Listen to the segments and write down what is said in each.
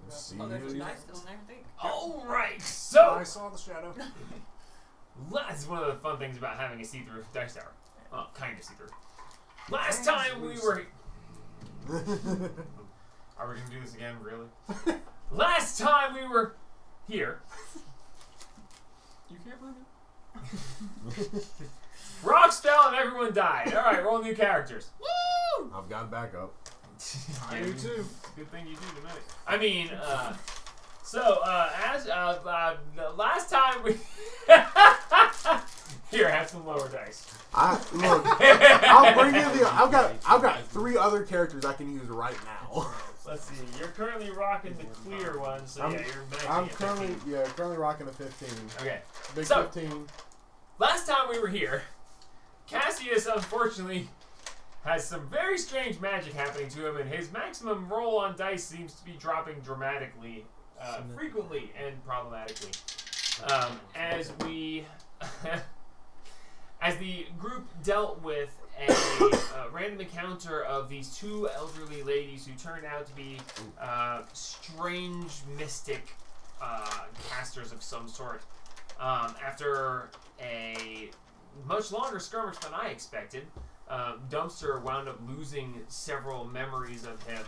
See Oh, there's a you. dice still in there, I think. All right, so I saw the shadow. that's one of the fun things about having a see-through dice tower. Kind of see-through. Last time we were... Are we going to do this again, really? Last time we were here... You can't prove it. Rocks fell and everyone died. All right, roll new characters. Woo! I've gone back up. I do too. Good thing you do tonight. I mean, as the last time we here, have some lower dice. Look, I'll bring you the. I've got 3 other characters I can use right now. Let's see. You're currently rocking the clear one, so I'm yeah, you're maxing I'm at currently 15. currently rocking a 15. Okay. Big So- 15. Last time we were here, Cassius unfortunately has some very strange magic happening to him, and his maximum roll on dice seems to be dropping dramatically, frequently, and problematically. As we, as the group dealt with a random encounter of these 2 elderly ladies who turned out to be strange mystic casters of some sort. After a much longer skirmish than I expected, Dumpster wound up losing several memories of him,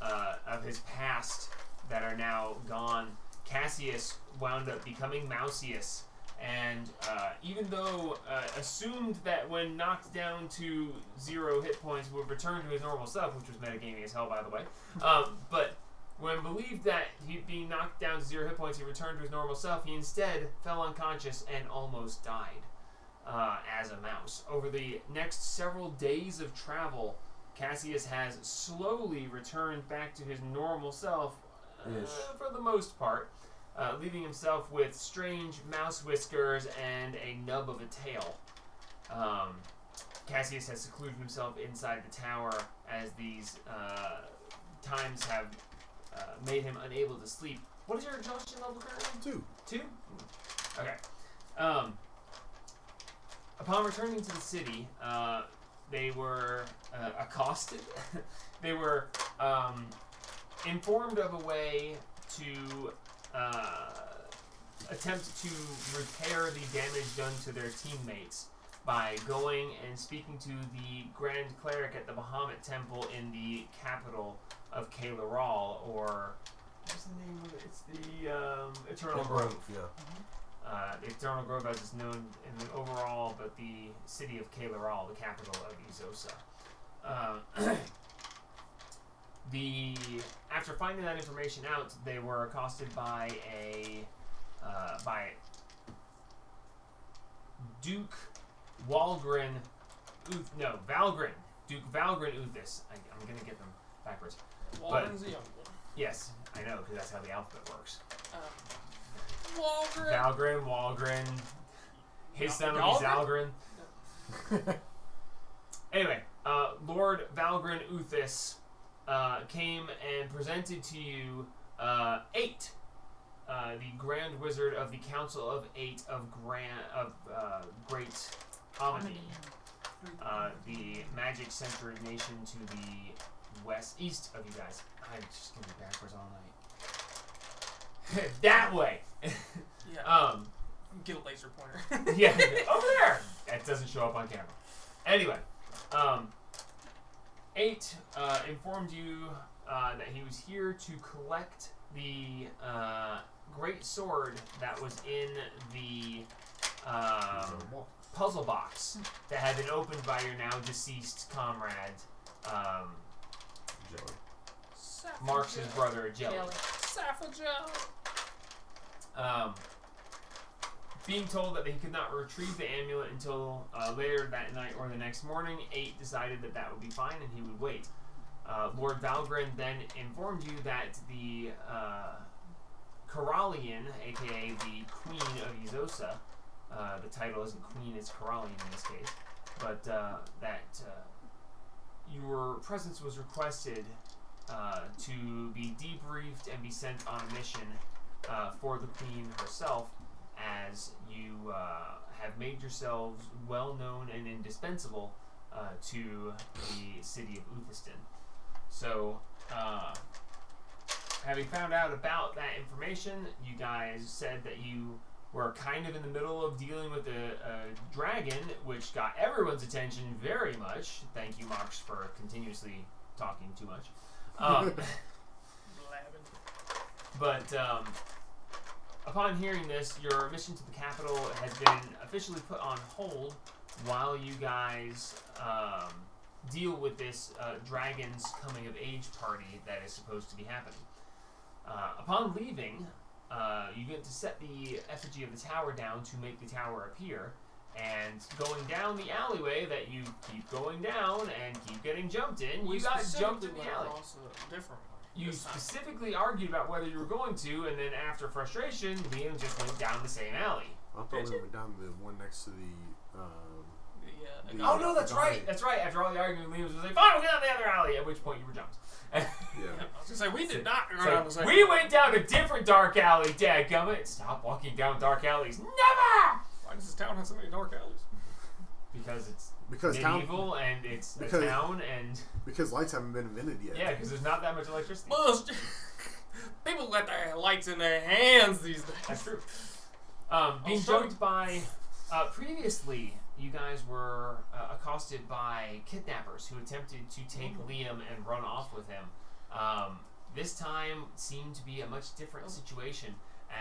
of his past that are now gone. Cassius wound up becoming Mousius, and even though assumed that when knocked down to 0 hit points would return to his normal self, which was metagaming as hell, by the way, but when believed that he'd be knocked down to 0 hit points, he returned to his normal self. He instead fell unconscious and almost died as a mouse. Over the next several days of travel, Cassius has slowly returned back to his normal self for the most part, leaving himself with strange mouse whiskers and a nub of a tail. Cassius has secluded himself inside the tower as these times have made him unable to sleep. What is your exhaustion level currently? 2. 2? Okay. Upon returning to the city, they were accosted. They were informed of a way to attempt to repair the damage done to their teammates by going and speaking to the Grand Cleric at the Bahamut Temple in the capital of Kailaral, or what's the name of it? It's the Eternal Grove. Yeah. The Eternal Grove, as it's known in the overall, but the city of Kailaral, the capital of Izosa. After finding that information out, they were accosted by Duke Valgren. Duke Valgren Uthis. I'm gonna get them backwards. Walgren's the young one. Yes, I know, because that's how the alphabet works. Walgren. Walgren. His son will be Zalgren. Anyway, Lord Valgren Uthis came and presented to you 8, the Grand Wizard of the Council of 8 of Great Amity, the magic-centered nation to the east of you guys. I'm just gonna be backwards all night. That way. Yeah. Get a laser pointer. Yeah, over there. That doesn't show up on camera. Anyway, 8 informed you that he was here to collect the great sword that was in the puzzle box that had been opened by your now deceased comrade, Jelly. Mark's his brother, Jelly. Saffagel. Being told that he could not retrieve the amulet until later that night or the next morning, 8 decided that that would be fine and he would wait. Lord Valgren then informed you that the Corallian, aka the Queen of Izosa, the title isn't Queen, it's Corallian in this case, but that your presence was requested to be debriefed and be sent on a mission for the Queen herself, as you have made yourselves well known and indispensable to the city of Uthiston. So, having found out about that information, you guys said that you were kind of in the middle of dealing with a dragon, which got everyone's attention very much. Thank you, Marks, for continuously talking too much. But upon hearing this, your mission to the capital has been officially put on hold while you guys deal with this dragon's coming of age party that is supposed to be happening. Upon leaving, you get to set the effigy of the tower down to make the tower appear, and going down the alleyway that you keep going down and keep getting jumped in, you got jumped in the alley. You specifically argued about whether you were going to, and then after frustration, Liam just went down the same alley. I thought we went down the one next to the. Oh no, that's right. That's right. After all the arguing, Liam was like, "Fine, we'll get down the other alley." At which point you were jumped. Yeah. I was gonna say we did not So run on the same. we went down a different dark alley. Dadgummit! Stop walking down dark alleys. Never. Why does this town have so many dark alleys? Because it's town, medieval and it's a town and because lights haven't been invented yet. yeah, because there's not that much electricity. People let their lights in their hands these days. That's true. Being jumped by previously, you guys were accosted by kidnappers who attempted to take Liam and run off with him. This time seemed to be a much different situation,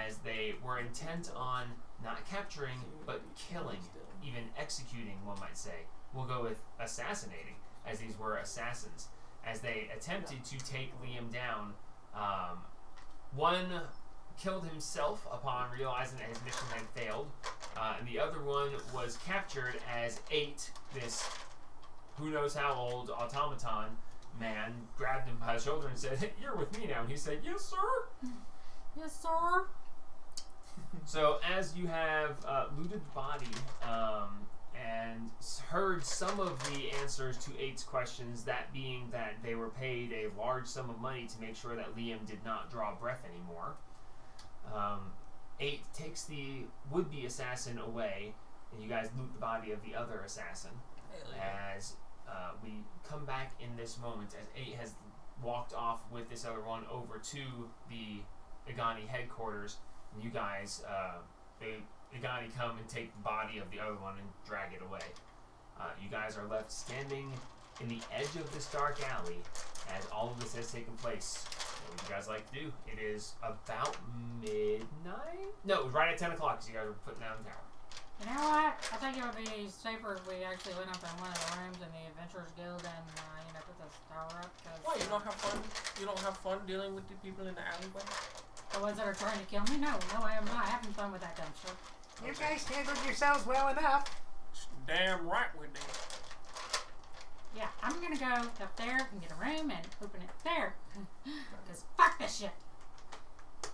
as they were intent on not capturing but killing, even executing, one might say. We'll go with assassinating, as these were assassins. As they attempted to take Liam down, one killed himself upon realizing that his mission had failed, and the other one was captured as 8, this who knows how old automaton man grabbed him by the shoulder and said, "Hey, you're with me now." And he said, "Yes, sir." Yes, sir. So as you have looted the body and heard some of the answers to 8's questions, that being that they were paid a large sum of money to make sure that Liam did not draw breath anymore, 8 takes the would-be assassin away, and you guys loot the body of the other assassin. As we come back in this moment, as 8 has walked off with this other one over to the Igani headquarters, and you guys, Igani come and take the body of the other one and drag it away. You guys are left standing in the edge of this dark alley as all of this has taken place. What would you guys like to do? It is about midnight? No, it was right at 10 o'clock because you guys were putting down the tower. You know what? I think it would be safer if we actually went up in one of the rooms in the Adventurers Guild and, put this tower up. Why, you don't have fun? You don't have fun dealing with the people in the alleyway? The ones that are trying to kill me? No, I am not having fun with that dumpster. You guys handled yourselves well enough. Damn right we did. Yeah, I'm gonna go up there and get a room and open it there. Because fuck this shit.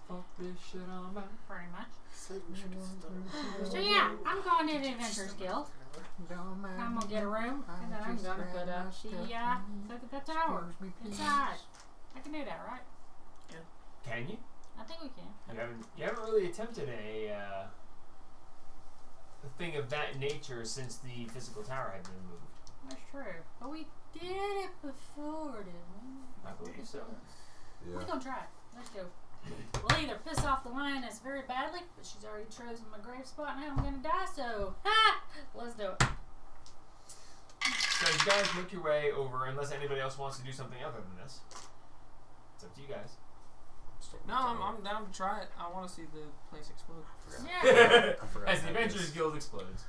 Fuck this shit on back. Pretty much. So yeah, I'm going to the Adventurers Guild. I'm gonna get a room and then I'm gonna put up the tower inside. I can do that, right? Can you? I think we can. You haven't really attempted a thing of that nature since the physical tower had been moved. That's true. But we did it before, didn't we? I believe so. Yeah. We're gonna try it. Let's go. We'll either piss off the lioness very badly, but she's already chosen my grave spot and how I'm gonna die, so let's do it. So you guys make your way over, unless anybody else wants to do something other than this. It's up to you guys. No, I'm down to try it. I want to see the place explode. Yeah. As the Adventurers Guild explodes.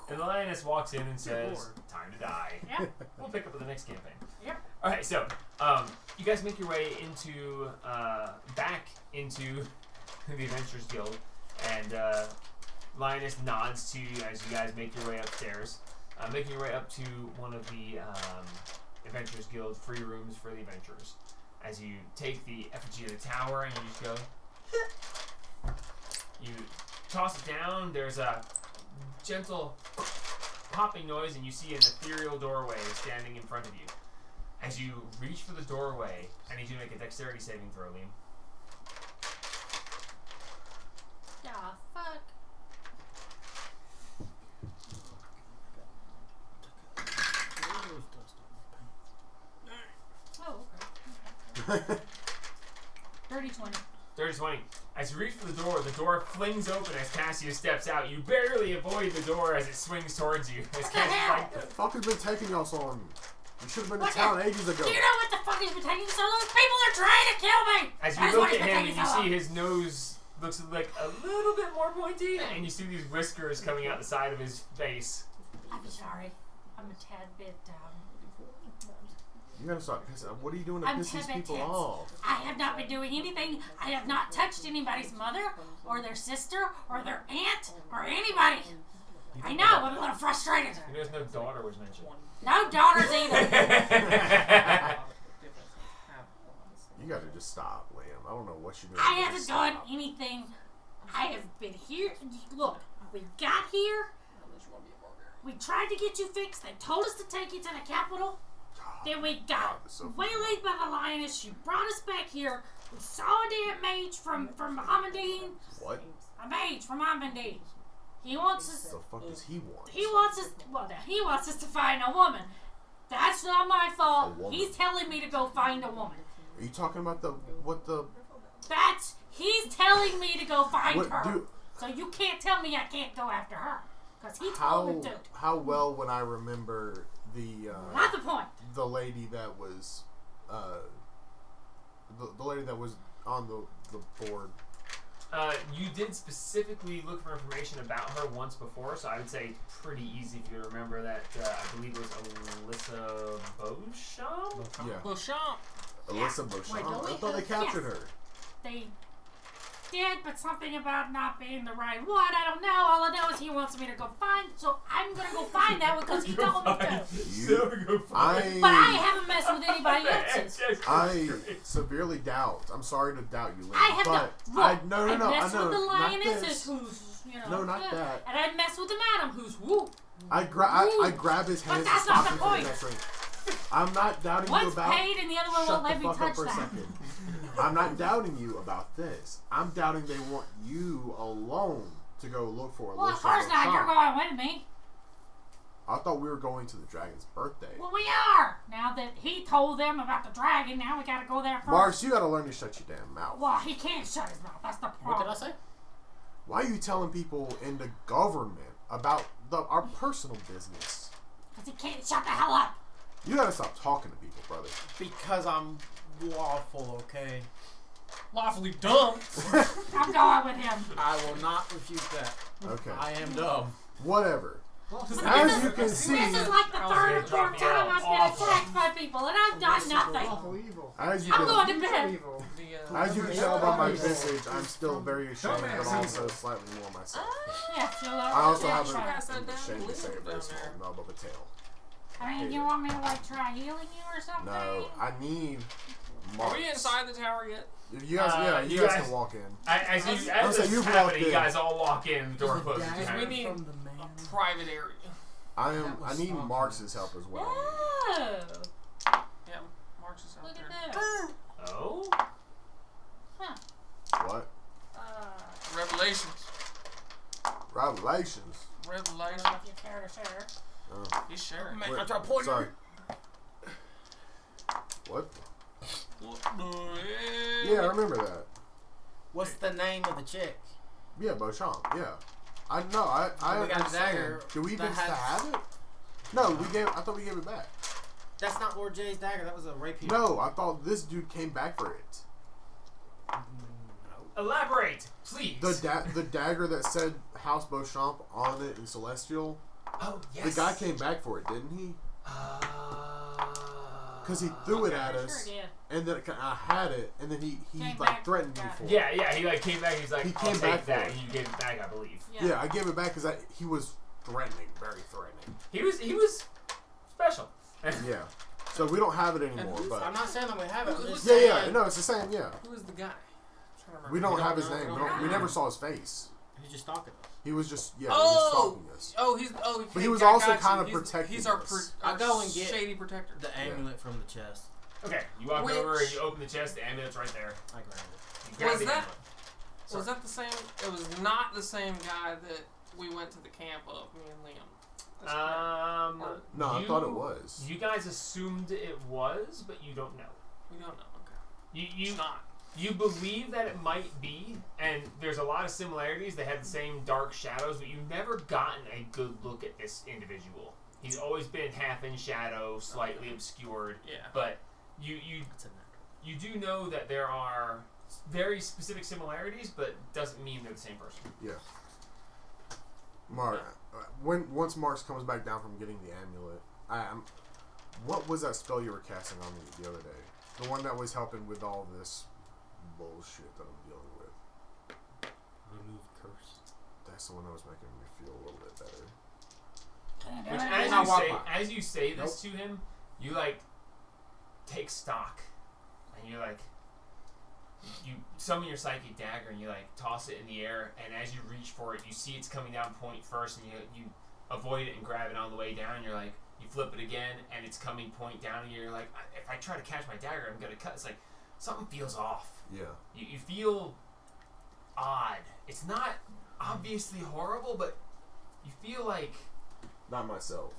And the lioness walks in and says, "Time to die." Yep. We'll pick up with the next campaign. Yep. Alright, so, you guys make your way into, back into the Adventurers Guild, and, Lioness nods to you as you guys make your way upstairs, making your way up to one of the, Adventurers Guild free rooms for the adventurers. As you take the effigy of the tower and you just go, you toss it down, there's a gentle popping noise, and you see an ethereal doorway standing in front of you. As you reach for the doorway, I need you to make a dexterity saving throw, Liam. Yeah, fuck. Oh, okay. 30-20. 30-20. As you reach for the door flings open as Cassius steps out. You barely avoid the door as it swings towards you. As What the Cassius hell? like, The fuck has been taking y'all so long? You should have been What to town ages ago. Do you know what the fuck has been taking so long? People are trying to kill me! as That's you what look has at been him taking and you so long. see his nose looks like a little bit more pointy, and you see these whiskers coming out the side of his face. I'm sorry. I'm a tad bit, You gotta stop pissing. What are you doing to I'm piss these too people intense. off? I have not been doing anything. I have not touched anybody's mother, or their sister, or their aunt, or anybody. I know, I'm a little frustrated. You know, there's no daughter was mentioned. No daughters either. You gotta just stop, Liam. I don't know what you're doing. I You haven't just done stop. anything. I have been here. Look, we got here. We tried to get you fixed. They told us to take you to the capital. Then we got God, this is so waylaid by the lioness. She brought us back here. We saw a damn mage from Amandine. What A mage from Amandine. He wants us. the fuck does he want? He wants us. Well, now he wants us to find a woman. That's not my fault. A woman? He's telling me to go find a woman. Are you talking about He's telling me to go find what her. do? So you can't tell me I can't go after her. Because he How told me to. how well would I remember Not the point. the lady that was the lady that was on the board? You did specifically look for information about her once before, so I would say pretty easy if you remember that. I believe it was Alyssa Beauchamp? Yeah, Beauchamp. Alyssa Beauchamp. don't we I thought they have- captured yes. her. They did, but something about not being the right one. I don't know. All I know is he wants me to go find. So I'm gonna go find that one because he told me to. But I haven't messed with anybody else's. I severely doubt. I'm sorry to doubt you, Liam. I have but not. no. I I messed know. with the Not lionesses, this. who's No, not good. that. And I messed with the madam, who's woo. I grab his But hands and that's stop not him the from the point. next ring. I'm not doubting you One's about. paid and the other one Shut won't the let me fuck touch up for a that. second. I'm not doubting you about this. I'm doubting they want you alone to go look for a Well, of list course of not. You're Beauchamp. going with me. I thought we were going to the dragon's birthday. Well, we are. Now that he told them about the dragon, now we gotta go there first. Mars, you gotta learn to shut your damn mouth. Well, he can't shut his mouth. That's the problem. What did I say? Why are you telling people in the government about our personal business? Because he can't shut the hell up. You gotta stop talking to people, brother. Because I'm lawful, okay? Lawfully dumb. I'm going with him. I will not refute that. Okay. I am dumb. Whatever. But As you can see, This is like the I was third or gonna drop fourth you time out. I've been attacked by people, and I've done nothing. Awful evil. as you I'm can, going to bed. Evil. as you can tell by my visage, I'm still very ashamed, but also slightly more myself. Yeah, so I also have try. Pass that a down, shame to say a down very small there. knob of a tail. I mean, you want me to like try healing you or something? No, I need Are marks. we inside the tower yet? You guys, yeah, you you guys guys- can walk in. As I'll this say is you've happening, walked you in. guys all walk in, the door closes Dagger behind We you. need from the man. A private area. I need Marx's help as well. Oh, Yeah, Mark's is out look there. at that. Oh? What? Revelations. Revelations. I Revelations. don't know if you're fair to share. Oh, He's sharing. Man, wait, I'm trying to point sorry. What? Yeah, Yeah, I remember that. What's the name of the chick? Yeah, Beauchamp. Yeah, I know. I We got a understand. dagger Do we even that has- have it? No, we gave. I thought we gave it back. That's not Lord Jay's dagger. That was a rapier. No, I thought this dude came back for it. Elaborate, please. The dagger that said House Beauchamp on it in Celestial. Oh, yes. The guy came back for it, didn't he? Because he threw it at us, Sure did. and then I had it, and then he Came like back, threatened me got for it. it. Yeah, he like came back. He's like, He I'll came take back that. for it. And you gave it back, I believe. Yeah, I gave it back because he was threatening, very threatening. He was special. Yeah. So we don't have it anymore, who's- but I'm not saying that we have it. I'm just yeah, saying yeah, no, it's the same. Yeah, Who is the guy? I'm trying to remember. we don't We have his know, name. we We, don't don't, we know. never saw his face. He's just stalking us. He was just he was stalking us. But he was also kind of protecting He's our, us. our I go and get shady protector. The amulet from the chest. Okay, you walk Which- over and you open the chest. The amulet's right there. I grabbed it. You grab Was the that- amulet. Was that the same? It was not the same guy that we went to the camp of, me and Liam. That's correct. No, I thought it was. You guys assumed it was, but you don't know. We don't know. Okay. You It's not. You believe that it might be, and there's a lot of similarities. They had the same dark shadows, but you've never gotten a good look at this individual. He's always been half in shadow, slightly obscured. Yeah. But you do know that there are very specific similarities, but doesn't mean they're the same person. Yeah. Mark, once Marks comes back down from getting the amulet, what was that spell you were casting on me the other day? The one that was helping with all this bullshit that I'm dealing with. Remove curse. That's the one that was making me feel a little bit better. Which, as you say this to him, you like take stock, and you like you summon your psychic dagger, and you like toss it in the air, and as you reach for it, you see it's coming down point first, and you avoid it and grab it on the way down. You're like, you flip it again, and it's coming point down, and you're like, if I try to catch my dagger, I'm gonna cut. It's like something feels off. Yeah. You feel odd. It's not obviously horrible, but you feel like. Not myself.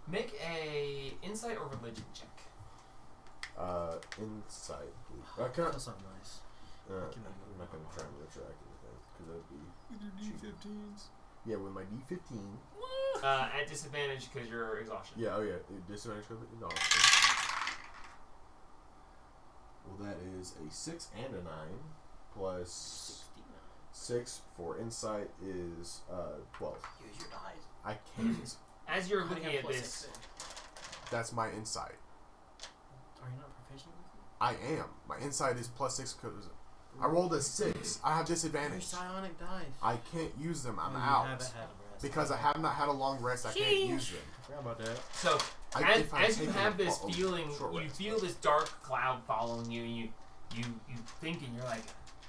Make a insight or religion check. Insight, please. That's something nice. I'm not gonna try and retract anything because that'd be D15s. Yeah, with my D15. At disadvantage because you're exhaustion. Yeah. Oh yeah. Disadvantage because of exhaustion. Well, that is a 6 and a 9 plus 6 for insight is 12. Use your dice. I can't. As you're looking at this, That's my insight. Are you not proficient with it? I am. My insight is plus 6 because I rolled a 6. I have Your disadvantage. psionic dice. I can't use them. I'm Oh, you out. haven't had a rest. Because I have not had a long rest, I can't use them. I forgot about that. so If I'm as you taking have a this feeling, short you rest, feel this dark cloud following you, and you think, and you're like,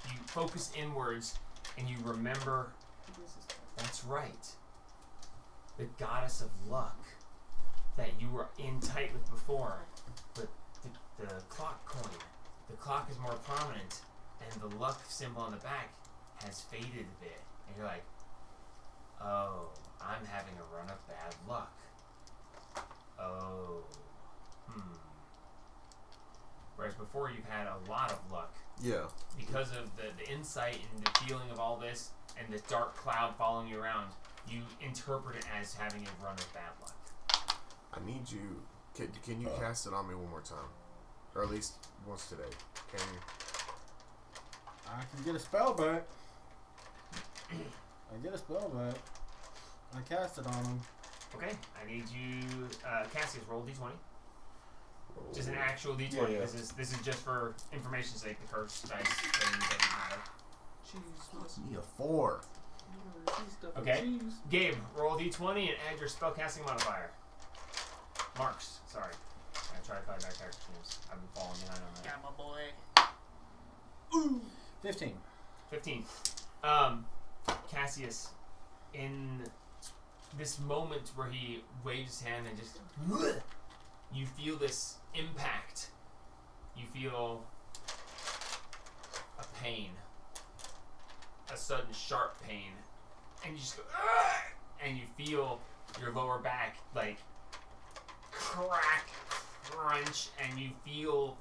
you focus inwards, and you remember, that's right, the goddess of luck that you were in tight with before, but the clock coin, the clock is more prominent, and the luck symbol on the back has faded a bit, and you're like, oh, I'm having a run of bad luck. Oh, Whereas before you've had a lot of luck. Yeah. Because of the insight and the feeling of all this and the dark cloud following you around, you interpret it as having a run of bad luck. I need you. Can you cast it on me one more time? Or at least once today. Can you? I can get a spell back. I get a spell back. I cast it on him. Okay, I need you, Cassius, roll d20. Just an Oh. actual d20. Yeah. This is just for information's sake. The cursed dice doesn't matter. Cheese. Need a 4. Okay. Gabe, roll d20 and add your spellcasting modifier. Marks, sorry. I try to call you back character names. I've been falling behind on that. Yeah, my boy. Ooh. 15. 15. Cassius, in this moment where he waves his hand and just, you feel this impact. You feel a pain, a sudden sharp pain, and you just go, and you feel your lower back like crack, crunch, and you feel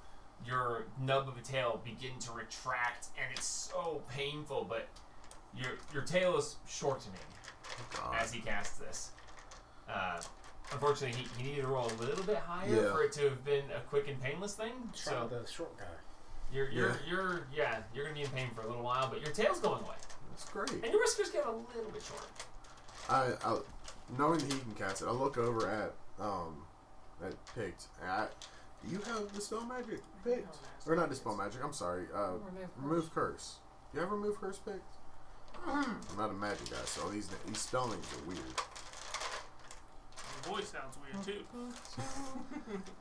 your nub of a tail begin to retract, and it's so painful, but your tail is shortening as he casts this. Unfortunately, he needed to roll a little bit higher for it to have been a quick and painless thing. So the short guy. You're gonna be in pain for a little while, but your tail's going away, That's great. and your whiskers get a little bit shorter. I knowing that he can cast it, I look over at Pict. Do you have Dispel Magic, Pict? Or not Dispel Magic, I'm sorry. Remove Curse. Do you have Remove Curse, Pict? I'm not a magic guy, so these spell names are weird. Your voice sounds weird too.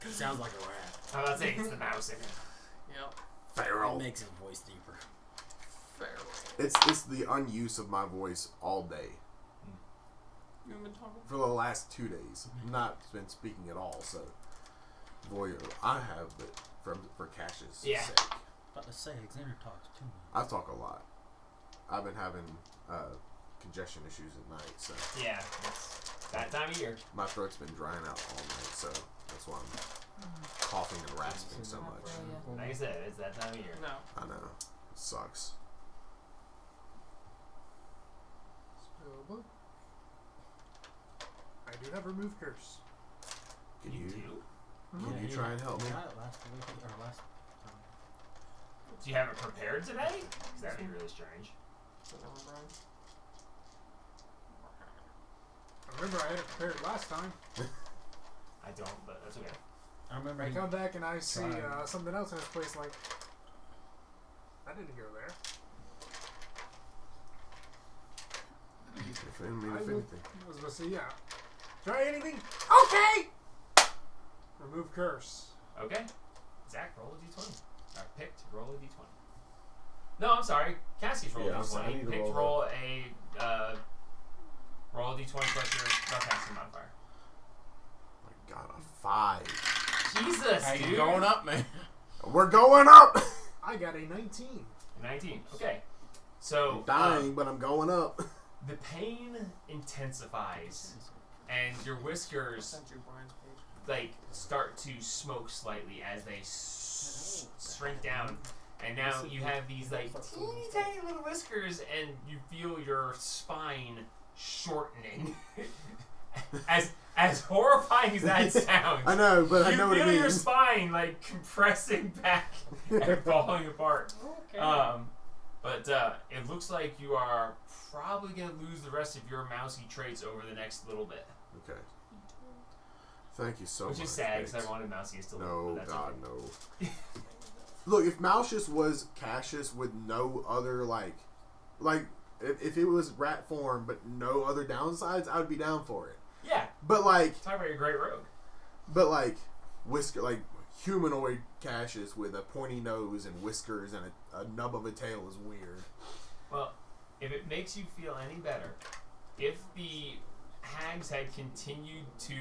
Sounds like a rat. I was about to say it's the mouse in it. Yep. Feral. It makes his voice deeper. Feral. It's the unuse of my voice all day. You haven't been talking? For the last 2 days. Not been speaking at all, so boy, I have, but for Cassius' Yeah. sake. About to say, Xander talks too much. I talk a lot. I've been having congestion issues at night, so Yeah, it's that time of year. my throat's been drying out all night, so that's why I'm coughing and rasping so much. Like I said, it's that time of year. No. I know. It sucks. Spellbook. I do have remove curse. Can You you do? can you try and help me? Got it last week or last. Do you have it prepared today? Because that'd be really strange. So never mind. I remember I had it prepared last time. I don't, but that's okay. I remember. I he- come back and I see Tried. something else in this place. Like, I didn't go there. If anything. I was supposed to say, yeah. Try anything? Okay! Remove curse. Okay. Zach, roll a d20. Or picked, roll a d20. No, I'm sorry. Cassius rolled Yeah, a I'm sorry, I d20. need to Picked, roll roll a d20 plus your spellcasting modifier. My God, a 5. Jesus, Hey, dude. you going up, man? We're going up. I got a 19. 19. Okay. So, I'm dying, but I'm going up. the pain intensifies, and your whiskers Sent you Brian's page. like start to smoke slightly as they shrink down, and now you have these like teeny tiny little whiskers, and you feel your spine shortening. as horrifying as that sounds, I know, but I you know what it feel your means. spine like compressing back and falling apart. Okay. But it looks like you are probably going to lose the rest of your mousy traits over the next little bit. Okay. Thank you so much. Which is sad because thanks. I wanted Mousy to live. No, but that's God, okay. no. Look, if Malchus was Cassius with no other, like if it was rat form but no other downsides, I would be down for it. Yeah, But, like, talk about your great rogue. whisker, like, humanoid Cassius with a pointy nose and whiskers and a nub of a tail is weird. Well, if it makes you feel any better, if the hags had continued to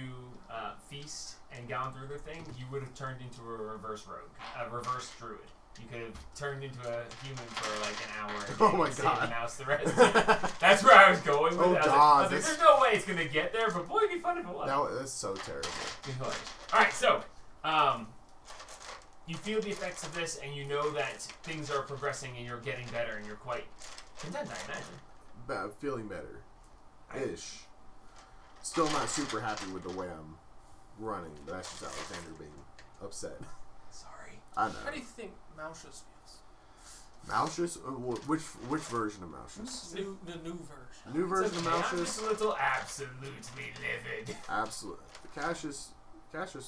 feast and gone through their thing, you would have turned into a reverse rogue, a reverse druid. You could have turned into a human for like an hour and Oh my saved God. the mouse the rest. That's where I was going with Oh it. I was God, like, there's no way it's going to get there, but boy, it'd be fun if it was. That's so terrible. Alright, so, you feel the effects of this, and you know that things are progressing, and you're getting better, and you're quite content, I imagine. Feeling better. Ish. Still not super happy with the way I'm running, but that's just Alexander being upset. Sorry. I know. How do you think Malchus feels? Malchus? Which version of Malchus? The new version. New version of I'm Malchus? just a little absolutely livid. Absolutely. Cassius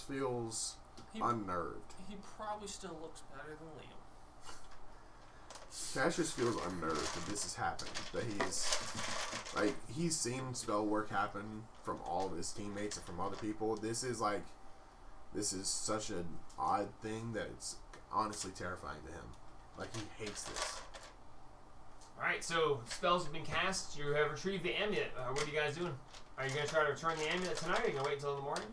feels He, unnerved. he probably still looks better than Liam. Cassius feels unnerved that this has happened. That he's seen spell work happen from all of his teammates and from other people. This is such an odd thing that it's honestly terrifying to him. Like, he hates this. Alright, so spells have been cast. You have retrieved the amulet. What are you guys doing? Are you going to try to return the amulet tonight, or are you going to wait until the morning?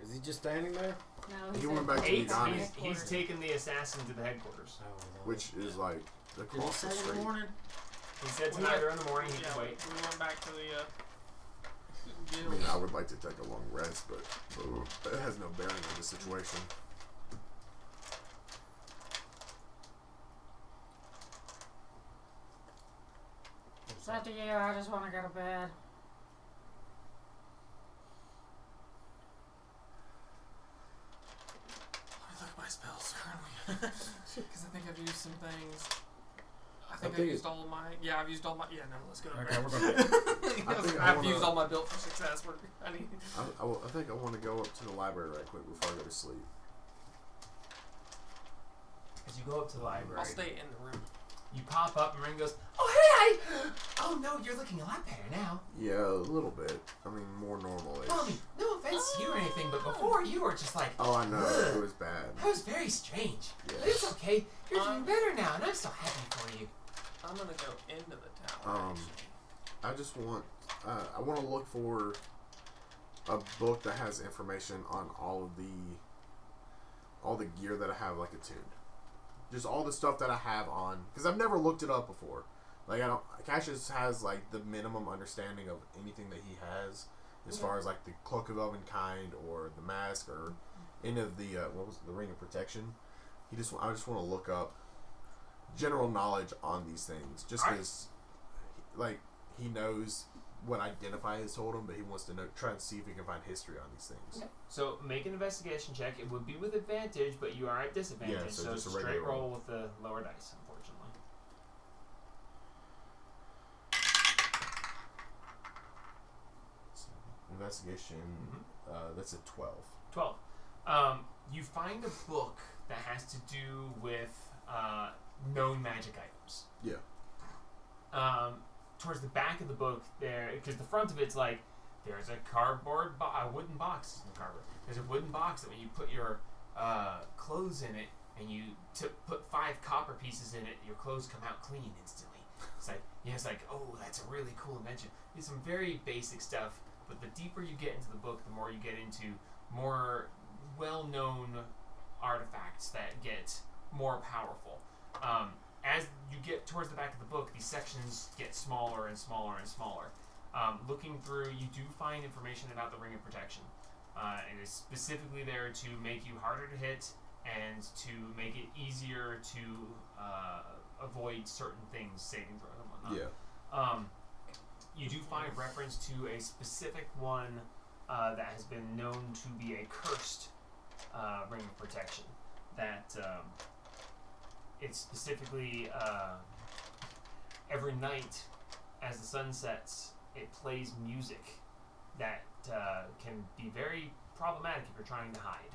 Is he just standing there? No, He went back to He's Uganda, taken the assassin to the headquarters. Oh, no. which is like the Did he cross say the in the street. morning? He said tonight or in the morning he Yeah, can wait. we went back to the I guild. mean, I would like to take a long rest, but it has no bearing on the situation. It's up to you. I just want to go to bed. Let me look at my spells currently. Because I think I've used some things. I think think I used all of my. Yeah, I've used all my. Yeah, no, let's go. Okay, we're going I think I've I used wanna- all my built for success. I need. I think I want to go up to the library right quick before I go to sleep. As you go up to the library, I'll stay in the room. you pop up and Ring goes, "Oh, hey! Oh, no, you're looking a lot better now. Yeah, a little bit. I mean, more normal-ish. Mommy, no offense to you or anything, but before you were just like, Oh, I know. It was bad. that was very strange. But Yeah. it's okay. You're doing better now, and I'm so happy for you." I'm gonna go into the tower. Actually. I just want. I want to look for a book that has information on all the gear that I have, like, attuned. Just all the stuff that I have on, because I've never looked it up before. Like, I don't. Cassius has like the minimum understanding of anything that he has, as far as like the cloak of Elvenkind or the mask or any of the what was it, the Ring of Protection. I just want to look up general knowledge on these things, just because, like, he knows what identify has told him, but he wants to try and see if he can find history on these things. Okay. So make an investigation check. It would be with advantage, but you are at disadvantage. Yeah, so just a straight regular roll with the lower dice, unfortunately. Investigation. That's a 12. 12. You find a book that has to do with known magic items. Yeah. Towards the back of the book, because the front of it's like, there's a cardboard, a wooden box. There's a wooden box that when you put your clothes in it, and you put 5 copper pieces in it, your clothes come out clean instantly. It's like, oh, that's a really cool invention. It's some very basic stuff, but the deeper you get into the book, the more you get into more well-known artifacts that get more powerful. As you get towards the back of the book, these sections get smaller and smaller and smaller. Looking through, you do find information about the Ring of Protection. It is specifically there to make you harder to hit and to make it easier to avoid certain things, saving throws and whatnot. Yeah. You do find reference to a specific one that has been known to be a cursed Ring of Protection. That it's specifically every night as the sun sets, it plays music that can be very problematic if you're trying to hide.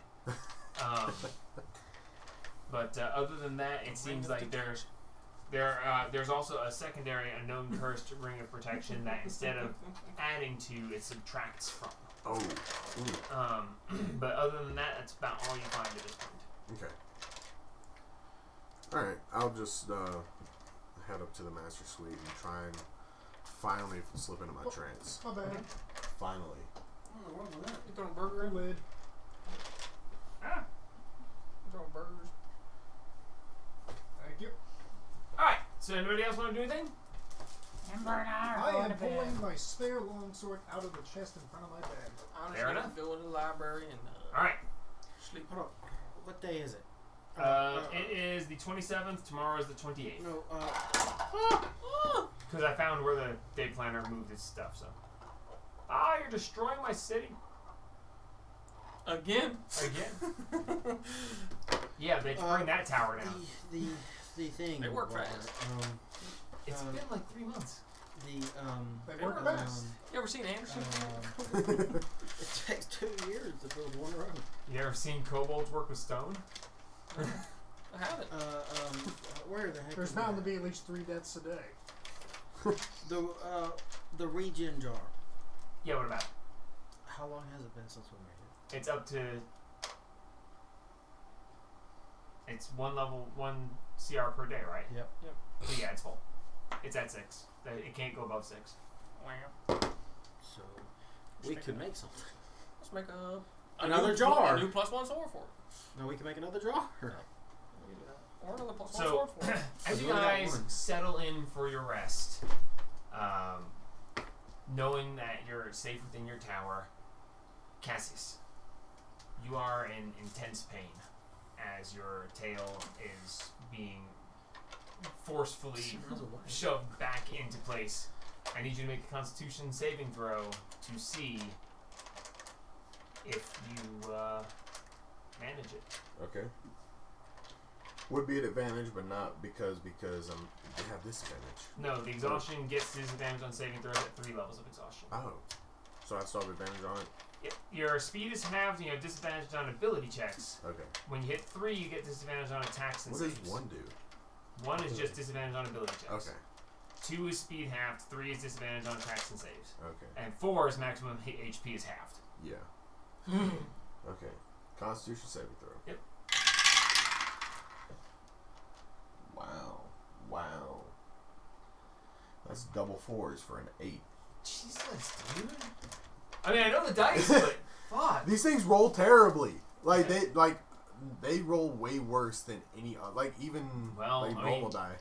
But other than that, it seems like there's also a secondary, a known cursed Ring of Protection that instead of adding to, it subtracts from. Oh. But other than that, that's about all you find at this point. Okay. Alright, I'll just head up to the master suite and try and finally slip into my trance. My bad. Finally. Oh, what was that? You throwing burger in? Lid. Ah! You throwing burgers? Thank you. Alright, so anybody else want to do anything? Ember and I I are going am to bed. pulling my spare longsword out of the chest in front of my bed. I'm Fair just enough. gonna go to the library and Alright. sleep. Hold on. What day is it? It is the 27th, tomorrow is the 28th. No, Because I found where the day planner moved its stuff, so. You're destroying my city. Again? Again. Yeah, they bring that tower down. The thing. They work Walker, fast. It's been like 3 months. They work best. You ever seen Anderson? It takes 2 years to build one road. You ever seen kobolds work with stone? I haven't. Where the heck? There's is bound to that? be at least 3 deaths a day. The regen jar. Yeah, what about it? How long has it been since we made it? It's up to... It's 1 level, 1 CR per day, right? Yep. So yeah, it's full. It's at 6. It can't go above 6. Wow. So we could make something. Let's make Another new, jar. A new +1 sword for it. No, we can make another jar. We can do that. Or another +1 So, sword for it. as you we only got guys one. settle in for your rest, knowing that you're safe within your tower, Cassius, you are in intense pain as your tail is being forcefully shoved back into place. I need you to make a Constitution saving throw to see if you manage it. Okay. Would be an advantage, but not because they have disadvantage. No, the exhaustion gets disadvantage on saving throws at 3 levels of exhaustion. Oh. So I still have advantage on it? Yep. Your speed is halved and you have disadvantage on ability checks. Okay. When you hit 3, you get disadvantage on attacks and What does saves. 1 do? 1 is just disadvantage on ability checks. Okay. 2 is speed halved, 3 is disadvantage on attacks and saves. Okay. And 4 is maximum HP is halved. Yeah. Okay. Constitution saving throw. Yep. Wow. That's double 4s for an 8. Jesus, dude. I mean, I know the dice, but fuck. These things roll terribly. They roll way worse than any other. Like even Well, like I normal mean, die.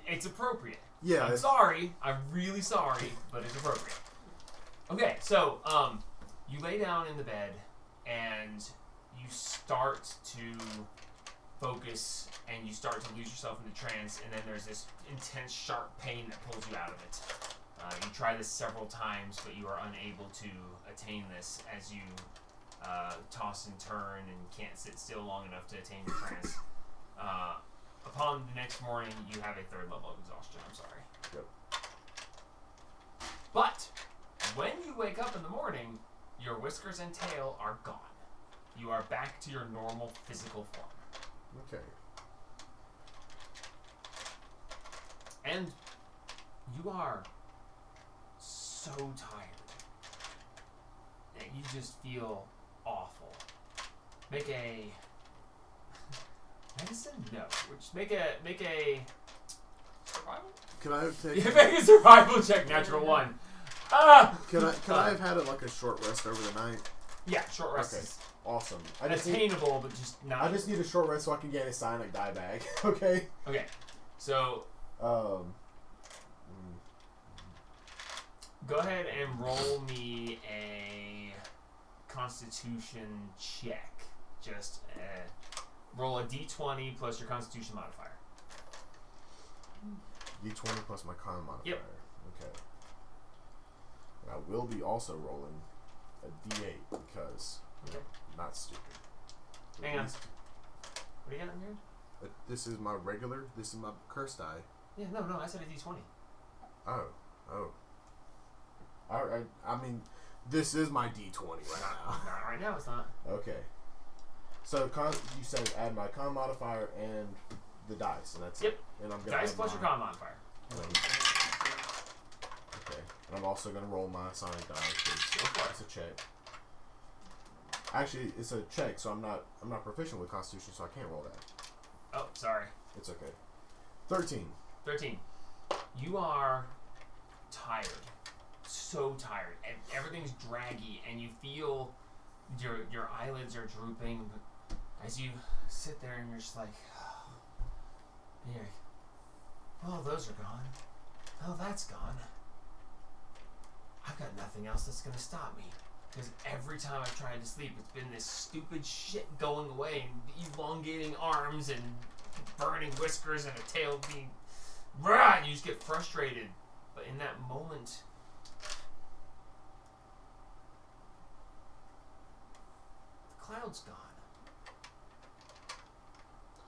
It's appropriate. Yeah. I'm sorry. I'm really sorry, but it's appropriate. Okay, so you lay down in the bed and you you start to focus and you start to lose yourself in the trance, and then there's this intense, sharp pain that pulls you out of it. You try this several times, but you are unable to attain this as you toss and turn and can't sit still long enough to attain your trance. Upon the next morning, you have a 3rd level of exhaustion. I'm sorry. Yep. But when you wake up in the morning, your whiskers and tail are gone. You are back to your normal physical form. Okay. And you are so tired that you just feel awful. Make a medicine? No. Make a Survival? Can I have taken? make a survival check, natural 1. Can I have had a short rest over the night? Yeah, short rest Okay. is Awesome. attainable, but just not. I just need a short rest so I can get a psionic dye bag. Okay. Okay, so go ahead and roll me a Constitution check. Just roll a d20 plus your Constitution modifier. D20 plus my con modifier. Yep. Okay. And I will be also rolling a D8 because Okay. I'm not stupid. Hang on. Least- What do you got in here? This is my regular. This is my cursed die. Yeah, no, I said a d20. Oh. I mean, this is my D20 right now. Not right now, it's not. Okay. So you said add my con modifier and the dice, and that's Yep. it. And I'm gonna Dice add plus your my- con modifier. Okay. And I'm also gonna roll my psionic die. Go for it. It's a check. Actually, it's a check, so I'm not proficient with Constitution, so I can't roll that. Oh, sorry. It's okay. 13. 13. You are tired. So tired. And everything's draggy, and you feel your eyelids are drooping. But as you sit there and you're just like, oh, those are gone. Oh, that's gone. I've got nothing else that's going to stop me. Because every time I've tried to sleep, it's been this stupid shit going away and elongating arms and burning whiskers and a tail being... Rah, and you just get frustrated. But in that moment... the cloud's gone.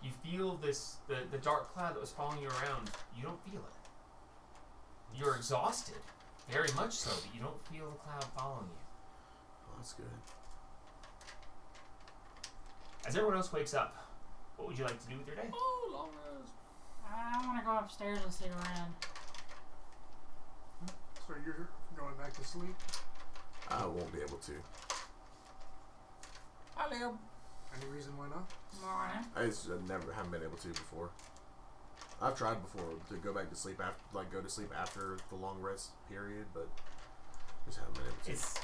You feel this... The dark cloud that was following you around, you don't feel it. You're exhausted. Very much so, but you don't feel the cloud following you. That's good. As everyone else wakes up, what would you like to do with your day? Oh, long rest. I want to go upstairs and sit around. So you're going back to sleep? I won't be able to. Hi, Liam. Any reason why not? Morning. I haven't been able to before. I've tried before to go back to sleep after the long rest period, but just haven't been able to.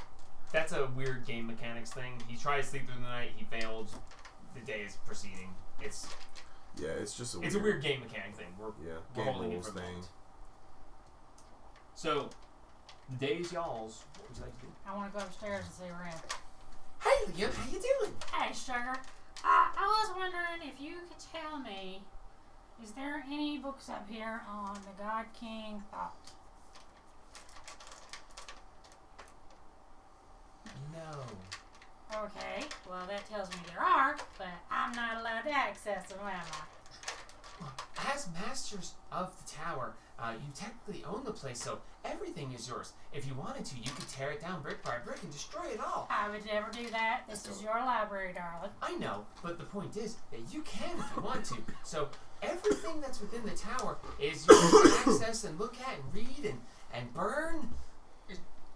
That's a weird game mechanics thing. He tried to sleep through the night, he failed. The day is proceeding. It's just a weird game mechanic thing. We're game holding it rules for the thing. moment. So, the day is y'all's. What would you like to do? I want to go upstairs and sit around. Hey, Liam, how you doing? Hey, sugar. I was wondering if you could tell me, is there any books up here on the God King thought? No. Okay, well that tells me there are, but I'm not allowed to access them, am I? As masters of the tower, you technically own the place, so everything is yours. If you wanted to, you could tear it down brick by brick and destroy it all. I would never do that. This is your library, darling. I know, but the point is that you can if you want to. So everything that's within the tower is yours to access and look at and read and burn.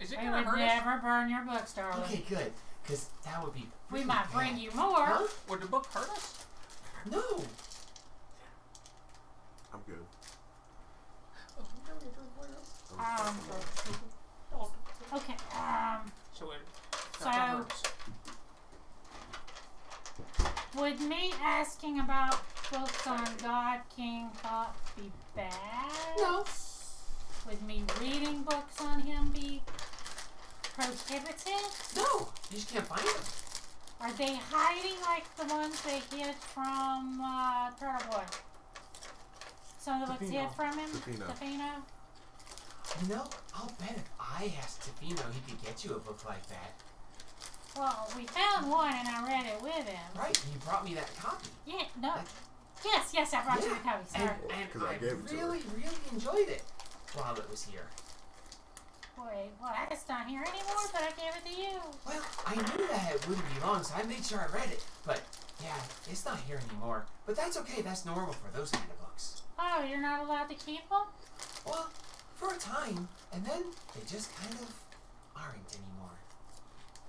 Is it We gonna would hurt us? never burn your books, darling. Okay, good, because that would be. We really might bring bad. you more. Huh? Would the book hurt us? No. I'm good. Okay, So it So- would me asking about books on God King thought be bad? No. Would me reading books on him be prohibited? No. You just can't find them. Are they hiding like the ones they hid from Turtle Boy? Some of the books hid from him? Tofino? You know, I'll bet if I asked Tofino, he could get you a book like that. Well, we found one and I read it with him. Right, you brought me that copy. Yeah, no. Yes, I brought you the copy, sorry. And I really enjoyed it while it was here. Wait, well, it's not here anymore, but I gave it to you. Well, I knew that it wouldn't be long, so I made sure I read it. But, yeah, it's not here anymore. But that's okay, that's normal for those kind of books. Oh, you're not allowed to keep them? Well, for a time, and then they just kind of aren't anymore.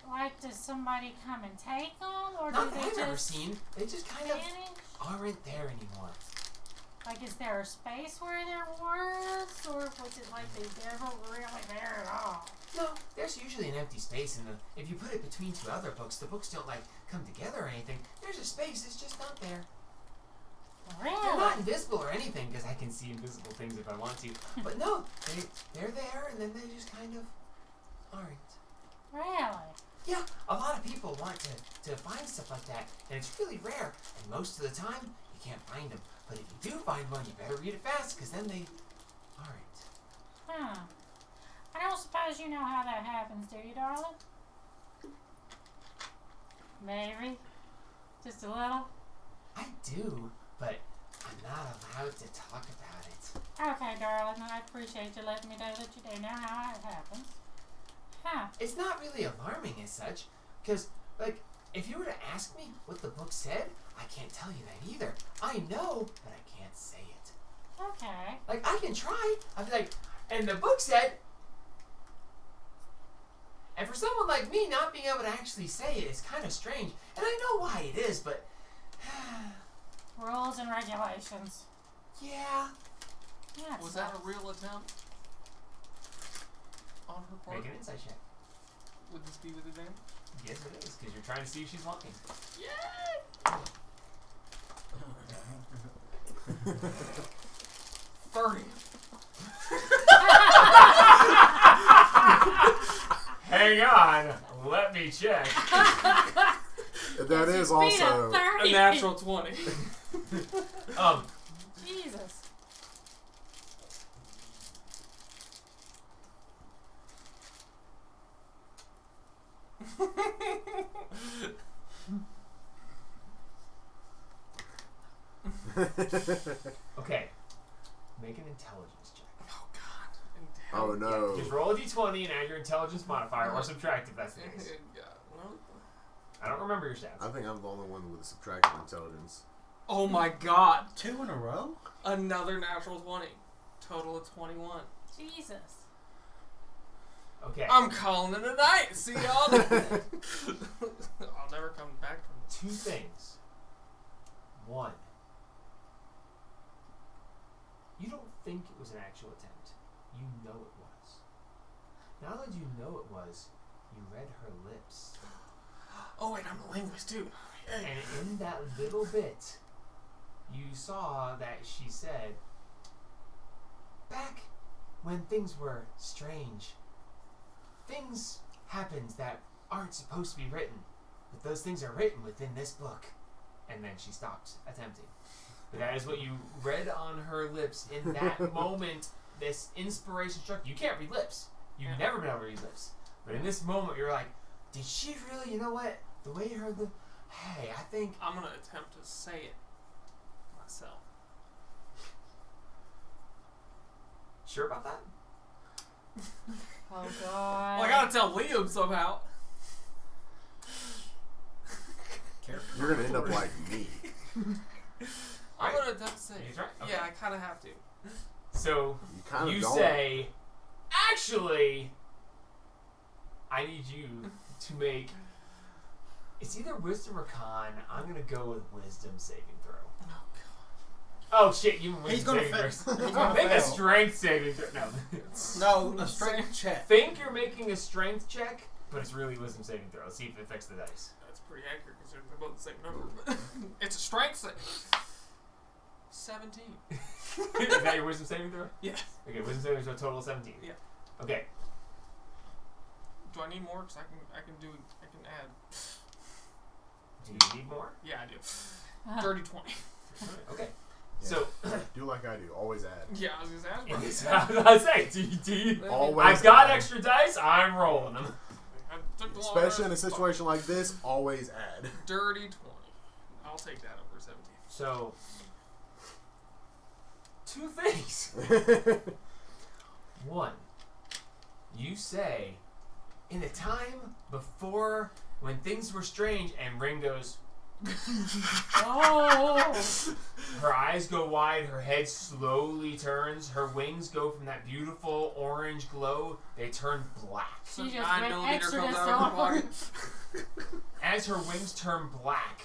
Like, does somebody come and take them, or Not do that they I've just ever seen. They just kind vanish? of aren't there anymore. Like, is there a space where there was, or was it like they never really there at all? No, there's usually an empty space, and if you put it between two other books, the books don't like come together or anything. There's a space, it's just not there. Really? They're not invisible or anything, because I can see invisible things if I want to. But no, they're there, and then they just kind of aren't. Really? Yeah, a lot of people want to find stuff like that, and it's really rare, and most of the time, you can't find them. But if you do find one, you better read it fast, because then they aren't. Huh. I don't suppose you know how that happens, do you, darling? Maybe. Just a little? I do, but I'm not allowed to talk about it. Okay, darling, I appreciate you letting me know that you do know how it happens. Huh. It's not really alarming as such, because, like, if you were to ask me what the book said, I can't tell you that either. I know, but I can't say it. Okay. Like, I can try. I'd be like, and the book said... And for someone like me, not being able to actually say it is kind of strange. And I know why it is, but... Rules and regulations. Yeah. Yeah, Was that a real attempt on her part? Make an insight check. Would this be with advantage? Yes, it is, because you're trying to see if she's lying. Yay! 30. Hang on. Let me check. That is also A natural 20. Jesus. Okay. Make an intelligence check. Oh, God. Oh no. Just roll a d20 and add your intelligence modifier, or subtract if that's the case. I don't remember your stats. I think I'm the only one with a subtractive intelligence. Oh my God. 2 in a row? Another natural 20. Total of 21. Jesus. Okay. I'm calling it a night. See y'all. I'll never come back from this. 2 things. 1. You don't think it was an actual attempt. You know it was. Not only do you know it was, you read her lips. Oh wait, I'm a linguist too. And in that little bit, you saw that she said, back when things were strange, things happened that aren't supposed to be written, but those things are written within this book. And then she stopped attempting. But that is what you read on her lips in that moment. This inspiration struck you. You can't read lips. You've never been able to read lips. But in this moment, you're like, did she really? You know what? The way you heard the... Hey, I think... I'm going to attempt to say it myself. Sure about that? Oh, God. Well, I got to tell Liam somehow. You're gonna end up like me. I'm going to attempt to say it. He's right? Okay. Yeah, I kind of have to. So, You kind of you don't. say, actually, I need you to make... It's either wisdom or con. I'm going to go with wisdom saving throw. Oh, Oh, shit, you He's wisdom gonna saving fail. throw. He's gonna Make a fail. strength saving throw. No. No, a strength check. Think you're making a strength check, but it's really wisdom God. Saving throw. Let's see if it affects the dice. That's pretty accurate considering they're both the same number. But it's a strength save. 17. Is that your wisdom saving throw? Yeah. Okay, wisdom saving throw total 17. Yeah. Okay. Do I need more? Because I can add. Do you need more? Yeah, I do. Dirty 20. Okay. Yeah. So do like I do. Always add. Yeah, I was gonna say. I was gonna say, do you, Always. I've got add. extra dice. I'm rolling them. I took the long Especially in a rest. situation like this, always add. Dirty 20. I'll take that over 17. So, two things. One, you say, in the time before when things were strange, and Ring goes, Oh! her eyes go wide, her head slowly turns, her wings go from that beautiful orange glow, they turn black. So She just 9mm went comes Exodus out of her on. pocket. As her wings turn black,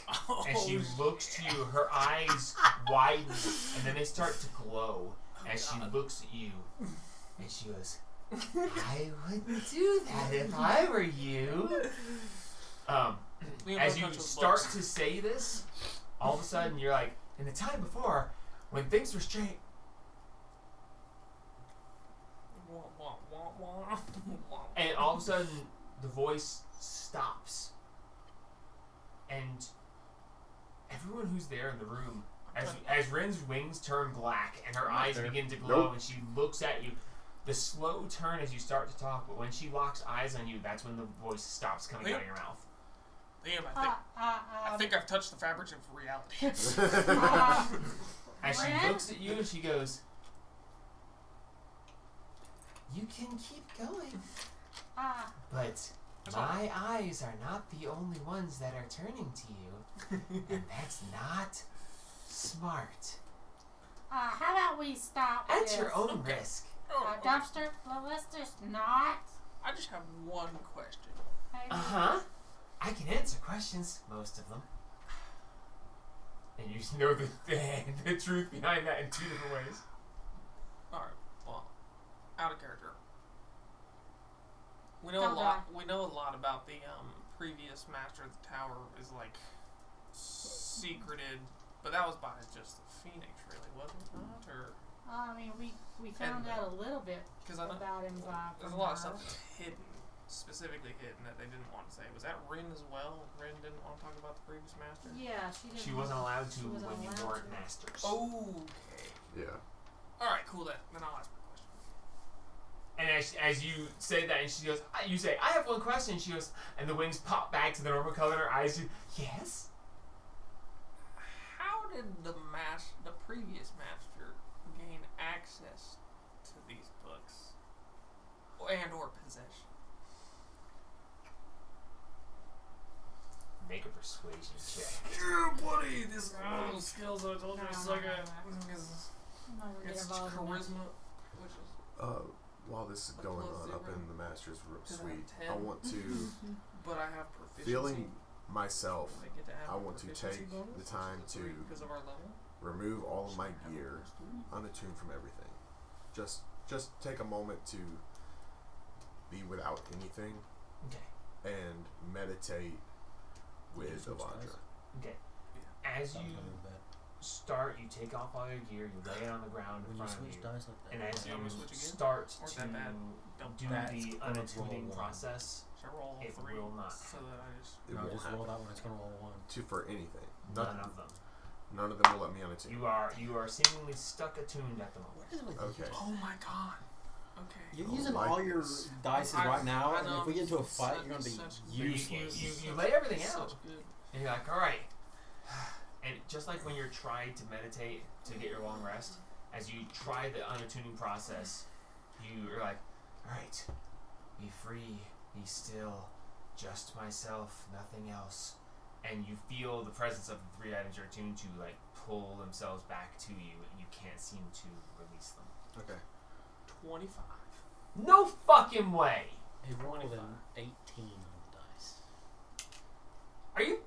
and she Oh, looks to you, her eyes widen, and then they start to glow as she looks at you, and she goes, I wouldn't do that if I were you. As you start to say this, all of a sudden you're like, in the time before, when things were straight, and all of a sudden the voice stops, and everyone who's there in the room, as Rin's wings turn black and her eyes begin to glow, and she looks at you, the slow turn as you start to talk, but when she locks eyes on you, that's when the voice stops coming out of your mouth. Damn, I think I've touched the fabric of reality. As she looks at you and she goes, you can keep going, but my eyes are not the only ones that are turning to you, and that's not smart. How about we stop At this? your own risk. Dumpster, well, let's just not. I just have one question. Uh-huh. I can answer questions, most of them. And you know the truth behind that in two different ways. Alright, well, out of character. We know a lot about the previous master of the tower is like secreted, but that was by just the Phoenix, really, wasn't it? Or I mean, we found out a little bit about him. There's a lot of stuff that's hidden, specifically hidden, that they didn't want to say. Was that Rin as well? Rin didn't want to talk about the previous master? Yeah, she didn't. She wasn't allowed to when you weren't masters. Okay. Yeah. Alright, cool then. Then I'll ask my question. And as you say that, and she goes, you say, I have one question. She goes, and the wings pop back to the normal color in her eyes. Yes? How did the previous master gain access to these books? And/or possession? Make a persuasion check. Yeah, buddy! This is one of those skills that I told you I suck at. It's charisma, which is... While this is going on up in the master's suite, I want to, but I have proficiency. feeling myself, I want to proficiency take bonus the time to because of our level. remove all of my gear, unattuned from everything. Just take a moment to be without anything. Okay. And meditate with Avandra. Okay. As you start, you take off all your gear, you lay it on the ground in front of you, and as you start to do the unattuning process, Should I roll it 3 will not. so that I just... It won't just happen. roll that one. It's gonna roll one. For anything. None of them. None of them will let me unattune. You are seemingly stuck attuned at the moment. What is with Okay. Oh my god. Okay. You're I using like all your this. dice I right now, and know, if we get into a fight, you're gonna be such- useless. You lay everything out, Such good. and you're like, all right. And just like when you're trying to meditate to get your long rest, as you try the unattuning process, you're like, all right, be free, be still, just myself, nothing else. And you feel the presence of the 3 items you're attuned to like pull themselves back to you, and you can't seem to release them. Okay. 25. No fucking way! He rolled an 18 on the dice. Are you?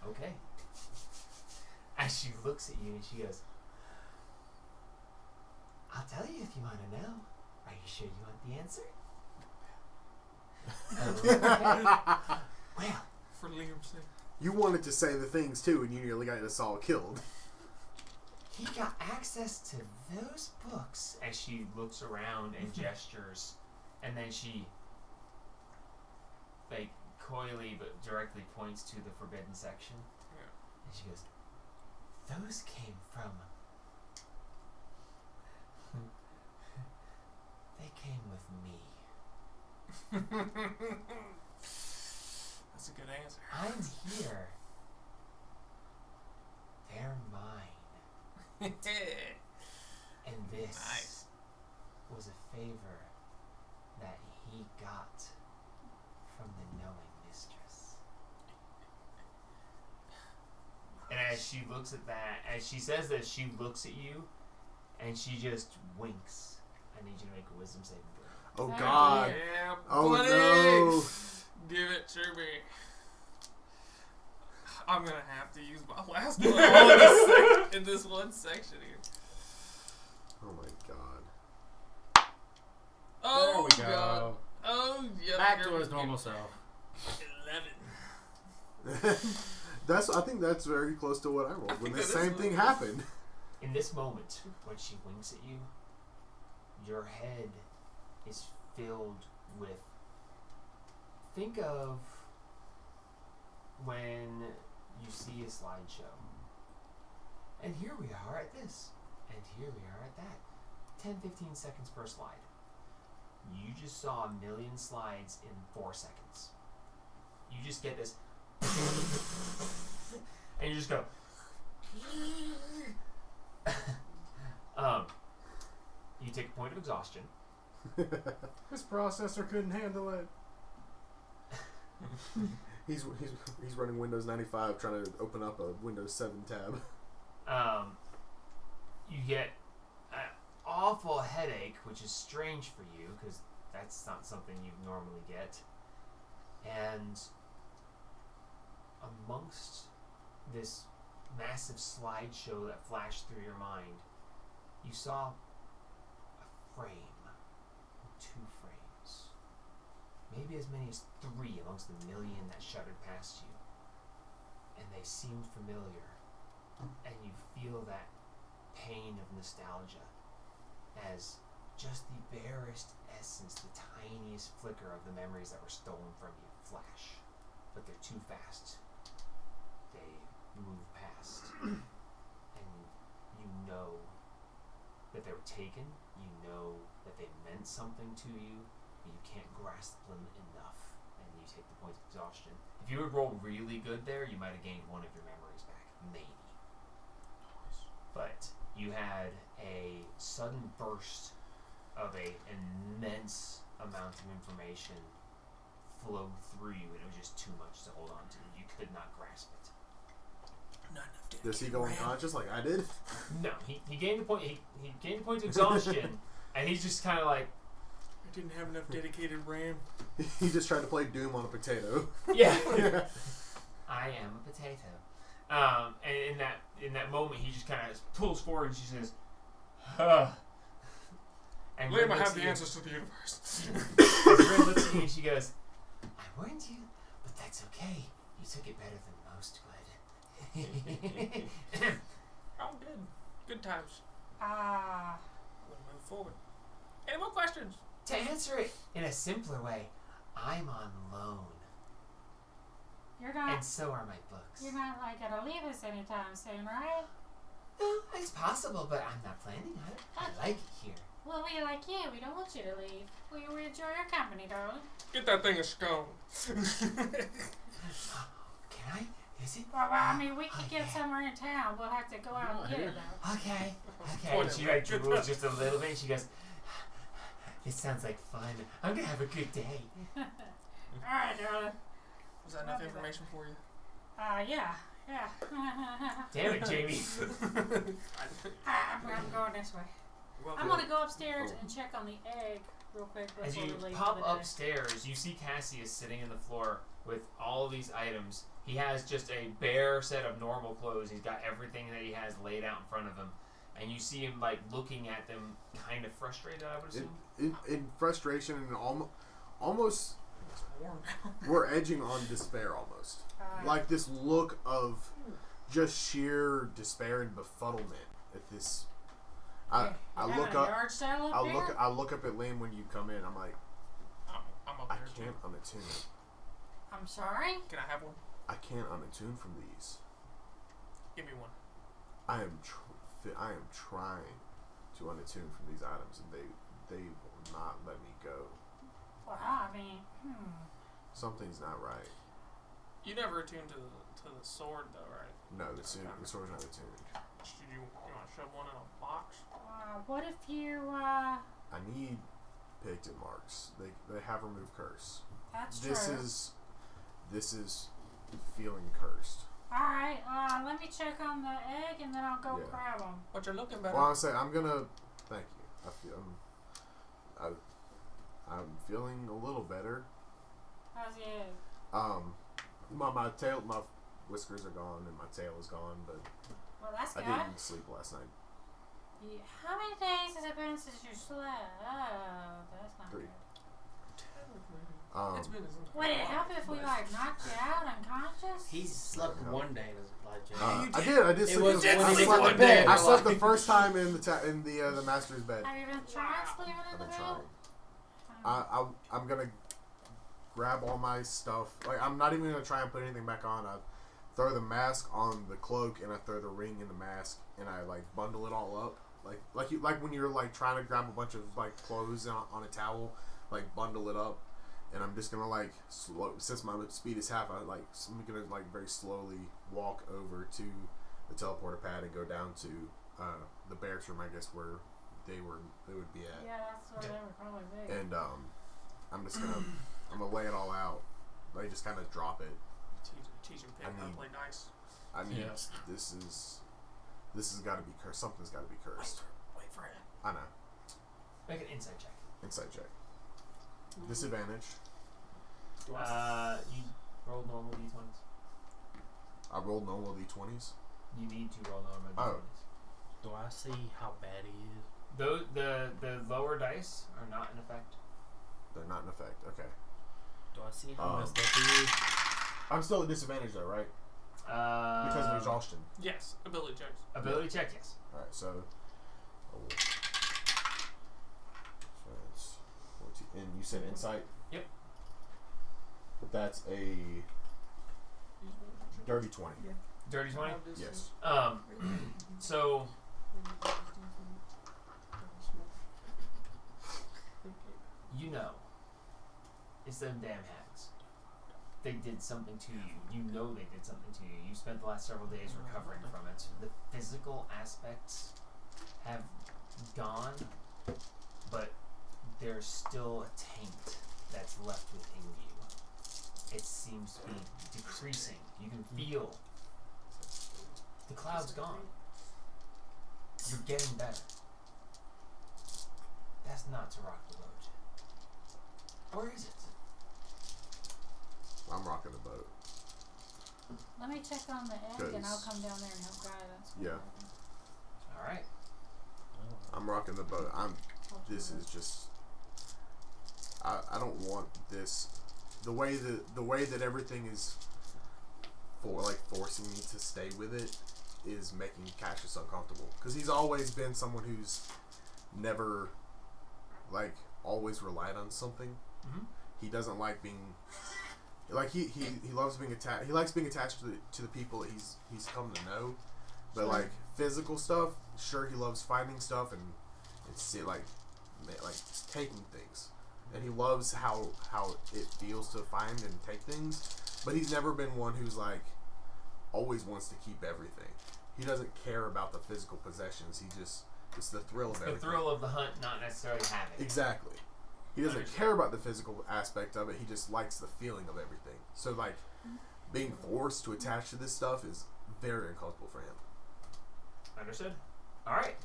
Okay. As she looks at you and she goes, I'll tell you if you want to know. Are you sure you want the answer? Okay. Well, For Liam's sake. You wanted to say the things too, and you nearly got us all killed. he got access to those books. As she looks around and gestures, and then she like coyly but directly points to the forbidden section. Yeah. And she goes, those came from... they came with me. That's a good answer. I'm here. They're mine. And this Nice. was a favor that he got from the knowing mistress. And as she looks at that, as she says that, she looks at you, and she just winks. I need you to make a wisdom saving throw. Oh God! Yeah, Oh buddy. no! Give it to me. I'm gonna have to use my last one in this one section here. Oh my God! Oh There we go. God. Oh yeah. Back to his normal self. 11. I think that's very close to what I rolled when the that is same thing happened. In this moment, when she winks at you, your head is filled with... Think of when you see a slideshow. And here we are at this. And here we are at that. 10-15 seconds per slide. You just saw a million slides in 4 seconds. You just get this... and you just go... you take a point of exhaustion. This processor couldn't handle it. He's running Windows 95 trying to open up a Windows 7 tab. You get an awful headache, which is strange for you because that's not something you normally get. And amongst this massive slideshow that flashed through your mind, you saw a frame, 2 frames, maybe as many as 3 amongst the million that shuddered past you, and they seemed familiar, and you feel that pain of nostalgia as just the barest essence, the tiniest flicker of the memories that were stolen from you flash, but they're too fast. They move past, and you know that they were taken, you know that they meant something to you, but you can't grasp them enough, and you take the point of exhaustion. If you would roll really good there, you might have gained one of your memories back, maybe. But you had a sudden burst of an immense amount of information flow through you, and it was just too much to hold on to. You could not grasp it. Not enough to Does he go unconscious like I did? No, he gained the point. He gained the point of exhaustion, and he's just kind of like, I didn't have enough dedicated RAM. He just tried to play Doom on a potato. yeah, I am a potato. And in that moment, he just kind of pulls forward, and she says, "Huh." And Liam, I looks have at the you. answers to the universe. As Ren looks at you, and she goes, "I warned you, but that's okay. You took it better than most would." Oh, good. Good times. Ah. We'll move forward. Any more questions? To answer it in a simpler way, I'm on loan, You're not. and so are my books. You're not like gonna leave us anytime soon, right? It's possible, but I'm not planning on it. I like it here. Well, we like you. We don't want you to leave. We enjoy your company, darling. Get that thing a scone. Can I? Is it? Well, I mean, we can get somewhere in town. We'll have to go out and get it, though. Okay. And she like dribbles just a little bit. And she goes, "It sounds like fun. I'm gonna have a good day." All right, darling. Was that enough information for you? Yeah. Damn it, Jamie. I'm going this way. Well, I'm gonna go upstairs and check on the egg real quick before As you we leave pop for the day. upstairs, you see Cassius sitting in the floor with all these items. He has just a bare set of normal clothes. He's got everything that he has laid out in front of him. And you see him like looking at them, kind of frustrated, I would assume. In frustration and almost it's warm now. we're edging on despair almost. Like this look of just sheer despair and befuddlement at this. I look up. Yard sale up there? I look up at Liam when you come in. I'm like, I'm up I there too. can't unattune it. I'm sorry? Can I have one? I can't unattune from these. Give me one. I am trying to unattune from these items, and they will not let me go. Well, I mean, Something's not right. You never attuned to the sword though, right? No, the sword's not attuned. Should you want to shove one in a box? what if you, I need picked and marks. They have removed curse. that's This true. is feeling cursed. Alright, let me check on the egg and then I'll go Yeah. grab them. But you're looking better. Well, I say I'm gonna. Thank you. I'm feeling a little better. How's the egg? My tail, my whiskers are gone and my tail is gone, but Well, that's I good. didn't sleep last night. Yeah. How many days has it been since you slept? Oh, that's not 3. good. It's been Would it help if we, like, knocked you out unconscious? He slept one day in his life, Jay. I did It sleep. was just I sleep slept, one day. I slept the first time in the master's bed. Have you been trying sleeping in I've the been bed? trying. I'm gonna grab all my stuff. Like, I'm not even gonna try and put anything back on. I throw the mask on the cloak and I throw the ring in the mask and I like bundle it all up. Like when you're like trying to grab a bunch of like clothes on a towel, like bundle it up. And I'm just gonna like since my speed is half, I'm gonna like very slowly walk over to the teleporter pad and go down to the barracks room, I guess, where they would be at. Yeah, that's where they would probably be. And I'm gonna lay it all out. Like just kind of drop it. Teach him pick how to play dice. I mean, Yes. this has got to be cursed. Something's got to be cursed. Wait for it. I know. Make an insight check. Insight check. Disadvantage. You roll normal d20s. I rolled normal d20s. You need to roll normal Oh. d20s. Do I see how bad he is? The lower dice are not in effect. They're not in effect. Okay. Do I see how messed up he is? I'm still at disadvantage though, right? Because of exhaustion. Yes, ability checks. Ability check, yes. All right. So it's 14. And you said insight. Yep. That's a dirty 20. Dirty 20? Yes. So you know it's them damn hags. They did something to you. You know they did something to you. You spent the last several days recovering from it. The physical aspects have gone, but there's still a taint that's left within you. It seems to be decreasing. You can feel the cloud's gone. You're getting better. That's not to rock the boat. Or is it? I'm rocking the boat. Let me check on the egg and I'll come down there and help guidance. Yeah. Alright. I'm rocking the boat. This is just. I don't want this. The way that everything is forcing me to stay with it is making Cassius uncomfortable. Because he's always been someone who's never always relied on something. Mm-hmm. He doesn't like being he loves being attached. He likes being attached to the people that he's come to know. But like physical stuff, sure, he loves finding stuff and taking things. And he loves how it feels to find and take things. But he's never been one who's always wants to keep everything. He doesn't care about the physical possessions. It's the thrill of everything. The thrill of the hunt, not necessarily having it. Exactly. He doesn't care about the physical aspect of it. He just likes the feeling of everything. So being forced to attach to this stuff is very uncomfortable for him. Understood. Alright.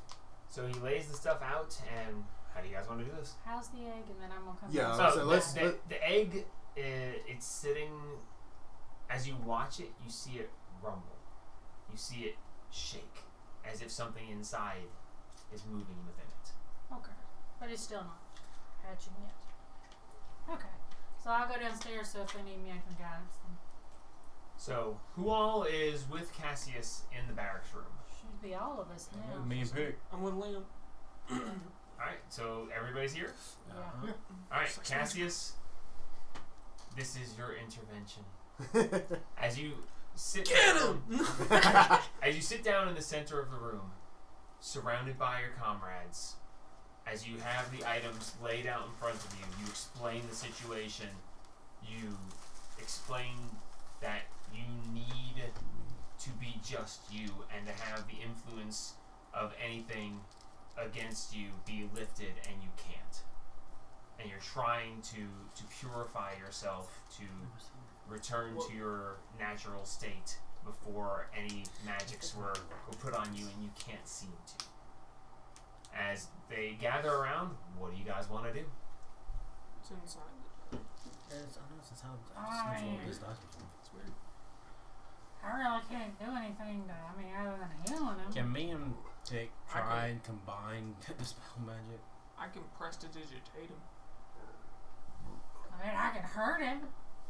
So he lays the stuff out, and how do you guys want to do this? How's the egg? And then I'm gonna come Yeah, down. So the egg, it's sitting. As you watch it, you see it rumble. You see it shake, as if something inside is moving within it. Okay. But it's still not hatching yet. Okay. So I'll go downstairs so if they need me I can guidance them. So who all is with Cassius in the barracks room? Should be all of us now. Me and Pig. I'm with Liam. Alright, so everybody's here? Yeah. Alright, Cassius. this is your intervention. As you sit Get down, him! as you sit down in the center of the room, surrounded by your comrades, as you have the items laid out in front of you, you explain the situation. You explain that you need to be just you and to have the influence of anything against you be lifted, and you can't. And you're trying to purify yourself, to return to your natural state before any magics were put on you, and you can't seem to. As they gather around, what do you guys want to do? It's inside. It's weird. It's weird. I really can't do anything to, other than healing him. Can me and Tick try and combine dispel magic? I can prestidigitate him. I can hurt him.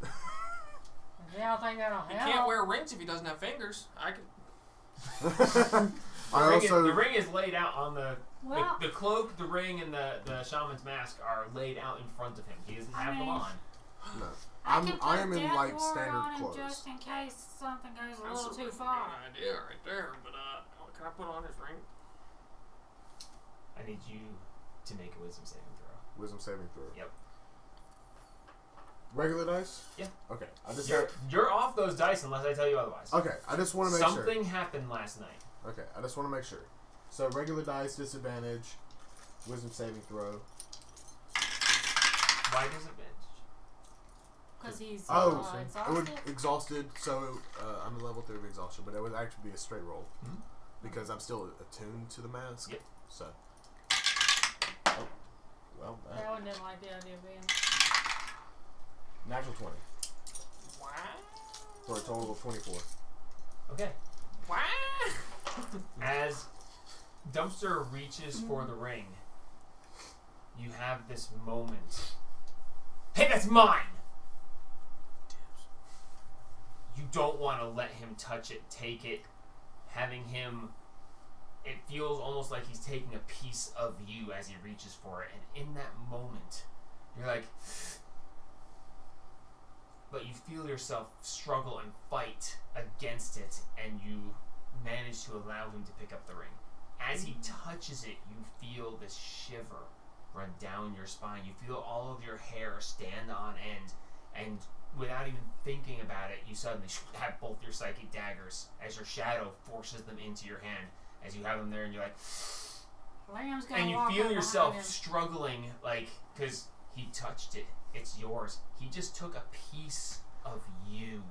If y'all think that'll help. He can't wear rings if he doesn't have fingers. I can. The ring is laid out on the cloak, the ring, and the shaman's mask are laid out in front of him. He doesn't have them on. No. I am in like standard on him clothes. just in case something goes a That's little a too really far. good idea right there, but can I put on his ring? I need you to make a wisdom saving throw. Wisdom saving throw. Yep. Regular dice? Yeah. Okay. You're off those dice unless I tell you otherwise. Okay. I just want to make sure. Something happened last night. Okay. I just want to make sure. So regular dice, disadvantage, wisdom saving throw. Why disadvantage? Because he's exhausted. exhausted. So I'm a level 3 of exhaustion, but it would actually be a straight roll because I'm still attuned to the mask. Yep. So. Well, That one didn't like the idea of being. natural 20 Wow. for a total of 24. Okay. Wow. As Dumpster reaches for the ring, you have this moment. Hey, that's mine! You don't want to let him touch it, take it. Having him, it feels almost like he's taking a piece of you as he reaches for it. And in that moment, you're like, but you feel yourself struggle and fight against it, and you manage to allow him to pick up the ring. As he touches it, you feel this shiver run down your spine. You feel all of your hair stand on end, and without even thinking about it, you suddenly have both your psychic daggers as your shadow forces them into your hand. As you have them there, and you're like, Liam's gonna and you walk feel up yourself behind him. struggling, like, because he touched it. It's yours. He just took a piece of you.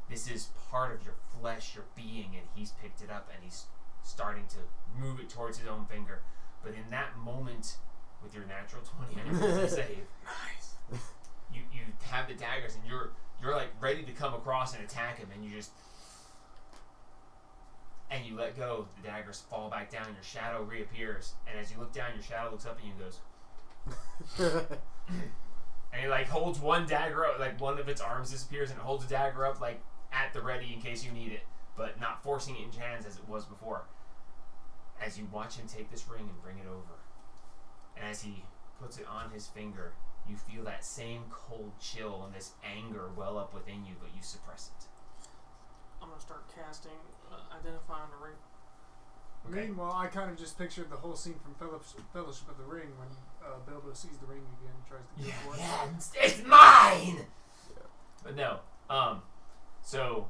This is part of your flesh, your being, and he's picked it up and he's starting to move it towards his own finger. But in that moment, with your natural 20 on your wisdom save, Nice. you have the daggers and you're like ready to come across and attack him, and you just you let go. The daggers fall back down. Your shadow reappears, and as you look down, your shadow looks up at you and goes. And he like holds one dagger up, like one of its arms disappears, and it holds a dagger up like at the ready in case you need it, but not forcing it into your hands as it was before. As you watch him take this ring and bring it over, and as he puts it on his finger, you feel that same cold chill and this anger well up within you, but you suppress it. I'm gonna start casting Identify on the ring. Okay. Meanwhile, I kind of just pictured the whole scene from Fellowship of the Ring when Bilbo sees the ring again and tries to go for it. Yeah, it's mine! Yeah. But no. So,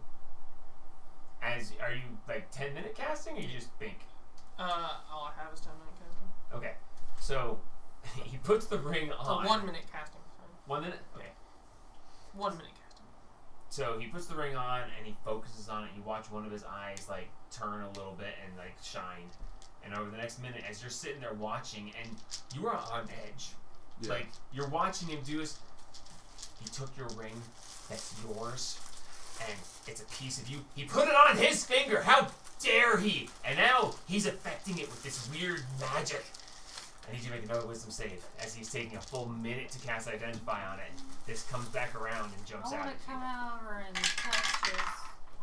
are you like 10-minute casting, or you just think? All I have is 10-minute casting. Okay. So, he puts the ring on. 1-minute casting. Sorry. 1 minute? Okay. 1 minute casting. So he puts the ring on and he focuses on it. You watch one of his eyes like turn a little bit and like shine. And over the next minute, as you're sitting there watching, and you are on edge, like you're watching him do this. He took your ring, that's yours, and it's a piece of you. He put it on his finger. How dare he? And now he's affecting it with this weird magic. I need you to make another wisdom save as he's taking a full minute to cast Identify on it. This comes back around and jumps I out. want to come over and touch his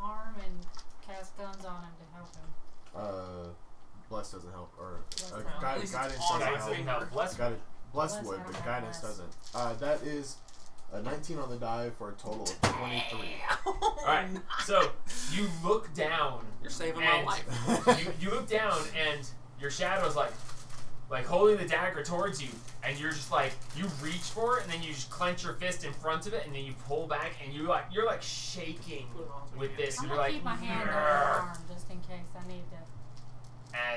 arm and cast guns on him to help him. Bless doesn't help, or Bless guidance doesn't doesn't help. Bless Bless would, but guidance Bless. doesn't. That is A 19 on the die for a total of 23. Alright, so you look down. You're saving my life. you look down and your shadow's like holding the dagger towards you, and you're just like, you reach for it and then you just clench your fist in front of it and then you pull back and you're like shaking with this. I'm You're gonna like, keep my hand on your arm just in case I need to.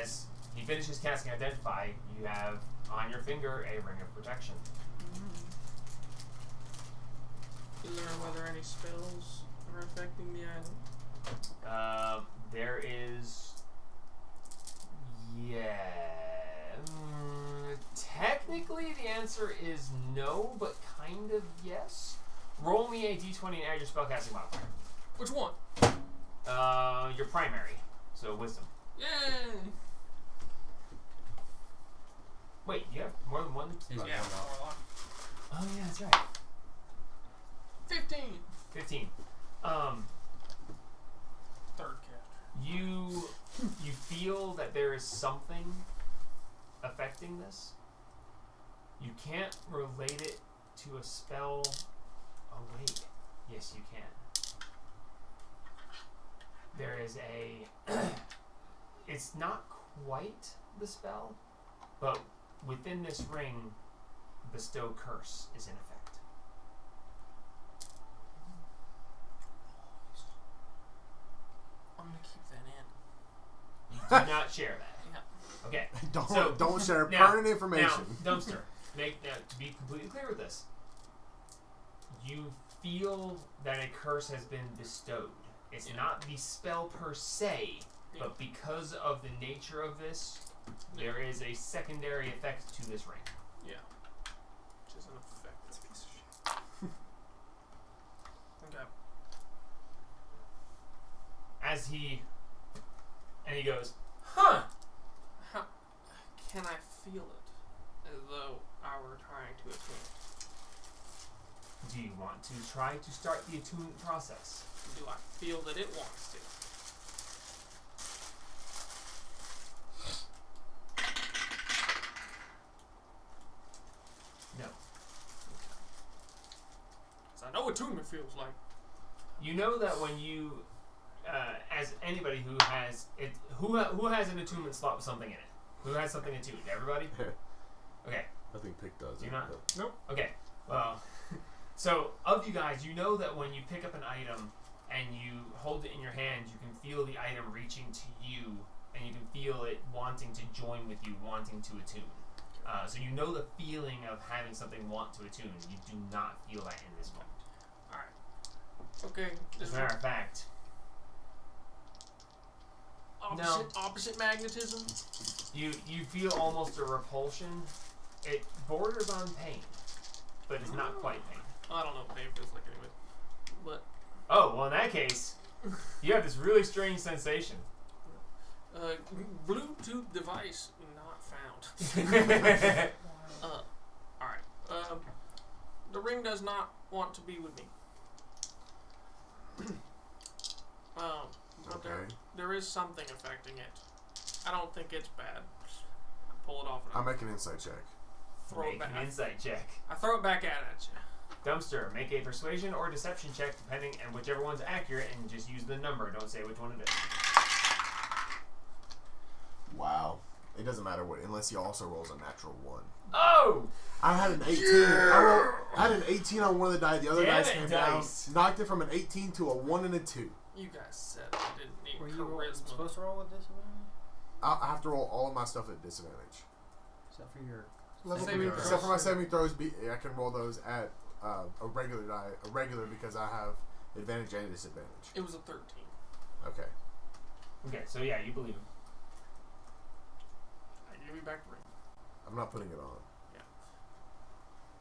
as he finishes casting Identify, you have on your finger a ring of protection. You learn whether any spells are affecting the item. There is, technically the answer is no, but kind of yes. Roll me a d20 and add your spellcasting modifier. Which one? Your primary, so wisdom. Yay! Wait, you have more than one? He's Yeah. Oh yeah, that's right. 15. 15. Third caster. You feel that there is something affecting this. You can't relate it to a spell. Oh wait, yes you can. There is a. It's not quite the spell, but within this ring, Bestow Curse is in effect. I'm gonna keep that in. You do not share that. Yeah. Okay. Don't share now- pertinent information. Now, Dumpster, to be completely clear with this, you feel that a curse has been bestowed. It's not the spell per se, but because of the nature of this, there is a secondary effect to this ring. Yeah. Which is an effect. It's a piece of shit. Okay. As he goes, huh? How can I feel it as though I were trying to attune it? Do you want to try to start the attunement process? Do I feel that it wants to? No. Because I know what attunement feels like. You know that when you, as anybody who has it, who has an attunement slot with something in it? Who has something attuned? Everybody? Okay. I think Pick does. Do you not? Nope. Okay. Well, so of you guys, you know that when you pick up an item and you hold it in your hand, you can feel the item reaching to you, and you can feel it wanting to join with you, wanting to attune. So you know the feeling of having something want to attune. You do not feel that in this moment. Alright. Okay. As a matter of fact, opposite magnetism? you feel almost a repulsion. It borders on pain, but it's not quite pain. I don't know what pain feels like anyway. But Oh, well in that case, you have this really strange sensation. Bluetooth device not found. Alright. The ring does not want to be with me. But there is something affecting it. I don't think it's bad. I pull it off and I'll make an insight check. throw it Make back. an insight check. I throw it back at you. Dumpster, make a persuasion or deception check, depending, and whichever one's accurate, and just use the number. Don't say which one it is. Wow. It doesn't matter what, unless he also rolls a natural 1. Oh! I had an 18. I had an 18 on one of the die. The other Damn dice it, came dice. down. Knocked it from an 18 to a 1 and a 2. You guys said I didn't need Were you charisma. supposed to roll with disadvantage? I have to roll all of my stuff at disadvantage. Except for your Level Saving three throws. Except for my saving throws, I can roll those at a regular die. A regular because I have advantage and disadvantage. It was a 13. Okay. Okay, so yeah, you believe him. I give you back the ring. I'm not putting it on.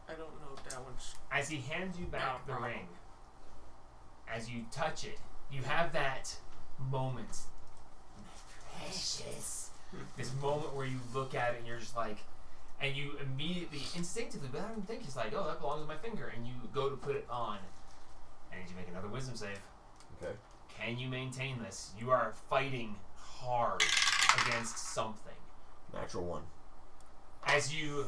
I don't know if that one's... As he hands you back No the problem. ring, as you touch it, you have that moment. Precious. This moment where you look at it and you're just like, and you immediately, instinctively, without even thinking, it's like, oh, that belongs to my finger, and you go to put it on, and you make another wisdom save. Okay. Can you maintain this? You are fighting hard against something. Natural 1. As you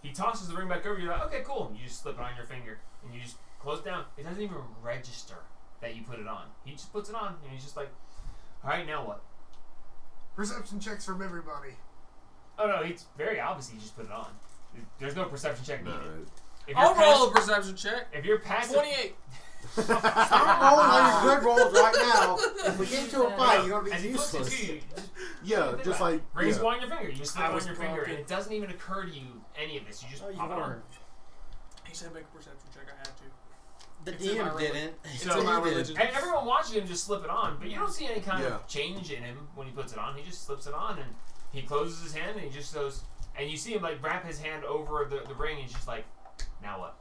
He tosses the ring back over. You're like, okay, cool. You just slip it on your finger, and you just close it down. It doesn't even register that you put it on. He just puts it on, and he's just like, all right, now what? Perception checks from everybody. Oh no, it's very obvious he just put it on. There's no perception check needed. No. If I'll you're roll a perception check. If you're passive, 28. Stop rolling on your good rolls right now. If we get into a fight, you're gonna as be he puts it useless. to you, Yeah, just like rings yeah. go on your finger. You just slip I it on was your finger, broken. and it doesn't even occur to you any of this. You just Oh, you pop it on. weren't. He said make a perception check. I had to. The It's in my DM didn't. It's in my He did. religion. And everyone watches him just slip it on, but you don't see any kind Yeah. of change in him when he puts it on. He just slips it on, and he closes his hand, and he just goes, and you see him like wrap his hand over the ring, and he's just like, now what?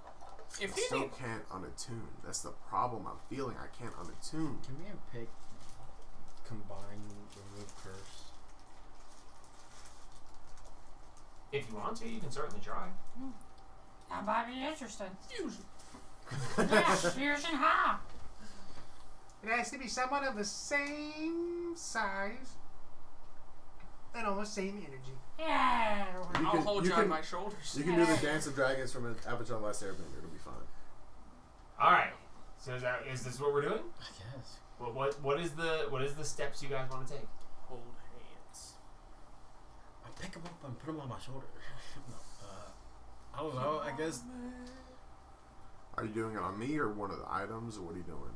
If I he still need, can't unattune. That's the problem I'm feeling. I can't unattune. Can we have pick combine remove curse? If you want to, you can certainly try. That might be interesting. fusion. Yeah, fusion high. It has to be someone of the same size and almost same energy. Yeah. You I'll can- hold you you on can- my shoulders. You can do the Dance of Dragons from Avatar: The Last Airbender. It'll be fine. All right. So is this what we're doing? I guess. What is the steps you guys want to take? Hold hands. I pick him up and put him on my shoulder. No, I don't know. I guess. Are you doing it on me or one of the items, or what are you doing?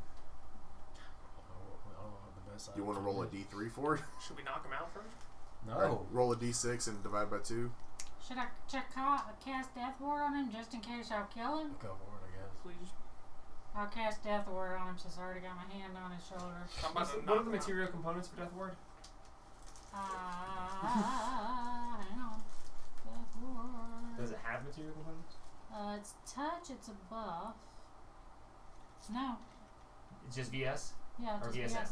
I don't have the best. Do you want to roll a D3 for it? Should we knock him out first? No. Or roll a D6 and divide by 2. Should I cast Death Ward on him just in case I'll kill him? Go for it, I guess. Please. I'll cast Death Ward on him since I already got my hand on his shoulder. I'm about to What knock are the him out. material components for Death Ward? Hang on. Death Ward. Does it have material components? It's touch, it's a buff. No. It's just VS? Yeah, Or just VSS?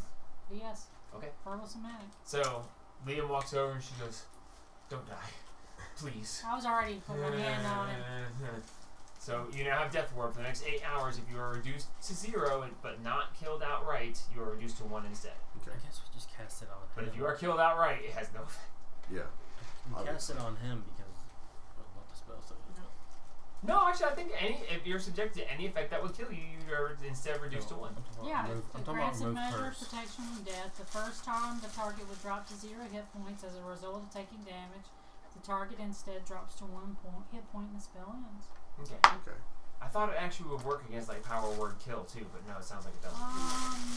VS. Okay. Verbal somatic. So, Liam walks over and she goes, don't die. Please. I was already putting my hand on him. So, you now have Death Ward. For the next 8 hours, if you are reduced to 0, but not killed outright, you are reduced to 1 instead. Okay. I guess we just cast it on him. But if you are killed outright, it has no effect. Yeah. We cast it on him because of what the spell said. No, actually, I think if you're subjected to any effect that would kill you, you are instead reduced to 1. Yeah, I'm it talking about grants a remove measure of curse. protection from death. The first time the target would drop to 0 hit points as a result of taking damage. The target instead drops to 1 hit point and the spell ends. Okay. Okay. I thought it actually would work against like power word kill too, but no, it sounds like it doesn't.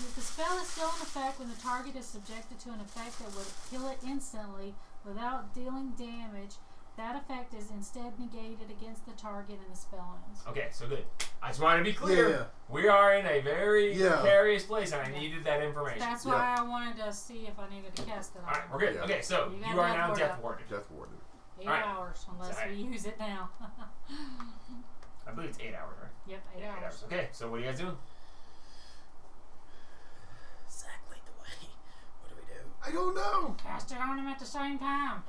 If the spell is still in effect when the target is subjected to an effect that would kill it instantly without dealing damage, that effect is instead negated against the target and the spell ends. Okay, so good. I just want to be clear. Yeah. We are in a very Yeah. precarious place, and I needed that information. That's Yeah. why I wanted to see if I needed to cast it on. All right, we're good. Yeah. Okay, so You you, got are now Death death Ward warded. Death Warden. 8 Alright. hours, unless Sorry. we use it now. I believe it's 8 hours, right? Yep, 8 Yeah, 8 hours. Okay, so what are you guys doing? Exactly the way. What do we do? I don't know. Cast it on him at the same time.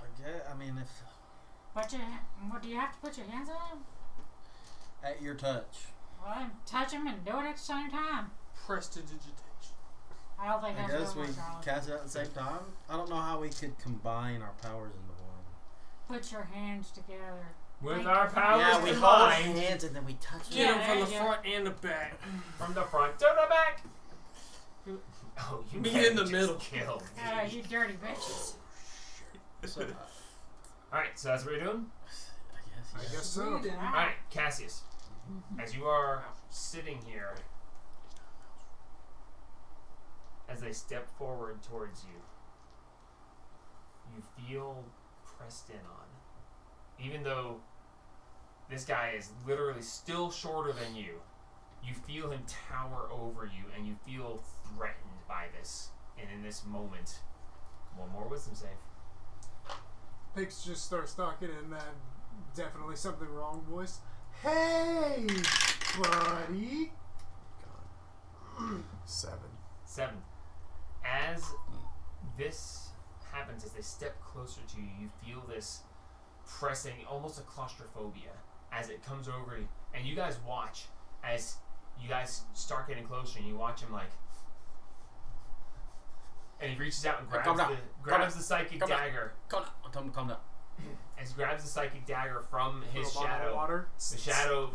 I mean, if What do you have to put your hands on him? at your touch. Well, then touch him and do it at the same time. Prestidigitation. I don't think I that's guess what we we're trying. cast it at the same time. I don't know how we could combine our powers into one. Put your hands together. With Thank our you. powers Yeah, we hold combined hands and then we touch Get Yeah, him from the there you front and the back. from the front to the back. Oh, you Me guys in the just middle. Killed me. Oh, you dirty bitches. So, Alright, so that's what you're doing? I I guess so. Alright, Cassius. As you are sitting here, as they step forward towards you, you feel pressed in on. Even though this guy is literally still shorter than you, you feel him tower over you and you feel threatened by this. And in this moment, one more wisdom save. Pix just starts talking in that definitely something wrong voice. Hey, buddy. God. 7. 7. As this happens, as they step closer to you, you feel this pressing, almost a claustrophobia, as it comes over you. And you guys watch as you guys start getting closer, and you watch him like, and he reaches out and Calm down. grabs the psychic Calm down. dagger. Calm down. Calm down. as he grabs the psychic dagger from his Throw a bottle of shadow, water. the shadow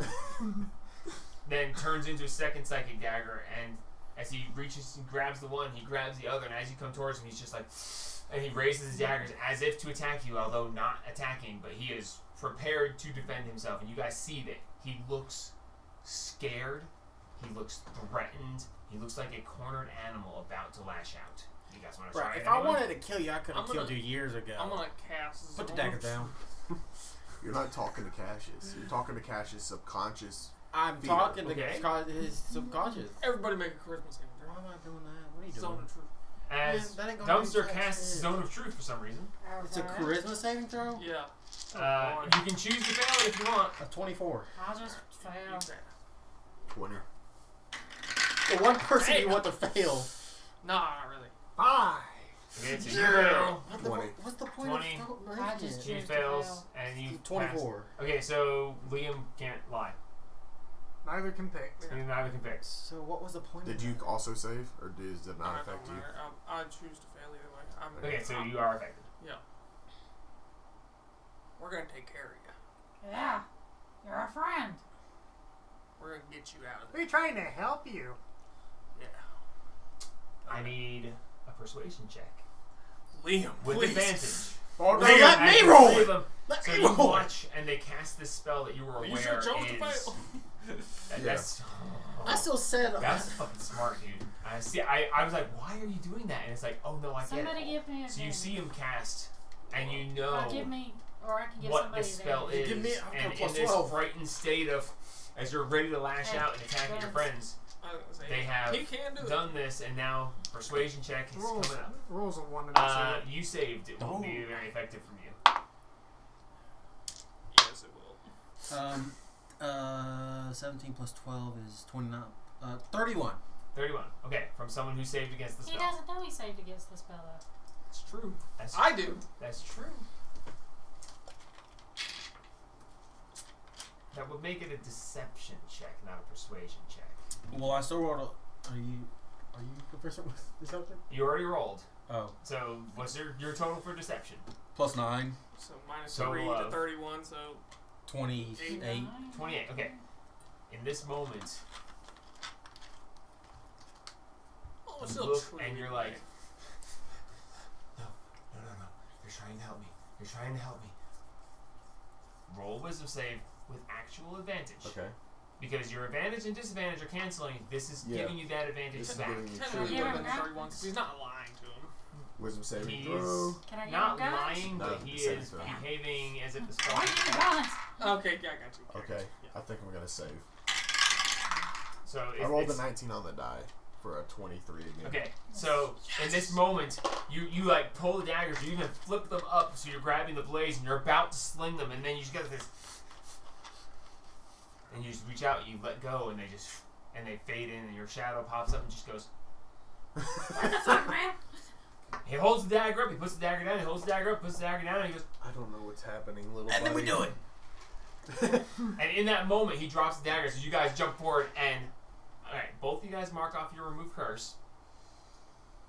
then turns into a second psychic dagger, and as he reaches and grabs the one, he grabs the other, and as you come towards him, he's just like, and he raises his daggers as if to attack you, although not attacking, but he is prepared to defend himself, and you guys see that he looks scared, he looks threatened, he looks like a cornered animal about to lash out. You guys want to try Right. it? If I anyone? wanted to kill you, I could have killed you years ago. I'm gonna cast. Put the dagger down. You're not talking to Cassius. You're talking to Cassius' subconscious. I'm Fear. talking Okay. to his subconscious. Everybody make a charisma saving Why throw. am I doing that? What are you doing? Zone of truth. As Man, that ain't gonna Dumpster make casts sense. Zone of Truth for some reason. It's a charisma saving throw? Yeah. You can choose to fail it if you want. A 24. I'll just fail. 20. The one person Hey. you want to fail. Nah, not really. 5. Okay, so you fail. What the- 20. What's the point 20. of I just She choose to fails, fail. and you 24. pass. Okay, so Liam can't lie. Neither can pick. Neither can pick. So what was the point Did of you that? also save, or does it not It affect don't you? matter. I choose to fail either way. Okay, so you are affected. We're gonna take care of you. Yeah. You're a friend. We're gonna get you out of there. We're trying to help you. Yeah. I need a persuasion check Liam, with please. advantage. Oh, Liam, let as me the roll three it! of them- Let So me you roll it! watch, and they cast this spell that you were Are aware you sure chose to is. fail? That's. I still said... That's fucking smart, dude. I see. I was like, why are you doing that? And it's like, oh no, I get Somebody it. give me a So you see him cast, and you know give me, or I can give what somebody this spell advantage. is. Give me- I've got And in plus this 12. frightened state of, as you're ready to lash Hey, out and attack your guns. friends, I was gonna say, they have he can do it. done this, and now persuasion check is Rolls, coming up. rolls a 1 and a 2. You saved. It won't be Oh. very effective from you. Yes, it will. 17 plus 12 is 29. 31. 31. Okay, from someone who saved against the He spell. doesn't know he saved against the spell though. That's true. That's I true. do. That's true. That would make it a deception check, not a persuasion check. Well, I still rolled a... Are you proficient with deception? You already rolled. Oh. So what's your total for deception? Plus 9. So minus So, 3 uh, to 31, so 28. 28. Okay. In this moment, oh, you still look true. and you're like, no. You're trying to help me. You're trying to help me. Roll a wisdom save with actual advantage. Okay. Because your advantage and disadvantage are canceling. This is Yeah. giving you that advantage This is back. giving you Technically, Yeah, would have been yeah. 31 because he's not lying to him. Wisdom saving He's throw. Can I give not him guns? lying, No, but he same is thing. behaving as if the spell. Why you give guns? Okay, yeah, I got you. Okay. Yeah. I think I'm gonna save. So I rolled a it's 19 on the die for a 23 again. okay. So in this moment, you like pull the daggers, you even flip them up, so you're grabbing the blades and you're about to sling them, and then you just get this, and you just reach out, you let go, and they fade in, and your shadow pops up and just goes. What the fuck, man? He holds the dagger up, he puts the dagger down, he holds the dagger up, puts the dagger down, and he goes. I don't know what's happening, little And then we buddy. do it. And in that moment, he drops the dagger, so you guys jump forward, and alright, both of you guys mark off your remove curse.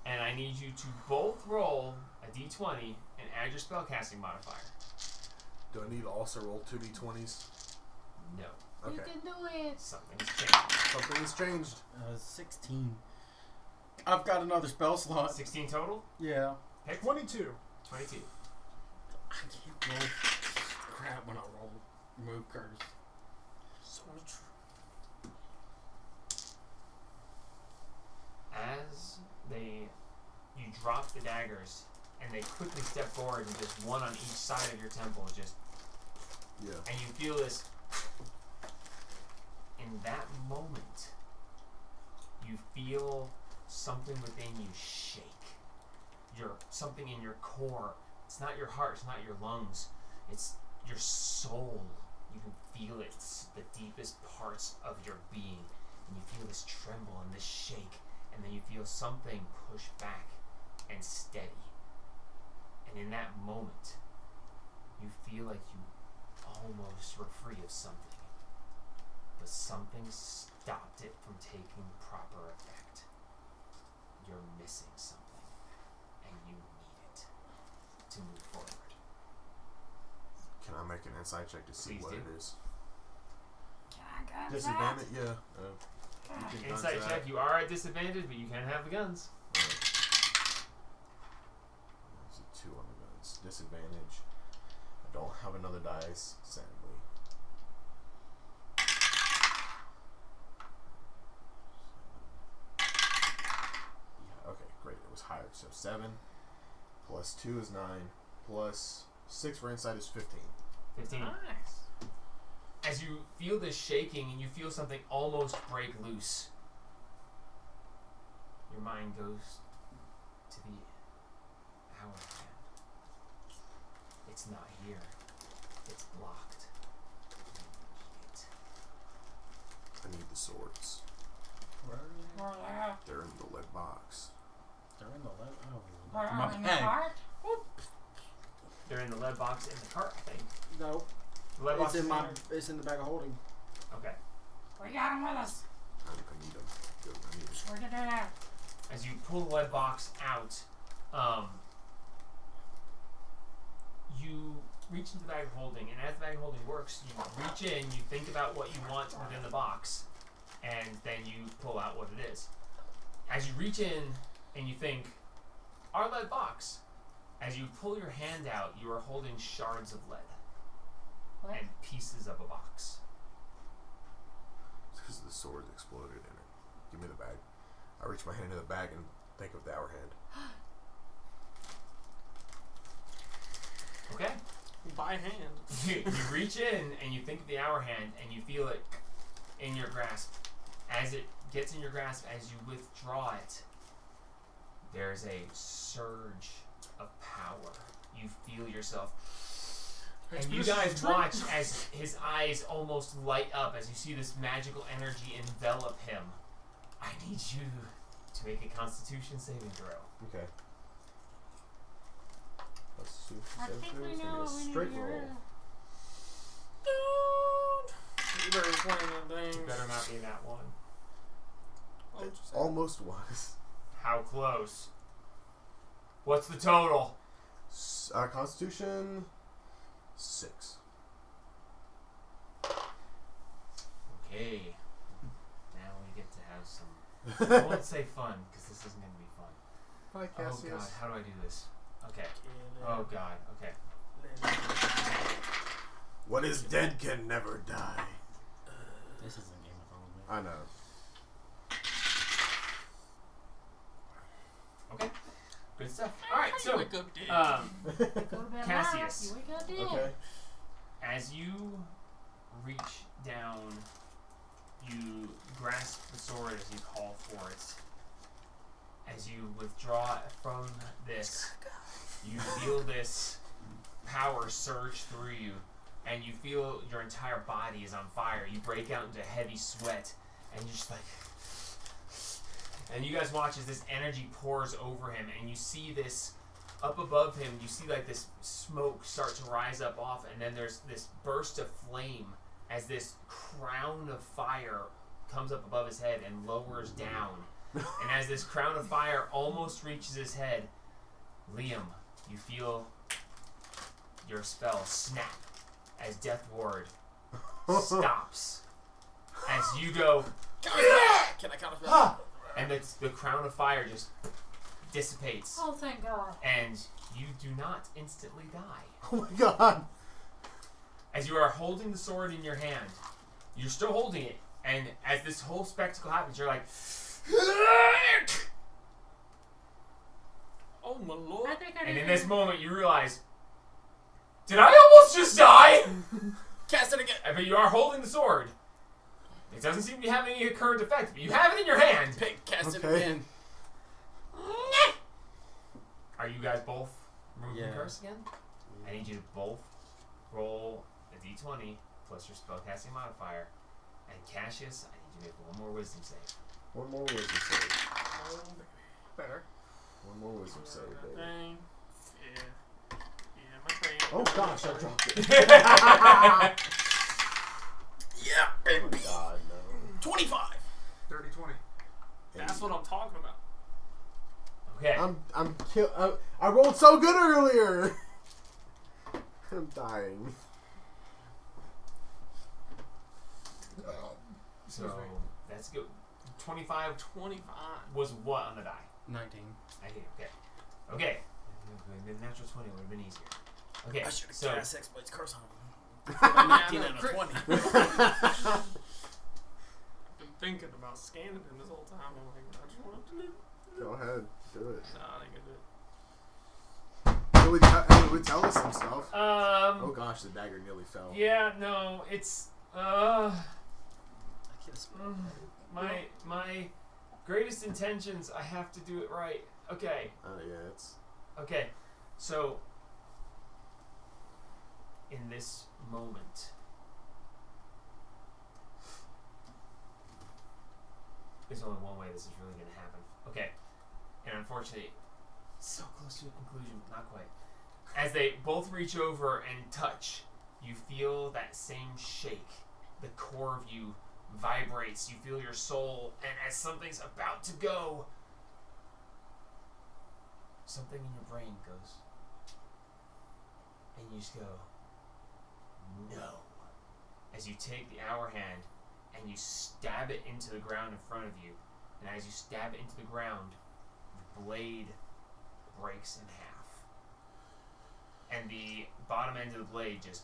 And I need you to both roll a d20 and add your spellcasting modifier. Do I need to also roll 2d20s? No. You Okay. can do it. Something's changed. Something has changed. 16. I've got another spell slot. 16 total? Yeah. Pick 22. 22. I can't roll crap when I roll remove curse. So true. As you drop the daggers, and they quickly step forward, and just one on each side of your temple, just, Yeah. and you feel this. In that moment, you feel something within you shake. Something in your core. It's not your heart, it's not your lungs. It's your soul. You can feel it. It's the deepest parts of your being. And you feel this tremble and this shake. And then you feel something push back and steady. And in that moment, you feel like you almost were free of something. But something stopped it from taking proper effect. You're missing something. And you need it to move forward. I'll make an insight check to see Please what do. it is. Can I go Disadvantage, yeah. You can Insight guns check. that. You are at disadvantage, but you can have the guns. There's a 2 on the guns. Disadvantage. I don't have another dice, sadly. Yeah, okay, great. It was higher. So 7 plus 2 is 9 plus 6 for insight is 15. 15. Nice. As you feel this shaking and you feel something almost break loose, your mind goes to the hour hand. It's not here. It's blocked. I need the swords. Where are they? They're in the lead box. They're in the lead. Oh, Where my are in the bag. cart? They're in the lead box in the cart, I think. No, The lead box it's in is my. there? It's in the bag of holding. Okay. We got him with us. I need them. Good, I need them. Where'd you do that? As you pull the lead box out, you reach into the bag of holding, and as the bag of holding works, you reach in, you think about what you want within the box, and then you pull out what it is. As you reach in and you think, our lead box, as you pull your hand out, you are holding shards of lead What? and pieces of a box. It's because the swords exploded in it. Give me the bag. I reach my hand in the bag and think of the hour hand. Okay? By hand. You reach in and you think of the hour hand and you feel it in your grasp. As it gets in your grasp, as you withdraw it, there's a surge of power. You feel yourself. And you guys watch as his eyes almost light up as you see this magical energy envelop him. I need you to make a Constitution saving throw. Okay. Let's see. I think we know what we need straight to roll. do. You better explain that thing. You better not be that one. It almost was. How close? What's the total? Constitution 6. Okay. Now we get to have some. I won't say fun because this isn't going to be fun. Hi, Oh Cassius. god, how do I do this? Okay. Oh god, okay. What is dead can never die. This isn't Game of Thrones, man. I know. Okay. Good stuff. Alright, so Wake up dead. Go to bed Cassius. loud, you wake up dead. Okay. as you reach down, you grasp the sword as you call for it. As you withdraw from this, you feel this power surge through you, and you feel your entire body is on fire. You break out into heavy sweat, and you're just like... And you guys watch as this energy pours over him, and you see this up above him. You see like this smoke start to rise up off, and then there's this burst of flame as this crown of fire comes up above his head and lowers down. And as this crown of fire almost reaches his head, Liam, you feel your spell snap as Death Ward stops. As you go, Can I count a spell? Ah! and the crown of fire just dissipates, Oh, thank God. and you do not instantly die. Oh my god! As you are holding the sword in your hand, you're still holding it, and as this whole spectacle happens, you're like, Oh my lord. I think I and did in this moment you realize, did I almost just die? Cast it again. But you are holding the sword. It doesn't seem to be having any current effect, but you have it in your hand. Pick, cast it Okay. again. Are you guys both removing Yeah. curse again? I need you to both roll a d20 plus your spellcasting modifier. And Cassius, I need you to make one more wisdom save. One more wisdom save. Oh, better. One more wisdom save, baby. Dang. Yeah. Yeah, my brain. Oh gosh, I dropped it. Yeah, Oh baby. my god, no. 25. 30-20. That's what I'm talking about. Okay. I rolled so good earlier. I'm dying. So that's good. 25 25. was what on the die? 19. I hate it. Okay. The natural 20 would have been easier. Okay, I should have so cast X-Blades Curse on him. 19 out of 20. I've been thinking about scanning him this whole time. I'm like, I just want to do it. Go ahead, do it. No, I ain't gonna do it. It would tell us some stuff. Oh gosh, the dagger nearly fell. Yeah, no, it's I can't spell. my greatest intentions. I have to do it right. Okay. Yeah, it's. Okay. So in this moment, there's only one way this is really going to happen. Okay. And unfortunately, so close to a conclusion, but not quite. As they both reach over and touch, you feel that same shake. The core of you vibrates. You feel your soul, and as something's about to go, something in your brain goes, and you just go, no. As you take the hour hand and you stab it into the ground in front of you, and as you stab it into the ground, the blade breaks in half. And the bottom end of the blade just...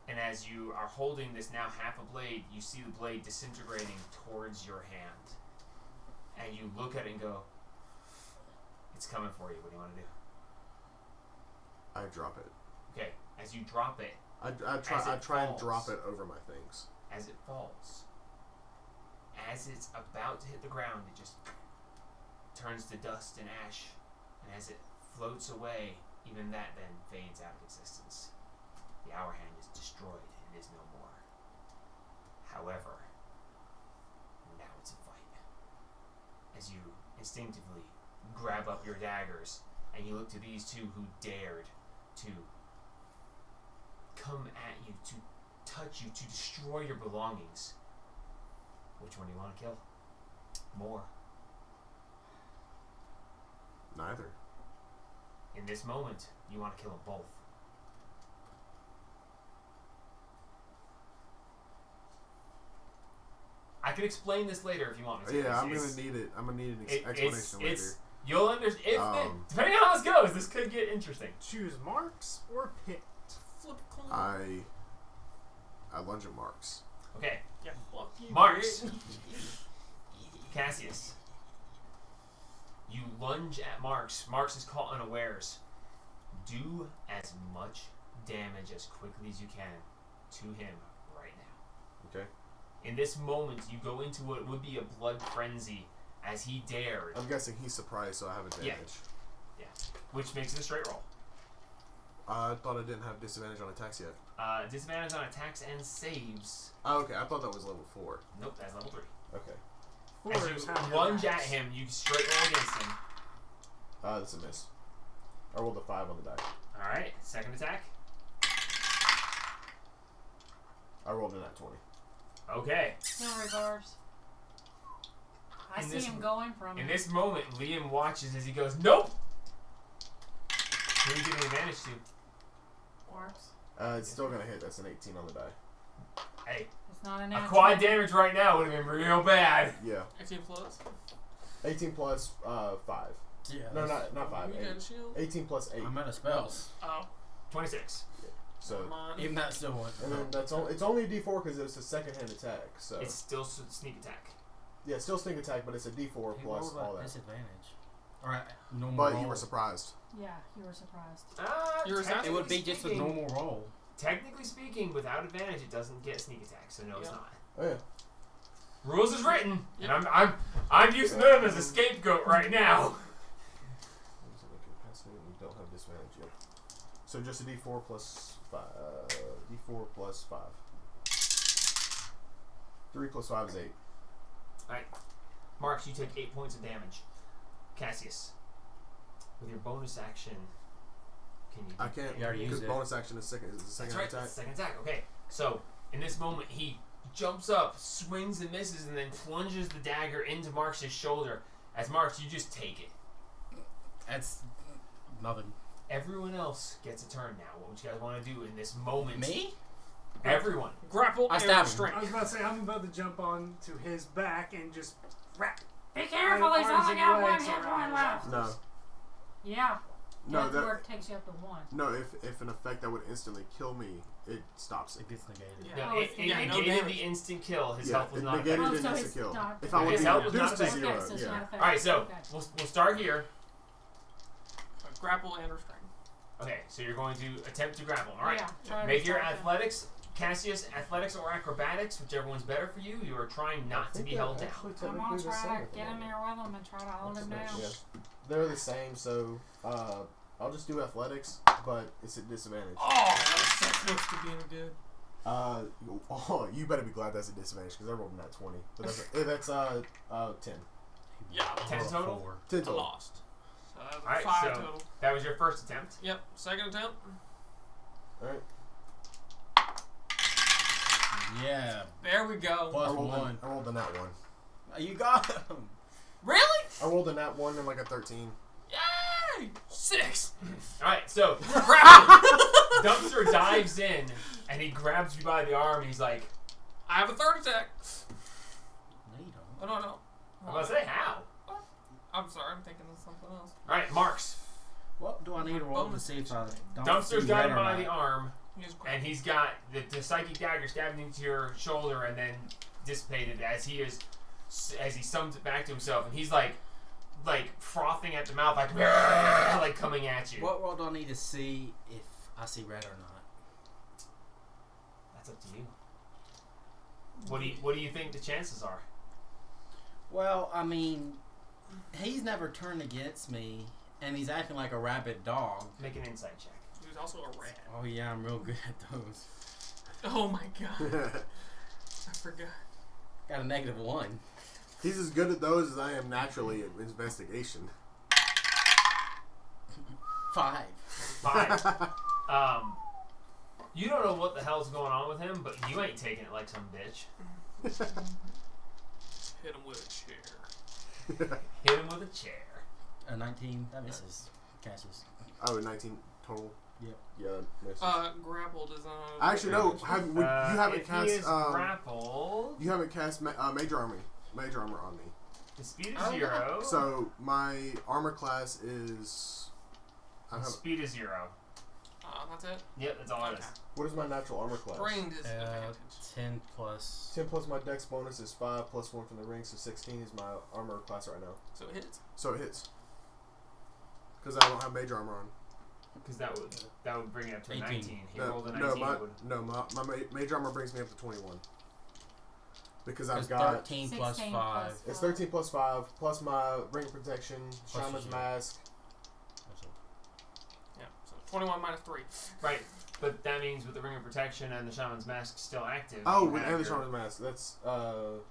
And as you are holding this now half a blade, you see the blade disintegrating towards your hand. And you look at it and go, it's coming for you. What do you want to do? I drop it. Okay, as you drop it, I try and falls. drop it over my things. as it falls, as it's about to hit the ground, it just turns to dust and ash, and as it floats away, even that then fades out of existence. The hour hand is destroyed and is no more. However, now it's a fight. As you instinctively grab up your daggers, and you look to these two who dared to come at you, to touch you, to destroy your belongings. Which one do you want to kill? More. Neither. In this moment, you want to kill them both. I can explain this later if you want me to. Yeah, I'm gonna need it. I'm gonna need an explanation later. You'll understand. Depending on how this goes, this could get interesting. Choose marks or picked. Flip a coin. I lunge at Marks. Okay, Yeah, fuck you. Marks. bitch. Cassius. You lunge at Marks. Marks is caught unawares. Do as much damage as quickly as you can to him right now. Okay. In this moment, you go into what would be a blood frenzy as he dared, I'm guessing he's surprised, so I have advantage. Yeah. Which makes it a straight roll. I thought I didn't have disadvantage on attacks yet. Disadvantage on attacks and saves. Oh, okay. I thought that was level 4. Nope, that's level 3. Okay. As you lunge at him, you straight roll against him. That's a miss. I rolled a 5 on the die. Alright, second attack. I rolled a nat 20. Okay. No regards. I In see this- him going from In it. this moment, Liam watches as he goes, nope! Who are you giving advantage to? Works. It's still gonna hit. That's an 18 on the die. Hey, It's not a a natural. quad damage right now would have been real bad. Yeah. 18 plus. 18 plus 5. Yeah. No, not 5. You 8. got a shield? 18 plus 8. I'm out of spells. Oh, 26. So, come on. Even that still went. and then it's only a D4 because it's a second hand attack. So It's still sneak attack. yeah, still sneak attack, but it's a D4 Hey, plus what about all that. disadvantage? Alright, normal But roll. you were surprised. Yeah, you were surprised. You're It would be just a normal roll. Technically speaking, without advantage, it doesn't get sneak attack, so no, it's Yeah. not. Oh yeah. Rules is written, Yep. and I'm using them as a scapegoat right now. We don't have disadvantage yet. So just a D4 plus 5. D4 plus 5. 3 plus 5 is 8. Alright. Marks, you take 8 points of damage. Cassius, with your bonus action, can you... I can't. You already Because used it. bonus action is second. Is the second That's right, attack. that's the second attack. Okay, so in this moment, he jumps up, swings and misses, and then plunges the dagger into Marks' shoulder. As Marks, you just take it. That's nothing. Everyone else gets a turn now. What would you guys want to do in this moment? Me? Everyone. Grapple I and stab him. restraint. I was about to say, I'm about to jump on to his back and just wrap. Be careful, he's arms only and got one legs hit around point his left. No. Yeah. No, Death that work takes you up to 1. no. If an effect that would instantly kill me, it stops it. It gets negated. Yeah. No, it no negated damage. the instant kill. His Yeah, health was it not negated affected. an Oh, so instant it's kill. not If I would His be health was reduced not to affected. Okay, zero, so it's yeah. not affected. Alright, so Okay. we'll start here. Grapple and restraint. Okay, so you're going to attempt to grapple. Alright. Yeah, try to Make your stop him. athletics, Cassius, athletics or acrobatics, whichever one's better for you. You are trying not to be held down. I'm gonna try to get in there with him and try to hold him down. Yeah. They're the same, so I'll just do athletics, but it's at disadvantage. Oh, that's so close to being good. You better be glad that's a disadvantage because I rolled that 20. But that's 10. Yeah, 10 total? 10 I total. lost. So that was Alright, 5 so total. that was your first attempt. Yep, second attempt. All right. Yeah. There we go. Plus I rolled one. I rolled a nat 1. You got him. Really? I rolled a nat 1 and like a 13. Yay! 6. Alright, so Grapple. Dumpster dives in and he grabs you by the arm and he's like, I have a third attack. No, you Oh, don't. no. I'm gonna say how? I'm sorry, I'm thinking of something else. Alright, Marks. What do I need to roll to see if I don't Dumpster's see got red him or by not? the arm He's and he's got the psychic dagger stabbing into your shoulder and then dissipated as he sums it back to himself and he's like frothing at the mouth like coming at you. What roll do I need to see if I see red or not? That's up to you. What do you think the chances are? Well, I mean, he's never turned against me, and he's acting like a rabid dog. Make an insight check. He was also a rat. Oh yeah, I'm real good at those. Oh my god. I forgot. Got a -1. He's as good at those as I am naturally at investigation. 5. 5. You don't know what the hell's going on with him, but you ain't taking it like some bitch. Hit him with a chair. Hit him with a chair. A 19. That misses. Cassius. Oh, 19 total. Yep. Yeah, misses. Grapple does not. Actually, no. You haven't if cast. he is grappled, You haven't cast major armor on me. his speed is Oh, 0. So my armor class is. His speed is 0. That's it. Yep, that's all it is. What is my natural armor class? Brained is advantage. 10 plus. 10 plus my dex bonus is 5 plus 1 from the ring, so 16 is my armor class right now. So it hits. So it hits. Because I don't have major armor on. Because that would bring it up to 18. 19. He rolled a 19. My major armor brings me up to 21. Because I've It's got 13 plus 16 5. plus it's 13 plus 5 plus my ring of protection, Plus shaman's your- mask. Yeah. So 21 minus 3. Right, but that means with the ring of protection and the shaman's mask still active. Oh, you have and the your- shaman's mask. That's So,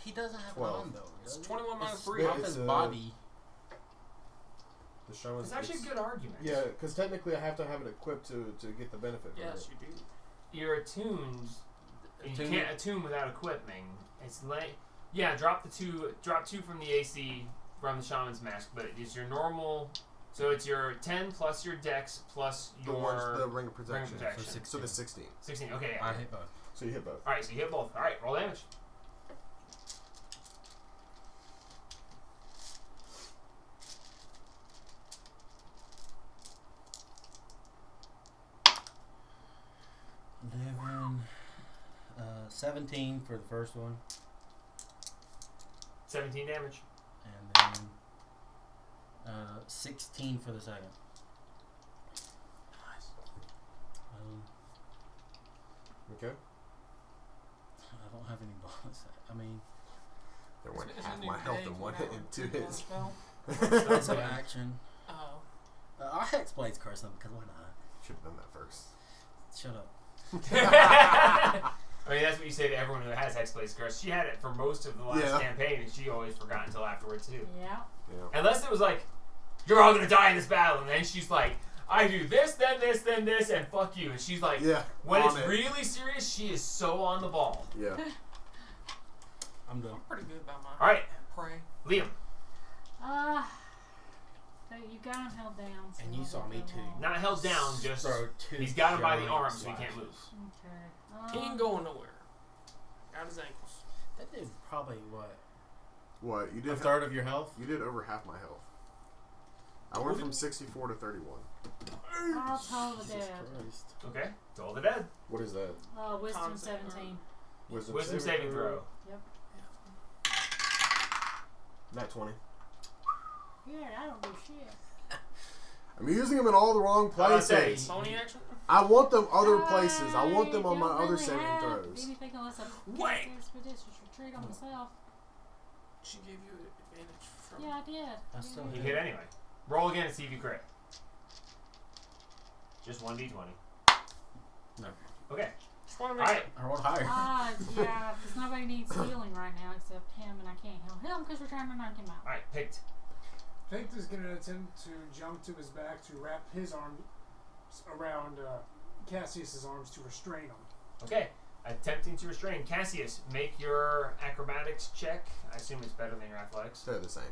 he doesn't have 12. one though. It's does he? 21 minus It's 3. off It's his the- body. the shaman's. It's actually a good argument. Yeah, because technically I have to have it equipped to get the benefit. From Yes, it. you do. You're attuned. You Attune- can't attune without equipping. It's like drop 2 from the AC from the shaman's mask, but it's your normal. So it's your 10 plus your dex plus The your ring of protection. protection. So So the 16. 16. Okay, I yeah. hit both. So you hit both. All right, so you hit both. All right, roll damage. Eleven, 17 for the first one, 17 damage. and then 16 for the second. Nice. Okay. I don't have any bonus. I mean, There went It's a half new my health day, in one whatever. hit and 2 hits. that's an action. Oh. I Hexblade's curse them because why not? Should have done that first. Shut up. I mean, that's what you say to everyone who has Hexblade's Curse. She had it for most of the last Yeah. campaign, and she always forgot until afterwards, too. Yeah. Yeah. Unless it was like, you're all gonna die in this battle, and then she's like, I do this, then this, then this, and fuck you. And she's like, Yeah. when on it's it. really serious, she is so on the ball. Yeah. I'm done. I'm pretty good about my Alright, prey. Liam. You got him held down. So And you saw me too. Not held down, just Throw two he's got him by the giant arm so he can't slashes. move. Okay. He ain't going nowhere. Got his ankles. That did probably what? What you A did? third of your health? You did over half my health. I went from 64 to 31. I'll toll the Jesus dead. Christ. Okay, Toll the Dead. What is that? Wisdom Con save, 17. Wisdom saving throw. Not 20. Yeah, I don't do shit. I'm using them in all the wrong places. Pony action? I want them other places. I want them on my don't other really saving have throws. Anything unless I Wait. expeditious retreat on myself. She gave you advantage from. Yeah, I did. I still He hit anyway. Roll again and see if you crit. Just 1d20. No. Okay. Just want to make Alright. I rolled higher. Yeah, because nobody needs healing right now except him, and I can't heal him because we're trying to knock him out. Alright, picked. Pinked is going to attempt to jump to his back to wrap his arms around Cassius's arms to restrain him. Okay. Attempting to restrain. Cassius, make your acrobatics check. I assume it's better than your athletics. They're the same.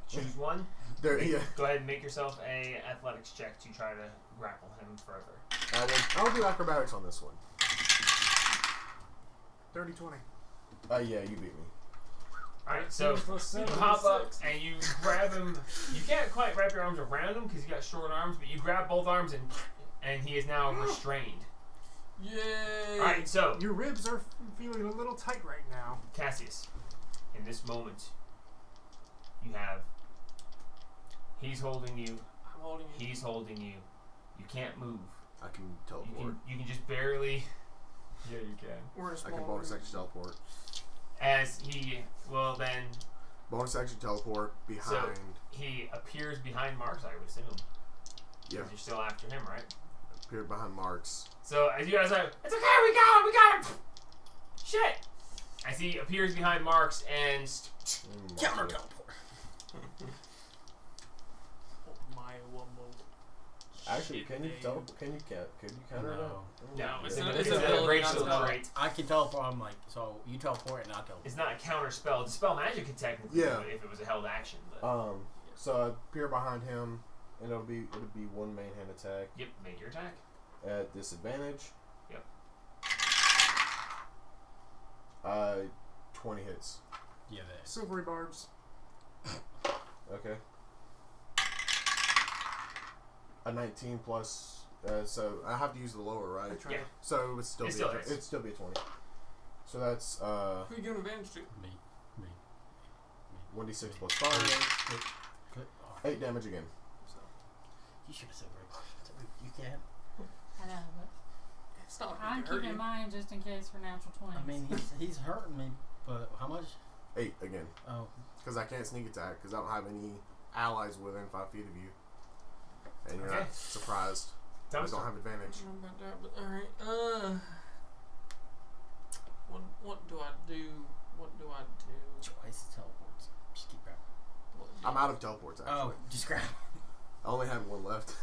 Choose one. Yeah. Go ahead and make yourself a athletics check to try to grapple him further. I'll do acrobatics on this one. 30-20. Yeah, you beat me. Alright, so plus you 7 hop is up 6. and you grab him. You can't quite wrap your arms around him because you got short arms, but you grab both arms and he is now restrained. Yay! Alright, so Your ribs are feeling a little tight right now. Cassius, in this moment, you have. He's holding you. I'm holding you. He's holding you. You can't move. I can teleport. You can just barely. Yeah, you can. We're in a I small can bonus room. action teleport. As he, well then, Bonus action teleport behind. he appears behind Marks, I would assume. Yeah, 'Cause you're still after him, right? appeared behind Marks. So as you guys are, it's okay, we got him! Shit! As he appears behind Marks and Counter teleport. My woman. Actually, can you teleport? Can you counter No. that? no, it's Yeah, a it's it's an a ability, racial not a spell. trait. I can teleport. I'm like, so you teleport and I teleport. It's not a counter spell. Dispel magic could technically Yeah. do it if it was a held action. But So I appear behind him, and it'll be one main hand attack yep, make your attack. at disadvantage. Yep. 20 hits. Yeah, that. Silvery barbs. Okay. A 19 plus. So I have to use the lower, right? That's right. Yeah. So it would still It be still hits. it'd still be a 20. So that's Who you giving advantage to? Me. 1d6 plus 5. Oh, 8 damage again. you should have said right. You can. I know, but It's not I'm going to hurt keeping you. mine just in case for natural 20s. I mean, he's hurting me, but how much? 8 again. Oh, Because I can't sneak attack because I don't have any allies within 5 feet of you. And you're Okay. not surprised. I Dumpster. don't have advantage. I don't know about that, but alright. What do I do? What do I do? choice teleports. Just keep grabbing. What do I'm out of teleports, actually. Oh, just grab. I only have one left.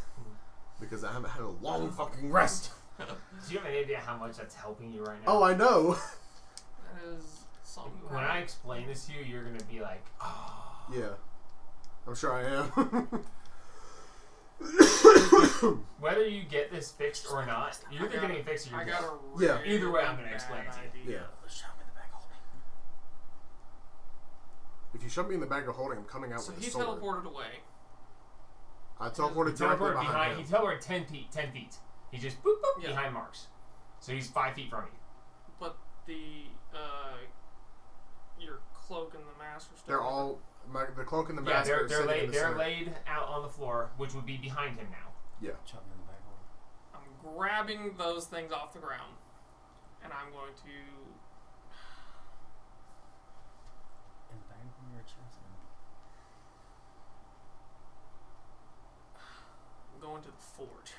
Because I haven't had a long fucking rest. Do you have any idea how much that's helping you right now? Oh, I know. That is something. When I explain this to you, you're gonna be like, oh. Yeah. I'm sure I am. Whether you get this fixed or not, you're either getting it fixed or you're I dead. got a Yeah. really Either way, I'm gonna bad explain it to you. idea. Yeah. Shove him in the back holding. If you shove me in the bag of holding, I'm coming out So with he a sword. teleported away. I teleported directly Teleported behind He him. teleported 10 feet. 10 feet. He just boop boop Yeah. behind Marks. So he's 5 feet from you. But the your cloak and the mask are still. They're all the cloak and the Yeah, mask. are they're sitting in laid. the They're center. laid out on the floor, which would be behind him now. Shove him in the back holding. I'm grabbing those things off the ground, and I'm going to In the back of your chest. go into the forge.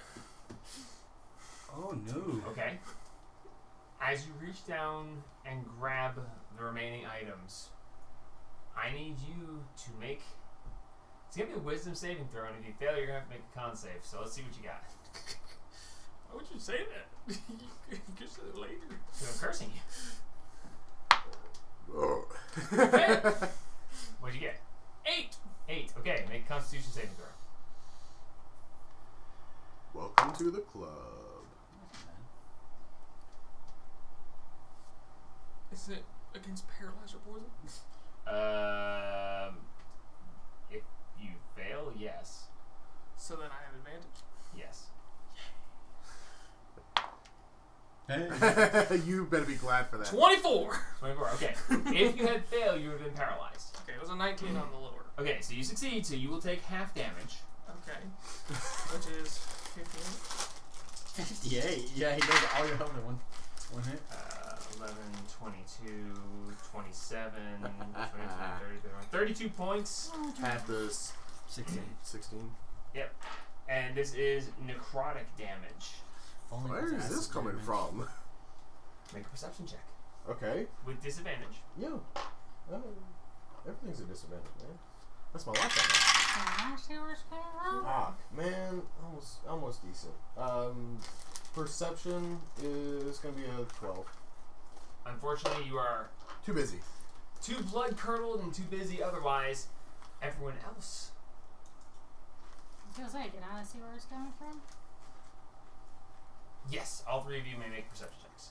Oh no. Okay. As you reach down and grab the remaining items, I need you to make. It's gonna be a wisdom saving throw, and if you fail, you're gonna have to make a con save. So let's see what you got. Why would you say that? You could say it later. So I'm cursing you. Oh. What'd you get? 8. Okay, make a Constitution Constitution saving throw. Welcome to the club. Is it against paralyzed or poison? If you fail, yes. So then I have advantage. Yes. You better be glad for that. 24! 24, okay. If you had failed, you would have been paralyzed. Okay, it was a 19 on the lower. Okay, so you succeed, so you will take half damage. Okay. Which is 58. 58. Yeah, he does all your health in one hit. 11, 22, 27, 29, 30, 32 points. At this 16. 16. Yep. And this is necrotic damage. Only Where is this coming from? Make a perception check. Okay. With disadvantage. Yo. Everything's a disadvantage, man. That's my life. Can I see where it's coming from? Ah, man, almost decent. Perception is gonna be a 12. Unfortunately, you are Too busy. too blood curdled and too busy otherwise. Everyone else. I was gonna say, can I see where it's coming from? Yes, all three of you may make perception checks.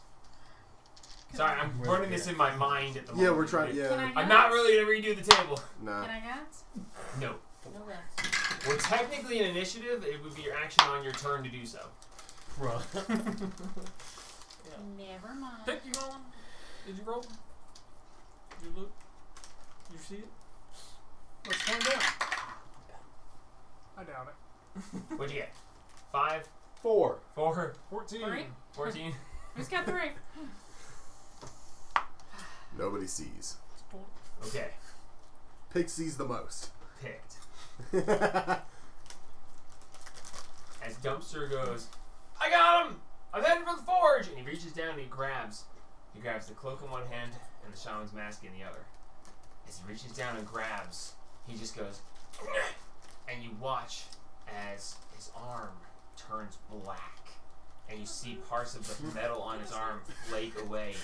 Sorry, I'm running this in my mind at the moment. Yeah, we're trying. Can Yeah. I I'm not really going to redo the table. Nah. Can I guess? No. No guess. We're technically an initiative. It would be your action on your turn to do so. Bro. Never mind. Pick you on. Did you roll? Did you look? You see it? Let's find out. I doubt it. What'd you get? 5? 4. 4? 14. 14? Who's got 3? Nobody sees. Okay. Pig sees the most. Picked. As Dumpster goes, I got him! I'm heading for the forge! And he reaches down and he grabs the cloak in one hand and the shaman's mask in the other. As he reaches down and grabs, he just goes, and you watch as his arm turns black. And you see parts of the metal on his arm flake away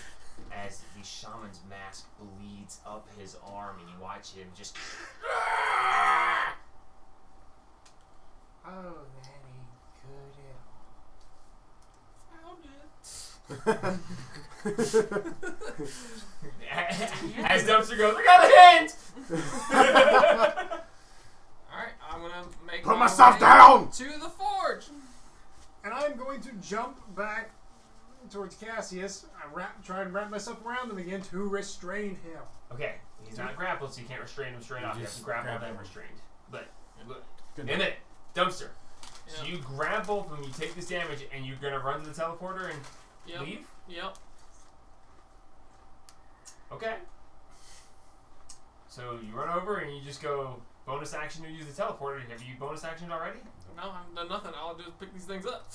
as the shaman's mask bleeds up his arm, and you watch him just. Oh, that ain't good at all. As Dumpster goes, I got a hint! Alright, I'm gonna make Put my myself way down! to the forge! And I'm going to jump back towards Cassius. Try and wrap myself around him again to restrain him. Okay, he's not grappled, so you can't restrain him straight off. You have to grapple grapple then him. restrained. But, Good in it, Dumpster. So Yep. you grab both of them, you take this damage, and you're gonna run to the teleporter and Yep. leave? Yep. Okay. So you run over and you just go bonus action to use the teleporter. Have you bonus actioned already? No, I haven't done nothing. All I do is pick these things up.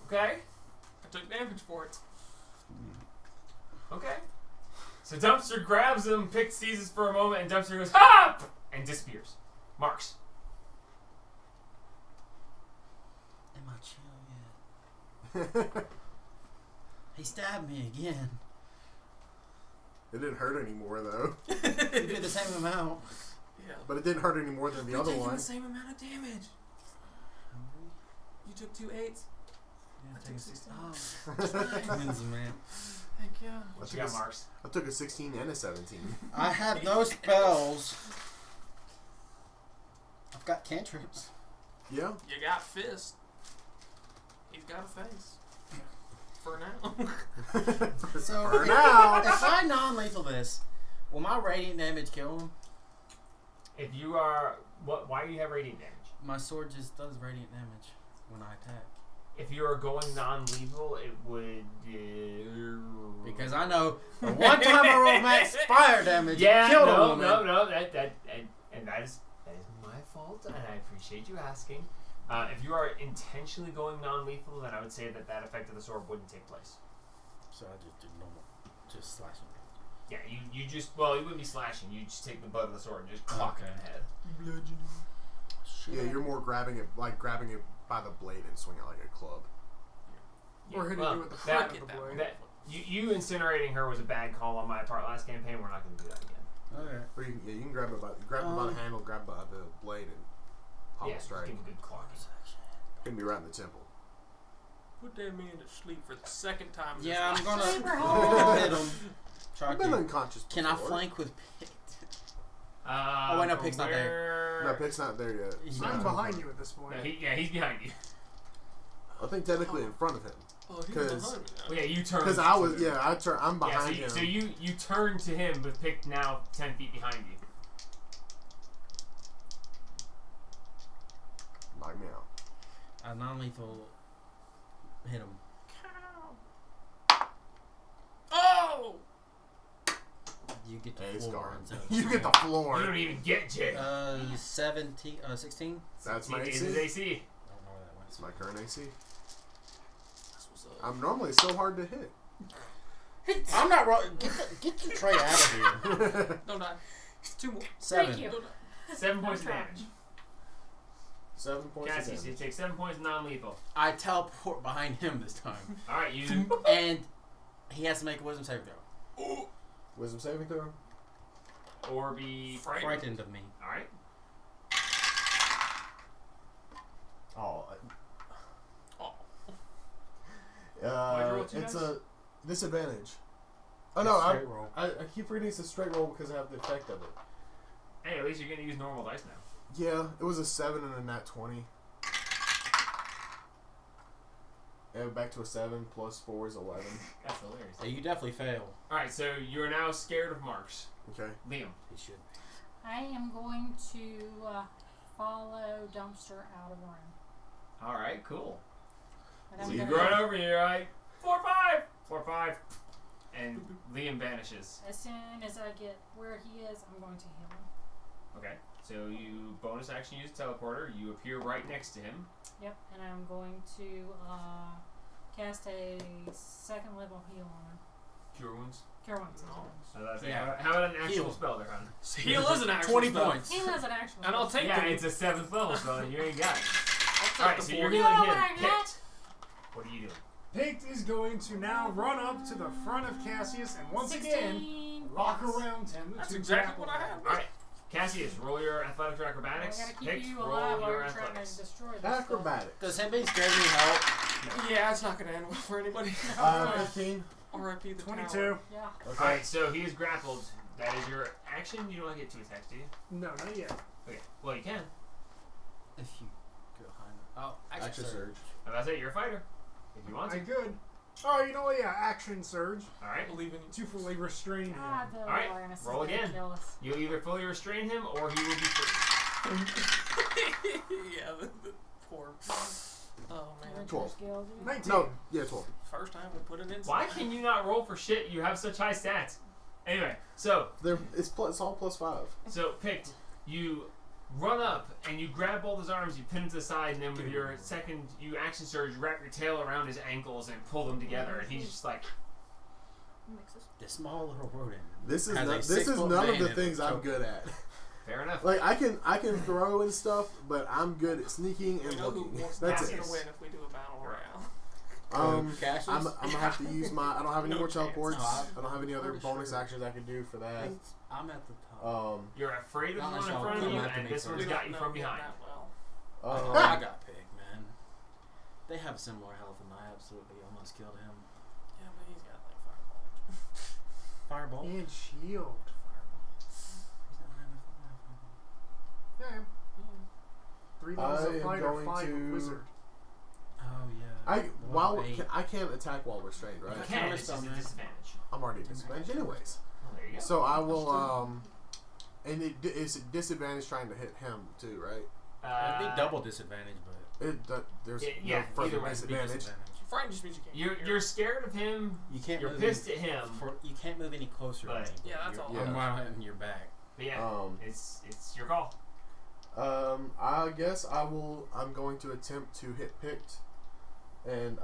Okay. I took damage for it. Okay. So Dumpster grabs him, seizes for a moment, and Dumpster goes, ha! And disappears. Marks. Am I chill yet? He stabbed me again. It didn't hurt anymore though. He did the same amount. Yeah. But it didn't hurt any more than the other one. the same amount of damage. You took 2 8s. Yeah, I took 16. Twins, man. Heck yeah. What you got, Marks? I took a 16 and a 17. I have no spells. I've got cantrips. Yeah. You got fist. He's got a face. For now. So For if, now. if I non-lethal this, will my radiant damage kill him? If you are... Why do you have radiant damage? My sword just does radiant damage when I attack. If you are going non-lethal, it would... Because I know the one time I rolled max fire damage, Yeah, it killed a no, woman. no, that is my fault, and I appreciate you asking. If you are intentionally going non-lethal, then I would say that effect of the sword wouldn't take place. So I just did normal, just slashing. Yeah, you just, well, you wouldn't be slashing. You just take the butt of the sword and just clock it in the head. Shit. Yeah, you're more grabbing it by the blade and swinging it like a club. Yeah, Or hitting well, you with the that- front of the blade. that- you incinerating her was a bad call on my part last campaign. We're not going to do that again. Okay. Or you can grab it by the handle, grab by the blade, and Hollow Yeah, strike. give him a good clocking. Hit me right in the temple. Put that man to sleep for the second time. in Yeah, his I'm life. Sleeper gonna hold. hit him. Try I've been to. unconscious Can I before. flank with Pict? Oh wait, no, Pig's not there. No, Pick's not there yet. He's So- I'm not. behind you at this point. No, he's behind you. I think technically in front of him. Oh, he's 'Cause- behind me now. Well, yeah, you turn. Because I was, I'm Yeah, behind him. so you turn to him, but Pick now 10 feet behind you. Knock me out. A non-lethal hit him. Oh! You get the Hey, it's floor. gone. instead of You get the You floor. don't even get Jay. 17, 16? That's my It AC. is AC. I don't know where that went. That's my current AC. That's what's up. I'm normally so hard to hit. I'm not wrong. Get the tray out of here. Don't die. 2 more. 7. Thank you. Don't die. 7 points of That's right. damage. 7 points of Cassius, you damage. take 7 points non-lethal. I teleport behind him this time. Alright, you... And he has to make a wisdom saving throw. Wisdom saving throw. or be frightened. Frightened of me. Alright. Oh. Oh. Why'd you roll 2 It's dice? a disadvantage. Oh no, Straight roll. I keep forgetting it's a straight roll because I have the effect of it. Hey, at least you're gonna use normal dice now. Yeah, it was a 7 and a nat 20. Yeah, back to a 7 plus 4 is 11. That's hilarious. So you definitely fail. Alright, so you're now scared of marks. Okay. Liam. He should. I am going to follow Dumpster out of the room. Alright, cool. And So I'm you gonna- go right over here, right? 4-5! 4-5. And Liam vanishes. As soon as I get where he is, I'm going to heal him. Okay. So you bonus action use teleporter. You appear right next to him. Yep, and I'm going to cast a 2nd level heal on him. Cure wounds. Cure wounds. Yeah. How about an actual Heal. spell there, hon? Heal is an actual 20 spell. points. Heal is an actual. And I'll take Yeah, the it's a 7th level spell. You ain't got it. I'll take Alright, the so you're 40. healing You know him. what I got? Picked. What are you doing? Pict is going to now run up to the front of Cassius and once 16 again lock around him. That's to exactly grapple what I him. have. Alright. Cassius, roll your athletics or I acrobatics. gotta keep Picked, you roll alive while your you're trying to athletics. destroy this Acrobatics. Does anybody scared me help? Yeah, it's not gonna end well for anybody. 15. R.I.P. the 22. tower. Yeah. Okay. Alright, so he is grappled. That is your action. You don't want to get 2 attacks, do you? No, not yet. Okay. Well, you can. If you go behind him. Oh, Action action surge. surge. Now, that's it. You're a fighter. If you want I to. could. Oh, you know what? Yeah, action surge I Alright. believe in you. to fully restrain him. God, the Alright, awareness is roll gonna again. kill us. You'll either fully restrain him or he will be free. Yeah, the poor. Oh man. 12. Skill, dude. 19. No, yeah, 12. First time we put it in. Why can you not roll for shit? You have such high stats. Anyway, so It's all plus 5. picked. You run up and you grab both his arms, you pin him to the side, and then with your second, you action surge, wrap your tail around his ankles and pull them together, and he's just like, The small little rodent. This is Has a this is 6-foot none of man the in things it. I'm good at. fair enough. Like I can throw and stuff, but I'm good at sneaking We and know who looking. wants That's to it. win if we do a battle royale. Cassius? I'm gonna have to use my. I don't have any No more chance. teleports. No, I don't have any other pretty bonus sure. actions I can do for that. I'm at the top. You're afraid of the Not one in unless front of y'all you, come after and me this first. one's We got don't you know from him behind. that well. I got picked, man. They have similar health, and I absolutely almost killed him. Yeah, but he's got like fireball. Fireball. And shield. Yeah. 3 levels I of am fighter, going 5 to- of wizard. Oh yeah. I can't attack while restrained, right? You can, it's just a disadvantage. I'm already disadvantaged anyways. Well, there you go. So I will and it's a disadvantage trying to hit him too, right? It'd be double disadvantage, but There's yeah, no further either way, it'd be disadvantage. disadvantage. Frightened just means you can't. You're scared of him. You can't. You're move pissed any, at him. You can't move any closer. But- to me. Yeah, that's all. Yeah. I'm right in your back. But yeah, it's your call. I guess I'm going to attempt to hit Pict and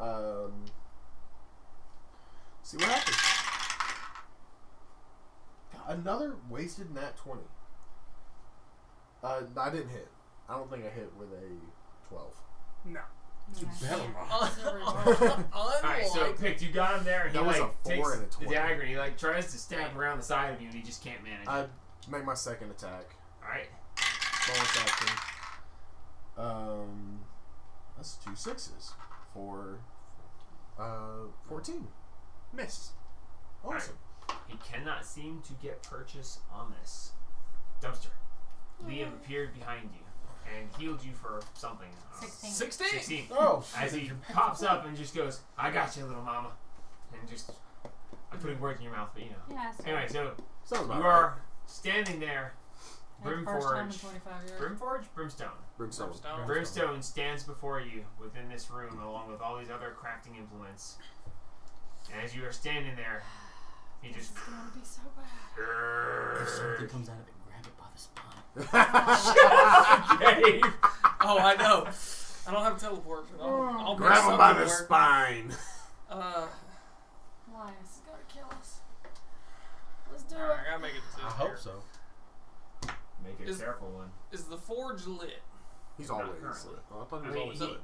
see what happens. God, another wasted nat 20. I didn't hit. I don't think I hit with a 12. No. You better Alright, so Picked, you got him there, and he That was like a 4 takes and a the 20. dagger, and he like tries to stab around the side of you, and he just can't manage it. I make my second attack. Alright, Bonus action. That's 2 6s for 14. Miss. Awesome. He cannot seem to get purchase on this. Dumpster. Liam appeared behind you and healed you for something. 16. 16. Oh, As he pops up and just goes, I got you, little mama. And just, I'm putting words in your mouth, but you know. Yeah, so Anyway, so Sounds about you right. are standing there. first time in Brimforge. 25 years. Brimforge? Brimstone. Brimstone. Brimstone stands before you within this room along with all these other crafting implements. And as you are standing there, he just. It's gonna be so bad. If something comes out of it, grab it by the spine. Okay. Oh, I know. I don't have teleport, but I'll make Grab him by something the work. spine. Elias is gonna kill us. Let's do Alright, it. I gotta make a decision. I hope here. so. Make it a careful one. Is the forge lit? He's Not always currently. lit. Oh, I thought he I was mean, always he- lit.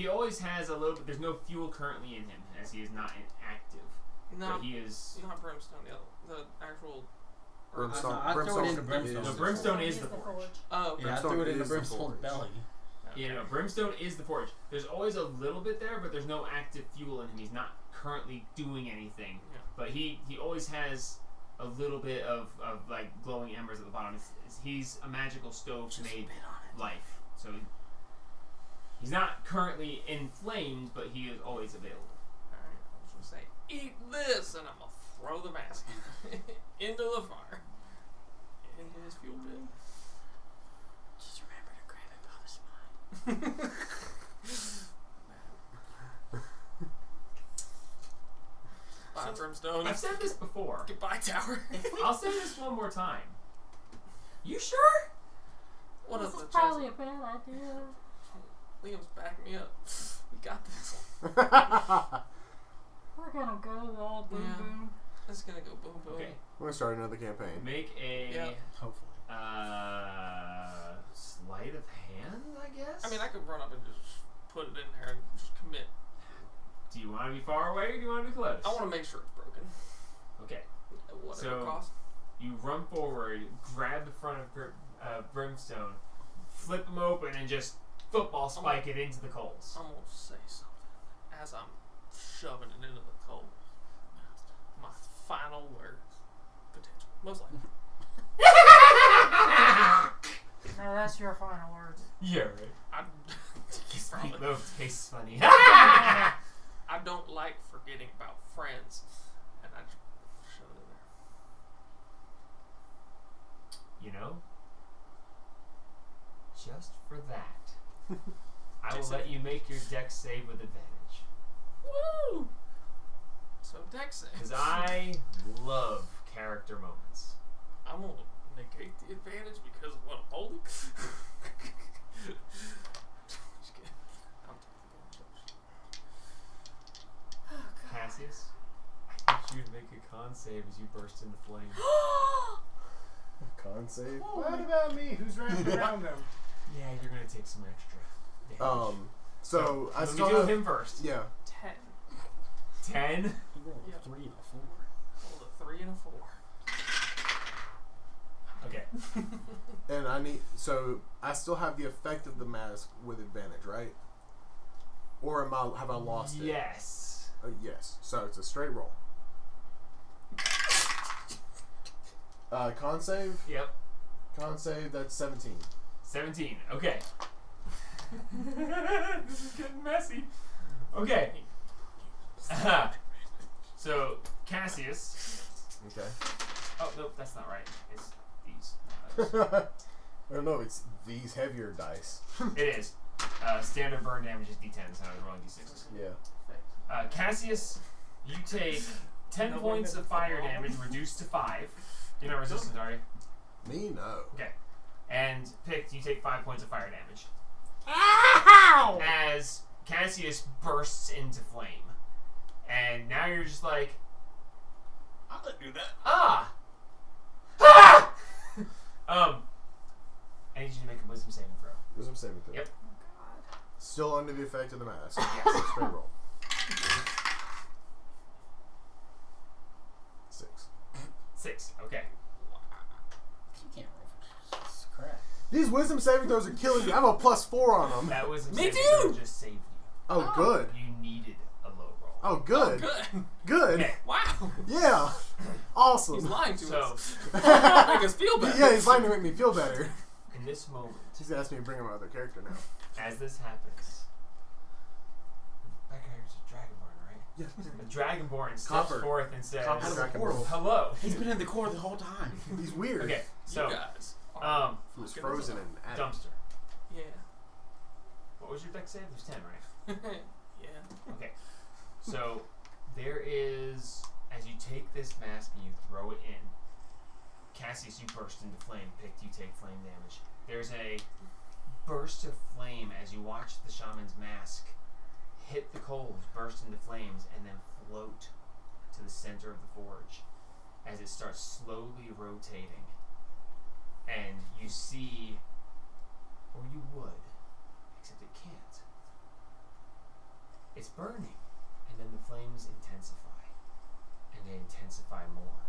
He always has a little bit. There's no fuel currently in him as he is not inactive. Not, But he is. not brimstone. The actual. Brimstone. I throw it into is- Brimstone. No, Brimstone is the forge. Oh, Yeah, I Brimstone threw it into is the Brimstone's forge. belly. You know, Brimstone is the forge. There's always a little bit there, but there's no active fuel in him. He's not currently doing anything. Yeah. But he always has a little bit of like glowing embers at the bottom. He's a magical stove made life. So he's not currently inflamed, but he is always available. Alright, I was gonna say, eat this, and I'm gonna throw the mask into the fire. Into his fuel pit. Just remember to grab it by the spine. Bye, brimstone. I've said this before. Goodbye, tower. I'll say this one more time. You sure? What This is is the probably chance? a bad idea. Liam's backing me up. We got this. We're gonna go all boom Yeah. boom. It's gonna go boom boom. Okay. We're gonna start another campaign. Make a Yep. Hopefully. sleight of hand, I guess. I mean, I could run up and just put it in there and just commit. Do you want to be far away or do you want to be close? I want to make sure it's broken. Okay. At whatever So- cost. You run forward, grab the front of Brimstone, flip him open, and just football spike it into the coals. I'm gonna say something as I'm shoving it into the coal. My final words, potential, most likely. No, that's your final words. Yeah, right. I probably- Meatloaf tastes funny. I don't like forgetting about friends, and I just shove it in there. You know, just for that, I will let you make your dex save with advantage. Woo! So Dex save. Because I love character moments. I'm gonna negate the advantage because of what I'm holding. Just kidding. I'm Cassius, I need you to make a con save as you burst into flame. Con save. What about me? Who's running around them? Yeah, you're gonna take some extra damage. So I let still me do have, him first. yeah. 10. 10. He rolled Yep. a 3 and a 4. Hold a 3 and a 4. Okay. And I still have the effect of the mask with advantage, right? Or have I lost it? Yes. Yes. So it's a straight roll. Con save. Yep. Con save. That's 17. 17. Okay. This is getting messy. Okay. So Cassius. Okay. Oh nope, that's not right. It's these. I don't know. It's these heavier dice. It is. Standard burn damage is D10, so I was rolling D6s. Yeah. Cassius, you take 10 points of fire damage, reduced to 5. You're not resistant, are you? Me, no. Okay. And Picked, you take 5 points of fire damage. Ow! As Cassius bursts into flame. And now you're just like, I'll let you do that. ah! I need you to make a wisdom saving throw. Wisdom saving throw. Yep. Still under the effect of the mask. Yes. Straight roll. 6. 6. Okay. You can't roll for this. It's crap. These wisdom saving throws are killing me. I have a +4 on them. That was Me saving too! throw just saved you. Oh, good. You needed a low roll. Oh, good. Good. Good. Okay. Wow. Yeah. Awesome. He's lying to So, us. Make us feel better. Yeah, he's lying to make me feel better. in this moment, He's asked me to bring him my other character now. as this happens, that character's a Dragonborn, right? Yeah. The Dragonborn steps Copper. forth and says, Copper Dragonborn. "Hello." He's been in the core the whole time. He's weird. Okay, so you guys. are He was fucking frozen us and up. adamant. dumpster. Yeah. What was your deck save? It was 10, right? Yeah. Okay. So there is, as you take this mask and you throw it in, Cassius, you burst into flame. Picked, you take flame damage. There's a burst of flame as you watch the shaman's mask hit the coals, burst into flames, and then float to the center of the forge as it starts slowly rotating. And you see, or you would, except it can't. It's burning, and then the flames intensify, and they intensify more,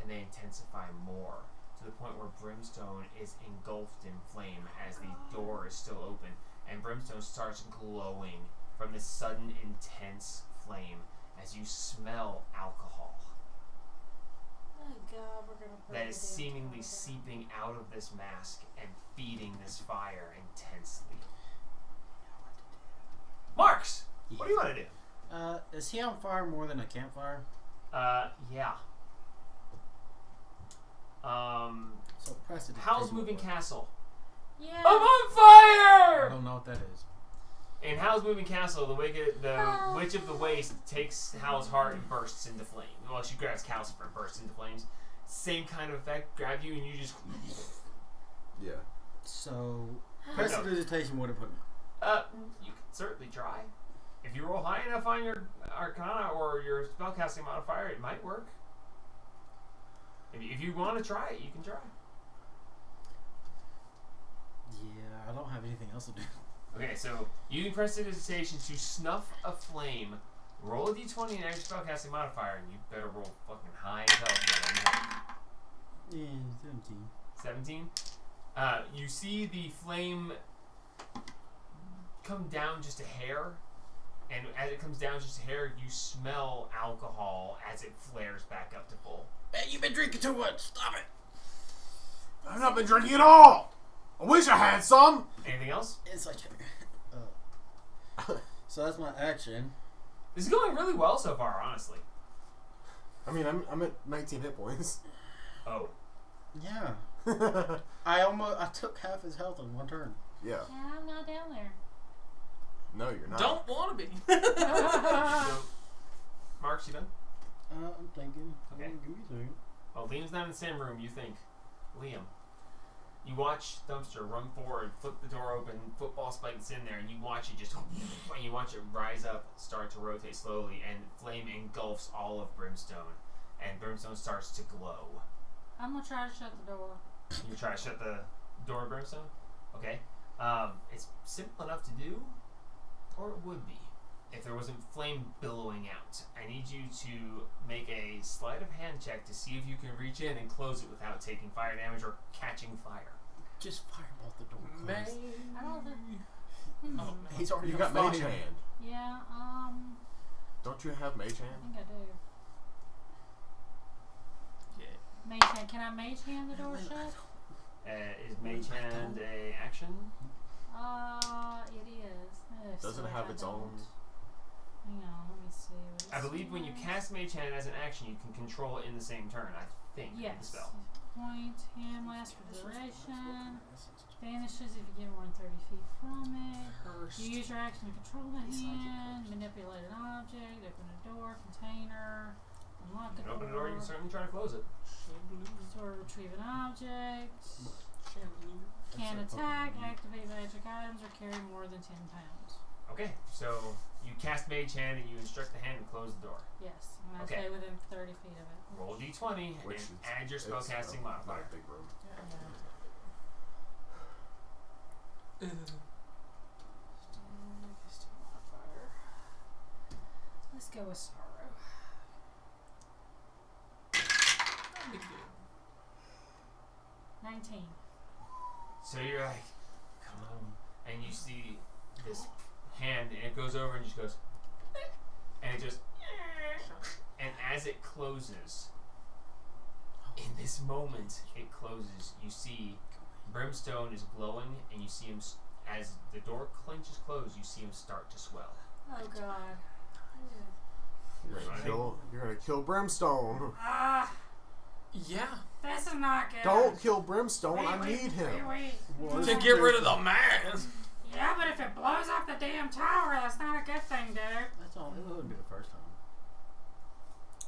and they intensify more, to the point where Brimstone is engulfed in flame as the door is still open, and Brimstone starts glowing from this sudden intense flame as you smell alcohol Oh God, we're gonna that is seemingly seeping out of this mask and feeding this fire intensely. Marks! What do you want to do? Is he on fire more than a campfire? Yeah. So press it. Howl's Moving Castle. Yeah. I'm on I fire! don't know what that is. In Howl's Moving Castle, the Witch of the Waste takes Howl's heart and bursts into flame. Well, she grabs Calcifer and bursts into flames. Same kind of effect. Grab you and you just... Yeah. So prestidigitation would have put me. You can certainly try. If you roll high enough on your Arcana or your spellcasting modifier, it might work. If you want to try it, you can try. Yeah, I don't have anything else to do. Okay, so using prestidigitation to snuff a flame, roll a d20 and add your spellcasting modifier, and you better roll fucking high as hell. Yeah, 17. 17. You see the flame come down just a hair, and as it comes down just a hair, you smell alcohol as it flares back up to full. Hey, you've been drinking too much. Stop it. I've not been drinking at all. I wish I had some. Anything else? It's like. So that's my action. This is going really well so far, honestly. I mean, I'm at 19 hit points. Oh. Yeah. I took half his health in one turn. Yeah. Yeah, I'm not down there. No, you're not. Don't want to be. So, Mark, you done? I'm thinking. Okay. Give me a second. Well, Liam's not in the same room, you think. Liam. You watch Dumpster run forward, flip the door open, football spikes in there, and you watch it just, and you watch it rise up, start to rotate slowly, and flame engulfs all of Brimstone, and Brimstone starts to glow. I'm gonna try to shut the door. You try to shut the door of Brimstone? Okay. It's simple enough to do, or it would be, if there wasn't flame billowing out. I need you to make a sleight of hand check to see if you can reach in and close it without taking fire damage or catching fire. Just firebolt the door. Closed. I don't think. Oh, He's already You on got Mage fire. Hand. Yeah. Don't you have Mage I Hand? think I do. Yeah. Mage hand. Can I mage hand the door shut? Is Mage Hand a action? It is. Does it have its own? Hang on, let me see. What I it believe when you says. cast Mage Hand as an action, you can control it in the same turn, I think, with the Yes. spell. Point hand lasts for duration. Vanishes if you get more than 30 feet from it. You use your action to control the hand, manipulate an object, open a door, container, unlock You a can open the door, you can certainly try to close it. store, retrieve an object. Can attack, activate magic items, or carry more than 10 pounds. Okay, so you cast Mage Hand and you instruct the hand to close the door. Yes, and I Okay. stay within 30 feet of it. Roll d20 Which and is- add your it's spellcasting not modifier. a big room. Let's go with sorrow. Big deal. 19. So you're like, come on. And you see this hand, and it goes over and just goes, and it just, and as it closes, in this moment it closes, you see Brimstone is glowing, and you see him, as the door clenches closed, you see him start to swell. Oh God. You're gonna kill Brimstone. Yeah. This is not good. Don't kill Brimstone. I need him. Wait. To get rid of the mask. Yeah, but if it blows off the damn tower, that's not a good thing, dude. That's all. It wouldn't be the first time.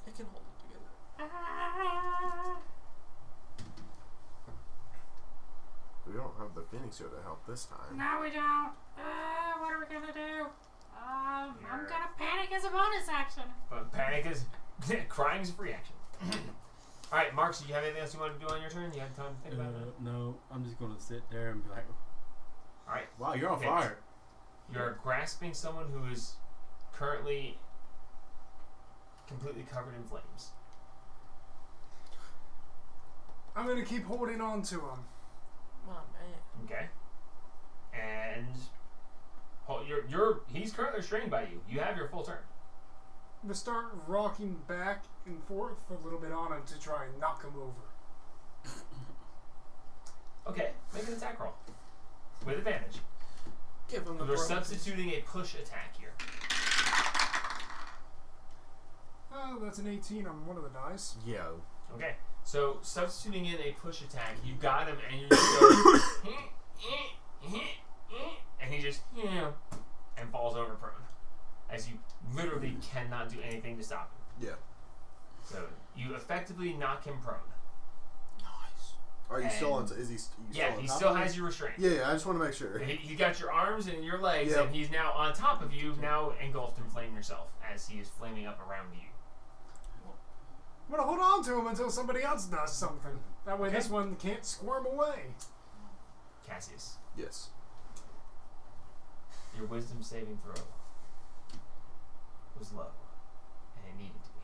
It can hold it together. We don't have the Phoenix here to help this time. No, we don't. What are we gonna do? I'm gonna panic as a bonus action. But panic is crying is a free action. All right, Mark. So you have anything else you want to do on your turn? You have time to think about it. No, I'm just gonna sit there and be like, All right. Wow, you're on fire. You're grasping someone who is currently completely covered in flames. I'm gonna keep holding on to him. Oh, man. Okay. And he's currently restrained by you. You have your full turn. I'm gonna start rocking back and forth a little bit on him to try and knock him over. Okay, make an attack roll with advantage. Give him the We're broken- substituting a push attack here. Oh, that's an 18 on one of the dice. Yeah. Okay, so substituting in a push attack, you got him, and you just go, and he just and falls over prone, as you literally cannot do anything to stop him. Yeah. So you effectively knock him prone. Nice. Are you still on? Is he? He still has you restrained. Yeah, I just want to make sure. He got your arms and your legs, Yep. and he's now on top of you, now engulfed in flame yourself, as he is flaming up around you. I'm gonna hold on to him until somebody else does something. That way, Okay. this one can't squirm away. Cassius, Yes. your wisdom saving throw was low, and it needed to be.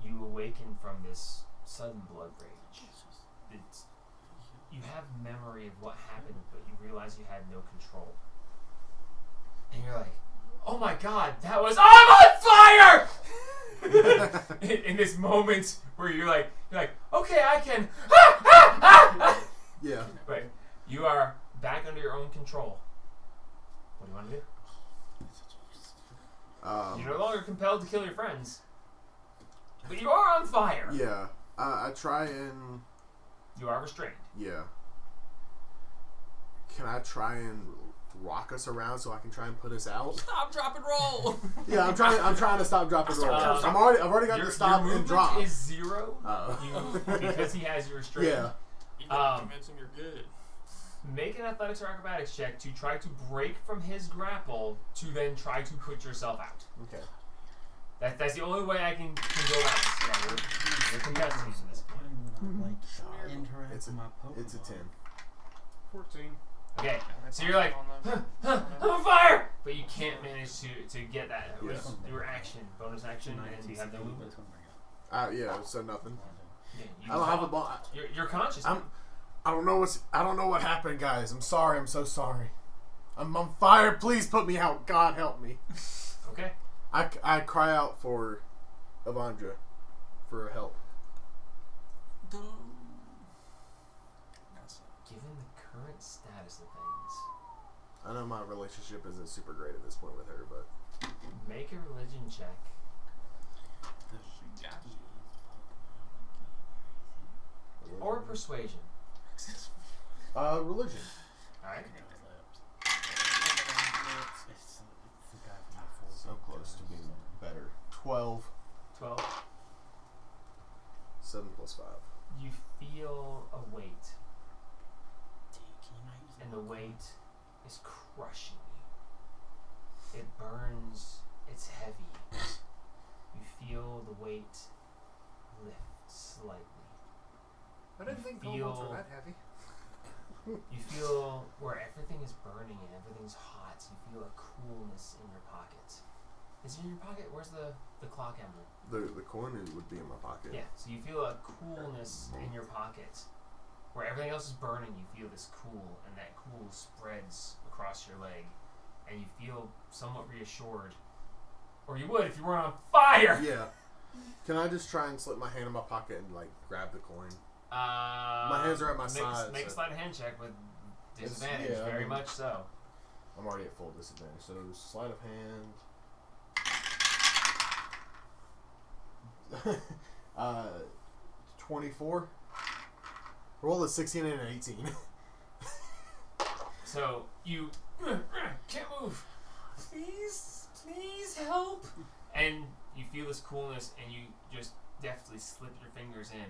You awaken from this sudden blood rage. You have memory of what happened, but you realize you had no control. And you're like, oh my god, that was— I'm on fire! in this moment where you're like, okay, I can— Yeah. Right. You are back under your own control. What do you want to do? You're no longer compelled to kill your friends. But you are on fire. Yeah. I try and. You are restrained. Yeah. Can I try and rock us around so I can try and put us out? Stop, drop, and roll. Yeah, I'm trying to stop, drop, and roll. I've already got Your to stop movement and drop. is 0. Oh. Because he has you restrained. Yeah. You gotta convince him you're good. Make an athletics or acrobatics check to try to break from his grapple to then try to put yourself out. Okay. That's the only way I can go about this. Yeah, you're contestants in this point. It's a 10. 14. Okay, so you're like, I'm on fire! But you can't manage to get that. It was your action, bonus action, and you have no movement. Yeah, so nothing. Yeah, I don't have a ball. You're conscious. I don't know what happened, guys. I'm sorry. I'm so sorry. I'm on fire. Please put me out. God help me. Okay. I cry out for Avandra for help. Given the current status of things, I know my relationship isn't super great at this point with her, but make a religion check. Or persuasion. Religion. Alright. So close to being better. 12. 12. 7 plus 5. You feel a weight. And the weight is crushing you. It burns. It's heavy. You feel the weight lift slightly. I didn't think kobolds were that heavy. You feel where everything is burning and everything's hot. You feel a coolness in your pocket. Is it in your pocket? Where's the clock emblem? The coin would be in my pocket. Yeah, so you feel a coolness in your pocket. where everything else is burning, you feel this cool, and that cool spreads across your leg, and you feel somewhat reassured. Or you would if you weren't on fire! Yeah. Can I just try and slip my hand in my pocket and, like, grab the coin? My hands are at my sides, Make a so- sleight of hand check with disadvantage, yeah, I very mean- much so. I'm already at full disadvantage. So, sleight of hand. 24. Roll a 16 and an 18. So you can't move. Please help. And you feel this coolness, and you just deftly slip your fingers in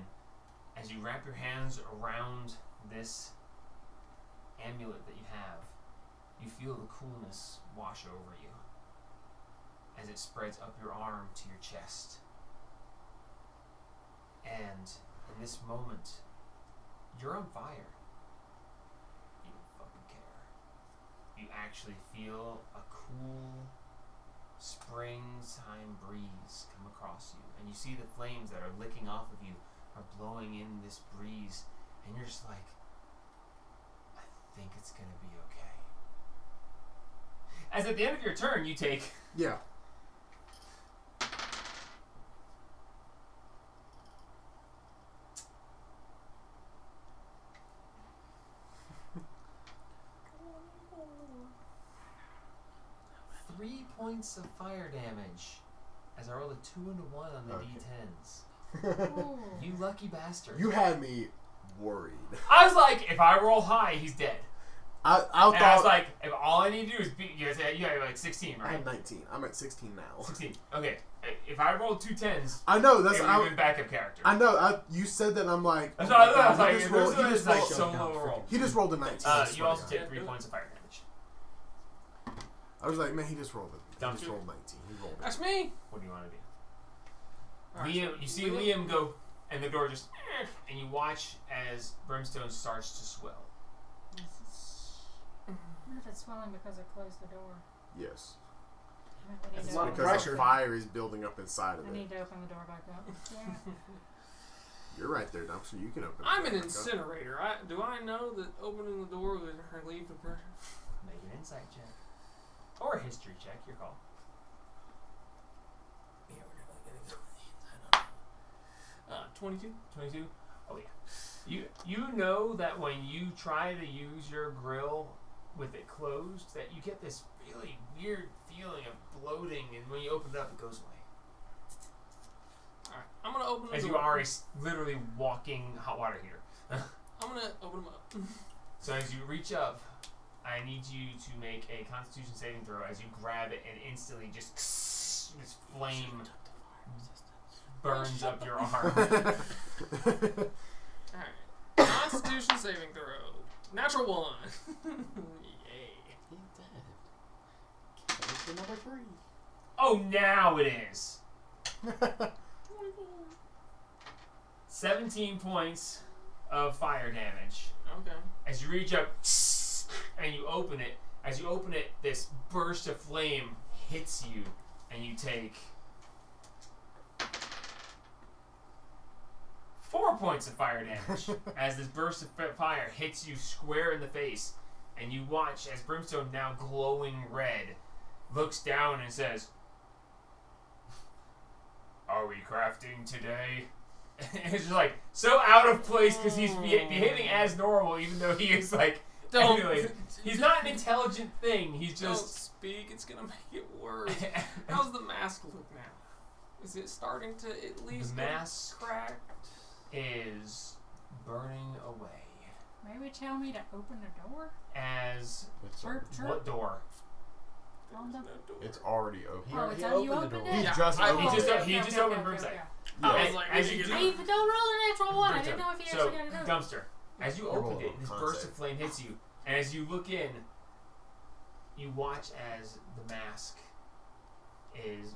as you wrap your hands around this amulet that you have. You feel the coolness wash over you as it spreads up your arm to your chest. And in this moment, you're on fire. You don't fucking care. You actually feel a cool springtime breeze come across you, and you see the flames that are licking off of you are blowing in this breeze, and you're just like, I think it's gonna be okay. As at the end of your turn, you take Yeah. Three points of fire damage as I roll a 2 and a 1 on the Okay. D10s. Ooh. You lucky bastard. You had me worried. I was like, if I roll high, he's dead. I And I was thought like, if all I need to do is beat you, you have like 16, I right? had 19. I'm at 16 now. 16. Okay. If I rolled 2 10s, I know it that's would have been backup character. I know. You said that. And I'm like. That's oh what my I was God, like. he just If there's rolled- he one just that's like rolled- so low roll. He just rolled a 19. I You swear also to take God. 3 points of fire damage. I was like, man, he just rolled it. He Don't just you? rolled 19. He rolled it. That's me. What do you want to do? Alright, Liam, so you see Liam go, and the door just, and you watch as brimstone starts to swell. I wonder if it's swelling because I closed the door. Yes. Damn it, we That's need a to lot of open- Because pressure. the fire is building up inside of I it. need to open the door back up. Yeah. You're right there, Dumpster. You can open it. I'm an back up. incinerator. Do I know that opening the door would relieve the pressure? Make an insight check. Or a history check, your call. Yeah, we're definitely gonna go. 22. 22? Oh yeah. You know that when you try to use your grill with it closed, that you get this really weird feeling of bloating, and when you open it up, it goes away. Alright, I'm gonna open the As door. you are a literally walking hot water heater. I'm gonna open them up. So as you reach up, I need you to make a Constitution saving throw as you grab it, and instantly just this flame burns up your arm. Alright. Constitution saving throw. Natural 1. Yay. He's dead. Character number 3. Oh, now it is. 24. 17 points of fire damage. Okay. As you reach up and you open it, as you open it, this burst of flame hits you, and you take 4 points of fire damage as this burst of fire hits you square in the face, and you watch as Brimstone, now glowing red, looks down and says, "Are we crafting today?" And it's just like so out of place because he's behaving as normal, even though he is like Don't. emulated. He's not an intelligent thing. He's Don't just speak. It's gonna make it worse. How's the mask look now? Is it starting to at least the mask crack? is burning away. Maybe tell me to open the door? As Chirp, chirp. what door? On the- No door. It's already open. Oh, it's He on you opened the opened door. it? He Yeah, just I- opened he just- it. he just opened Brimstone. I As- was like, as we you need do- to Hey, but don't roll an natural one. I didn't Brimstone. know if you So, actually got it. dumpster. As you Roll opened a it, this con burst save. of flame hits you, and as you look in, you watch as the mask is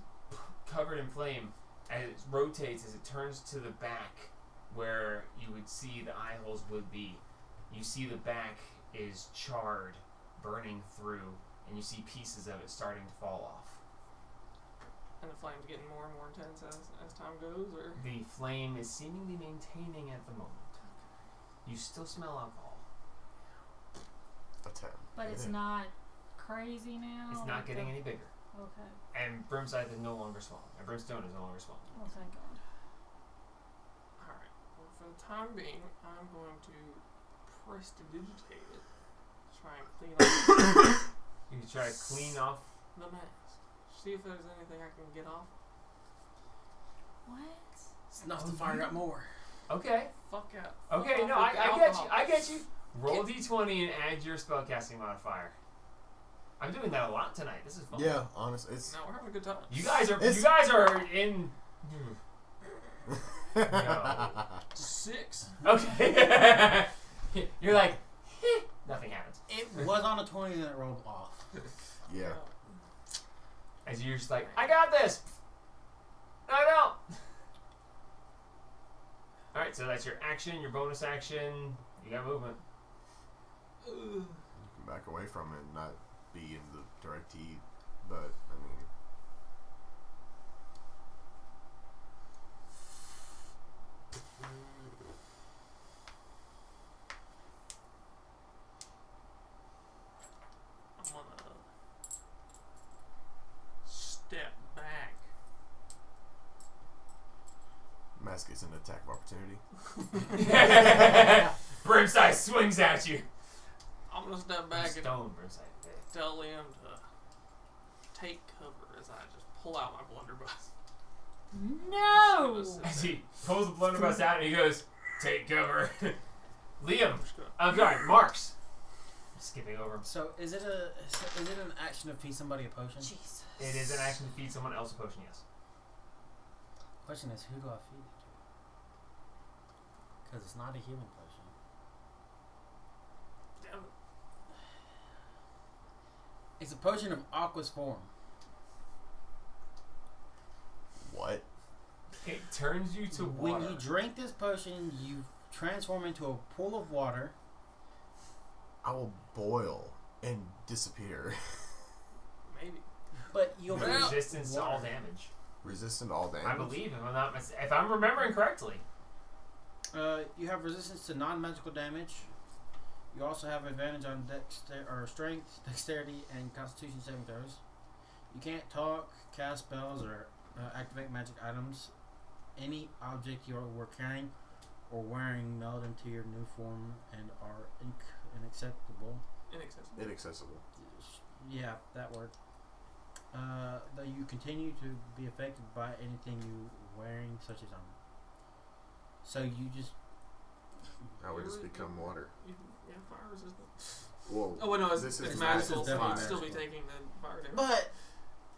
covered in flame, as it rotates, as it turns to the back where you would see the eye holes would be. You see the back is charred, burning through, and you see pieces of it starting to fall off. And the flame's getting more and more intense as time goes, or The flame is seemingly maintaining at the moment. You still smell alcohol. A 10. But it's not crazy now. It's not getting any bigger. Okay. And Brimstone is no longer swollen. And Brimstone is no longer swollen. Well, thank God. Alright. Well, for the time being, I'm going to prestidigitate it. Try and clean off You can try to clean off. the mask. See if there's anything I can get off. What? Snuff the fire up more. Okay. Fuck out. Okay, Fuck no, off with the I get you. alcohol. I get you. Roll d20 and add your spellcasting modifier. I'm doing that a lot tonight. This is fun. Yeah, honestly, it's. No, we're having a good time. You guys are in. No. 6. Okay. You're like, nothing happens. It was on a 20 and it rolled off. Yeah. As you're just like, I got this. No, I don't. All right, so that's your action, your bonus action. You got movement. You can back away from it and not be in the direct heat, but I mean. I'm gonna step back. Mask is an attack of opportunity. Brimside swings at you. I'm gonna step back and Stone Brimside. tell him to take cover as I just pull out my blunderbuss. No! As he pulls the blunderbuss out and he goes, take cover. Liam. I'm just gonna I'm sorry, Marks. I'm skipping over. So is it an action to feed somebody a potion? Jesus. It is an action to feed someone else a potion, yes. Question is, who do I feed it to? Because it's not a healing potion. damn it. It's a potion of Aqua's form. What? It turns you to When water. you drink this potion, you transform into a pool of water. I will boil and disappear. Maybe. But you'll With be resistance to all water. damage. Resistant to all damage. I believe, if I'm remembering correctly. You have resistance to non-magical damage. You also have advantage on strength, dexterity, and constitution saving throws. You can't talk, cast spells, or activate magic items. Any object you were carrying or wearing meld into your new form and are inaccessible. Inaccessible. Yeah, that word. Though you continue to be affected by anything you wearing, such as armor. So you just. I would just become water. Yeah, fire resistant. Well, Oh, wait, no, it's this is magical, so definitely you'd still be magical. taking the fire damage. But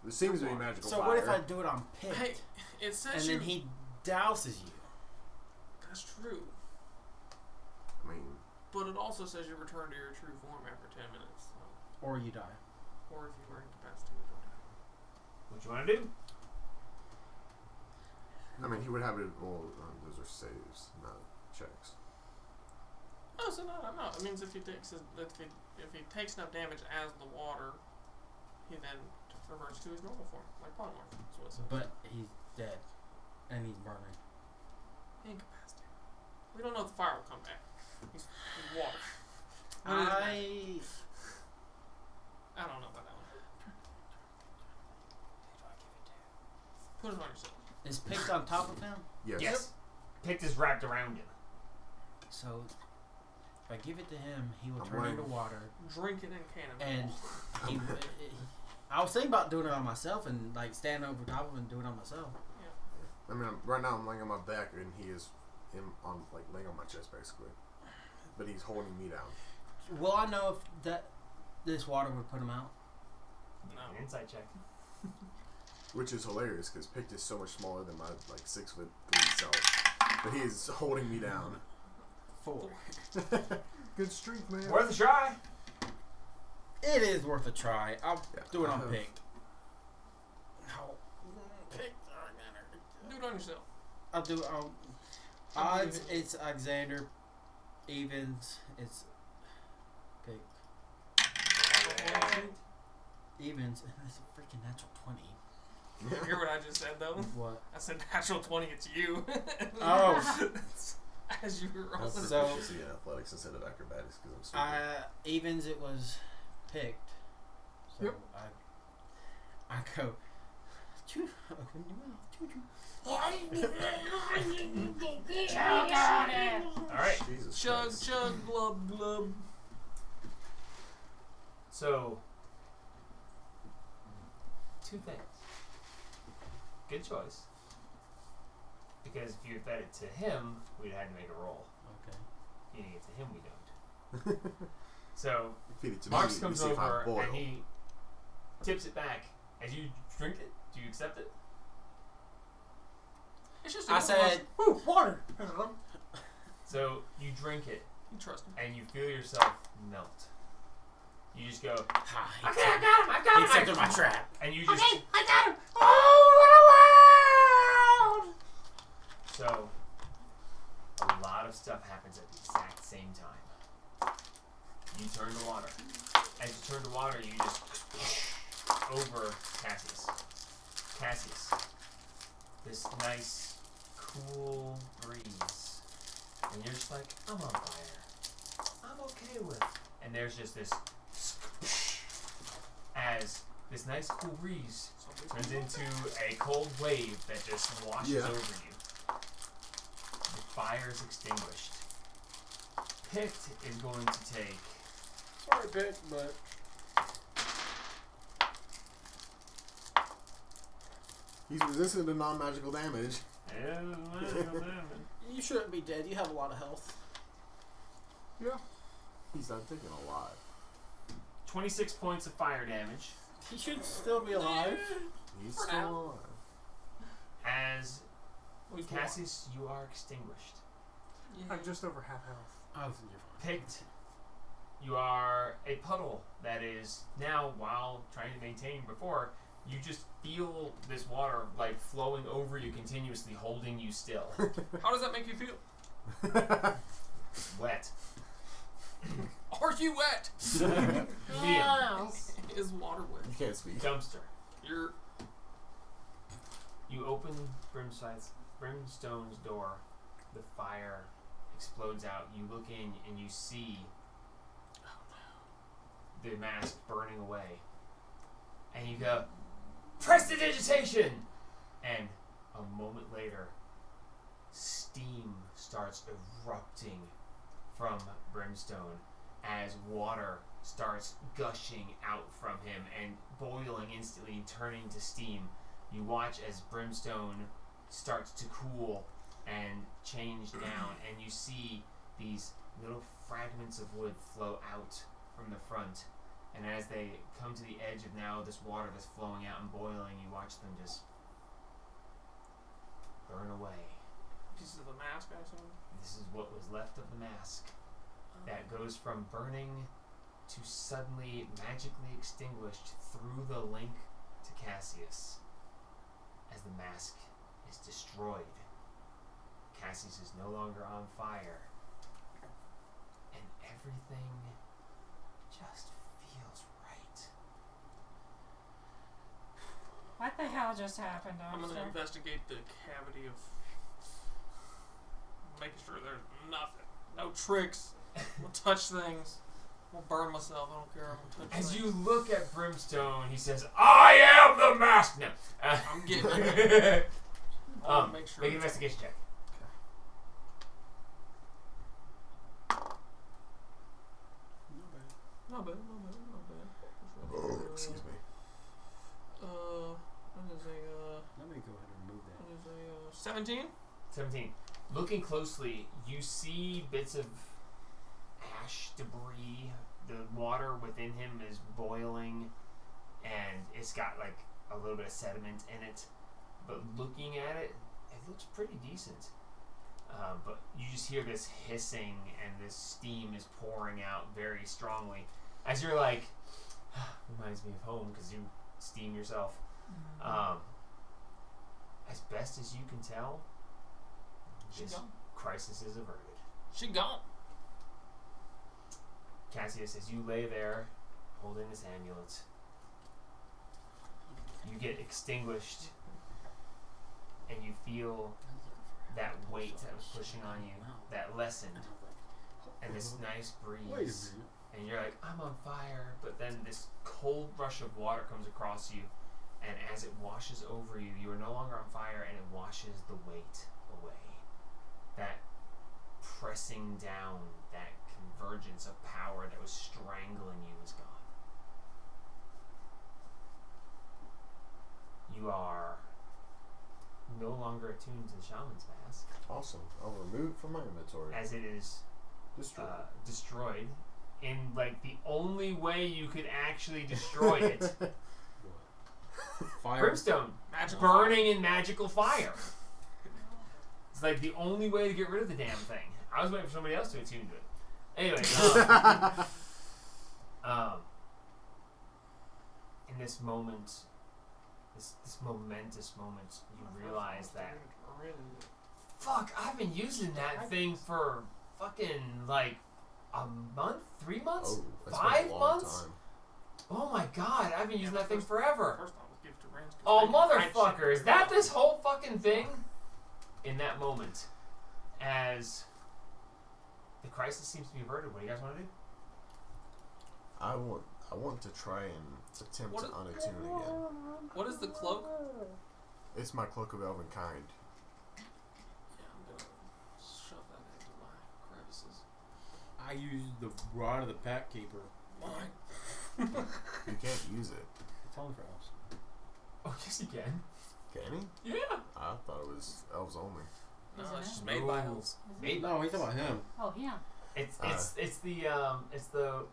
it seems to be magical so fire. what if I do it on Pitt, Hey, it says and you. then he douses you? That's true. I mean, But it also says you return to your true form after 10 minutes. So. Or you die. Or if you were incapacitated, don't die. What you want to do? I mean, he would have it. Well, those are saves, not checks. No, so no. It means if he takes enough damage as the water, he then reverts to his normal form, like polymorph. That's what it says. But he's dead, and he's burning. Incapacitated. We don't know if the fire will come back. He's water. What is magic? I don't know about that one. Put it on yourself. Is Picked on top of him? Yes. Picked is wrapped around him. So if I give it to him, he will I'm turn wearing- into water. Drink it in cannonball. And I was thinking about doing it on myself and like stand over top of him and do it on myself. I mean, right now I'm laying on my back, and he is laying on my chest basically, but he's holding me down. Will I know if this water would put him out? No. An insight check. Which is hilarious because Pict is so much smaller than my 6'3" self, but he is holding me down. 4. Good streak, man. Worth a try. It is worth a try. I'll Yeah, do it I on have- Picked. Picked. Do it on yourself. I'll do. Odds. It's Alexander. Evens. It's Picked. Evens. It's a freaking natural 20. You hear what I just said though? What? I said natural 20. It's you. Oh. As you were I'm rolling. So- proficiency in athletics instead of acrobatics because I'm stupid. Evens it was picked. So Yep. I go. Choo, open your mouth. Choo choo. Alright, Jesus Chug, Christ. chug, blub, blub. so 2 things. Good choice. Because if you fed it to him, we'd had to make a roll. Okay. Feeding it to him, we don't. So Feed it to Marks me. comes See if I over boil. and he tips it back. As you drink it, do you accept it? It's just I said, Ooh, water. So you drink it You trust him. and you feel yourself melt. You just go, ha, he okay, I got him, I got he him. accepted my trap. And you just, Okay, I got him. Oh, so a lot of stuff happens at the exact same time. You turn to water. As you turn to water, you just over Cassius. Cassius, this nice, cool breeze. And you're just like, I'm on fire. I'm okay with. And there's just this as this nice, cool breeze turns into a cold wave that just washes over you. The fire's extinguished. Pitt is going to take Sorry, Pitt, but He's resistant to non-magical damage. you shouldn't be dead. You have a lot of health. He's not taking a lot. 26 points of fire damage He should still be alive. He's For still now. alive. as We've Cassius, you are extinguished. Yeah. I'm just over half health. Oh, you're fine. Picked, you are a puddle that is now, while trying to maintain before, you just feel this water like flowing over you continuously, holding you still. How does that make you feel? Wet. Are you wet? Liam, Is water wet? You can't speak. dumpster. You're. You open Brimstone's door. The fire explodes out. You look in and you see the mask burning away. And you go, prestidigitation! And a moment later, steam starts erupting from Brimstone as water starts gushing out from him and boiling instantly and turning to steam. You watch as Brimstone starts to cool and change down, and you see these little fragments of wood flow out from the front. And as they come to the edge of now this water that's flowing out and boiling, you watch them just burn away. Pieces of the mask, I assume. This is what was left of the mask. That goes from burning to suddenly magically extinguished through the link to Cassius. As the mask is destroyed, Cassius is no longer on fire. And everything just feels right. What the hell just happened, I'm gonna Dumpster? investigate the cavity of. Making sure there's nothing. No tricks. We'll touch things. We'll burn myself. I don't care. I'm gonna touch As things. you look at Brimstone, he says, I am the mask! No. I'm getting it. I wanna Make make sure. an it's- investigation check. Not bad. Excuse me. That is a, Let me go ahead and remove that. that is a 17? 17. Looking closely, you see bits of ash, debris. The water within him is boiling, and it's got like a little bit of sediment in it. But looking at it, it looks pretty decent. But you just hear this hissing, and this steam is pouring out very strongly. As you're like, reminds me of home because you steam yourself. As best as you can tell, She this gone. crisis is averted. She gone. Cassius, as you lay there holding this amulet, you get extinguished and you feel that weight that was pushing on you, that lessened, and this nice breeze. Wait a minute. And you're like, I'm on fire, but then this cold rush of water comes across you, and as it washes over you, you are no longer on fire, and it washes the weight away. That pressing down, that convergence of power that was strangling you is gone. You are no longer attuned to the Shaman's Mask, Awesome. I'll remove it from my inventory. as it is Destroy. destroyed in like the only way you could actually destroy it. Fire. Brimstone, Magical burning in magical fire. It's like the only way to get rid of the damn thing. I was waiting for somebody else to attune to it. Anyway, in this moment, this momentous moment, you realize that fuck, I've been using that thing for fucking like a month, 3 months, Oh, that's 5 been a long months. time. Oh my god, I've been using that thing forever. First one was give to Rams 'cause Oh, they can hide motherfucker, shit. is that this whole fucking thing? In that moment, as the crisis seems to be averted, what do you guys want to do? I want to try and attempt What to is- unattune again. What is the cloak? It's my cloak of elven kind. Yeah, I'm gonna shove that into my crevices. I used the rod of the pack keeper. Mine. You can't use it. It's only for elves. Oh, yes, you can. Can he? Yeah. I thought it was elves only. No, Is it it's just that? made by No. elves. Maybe. No, he's talking about him. Oh, yeah. It's the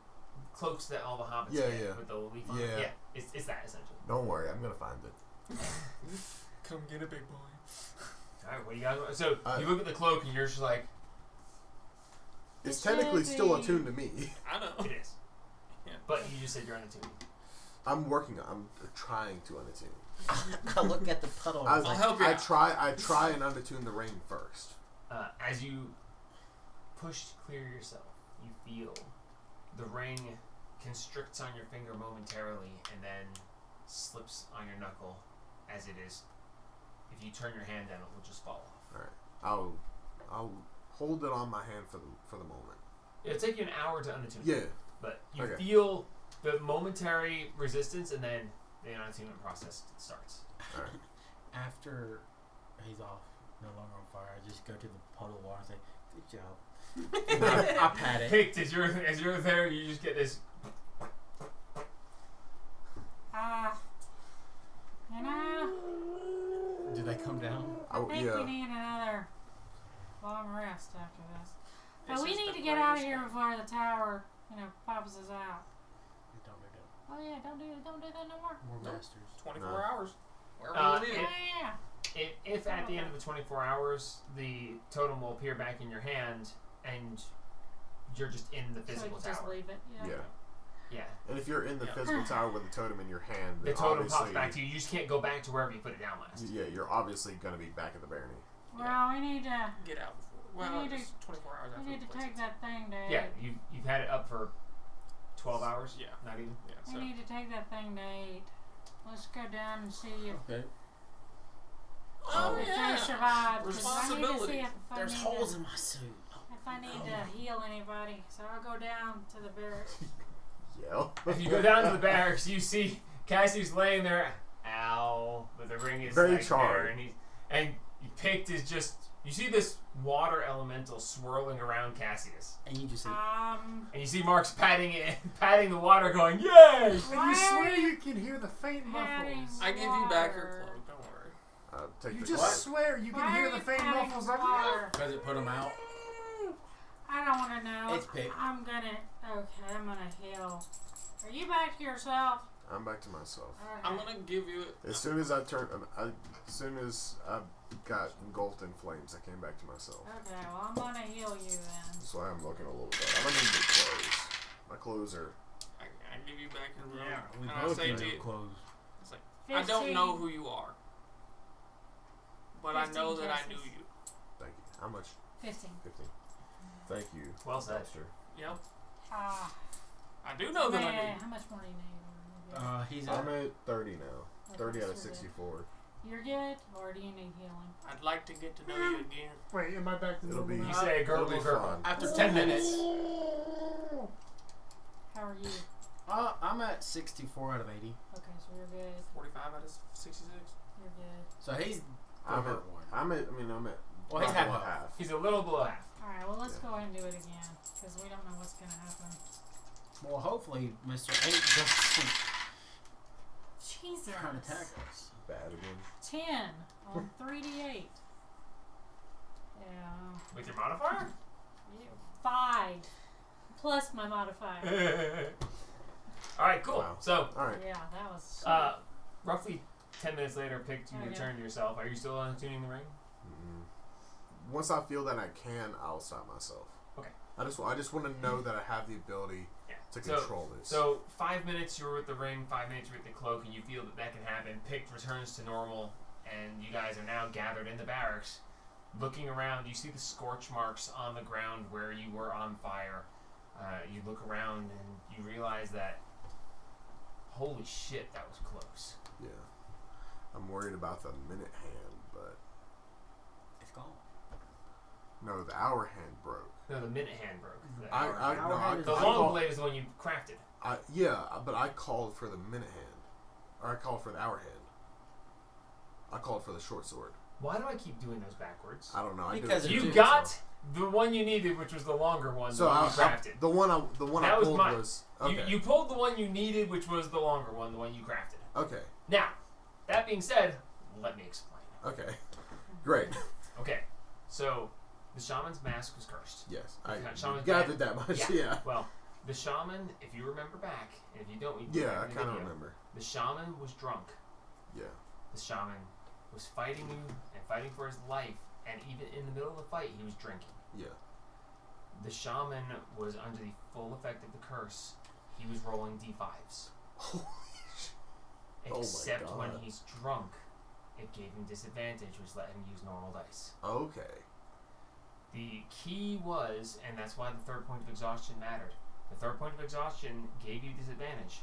cloaks that all the hobbits Yeah, get yeah. with the leaf on it. Yeah. Yeah, it's that essentially. Don't worry, I'm gonna find it. Come get a big boy. All right, what do you guys want? So I- you look at the cloak and you're just like, It's It technically should still be- attuned to me. I know. it is. Yeah. But you just said you're unattuned. I'm trying to unattune. I look at the puddle. I, And I'll help you I out. try and unattune the ring first. As you push to clear yourself, you feel the ring constricts on your finger momentarily and then slips on your knuckle as it is. If you turn your hand down, it will just fall off. All right, I'll hold it on my hand for the moment. It'll take you an hour to unattune. Yeah. But you Okay. feel the momentary resistance and then the unattunement process starts. All right. after he's off, no longer on fire, I just go to the puddle of water and say, "Good job." And I pat it. Picked as you're there, you just get this. You know, Did they come down? I think yeah. we need another long rest after this. But It's we just need the to get out of greatest here one. before the tower, pops us out. Don't do that. Oh yeah, don't do that no more. We're Nope. masters. 24 No. hours. Wherever Uh, we need it. Yeah. If at the end of the 24 hours the totem will appear back in your hand and you're just in the So we physical can just tower. leave it. Yeah. Yeah. Yeah. And if you're in the Yeah. physical tower with the totem in your hand, The then totem pops obviously, back to you. You just can't go back to wherever you put it down last. Yeah, you're obviously gonna be back at the barony. Well, we need to Get out before. We Well, need to- it's 24 hours after we need the to place take is- that thing to Yeah, you've had it up for 12 hours? Yeah. Not even? Yeah, we so. need to take that thing to 8. Let's go down and see if, Okay. Oh, if yeah. they survive. 'Cause I need to Responsibility. see if I There's need holes to, in my suit. if I need to heal anybody. So I'll go down to the barracks. Yeah. If you go down to the barracks, you see Cassius laying there, ow, but the ring is Very like charred. there, and you picked is just, you see this water elemental swirling around Cassius. And you just say, And you see Mark's patting the water going, yay! And you Why swear are you can hear the faint Patting muffles. I give you back your water. cloak. Don't worry. Take You the just what? swear you can Why hear are the you faint patting muffles of water? because it put them out. I don't want to know. It's picked. I'm gonna heal. Are you back to yourself? I'm back to myself. Okay. I'm gonna give you it. As soon as I got engulfed in flames, I came back to myself. Okay, well, I'm gonna heal you then. That's why I'm looking a little bit. I'm gonna need new clothes. My clothes are. I give you back your robe. Yeah, we and I'll both say need to new you, clothes. it's like, I don't know who you are. But I 15 know that I knew guesses. you. Thank you. How much? 15. 15. Thank you. Well said. Lobster. Yep. Ah. I do know that I knew you. How much more do you need? He's I'm at at 30 now. Okay, 30 out of so good. 64. You're good, or do you need healing? I'd like to get to know you again. Wait, am I back to It'll normal be- now? You say It'll gurgle, be gurgle. fun. After 10 minutes. How are you? I'm at 64 out of 80. Okay, so you're good. 45 out of 66. You're good. So he's I'm the at. hurt one. I'm at. Well, he's about half one health. He's a little below half. Alright, well, let's Yeah. go ahead and do it again, because we don't know what's going to happen. Well, hopefully Mr. 8 doesn't Jesus. try to attack us. Bad again. 10 on 3d8. Yeah. With your modifier? 5 plus my modifier. Alright, cool. Wow. So, All right. Yeah, that was. roughly 10 minutes later, Picked, you Okay. return to yourself. Are you still untuning the ring? Once I feel that I can, I'll stop myself. Okay. I just want to know that I have the ability Yeah. to So- control this. So 5 minutes you're with the ring, 5 minutes you're with the cloak, and you feel that that can happen. Picked returns to normal, and you guys are now gathered in the barracks. Looking around, you see the scorch marks on the ground where you were on fire. You look around and you realize that, holy shit, that was close. Yeah. I'm worried about the minute hand, but It's gone. no, the hour hand broke. No, the minute hand broke. The I the long called, blade is the one you crafted. yeah, but I called for the minute hand, or I called for the hour hand. I called for the short sword. Why do I keep doing those backwards? I don't know. I Because did it You too, got so. the one you needed, which was the longer one, So the one I, you crafted. the one I That was pulled mine. was okay. You pulled the one you needed, which was the longer one, the one you crafted. Okay. Now, that being said, let me explain. Okay. Great. Okay, so the shaman's mask was cursed. Yes. I Okay, shaman's gathered that much. Yeah. Well, the shaman, if you remember back, and if you don't, we can Yeah, go I back in the kind of video. remember. The shaman was drunk. Yeah. The shaman was fighting you and fighting for his life, and even in the middle of the fight, he was drinking. Yeah. The shaman was under the full effect of the curse. He was rolling d5s. Holy shit. Oh my Except when God. he's drunk, it gave him disadvantage, which let him use normal dice. Okay. The key was, and that's why the third point of exhaustion mattered, the third point of exhaustion gave you disadvantage,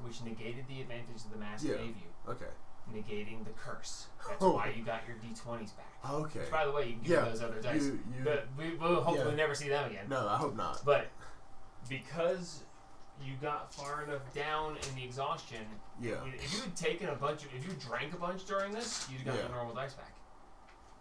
which negated the advantage that the mask Yeah. gave you, Okay. negating the curse. That's Oh. why you got your d20s back. Okay. Which, by the way, you can give Yeah. those other dice. You. We'll hopefully Yeah. never see them again. No, I hope not. But because you got far enough down in the exhaustion, Yeah. if you had taken if you drank a bunch during this, you'd have gotten Yeah. the normal dice back.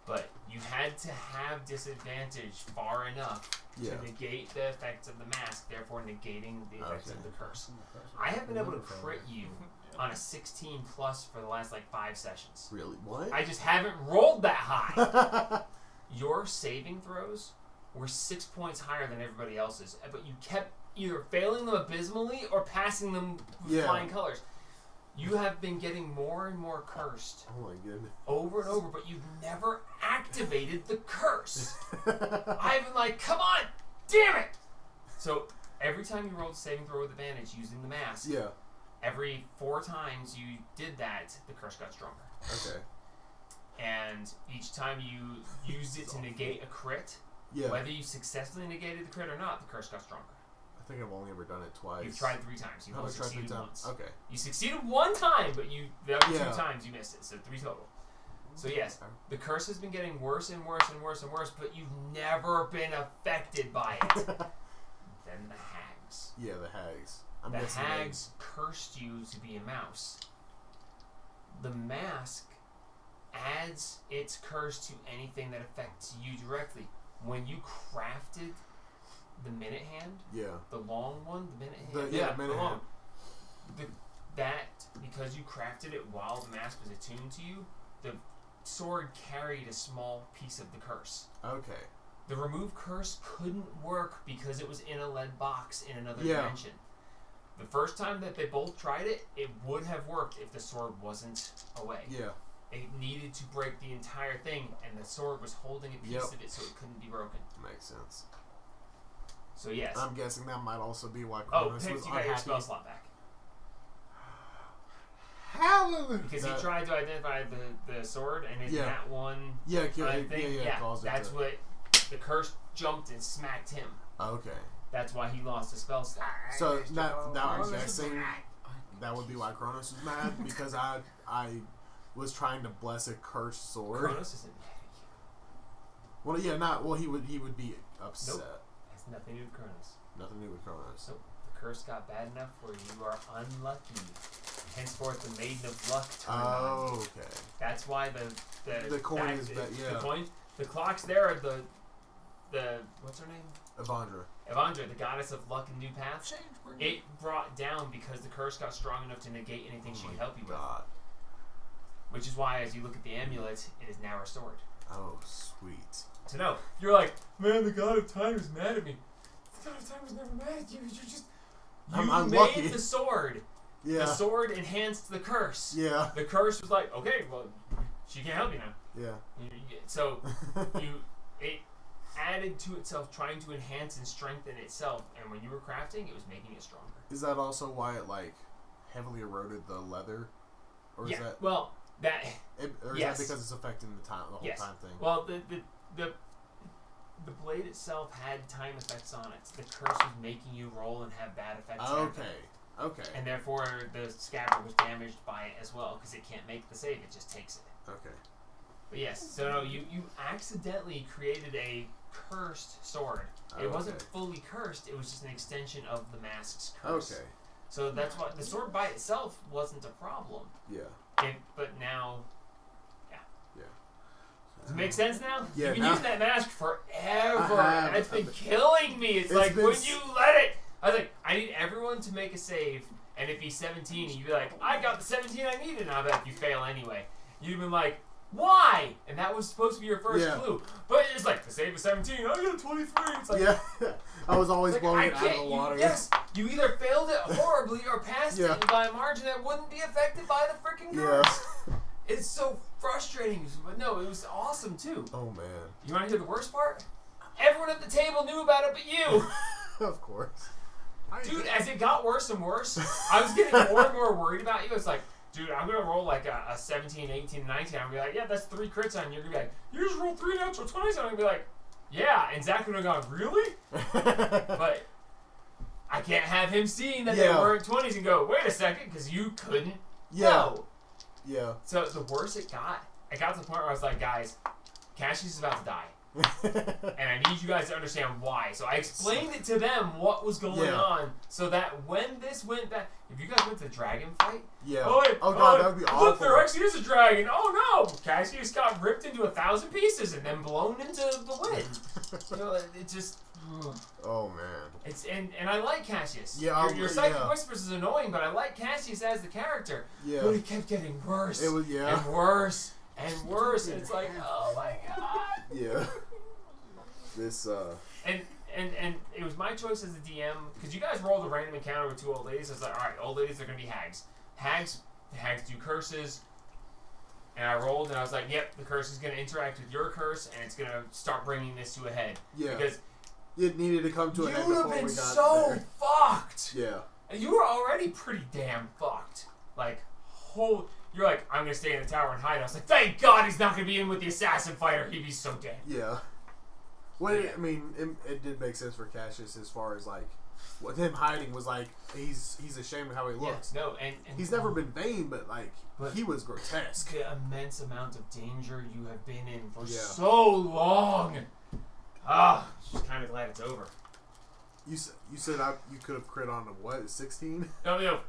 But you had to have disadvantage far enough Yeah. to negate the effects of the mask, therefore negating the effects of Okay. the curse. I have been able to crit you on a 16 plus for the last 5 sessions. Really? What? I just haven't rolled that high. Your saving throws were 6 points higher than everybody else's, but you kept either failing them abysmally or passing them with Yeah. flying colors. You have been getting more and more cursed Oh my goodness. over and over, but you've never activated the curse. I've been like, come on, damn it! So every time you rolled a saving throw with advantage using the mask, Yeah. every 4 times you did that, the curse got stronger. Okay. And each time you used it to negate a crit, Yeah. whether you successfully negated the crit or not, the curse got stronger. I think I've only ever done it twice. You've tried 3 times. You've I've only tried 3 succeeded times. once. Okay. You succeeded 1 time, but the other Yeah. 2 times you missed it, so 3 total. So yes, the curse has been getting worse and worse and worse and worse, but you've never been affected by it. Then the hags. Yeah, the hags. I'm The guessing hags cursed you to be a mouse. The mask adds its curse to anything that affects you directly. When you crafted the minute hand, Yeah. the long one, the minute hand, The minute the long, hand. that because you crafted it while the mask was attuned to you, the sword carried a small piece of the curse. Okay. The remove curse couldn't work because it was in a lead box in another Yeah. dimension. The first time that they both tried it, it would have worked if the sword wasn't away. Yeah. It needed to break the entire thing, and the sword was holding a piece Yep. of it so it couldn't be broken. Makes sense. So yes. I'm guessing that might also be why Oh, Cronus Pix, was you got your unhappy. spell slot back. Hallelujah! Because he tried to identify the sword, and in Yeah. that one Yeah, thing, yeah, caused it that's to- what the curse jumped and smacked him. Okay. That's why he lost the spell slot. So now I'm guessing that would be why Cronus was mad because I was trying to bless a cursed sword. Kronos isn't mad at you. Well, yeah, not. Well, he would be upset. Nope. Has nothing to do with Kronos. Nothing to do with Kronos. Nope. The curse got bad enough where you are unlucky. Henceforth, the Maiden of Luck turned on you. Okay. That's why the coin is bad. Yeah. The coin. The clocks there are the what's her name? Evandra, the goddess of luck and new paths. It brought down because the curse got strong enough to negate anything she could help you with. Which is why, as you look at the amulet, it is now restored. Oh, sweet. So no, you're like, man, the god of time is mad at me. The god of time was never mad at you. You're just I'm made lucky. the sword. Yeah. The sword enhanced the curse. Yeah. The curse was like, okay, well, she can't help you now. Yeah. So it added to itself, trying to enhance and strengthen itself. And when you were crafting, it was making it stronger. Is that also why it like heavily eroded the leather, or is that? Well, that. Or is that because it's affecting the whole time thing? Well, the blade itself had time effects on it. The curse was making you roll and have bad effects. Okay. And therefore, the scabbard was damaged by it as well because it can't make the save; it just takes it. Okay. But yes, so no, you accidentally created a cursed sword. It wasn't fully cursed; it was just an extension of the mask's curse. Okay. So that's why the sword by itself wasn't a problem. Yeah. But now, yeah. Does it Yeah. make sense now? Yeah, You've been now- using that mask forever. I have. And it's been killing me. It's like, when you let it... I was like, I need everyone to make a save, and if he's 17, and you'd be like, I got the 17 I needed, and I'll bet you fail anyway. You'd have been like, why? And that was supposed to be your first clue. But it's like, the save is 17, I got 23. It's like... Yeah. I was always Like, blowing it out of the water. Yes, you either failed it horribly or passed Yeah. it by a margin that wouldn't be affected by the freaking curse. It's so frustrating, but no, it was awesome too. Oh man. You want to hear the worst part? Everyone at the table knew about it but you. Of course. Dude, as it got worse and worse, I was getting more and more worried about you. It's like, dude, I'm going to roll like a 17, 18, 19. I'm going to be like, yeah, that's 3 crits on you. You're going to be like, you just rolled 3 natural 20s. I'm going to be like, yeah. And Zach would have gone, really? But I can't have him seeing that they weren't 20s and go, wait a second, because you couldn't know. Yeah. So the worse it got to the point where I was like, guys, Cassius is about to die. And I need you guys to understand why. So I explained it to them what was going on, so that when this went back, if you guys went to the dragon fight, God, that would be awful. Look, there actually is a dragon. Oh no, Cassius got ripped into 1,000 pieces and then blown into the wind. You know, it just. Oh man. It's and I like Cassius. Yeah, your Psychic Whispers is annoying, but I like Cassius as the character. Yeah. But it kept getting worse. It was and worse and worse. And it's like, oh my god. Yeah. This And it was my choice as the DM because you guys rolled a random encounter with 2 old ladies. I was like, all right, old ladies are gonna be hags. Hags do curses. And I rolled and I was like, yep, the curse is gonna interact with your curse and it's gonna start bringing this to a head. Yeah. Because it needed to come to a head you would before have we been got so there. fucked. Yeah. And you were already pretty damn fucked. Like, you're like, I'm gonna stay in the tower and hide. I was like, thank God he's not gonna be in with the assassin fighter. He'd be so dead. Yeah. Well, I mean, it did make sense for Cassius as far as like, what him hiding was like, he's ashamed of how he looks. Yeah, no, and he's never been vain, but like, he was grotesque. The immense amount of danger you have been in for so long. Just kind of glad it's over. You said you could have crit on a what? 16? No.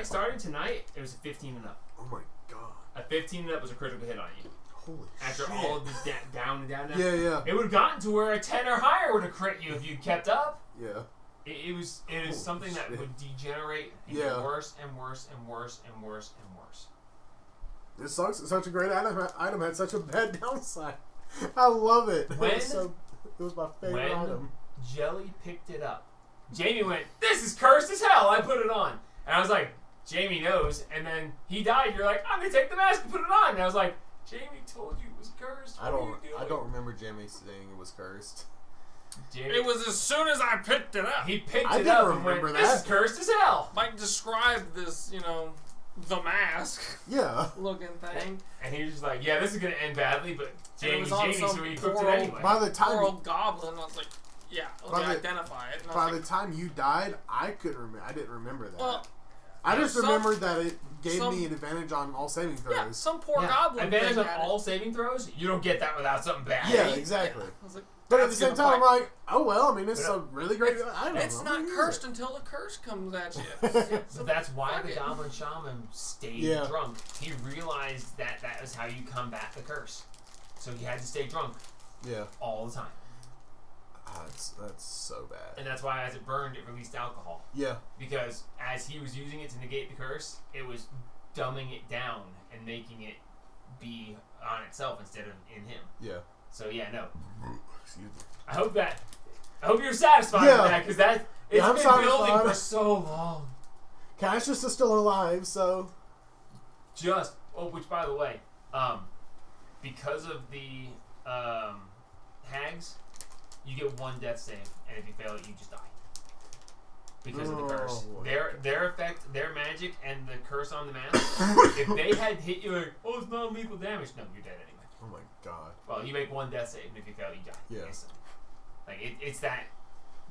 Starting tonight, it was a 15 and up. Oh my god. A 15 and up was a critical hit on you. Holy After shit. all of this down and down. Yeah. It would have gotten to where a 10 or higher would have crit you if you kept up. Yeah. It is something that would degenerate and get worse and worse and worse and worse and worse. This sucks. It's such a great item had such a bad downside. I love it. It was my favorite item. Jelly picked it up. Jamie went, this is cursed as hell. I put it on. And I was like, Jamie knows. And then he died. You're like, I'm going to take the mask and put it on. And I was like, Jamie told you it was cursed. I don't remember Jamie saying it was cursed. Jamie, it was as soon as I picked it up. He picked it up and went, this is cursed as hell. Mike described this, the mask. Yeah. Looking thing. And he was just like, yeah, this is going to end badly, but Jamie, so he cooked it anyway. By the time poor old goblin, I was like, yeah, let me identify it. And by the time you died, I couldn't remember. I didn't remember that. Well, I just Some- remembered that it gave some- me an advantage on all saving throws. Yeah, some poor Yeah. goblin. Advantage thing on had all saving throws. You don't get that without something bad. Yeah, exactly. I was like, But at the that's same gonna time, I'm bite. like, oh well. I mean, it's a really great. I don't It's know, not I'm gonna cursed use until the curse comes at you. So that's why Fuck the it. Goblin Shaman stayed Yeah. drunk. He realized that that was how you combat the curse. So he had to stay drunk it. Yeah. all the time. That's so bad. And that's why as it burned, it released alcohol. Yeah. Because as he was using it to negate the curse, it was dumbing it down and making it be on itself instead of in him. Yeah. So yeah, no. Excuse me. I hope you're satisfied Yeah. with that, because that it's I'm been satisfied. building for so long. Cassius is still alive, so Which by the way, because of the hags, you get 1 death save, and if you fail it, you just die. Because of the curse. Oh, Their effect, their magic, and the curse on the mask, if they had hit you like, oh, it's not lethal damage, no, you're dead anyway. oh my god. Well, you make 1 death save, and if you fail, you die. Yeah. Instantly. Like, it's that,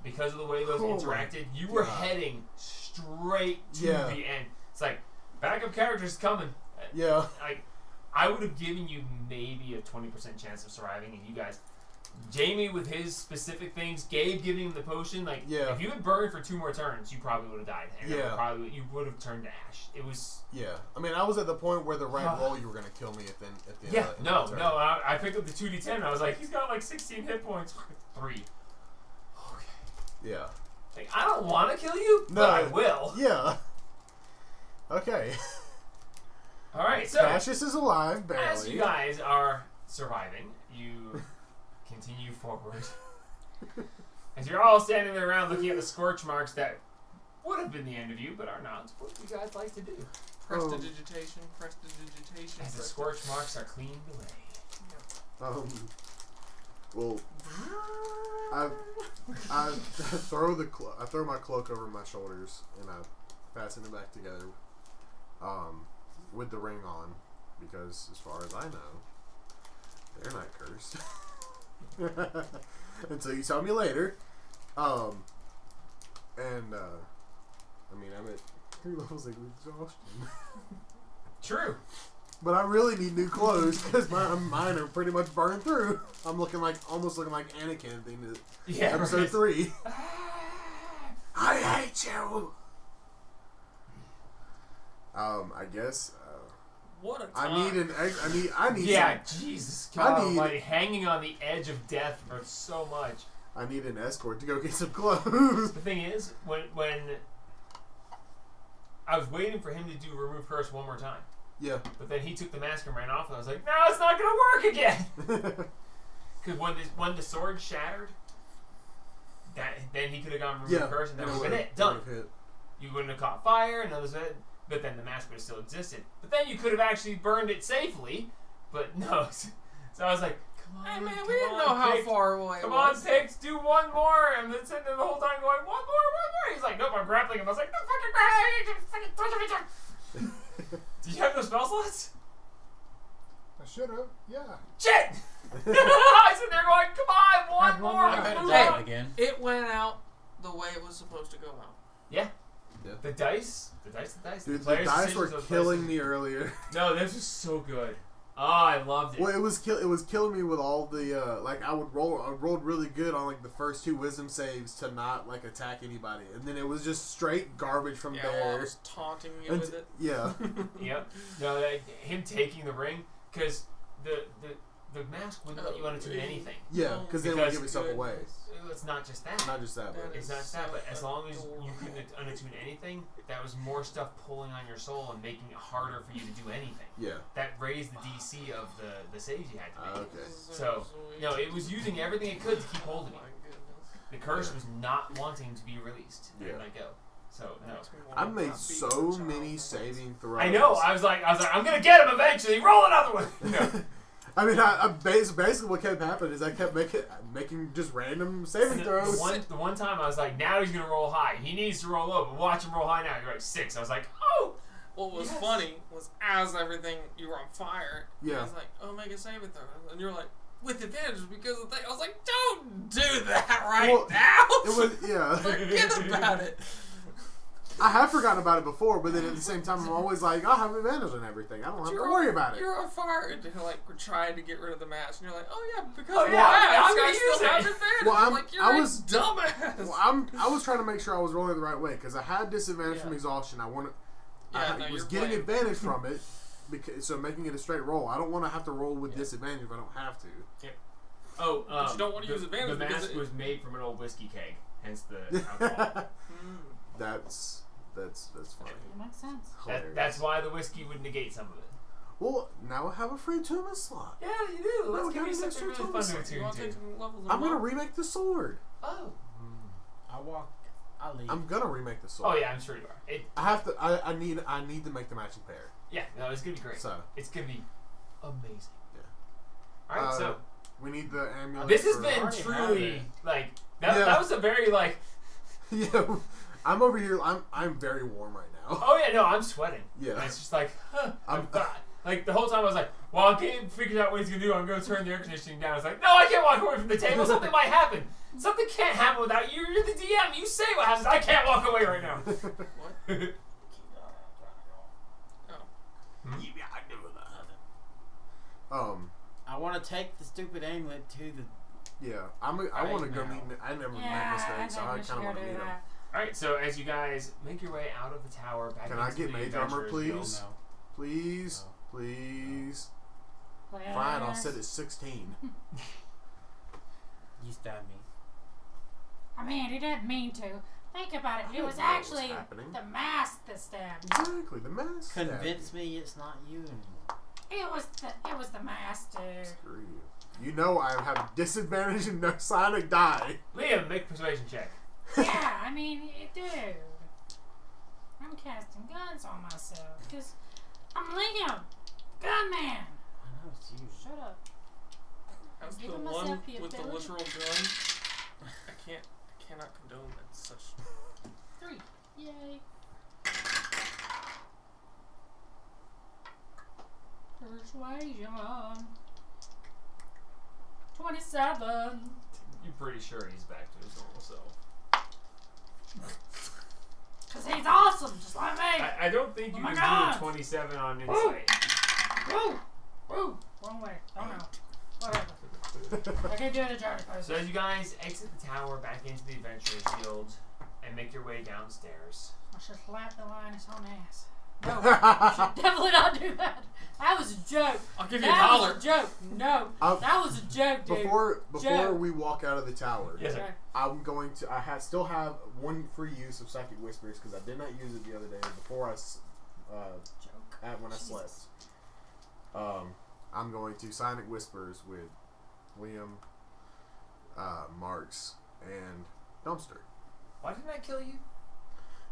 because of the way those Oh my interacted, you were God. heading straight to Yeah. the end. It's like, backup characters coming. Yeah. Like, I would have given you maybe a 20% chance of surviving, and you guys, Jamie with his specific things, Gabe giving him the potion, like, Yeah. if you had burned for 2 more turns, you probably would have died. And Yeah. you would have turned to ash. It was... Yeah. I mean, I was at the point where the right roll, you were gonna kill me at the end Yeah, of the no, turn. I picked up the 2d10, and I was like, he's got like 16 hit points. 3. Yeah. Like, I don't want to kill you, No. but I will. Yeah. Okay. Alright, so... Cassius is alive, barely. As you guys are surviving, you continue forward. As you're all standing there around looking at the scorch marks that would have been the end of you, but are not. What do you guys like to do? Prestidigitation. As the scorch marks are cleaned away. Well, I throw my cloak over my shoulders and I fasten it back together, with the ring on, because as far as I know, they're not cursed. Until you tell me later. I mean, I'm at 3 levels of exhaustion. True. But I really need new clothes because mine are pretty much burned through. I'm almost looking like Anakin at the end of Yeah. episode right. 3. I hate you. I guess What a I time. need Yeah, some, Jesus I God, need- like hanging on the edge of death for so much. I need an escort to go get some clothes. The thing is, when I was waiting for him to do remove curse one more time, Yeah. but then he took the mask and ran off, and I was like, no, it's not gonna work again. Because when the sword shattered, then he could have gone remove curse, and that would have been it. Done. You wouldn't have caught fire, and others, but then the mask would have still existed. But then you could have actually burned it safely, but no. So I was like, come on, Hey man, come we didn't on, know how Pix. far away Come it on, was. Pix, do one more. And then sitting there the whole time going, one more. He's like, nope, I'm grappling him. I was like, no fucking grappling. Do you have those spell slots? I should have. Yeah. Shit! I sit there going, come on, Had one one more. more. let's I move bet on. again. It went out the way it was supposed to go out. Yeah. Yeah. The dice. Dude, the players' dice were decisions of killing places. me earlier. No, this was so good. Oh, I loved it. Well, it was killing me with all the I rolled really good on like the first 2 wisdom saves to not like attack anybody, and then it was just straight garbage from Yeah, well, I there. was taunting you with it. Yeah. Yep. No, him taking the ring, because the mask wouldn't let you unattune anything. Yeah, because then Because- would give yourself away. It's not just that. Not just that, but It's not that, but as long as you couldn't unattune anything, that was more stuff pulling on your soul and making it harder for you to do anything. yeah. That raised the DC of the saves you had to make. Okay. So, no, it was using everything it could to keep hold of you. My goodness. The curse was not wanting to be released and Yeah. let go. So, no. Makes me wanna I've made not be so a child many once. saving throws. I know. I was like, I'm gonna get him eventually. Roll another one. No. I mean, basically what kept happening is I kept making just random saving throws. The one time I was like, now he's gonna roll high. He needs to roll low, but watch him roll high now. You're like 6. I was like, oh. What was Yes. funny was as everything you were on fire. Yeah. I was like, oh, make a saving throw, and you're like, with advantage because of the thing. I was like, don't do that right Well, now. It was yeah. Forget about it. I have forgotten about it before, but then at the same time, I'm always like, I have advantage on everything. I don't have to worry about it. You're on fire, and you're like, we're trying to get rid of the match, and you're like, oh yeah, because Oh, of yeah, that, I'm gonna I still use have it. advantage. Well, I'm like, you're I a was- dumbass. Well, I was trying to make sure I was rolling the right way because I had disadvantage from Yeah. exhaustion. I Yeah, no, was you're getting playing. advantage from it, so making it a straight roll. I don't want to have to roll with disadvantage if I don't have to. Oh, But you don't want to use advantage The because mask it- was made from an old whiskey keg, hence the alcohol. That's funny. It makes sense. Hilarious. That's why the whiskey would negate some of it. Well, now I have a free Tuma slot. Yeah, you do. Let's we give got you an something extra really fun to tool. attune You want to to. take some levels I'm gonna above? remake the sword. Oh. I leave. I'm gonna remake the sword. Oh yeah, I'm sure you are. I have to. I need to make the matching pair. Yeah, no, it's gonna be great. So It's gonna be amazing. Yeah. All right, so we need the amulet. this has for- been already have truly it. like that. Yeah. That was a very like. Yeah, I'm over here. I'm very warm right now. Oh yeah, no, I'm sweating. Yeah. And it's just like, huh, I'm- like the whole time I was like, well, Gabe figured out what he's gonna do. I'm gonna turn the air conditioning down. It's like, no, I can't walk away from the table. Something might happen. Something can't happen without you. You're the DM. You say what happens. I can't walk away right now. What? I want to take the stupid amulet to the. Yeah, I want to go now. meet. I never met Yeah, Mr. I Egg, so think I we should kind of go want to do meet him. that. All right, so as you guys make your way out of the tower back Can into I get the mage armor, Adventurers please? Guild. Please, No. please. Fine, I'll Players. set it 16. You stabbed me. I mean, he didn't mean to. Think about it. I It was didn't know what was actually happening. the mask that stabbed. Exactly, the mask. Convince me it's not you anymore. It was the mask, dude. Screw you. You know I have disadvantage and no sonic die. Liam, make a persuasion check. Yeah, I mean, dude. I'm casting guns on myself because I'm Liam, gunman. I know it's you. Shut up. As the Giving one myself the with the ability. literal gun, I cannot condone that. Such 3. Yay. Persuasion. 27. You're pretty sure he's back to his normal self. Because he's awesome, just like me. I don't think Oh you my can God. do a 27 on Woo! insight. Woo! Woo! Wrong way. Oh no. Whatever. I can do the journey So person. as you guys exit the tower back into the Adventurers Guild and make your way downstairs. I should slap the lioness on the ass. No, I should definitely not do that. That was a joke. I'll give you a That dollar. was a joke. No, that was a joke, dude. Before Joke. we walk out of the tower, Yes, sir. Okay. I'm going to. Still have one free use of Psychic Whispers because I did not use it the other day before Joke. when I slept. I'm going to Sonic Whispers with Liam, Marks, and Dumpster. Why didn't I kill you?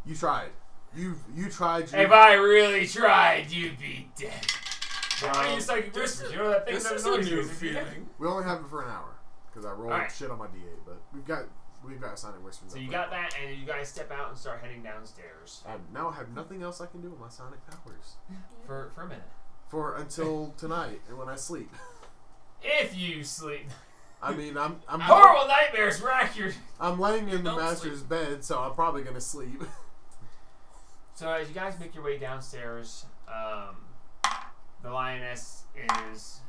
You tried. You tried. If I really tried, you'd be dead. Why are you psychic whispers? You know that thing This that is a annoys you? new is it dead? feeling. We only have it for an hour because I rolled Alright. shit on my D8, but we've got Sonic Whispers. So up you there. got that, and you guys step out and start heading downstairs I now have nothing else I can do with my Sonic powers for a minute. for until tonight and when I sleep. If you sleep, I mean, I'm horrible nightmares rack your. I'm laying in the Don't master's bed, so I'm probably gonna sleep. So as you guys make your way downstairs, the lioness is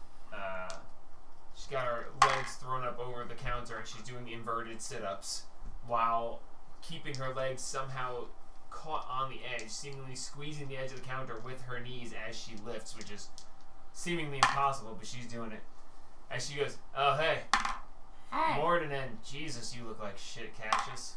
she's got her legs thrown up over the counter and she's doing inverted sit-ups while keeping her legs somehow caught on the edge, seemingly squeezing the edge of the counter with her knees as she lifts, which is seemingly impossible, but she's doing it. As she goes, oh hey, Hey. morning, and Jesus, you look like shit, Cassius.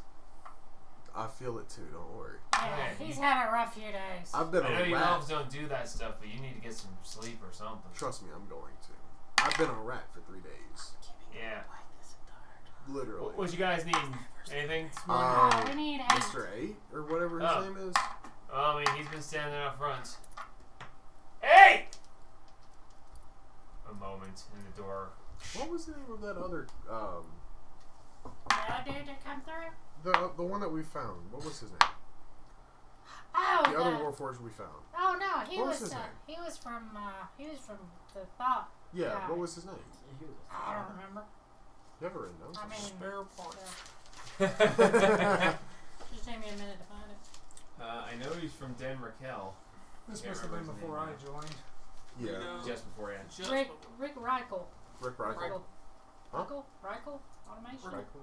I feel it too. Don't worry. Yeah, Okay. he's had a rough few days. I've been I know a you rat. elves don't do that stuff, but you need to get some sleep or something. Trust me, I'm going to. I've been a rat for 3 days. Yeah. Literally. What you guys need? Anything? We need 8. Mr. 8 or whatever his Oh. name is. Oh, I mean, he's been standing out front. Hey! A moment in the door. What was the name of that other Yeah, dude, to come through. the one that we found? What was his name? Oh, The other Warforged we found. Oh no, he What was was his name? he was from the thought. Yeah, Yeah. what was his name? I don't remember. You have it written down. I mean, Spare part. just take me a minute to find it. I know he's from Den Raquel. This Can't must have been remember his before I name joined. Yeah. Just before, yeah. Just Rick Reichel. Rick Reichel. Reichel. Huh? Reichel Automation. Reichel.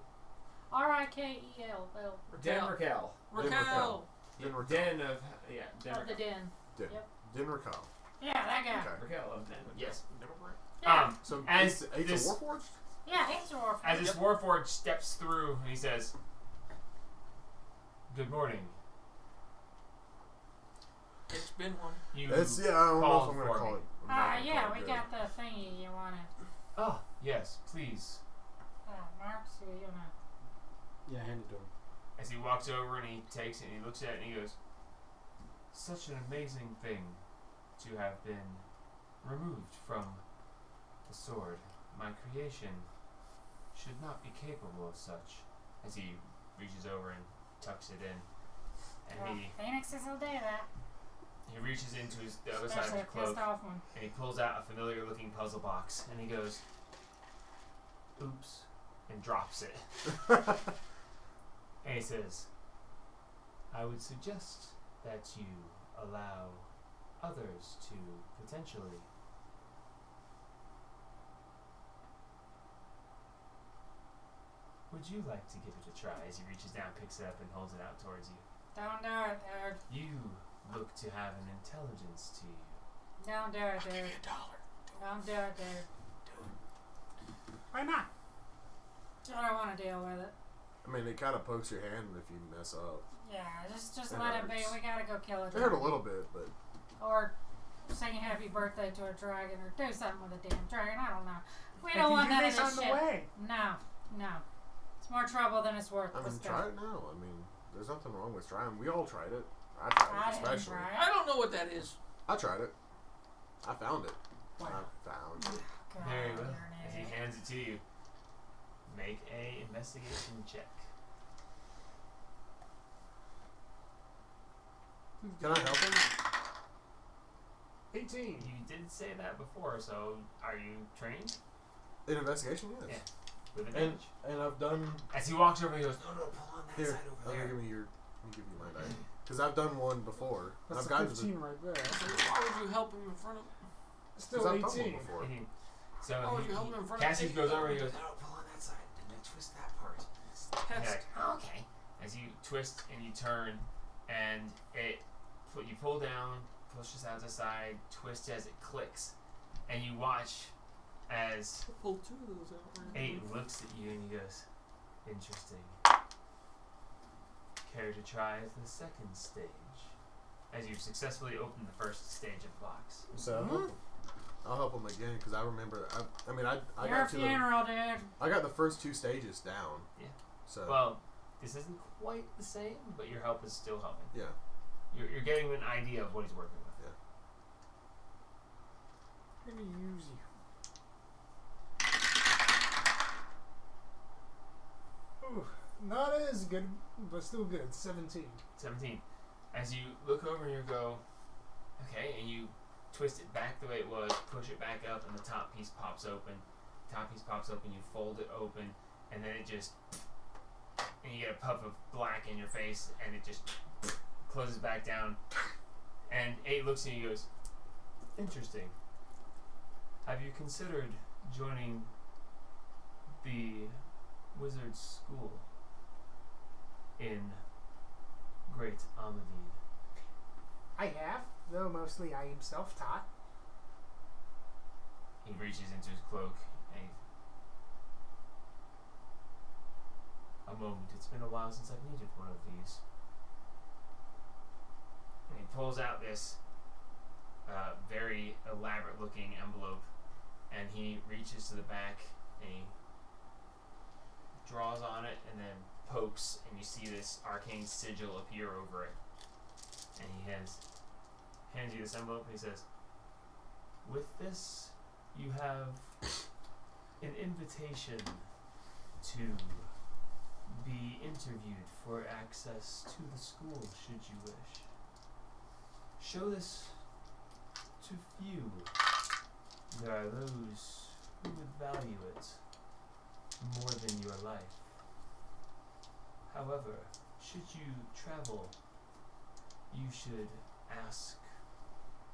Rikel. Den Raquel. Raquel. Den Raquel. Den of yeah. Den Of the Raquel. den. Den. Yep. Den Raquel. Yeah, that guy. Okay. Raquel of Den. Yes. Yeah. So As it's this- a Warforged? Yeah, he's a warforged. As this Warforged steps through, and he says, "Good morning. It's been one. You." It's, yeah, I don't know if called I'm going to for call me. it. I'm not gonna Yeah, call it we good. got the thingy you wanted. Oh yes, please. Mark, so you gonna. Yeah, hand it to him. As he walks over and he takes it and he looks at it and he goes, "Such an amazing thing to have been removed from the sword. My creation should not be capable of such." As he reaches over and tucks it in, and Phoenixes will do that. he reaches into the other side of Especially his a cloak pissed off one. and he pulls out a familiar looking puzzle box and he goes, "Oops," and drops it. And he says, "I would suggest that you allow others to potentially would you like to give it a try?" As he reaches down, picks it up, and holds it out towards you. Don't do it, dude. You look to have an intelligence to you. Don't do it, Give dude. me $1. Don't do it, dude. Why not? I don't want to deal with it. I mean, it kind of pokes your hand if you mess up. Yeah, just It let it be. hurts. We gotta go kill a It hurt a dragon. little bit, but Or sing happy birthday to a dragon, or do something with a damn dragon. I don't know. We I don't can want do none of this this on the shit. way. No. It's more trouble than it's worth. I mean, Let's go. try it now. I mean, there's nothing wrong with trying. We all tried it. I tried I it, didn't especially. try I it. don't know what that is. I tried it. I found it. Wow. I found it. God, Very you're well. an As he idiot. hands it to you, make a investigation check. Can I help him? 18. You did say that before, so are you trained In investigation, yes. Yeah. with And advantage? and I've done. As he walks over, he goes, "No, pull on that Here, side over let there." me give you my die. Because I've done one before. And That's I've a gotten to the. 15 right there. Why would you help him in front of? Still Because I've done one 18. before. Mhm. So Why would you help him in front Cassius of? goes over and he goes, "No, pull on that side and then twist that part." And you're Test. like, "Oh, okay." As you twist and you turn, and you pull down, pushes out the side, twist as it clicks, and you watch as Pull two of those out. Right? 8 looks at you and he goes, "Interesting. Care to try the second stage?" As you've successfully opened the first stage of the box. So I'll help him again because I remember. I mean, I Your got to the. funeral, dude. I got the first 2 stages down. Yeah. So Well, this isn't quite the same, but your help is still helping. yeah. You're getting an idea of what he's working with. Let me use you. Ooh, not as good, but still good. 17. 17. As you look over and you go, okay, and you twist it back the way it was, push it back up, and the top piece pops open. Top piece pops open, you fold it open, and then it just, and you get a puff of black in your face, and it just closes back down. And 8 looks at you and goes, "Interesting. Have you considered joining the wizard school in Great Amadine?" I have, though mostly I am self-taught. He reaches into his cloak and a moment. It's been a while since I've needed one of these. And he pulls out this very elaborate looking envelope and he reaches to the back and he draws on it and then pokes and you see this arcane sigil appear over it. And he hands you this envelope and he says, "With this, you have an invitation to be interviewed for access to the school, should you wish. Show this to few. There are those who would value it more than your life. However, should you travel You should ask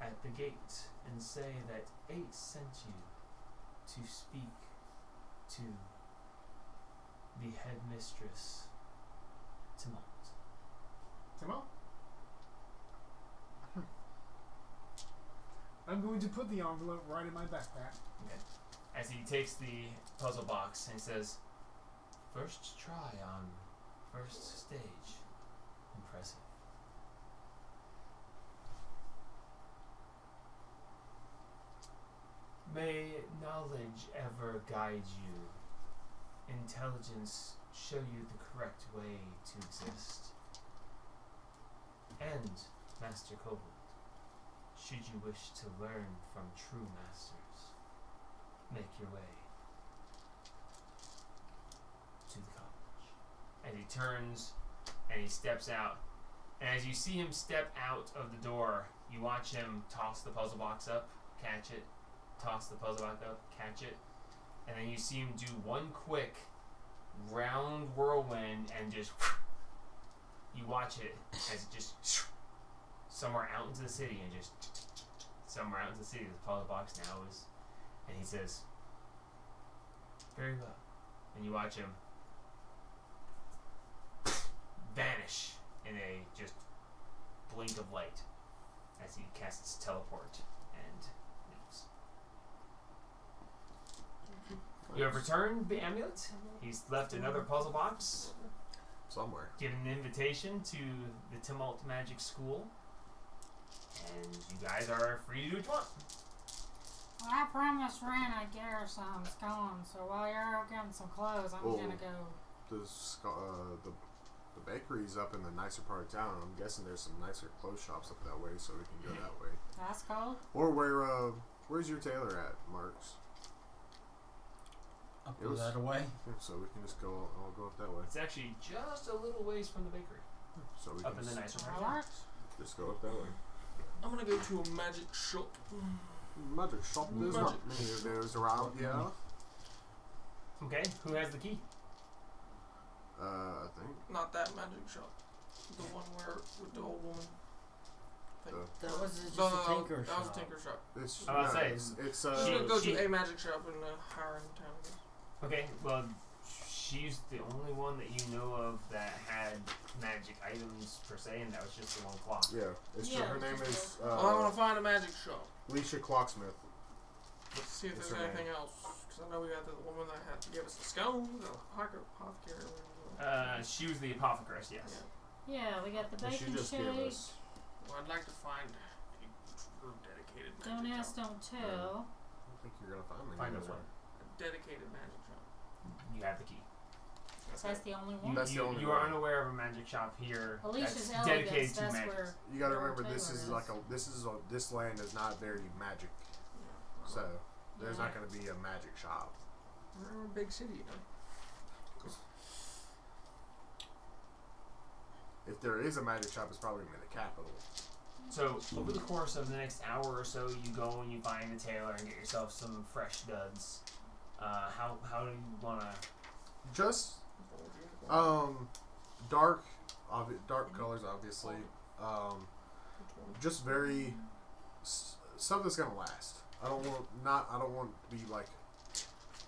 at the gate and say that 8 sent you to speak to the headmistress, Timot. Timo? I'm going to put the envelope right in my backpack. Okay. As he takes the puzzle box and he says, "First try on first stage. Impressive." May knowledge ever guide you. Intelligence show you the correct way to exist. And, Master Kobold, should you wish to learn from true masters, make your way to the college. And he turns and he steps out. And as you see him step out of the door, you watch him toss the puzzle box up, catch it, toss the puzzle box up, catch it, and then you see him do one quick round whirlwind and just you watch it as it just somewhere out into the city and just somewhere out into the city the puzzle box now is, and he says, "Very well," and you watch him vanish in a just blink of light as he casts teleport and leaves. You have returned the amulet. He's left another puzzle box, Somewhere. given an invitation to the Tumult Magic School, and you guys are free to do what you want. Well, I promised Ren I'd get her some scones, so while you're out getting some clothes, I'm gonna go. The bakery's up in the nicer part of town. I'm guessing there's some nicer clothes shops up that way, so we can go that way. That's cold. Or where's your tailor at, Marks? Up It was- that away. So we can just go. I'll go up that way. It's actually just a little ways from the bakery, So we up can in the just, nicer part. Alright. just go up that way. I'm gonna go to a magic shop. Magic shop. There's Magic. not many of those around. Yeah. Okay, who has the key? I think. Not that magic shop. The one where with the old woman. That was just No, a tinker that was shop. a tinker shop. It's. I was no, saying, it's I'm gonna go she- to a magic shop in Hiram town. I guess. Okay, well, she's the only one that you know of that had magic items per se, and that was just the one clock. Yeah. It's Yeah, her name just is Well, I want to find a magic shop. Alicia Clocksmith. Let's see if What's there's her anything else. Because I know we got the woman that had to give us the scones, the apothecary. She was the apothecaress, yes. Yeah, we got the And she bacon just gave shake. us. Well, I'd like to find a true dedicated magic Don't ask, shop. don't tell. I don't think you're gonna find me. Find there. us one. A dedicated magic shop. You have the key. That's the only one. That's the You, only you are one. unaware of a magic shop here Alicia's that's dedicated Elegance, to that's magic. where. You gotta Lord remember, this Taylor is like this land is not very magic, Yeah. so there's Yeah. not gonna be a magic shop. We're a big city, you know. If there is a magic shop, it's probably in the capital. So, over the course of the next hour or so, you go and you find the tailor and get yourself some fresh duds. How do you wanna? Just dark colors, obviously. Just very stuff that's gonna last. I don't want to be like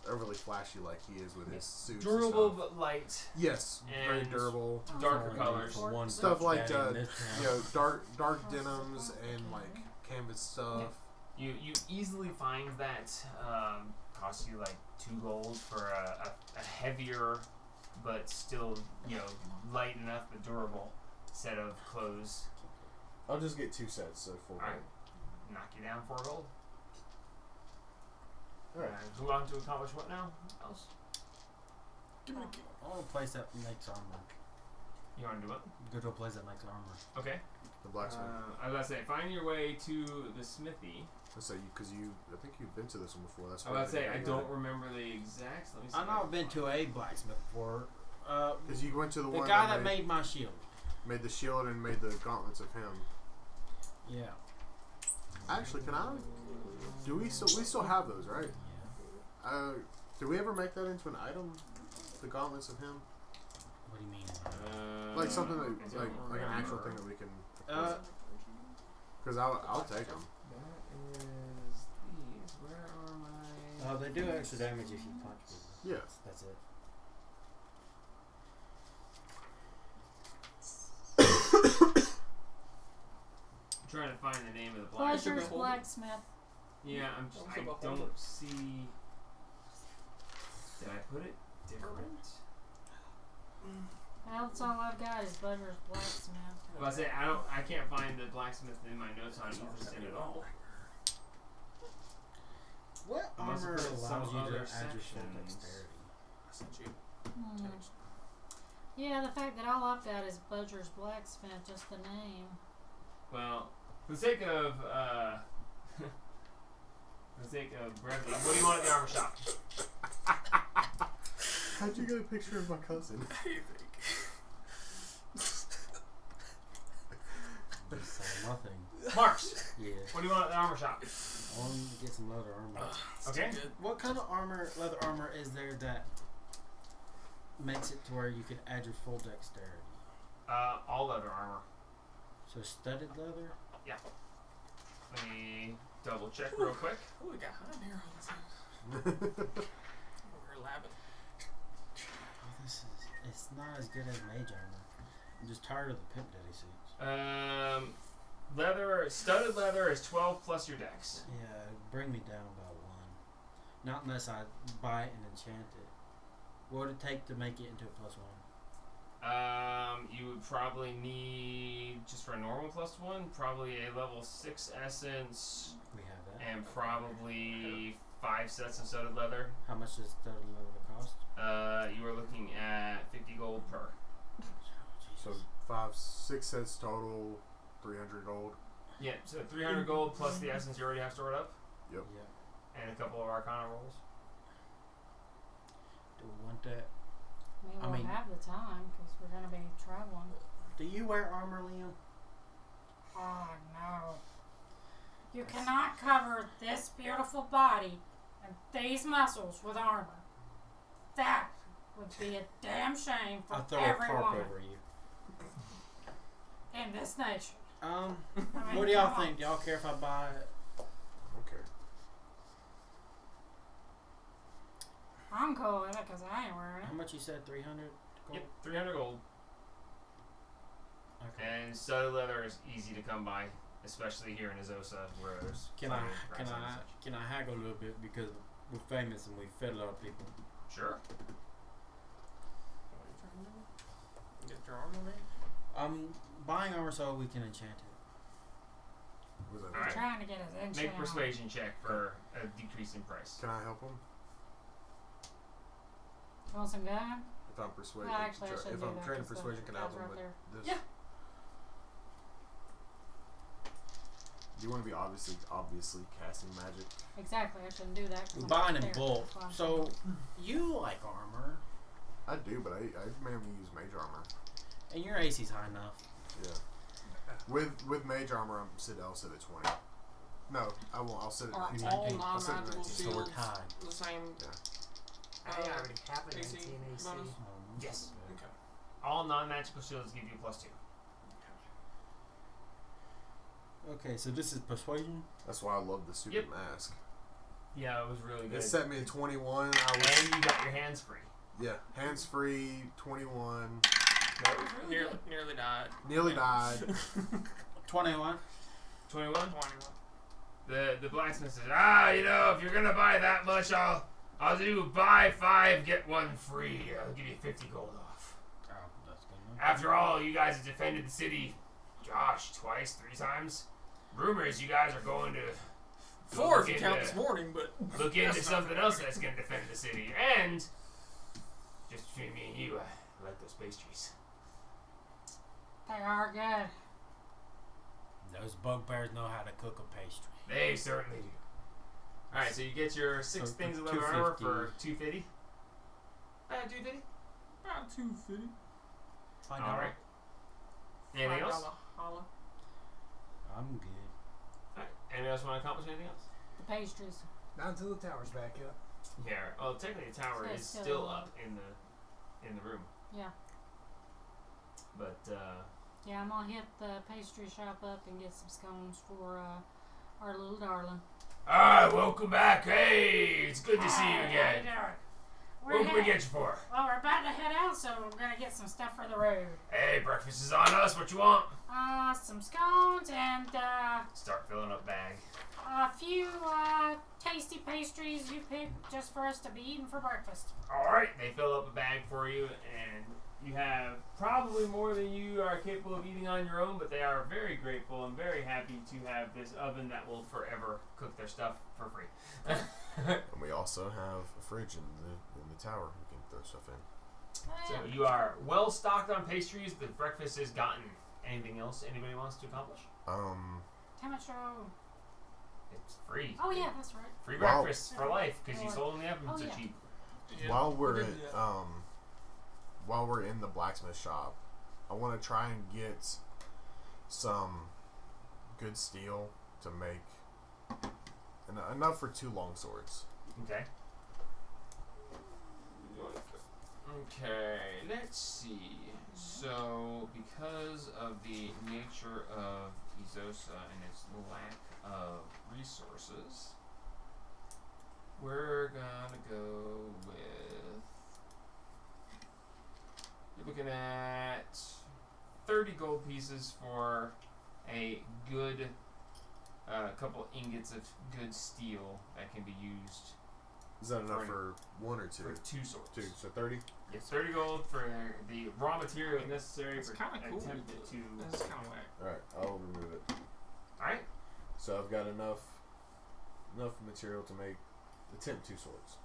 overly flashy like he is with his suits. and Durable stuff. but light, Yes, very and durable. darker Only colors. for one Stuff like daddy in that, this you town. know, dark denims and like canvas stuff. You easily find that costs you like 2 gold for a heavier but still, you know, light enough but durable set of clothes. I'll just get 2 sets, so 4 Alright. Knock you down 4 gold. Alright. Move on to accomplish what now? Else? Give me the key. I want a place that makes armor. You want to do what? Go to a place that makes armor. Okay. The blacksmith. I was about to say, find your way to the smithy. Let's say I think you've been to this one before. That's I was about to say, I don't remember the exacts. Let me see. I've not been to a blacksmith before. Because you went to the The one guy that that made my shield. made the shield and made the gauntlets of him. Yeah. Actually, we still have those, right? Yeah. Did we ever make that into an item? The gauntlets of him? What do you mean? Like something that, I don't like an actual remember. thing that we can Because I'll take them. That is these. Where are my... They do extra damage if you punch people. Yeah. That's it. I'm trying to find the name of the blacksmith. Pleasure's Blacksmith. Yeah, I don't see... Did I put it different? That's all I've got is Pleasure's Blacksmith. Well, I can't find the blacksmith in my notes on Etherset at all. What I must have armor put it some allows you to other add your full sections. dexterity? I sent you Hmm. text. Yeah, the fact that all I've got is Pleasure's Blacksmith, just the name. Well, for the sake of brevity, what do you want at the armor shop? How'd you get a picture of my cousin? How do you think? Just nothing. Marks, Yeah. what do you want at the armor shop? I want to get some leather armor. Okay. Good. What kind of leather armor is there that makes it to where you can add your full dexterity? All leather armor. So studded leather? Let me double check real quick. Oh, we got hot in here all the time. We're labbing. Oh, it's not as good as mage armor. I'm just tired of the Pimp Daddy suits. Studded leather is 12 plus your dex. Yeah, bring me down by 1. Not unless I buy it and enchant it. What would it take to make it into a +1? You would probably need, just for a normal +1, probably a level 6 essence We have that. and probably 5 sets of studded leather. How much does studded leather cost? You are looking at 50 gold per. So 6 sets total, 300 gold. Yeah, so 300 gold plus the essence you already have stored up, Yep. Yeah. and a couple of Arcana rolls. Do we want that? We won't have the time because we're going to be traveling. Do you wear armor, Liam? Oh, no. You cannot cover this beautiful body and these muscles with armor. That would be a damn shame for I'll throw a everyone tarp over you. in this nation. I mean, What do y'all come on. think? Do y'all care if I buy it? Okay. I'm cool with it because I ain't wearing How it. much you said? 300 gold? Yep, 300 gold. Okay. And studded leather is easy to come by, especially here in Azosa, where there's Can plenty I of grassland and such. can I haggle a little bit because we're famous and we fed a lot of people? Sure. What are you trying to do? Get your armor made? I'm buying armor so we can enchant it. What was that? Alright. Trying to get his enchant Make a on. persuasion check for a decrease in price. Can I help him? You want some gun? If I'm persuaded. Well, actually, I shouldn't if do I'm that training 'cause the persuasion, can I help guy's him right with there. this? Yeah. Do you want to be obviously casting magic? Exactly, I shouldn't do that. 'cause We're I'm buying not in there. bulk. That's why I'm So saying. you like armor, I do, but I mainly use mage armor. and your AC's high enough. Yeah. With mage armor, I'll sit at 20. No, I won't. I'll sit at Are 19. all I'll sit at non-magical 19. So we're shields tied. the same? I already have an AC 18 AC. bonus? Yes. Okay. All non-magical shields give you +2. Okay, so this is persuasion. That's why I love the stupid mask. Yeah, it was really good. It set me at 21. And you got your hands free. Yeah, hands free, 21. That was really good. Nearly died. Nearly died. 21. 21? 21. The blacksmith says, if you're gonna buy that much, I'll do buy 5, get 1 free. I'll give you 50 gold off. Oh, that's good enough. After all, you guys have defended the city, gosh, 2, 3 times. Rumors you guys are going to 4 if you into- count this morning, but look into That's not something else that's gonna defend the city. And just between me and you, I like those pastries. They are good. Those bugbears know how to cook a pastry. They certainly do. Alright, so you get your 6 So things of leather armor 250. for 250. 250. about 250. Find All out. right. Anything else? $5 holla. I'm good. Alright. Anyone else want to accomplish anything else? The pastries. Not until the tower's back up. Yeah. Well, technically the tower So is it's still still up in the room, Yeah. but Yeah, I'm gonna hit the pastry shop up and get some scones for our little darling. Alright, welcome back. Hey, it's good to see you again. What can we get you for? Well, we're about to head out, so we're gonna get some stuff for the road. Hey, breakfast is on us. What you want? Some scones and Start filling up bag. a few tasty pastries you picked just for us to be eating for breakfast. Alright, they fill up a bag for you, and you have probably more than you are capable of eating on your own, but they are very grateful and very happy to have this oven that will forever cook their stuff for free. And we also have a fridge in the tower we can throw stuff in. So you are well stocked on pastries. The breakfast is gotten. Anything else anybody wants to accomplish? How much It's free. Oh yeah, that's right. Free Wow. breakfast for life because you sold in the oven so yeah. cheap. Yeah, while we're we at, did that. while we're in the blacksmith shop, I want to try and get some good steel to make enough for 2 long swords. Okay. Okay, let's see. So, because of the nature of Izosa and its lack of resources, we're gonna go with. You're looking at 30 gold pieces for a good couple ingots of good steel that can be used Is that enough Right. for 1 or 2? for 2 swords. 2, so 30. Yes, 30 gold for the raw material necessary It's for kind of cool. attempt to. This is kind of whack. All right, I'll remove it. Alright. So I've got enough material to make attempt 2 swords.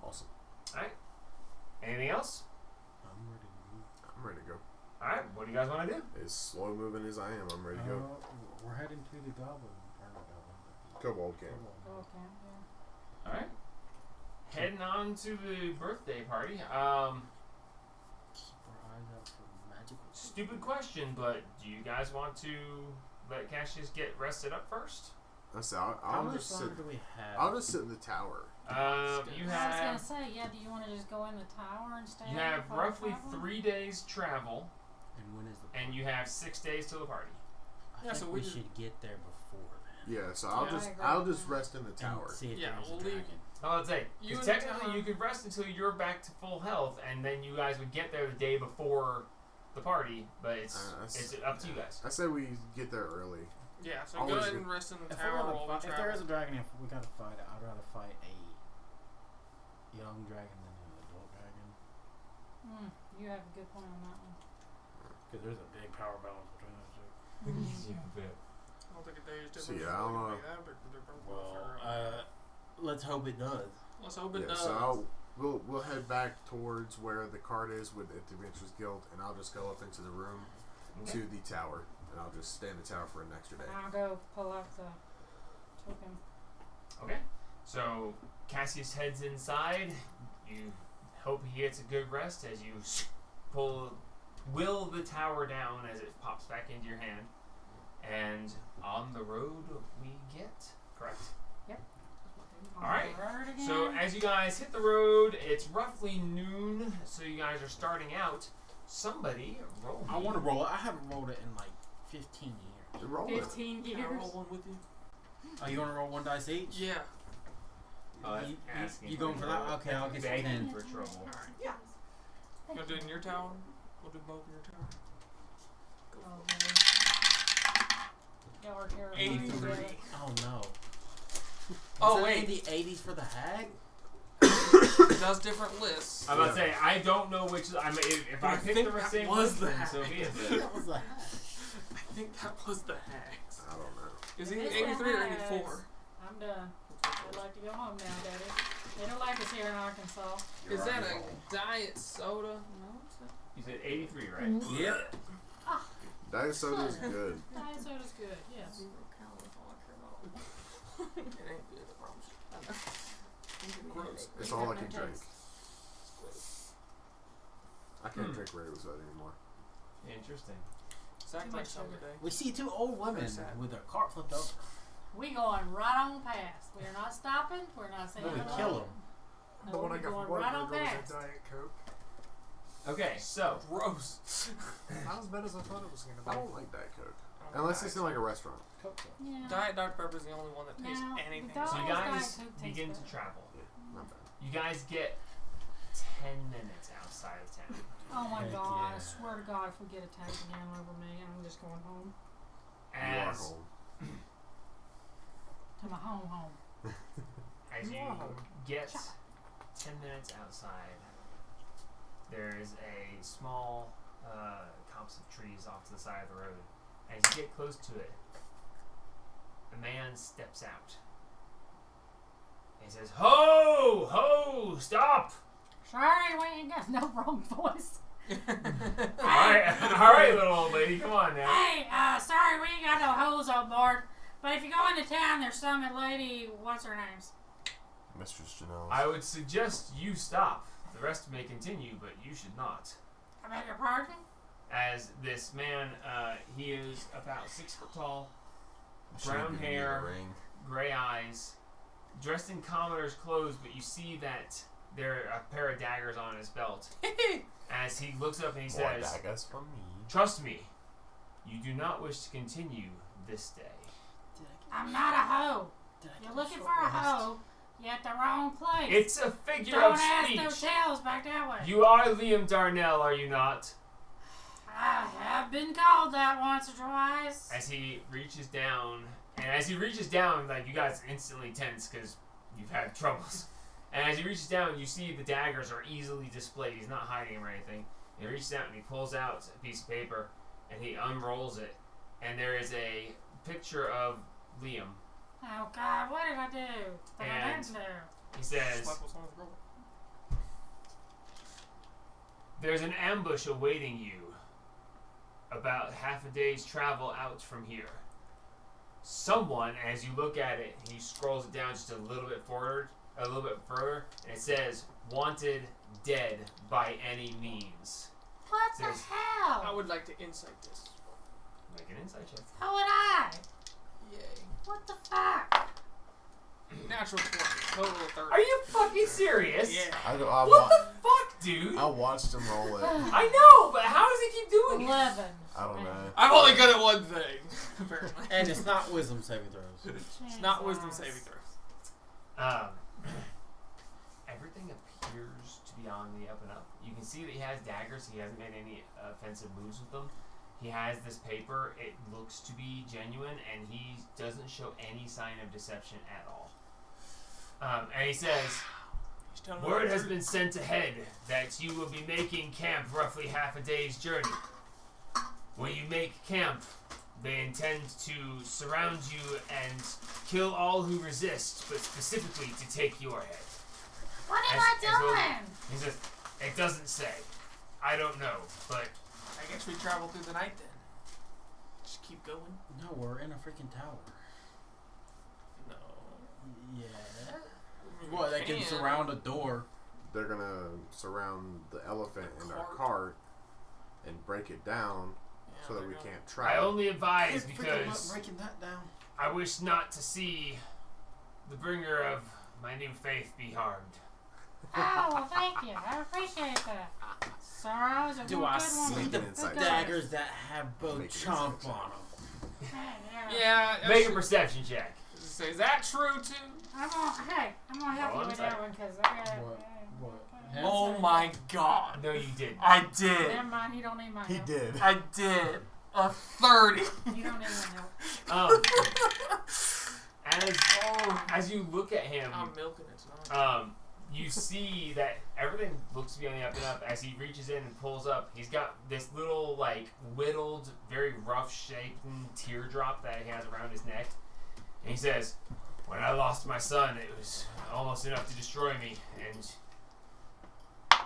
Awesome. Alright. Anything else? I'm ready to go. Alright, what do you guys want to do? As slow moving as I am, I'm ready to go. We're heading to the goblin. Or not goblin. Kobold camp. Kobold. Okay. Alright. Heading on to the birthday party. Keep our eyes out for magical. Stupid question, but do you guys want to let Cassius get rested up first? That's How I'll much just sit. longer do we have? I'll just sit in the tower. You I was gonna have say, yeah. Do you want to just go in the tower and stay? you there have while we're roughly traveling? 3 days travel, And when is the? and you have 6 days till the party. I Yeah, think so we we just- should get there before then. Yeah, so Yeah, I'll I just agree I'll with just that. rest in the tower. And see if Yeah, there's we'll a leave. dragon. Oh, let's say, You because and the technically tower. you could rest until you're back to full health, and then you guys would get there the day before the party. But it's up to you guys. I say we get there early. Yeah, so Always go ahead good. and rest in the If, tower while we if there travel. is a dragon, if we gotta fight it, I'd rather fight a young dragon than an adult dragon. You have a good point on that one. Because there's a big power balance between those two. Yeah, but I don't think a day is So, different. yeah, I don't know. Let's hope it does. Let's hope it Yeah, does. so we'll head back towards where the cart is with the Adventurers Guild, and I'll just go up into the room to the tower, and I'll just stay in the tower for an extra day. I'll go pull out the token. Okay. So Cassius heads inside. You hope he gets a good rest as you will the tower down as it pops back into your hand. And on the road we get. Correct. Alright. So as you guys hit the road, it's roughly noon, so you guys are starting out. Somebody roll me. I want to roll it. I haven't rolled it in like 15 years. Roll it. 15 Can I years. roll one with you? Oh, you want to roll 1 dice each? Yeah. Asking you going for that? Okay, I'll get you begging 10. for trouble. Alright. Yeah. You want to do it in your tower? We'll do both in your tower. Go Oh, for it. Y'all are terrible. 83. Oh no. Oh, Is that wait. in the 80s for the hag? It does different lists. I'm about to say I don't know which. I mean, if I I pick think the that same was list, the then so hack. be it. That was the hag. I think that was the hags. I don't know. Is If he it's 83 or the hags, 84? I'm done. I'd like to go home now, Daddy. They don't like us here in Arkansas. Is that a diet soda? No. You said 83, right? Yep. Diet soda is good. Diet soda's good, yes. It ain't good, I promise you. Gross. It's all I can drink. I can't drink regular soda anymore. Interesting. Zach Too drinks much some sugar. today. We see 2 old women Very sad. with their cart flipped over. We going right on past. We're not stopping. We're not saying No, we hello. kill them. No, The one I we're got going from right on Whataburger was past. a Diet Coke. Okay, so Gross. Not as bad as I thought it was going to be. I don't like Diet Coke. Unless it's in like a restaurant. Yeah. Diet Dr. Pepper is the only one that tastes Now, anything. the so you Diet guys Coke tastes begin to better. travel. Not bad. You guys get 10 minutes outside of town. Oh my Heck god, I yeah. swear to god, if we get attacked again over me, I'm just going home. You are As home. To my home. as you get 10 minutes outside, there is a small copse of trees off to the side of the road. As you get close to it, a man steps out. He says, "Ho! Ho! Stop!" Sorry, we ain't got no wrong voice. Alright, little old lady, come on now. Hey, sorry, we ain't got no hoes on board. But if you go into town, there's some lady, what's her name's? Mistress Janelle. I would suggest you stop. The rest may continue, but you should not. I beg your pardon? As this man, he is about 6 foot tall, She brown gave me hair, the ring. gray eyes, dressed in commoner's clothes, but you see that there are a pair of daggers on his belt. As he looks up and he More says, daggers from me. "Trust me, you do not wish to continue this day." I'm not a hoe. You're looking for a hoe. You're at the wrong place. It's a figure Don't of ask speech. those tales back that way. You are Liam Darnell, are you not? I have been called that once or twice. As he reaches down, and as he reaches down, like, you guys instantly tense because you've had troubles. And as he reaches down, you see the daggers are easily displayed. He's not hiding them or anything. He reaches out and he pulls out a piece of paper and he unrolls it, and there is a picture of Liam. Oh God, what did I do that I And- didn't do? He says, Slap was on his roll. "There's an ambush awaiting you about half a day's travel out from here. Someone," as you look at it, he scrolls it down just a little bit further, and it says, "Wanted dead by any means." What the Says- I hell? would like to insight this. Make an insight check. How would I? Yay. What the fuck? Natural 20. Total 30. Are you fucking serious? Yeah. What the fuck, dude? I watched him roll it. I know, but how does he keep doing it? 11. I don't know. I'm only good at one thing, apparently. And it's not wisdom saving throws. It's not wisdom saving throws. Everything appears to be on the up and up. You can see that he has daggers. He hasn't made any offensive moves with them. He has this paper. It looks to be genuine, and he doesn't show any sign of deception at all. And he says, He's telling me "Word the has truth. been sent ahead that you will be making camp roughly half a day's journey. When you make camp, they intend to surround you and kill all who resist, but specifically to take your head." What am As- I as well- doing? He says, "It doesn't say. I don't know, but I guess we travel through the night then. Just keep going. No, we're in a freaking tower. No. Yeah. What, they can surround a door. They're gonna surround the elephant in our Cart. cart and break it down Yeah, so that they're we gonna- can't I travel. only advise Freaking not because breaking that down. I wish not to see the bringer of my new faith be harmed." Oh, well, thank you. I appreciate that. Sorrows are Do one I good one. see Make the an insight check. daggers that have both Make an chomp insight on them? Yeah. Make a perception check. Is that true too? I'm gonna help Roll you with insight. that one because I got. What? Oh my god. No, you didn't. I did. Never mind. He don't need my He help. did. I did. A 30. You don't need my help. As you look at him, I'm milking it tonight. you see that everything looks to be on the up and up. As he reaches in and pulls up, he's got this little, like, whittled, very rough-shapen teardrop that he has around his neck. And he says, "When I lost my son, it was almost enough to destroy me, and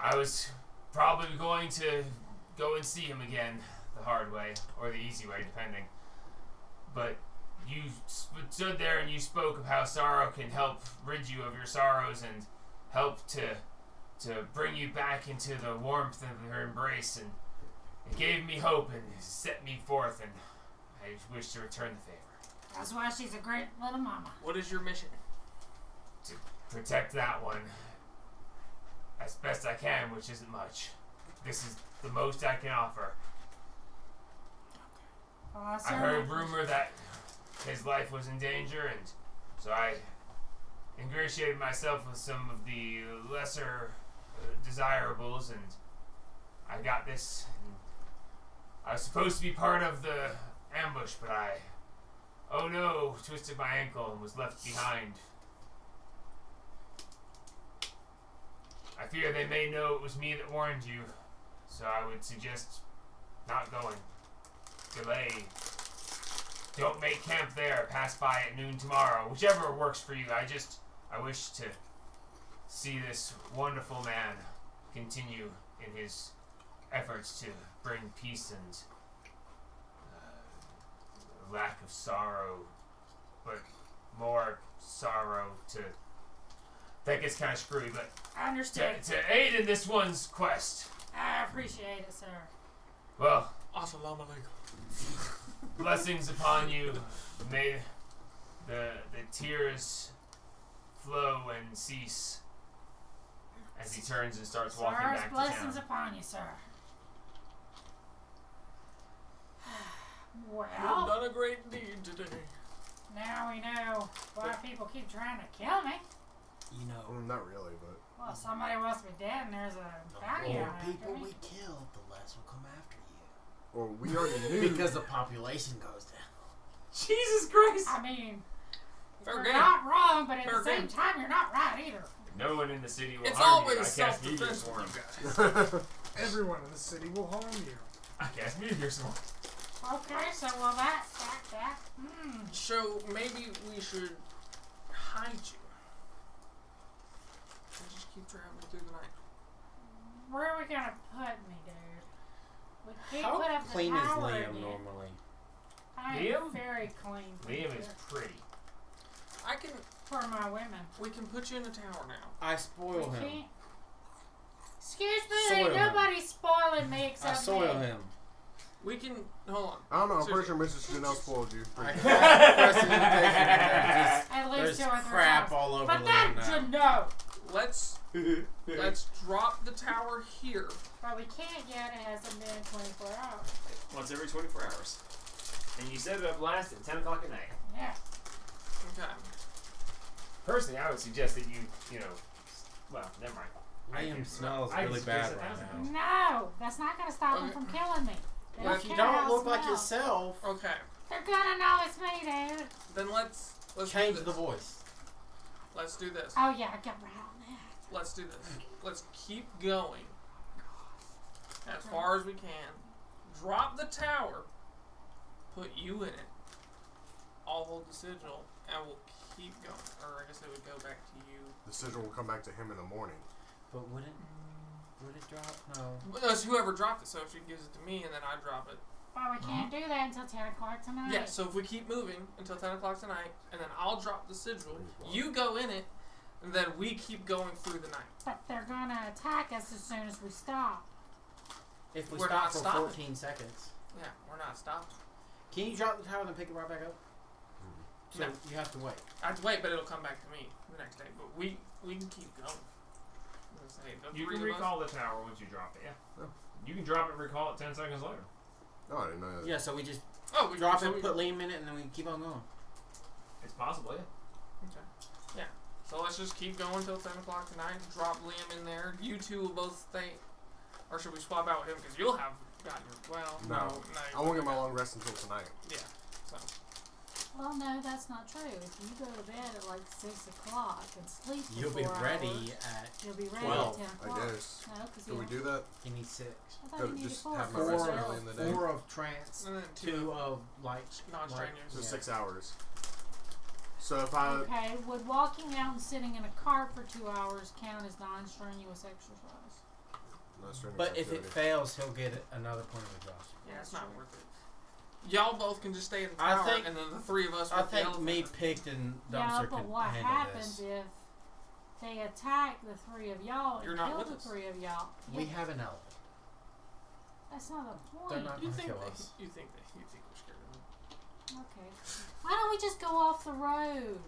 I was probably going to go and see him again the hard way, or the easy way, depending. But you stood there and you spoke of how sorrow can help rid you of your sorrows and help to bring you back into the warmth of her embrace, and it gave me hope and set me forth, and I wish to return the favor. That's why she's a great little mama. What is your mission? To protect that one as best I can, which isn't much." this is the most I can offer. I Sir, heard rumor that his life was in danger, and so I ingratiated myself with some of the lesser desirables, and I got this. I was supposed to be part of the ambush, but oh no, twisted my ankle and was left behind. I fear they may know it was me that warned you, so I would suggest not going. Delay. Don't make camp there. Pass by at noon tomorrow. Whichever works for you. I wish to see this wonderful man continue in his efforts to bring peace and lack of sorrow, but more sorrow to. That gets kind of screwy, but I understand. to aid in this one's quest. I appreciate it, sir. Well, Assalamu alaikum. blessings upon you. May the tears flow and cease as he turns and starts walking Sir's back to blessings town. upon you, sir. You've Well, done a great deed today. now we know why people keep trying to kill me. You know, Not really, but Well, somebody must be dead and there's a the bounty more on after people me. we kill, the less will come after you. well, we already knew Because the population goes down. Jesus Christ! I mean, Fair you're game. not wrong, but at Fair the same game. time, you're not right either. No one in the city will It's harm you. always I cast meteor self-defense swarm. with you guys. Everyone in the city will harm you. I cast meteor swarm. Okay, so well that. So maybe we should hide you. And just keep traveling through the night. Where are we gonna put me, dude? We can't How put up the clean is tower Liam again. normally? I Liam? am very clean. Liam is pretty. I can. For my women. We can put you in a tower now. I spoil We him. can't. Excuse me, Soil ain't him. nobody's spoiling me I except soil me. him. We can. Hold on. I don't know. I'm pretty Seriously. sure Mrs. Janelle spoiled you. I have precipitation in there. At least There's 2 or 3 crap times. all over But Liam that now. you know. Let's drop the tower here. But we can't yet. It hasn't been 24 hours. Once every 24 hours. And you set it up last at 10 o'clock at night. Yeah. Okay. Personally, I would suggest that well, never mind. Liam smells I really suggest bad that right that's now. No, that's not gonna stop them Okay. from killing me. They Well, if you care don't how I look like smell. yourself, Okay. They're gonna know it's me, dude. Then let's change do the this. voice. Let's do this. Oh yeah, I got right on that. Let's do this. Let's keep going as far as we can. Drop the tower. Put you in it. I'll hold the sigil, and we'll keep going. Or I guess it would go back to you. The sigil will come back to him in the morning. But would it drop? No. Well, that's whoever dropped it. So if she gives it to me, and then I drop it. Well, we can't do that until 10 o'clock tonight. Yeah. So if we keep moving until 10 o'clock tonight, and then I'll drop the sigil. You go in it, and then we keep going through the night. But they're gonna attack us as soon as we stop. If we We're stop not for stopping. 14 seconds. Yeah, we're not stopping. Can you drop the tower and then pick it right back up? So No. you have to wait. I have to wait, but it'll come back to me the next day. But we can keep going. Let's say the You three can of us- recall the tower once you drop it, yeah. Oh. You can drop it and recall it 10 seconds later. Oh, I didn't know that. Yeah, so we just Oh, we drop so it, we- put Liam in it, and then we keep on going. It's possible, yeah. Okay. Yeah. So let's just keep going till 10 o'clock tonight. Drop Liam in there. You two will both stay. Or should we swap out with him? Because you'll have gotten your. Well, No. I won't get my long rest until tonight. Yeah. So. Well, no, that's not true. If you go to bed at like 6 o'clock and sleep for You'll be 4 ready hours, at. you'll be ready 12, at 10 I o'clock. guess. No, because Can we do that? Give me 6. I thought Go you needed just 4. have my for rest yourself. early in the day. 4 of trance, And then 2 of like non-strenuous. So Yeah. 6 hours. So if I Okay, would walking out and sitting in a cart for 2 hours count as non-strenuous exercise? no strenuous But if it activity. fails, he'll get another point of exhaustion. Yeah, it's That's not true. worth it. Y'all both can just stay in the I tower, think- and then the three of us. I with the think elephant. me, Picked, and Yeah, Dumpster but can what handle happens this. if they attack the 3 of y'all and You're not kill with the us. 3 of y'all? We Yeah, have an elephant. that's not the They're point. not You gonna think kill that, us. you think we're scared of them? Okay. Why don't we just go off the road?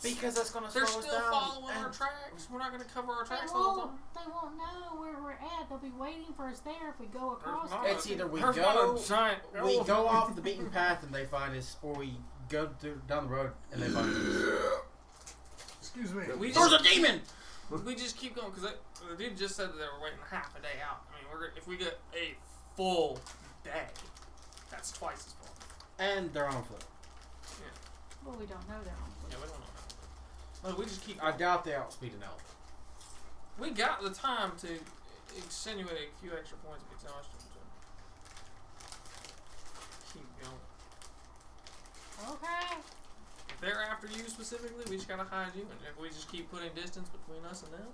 Because that's gonna They're slow us still down. following our and tracks. we're not going to cover our They tracks all the won't. time? They won't know where we're at. They'll be waiting for us there if we go across. not- It's either we There's not go, a giant we elephant. go off the beaten path and they find us, or we go down the road and they find us. Excuse me. We There's just, a demon! we just keep going because the dude just said that they were waiting half a day out. I mean, if we get a full day, that's twice as full. And they're on foot. Well, we don't know they're on foot. Yeah, we don't know that. But we just keep I going. doubt they outspeed an elephant. We got the time to extenuate a few extra points of exhaustion to keep going. Okay. If they're after you specifically, we just gotta hide you. And if we just keep putting distance between us and them,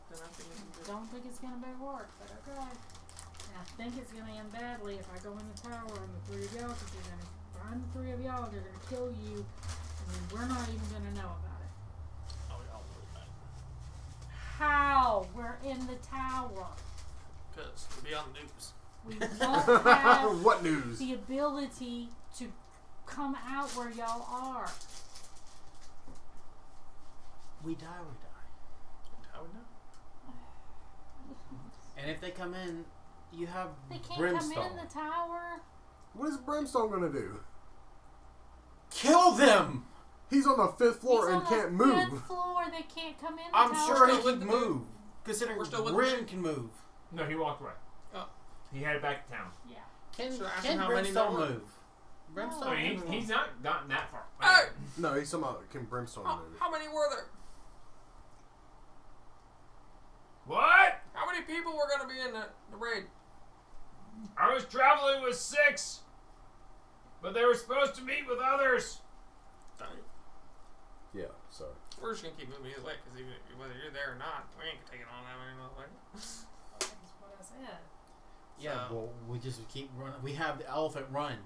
then I think it's good. Don't think it's gonna be work, but okay. And I think it's gonna end badly if I go in the tower and the three of y'all, because they're gonna find the three of y'all, they're gonna kill you, and then we're not even gonna know about it. Oh, we all know that. How? We're in the tower. Because we'll be on the news. We won't have What news? the ability to come out where y'all are. We die, we die. How we know? And if they come in, you have They can't brimstone. come in the tower. What is Brimstone gonna do? Kill them! He's on the 5th floor He's and on can't the move. 5th floor. They can't come in the I'm tower. sure We're he still can with the dude. move. Considering We're still with Grim can move. No, he walked away. Oh. He headed back to town. Yeah. Can, So ask can him how many Brimstone more? move? Brimstone I mean, can he's move. not that far. Hey! No, he's talking about can Brimstone move. How many were there? What? How many people were going to be in the raid? I was traveling with 6, but they were supposed to meet with others. Yeah, sorry. We're just going to keep moving either way, because whether you're there or not, we ain't taking on that many motherfuckers. That's what I said. Yeah, So- well, we just keep running. We have the elephant run,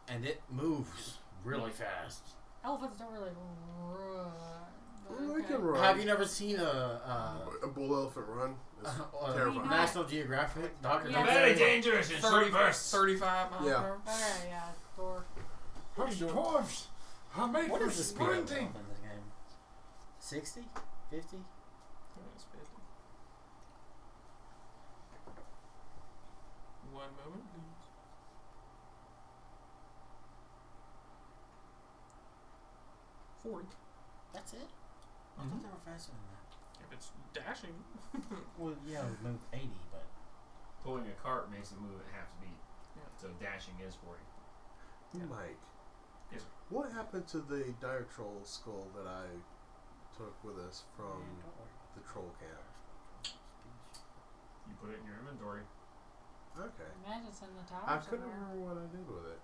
and it moves really fast. Elephants don't really run. but Well, they okay. can run. Have you never seen A bull elephant run? It's terrifying. National Geographic documentary? Yeah. Very dangerous in short bursts. 35 miles Yeah. per hour. Okay, yeah, Thor. Hush, dwarves. I'm made What for is the speed of sprinting. in this game? 60? 50? I think it's 50. One moment. 40. That's it? I thought they were faster than that. If it's dashing. Well, yeah, it would move 80, but... Pulling a cart makes it move at half speed. Yeah. So dashing is 40. Mike. Yes, sir. What happened to the dire troll skull that I took with us from don't worry. the troll camp? You put it in your inventory. Okay. Imagine it's in the tower I couldn't somewhere. remember what I did with it.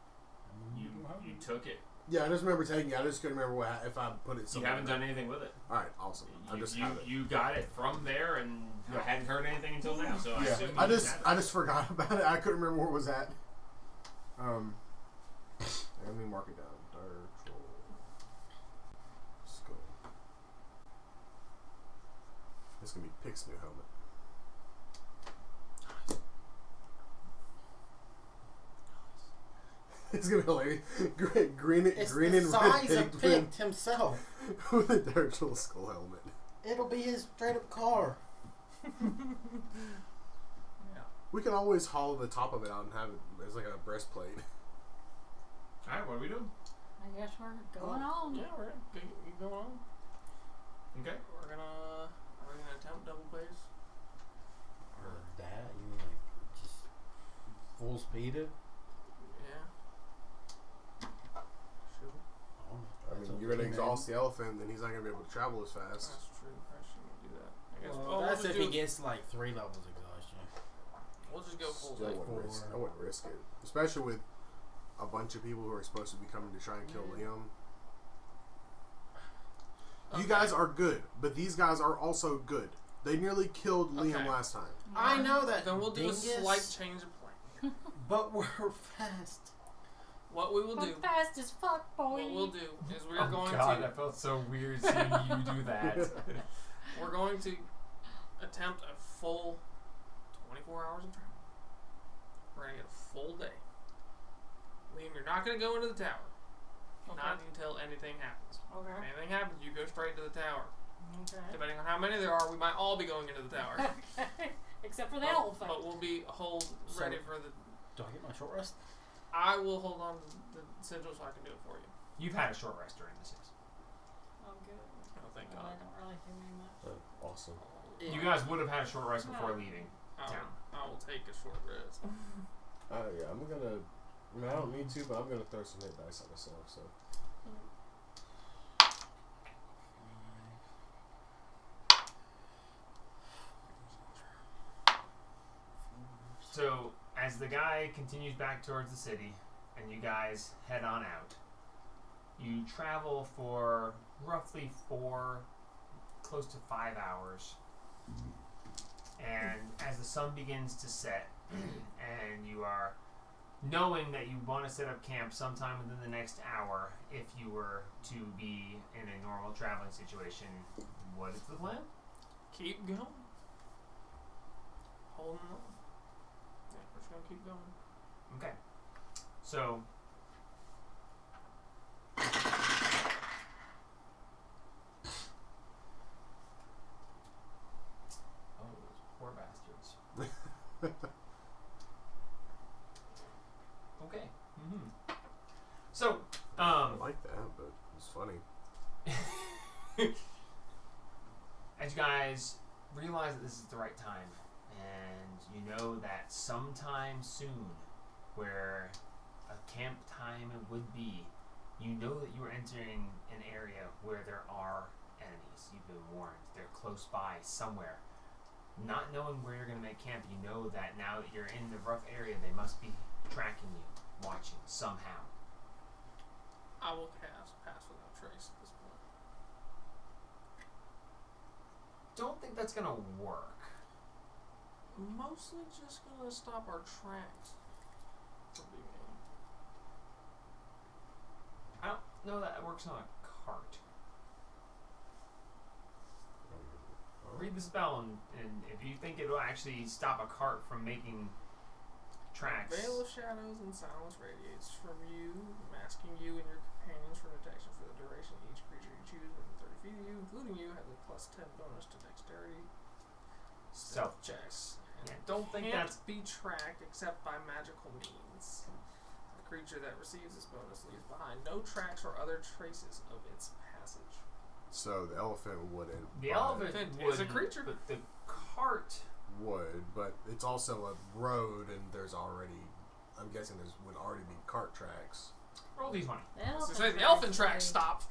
You took it. Yeah, I just remember taking it. I just couldn't remember if I put it You somewhere. haven't done anything with it. Alright, awesome. I just have it. You got it from there, and you hadn't heard anything until now. So I Yeah, assume I you just had it. I just forgot about it. I couldn't remember where it was at. Let me mark it down. Dire troll skull. It's gonna be Pick's new helmet. It's gonna be hilarious. Green It's and the red size pig of Picked himself. with a dire troll skull helmet. It'll be his straight-up car. We can always hollow the top of it out and have it as like a breastplate. Alright, what are we doing? I guess we're going on. Yeah, we're keep going on. Okay. Are we gonna attempt double plays? Or that? You mean like just full speed it? Yeah. Should we? I mean, you're gonna exhaust the elephant, then he's not gonna be able to travel as fast. That's true. I shouldn't do that. I guess Well, we'll that's just if he do- gets like 3 levels exhaustion. We'll just go full Still play. wouldn't risk. I wouldn't risk it, especially with a bunch of people who are supposed to be coming to try and kill Liam. You guys are good, but these guys are also good. They nearly killed Liam Okay. last time. I know that. Then we'll do dingus, a slight change of plan. But we're fast. What we will do. I'm fast as fuck, boy. What we'll do is we're Oh going God, to that felt so weird seeing you do that. we're going to attempt a full 24 hours of travel. We're gonna get a full day. Liam, you're not gonna go into the tower. Okay. Not until anything happens. Okay. If anything happens, you go straight to the tower. Okay. Depending on how many there are, we might all be going into the tower. Okay. Except for the elephant. But we'll be ready for the... Do I get my short rest? I will hold on to the sigil so I can do it for you. You've had a short rest during this, yes. Oh, good. Oh, thank Well, God. I don't really do me much. Awesome. You guys would have had a short rest before leaving town. I will take a short rest. Yeah, I'm gonna. I mean, I don't need to, but I'm gonna throw some hit dice at myself. So. So, as the guy continues back towards the city, and you guys head on out, you travel for roughly 4, close to 5 hours. And as the sun begins to set, and you are knowing that you want to set up camp sometime within the next hour, if you were to be in a normal traveling situation, what is the plan? Keep going. Holding on. Yeah, we're just gonna keep going. Okay. So, oh, those poor bastards. Okay. So, I like that, but it's funny. as you guys realize that this is the right time, and you know that sometime soon, where a camp time would be, you know that you are entering an area where there are enemies. You've been warned. They're close by somewhere. Not knowing where you're going to make camp, you know that now that you're in the rough area, they must be tracking you, watching somehow. I will cast Pass Without Trace at this point. Don't think that's going to work. Mostly just gonna stop our tracks from being in. I don't know that it works on a cart. Read the spell, and if you think it'll actually stop a cart from making tracks. Veil of shadows and silence radiates from you, masking you and your companions from detection for the duration. Each creature you choose within 30 feet of you, including you, has a +10 bonus to dexterity stealth checks. Yeah, don't think Can't that's be tracked except by magical means. The creature that receives this bonus leaves behind no tracks or other traces of its passage. So the elephant wouldn't. the but elephant is a wouldn't, creature. but the cart. would, but it's also a road, and there's already. I'm guessing would already be cart tracks. Roll d20. So say the elephant tracks stop.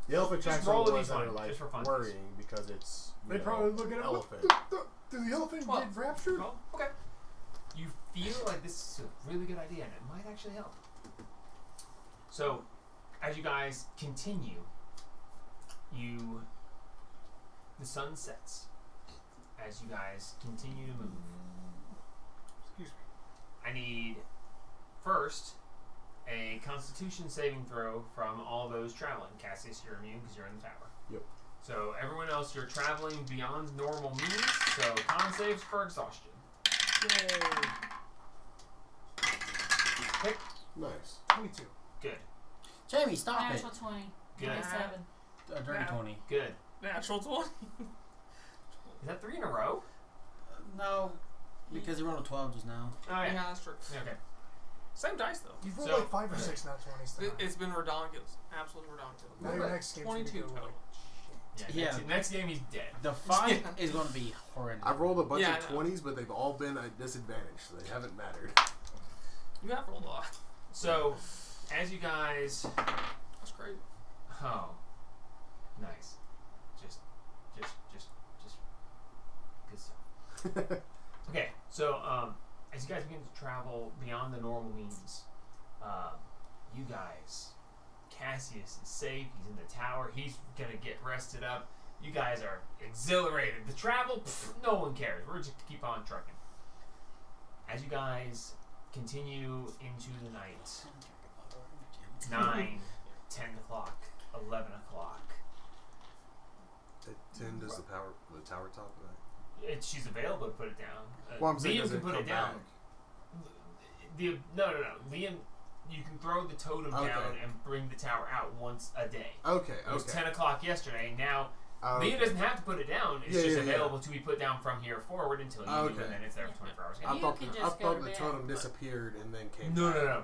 The elephant Just tracks roll are the a ones that d20, are like just for fun. worrying because it's. They probably look at it. elephant. Did the elephant Well, get raptured? Well, okay. You feel like this is a really good idea, and it might actually help. So, as you guys continue, the sun sets. As you guys continue to move, Excuse me. I need first a Constitution saving throw from all those traveling. Cassius, you're immune because you're in the tower. Yep. So everyone else, you're traveling beyond normal means. So con saves for exhaustion. Pick. Nice. 22. Good. Jamie, stop it. Natural 20. Good. 27. A dirty Yeah. 20. Good. Natural 20. Is that 3 in a row? No, because he rolled a 12 just now. Oh yeah. Yeah, that's true. Okay. Same dice though. You've rolled So- like 5 or 6 nat 20s tonight. It's been redonkulous. Absolutely redonkulous. Now your next game's gonna 22 go total. like Yeah. Yeah. Next game he's dead. The fight is going to be horrendous. I've rolled a bunch Yeah, of I know. 20s, but they've all been at disadvantage, so they haven't mattered. You have rolled a lot. So, as you guys, That's crazy. oh, nice, just good stuff. Okay, so as you guys begin to travel beyond the normal means, you guys, Cassius is safe. He's in the tower. He's gonna get rested up. You guys are exhilarated. The travel, no one cares. We're just keep on trucking. As you guys continue into the night, 9, 10 o'clock, 11 o'clock. At 10 does the tower top of that? She's available to put it down. Well, I'm saying, Liam does can it put come it down. back? No. Liam, you can throw the totem Okay. down and bring the tower out once a day. Okay, It was 10 o'clock yesterday. Now Leah doesn't have to put it down. It's just available to be put down from here forward until you do, and then it's there for 24 hours. I thought the bed, totem disappeared and then came No, back. no.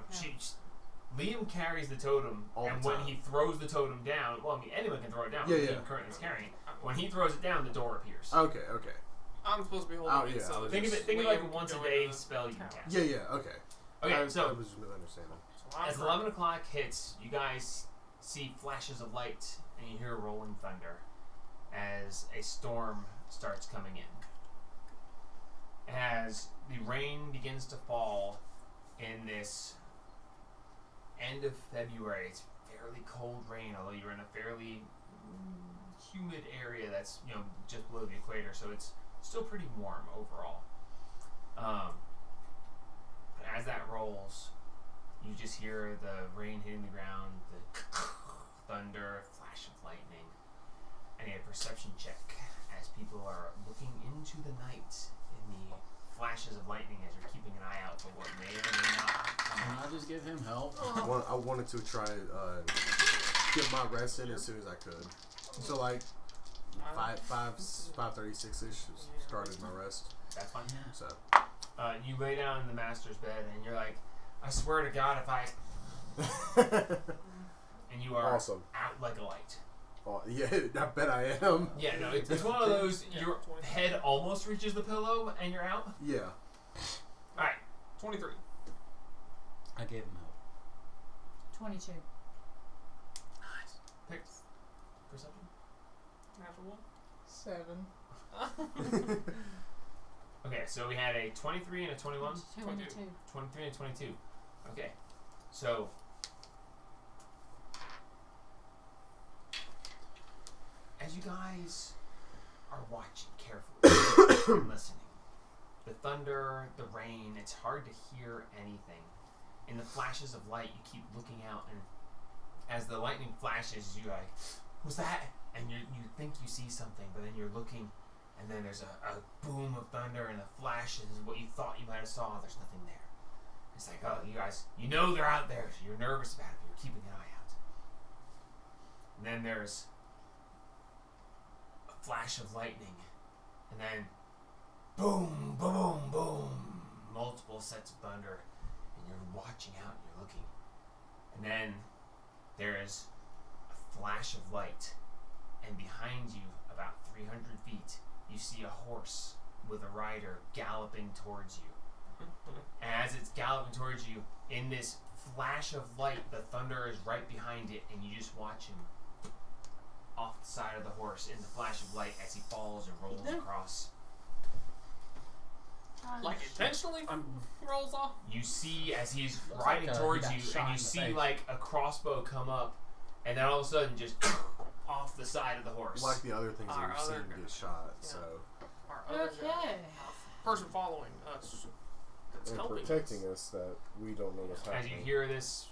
Liam carries the totem, and when he throws the totem down, well, I mean, anyone can throw it down. Liam currently is carrying it. When he throws it down, the door appears. Okay. I'm supposed to be holding it, so think of it like a once a day spell you can cast. Yeah, okay. Okay, so I was just misunderstanding. as 11 o'clock hits, you guys see flashes of light, and you hear rolling thunder as a storm starts coming in. As the rain begins to fall in this end of February, it's fairly cold rain, although you're in a fairly humid area that's just below the equator, so it's still pretty warm overall. But as that rolls, you just hear the rain hitting the ground, the thunder, flash of lightning, and a perception check as people are looking into the night in the flashes of lightning as you're keeping an eye out for what may or may not come. Can I just give him help? I wanted to try get my rest in as soon as I could. So like 5:36ish started my rest. That's fine. So you lay down in the master's bed and you're like, I swear to God, if I and you are awesome. Out like a light. Oh, yeah, I bet I am. Yeah, no, it's one of those. Your head almost reaches the pillow and you're out. Yeah. All right, 23. I gave him help. 22. Nice. Pick perception. Natural 7. Okay, so we had a 23 and a 21. 22. 23 and 22. Okay, so as you guys are watching carefully and listening, the thunder, the rain, it's hard to hear anything. In the flashes of light, you keep looking out, and as the lightning flashes, you're like, what's that? And you think you see something, but then you're looking, and then there's a boom of thunder, and a flash is what you thought you might have saw. There's nothing there. It's like, oh, you guys, they're out there, so you're nervous about it, but you're keeping an eye out. And then there's a flash of lightning, and then boom, boom, boom, multiple sets of thunder, and you're watching out, and you're looking. And then there is a flash of light, and behind you, about 300 feet, you see a horse with a rider galloping towards you. And as it's galloping towards you, in this flash of light, the thunder is right behind it, and you just watch him off the side of the horse in the flash of light as he falls and rolls across. Like intentionally rolls off? You see as he's Looks riding like, towards he you, got shot and you in the see face. like a crossbow come up, and then all of a sudden just off the side of the horse. Like the other things that Our we've other seen guy. get shot, Yeah. so. Our other Okay. person following us that's And helping protecting us. us that we don't know what's As you happening. hear this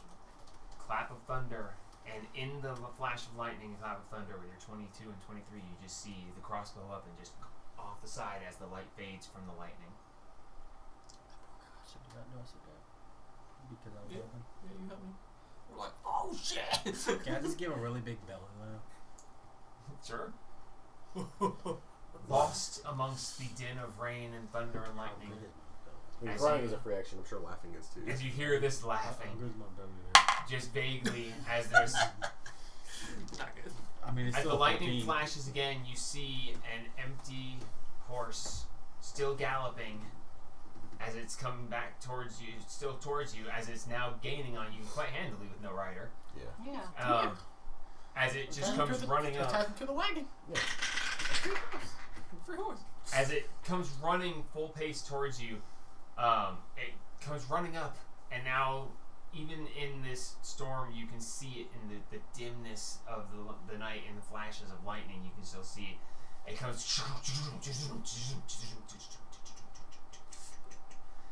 clap of thunder, and in the flash of lightning and clap of thunder with your 22 and 23, you just see the crossbow up and just off the side as the light fades from the lightning. Did not notice it yet. Because I was Yeah. open. Yeah, you help me. We're like, oh shit! Can I just give a really big belly laugh? Sure. Lost amongst the din of rain and thunder and lightning, I mean, as crying you- is a free action. I'm sure laughing is too. as you hear this How laughing, good's my belly there? just vaguely, as there's Not good. I mean, it's as the still lightning 14. flashes again, you see an empty horse still galloping as it's coming back towards you, still towards you, as it's now gaining on you quite handily with no rider. Yeah. Yeah. As it just comes running up. Attach him to the wagon. Free horse. As it comes running full pace towards you, it comes running up, and now even in this storm, you can see it in the dimness of the night and the flashes of lightning. You can still see it. It comes,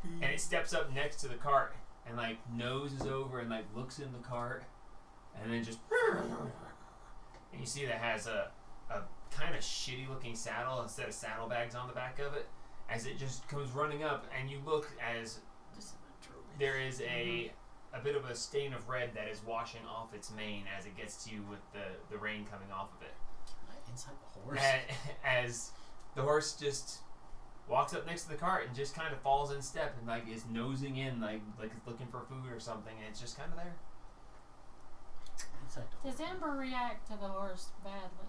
and it steps up next to the cart and like noses over and like looks in the cart, and then just and you see that it has a kind of shitty looking saddle instead of saddlebags on the back of it. As it just comes running up, and you look as there is a bit of a stain of red that is washing off its mane as it gets to you with the rain coming off of it. inside the horse. As the horse just walks up next to the cart and just kind of falls in step and like is nosing in like it's looking for food or something, and it's just kind of there. Inside the horse. Does Ember react to the horse badly?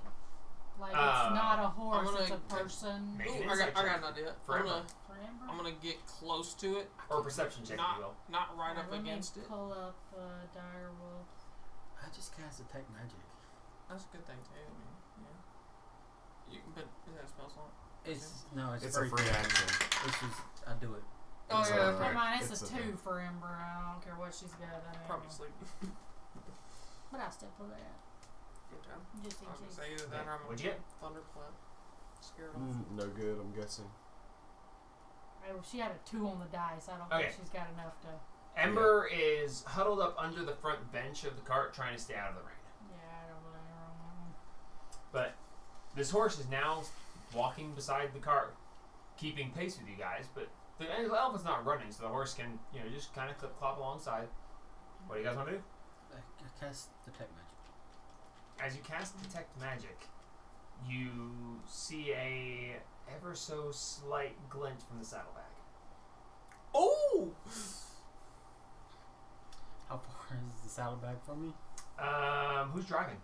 Like it's not a horse, it's a person. Make Ooh, an I insight got check an idea. for Ember. For Ember? I'm gonna get close to it. Or a perception check, if you will. Not right up Let me against it. pull up Dire Wolf. I just cast Detect Magic. That's a good thing too. I mean, yeah. But is that a spell slot? It's It's a free action. It's just I do it. Oh It's yeah, a- Never mind, it's It's a a 2 for Ember. I don't care what she's got. probably sleep. But I still pull that. Good time. Just in I was gonna case. say either that or I'm What'd you get? thunderclap. Scared off. No good, I'm guessing. She had a 2 on the dice. I don't Okay. think she's got enough to. Ember is huddled up under the front bench of the cart trying to stay out of the rain. Yeah, I don't blame her on that one. But this horse is now walking beside the cart, keeping pace with you guys, but the elf is not running, so the horse can, just kind of clip-clop alongside. What do you guys want to do? I cast Detect Magic. As you cast Detect Magic, you see a ever so slight glint from the saddlebag. Oh! How far is the saddlebag from me? Who's driving?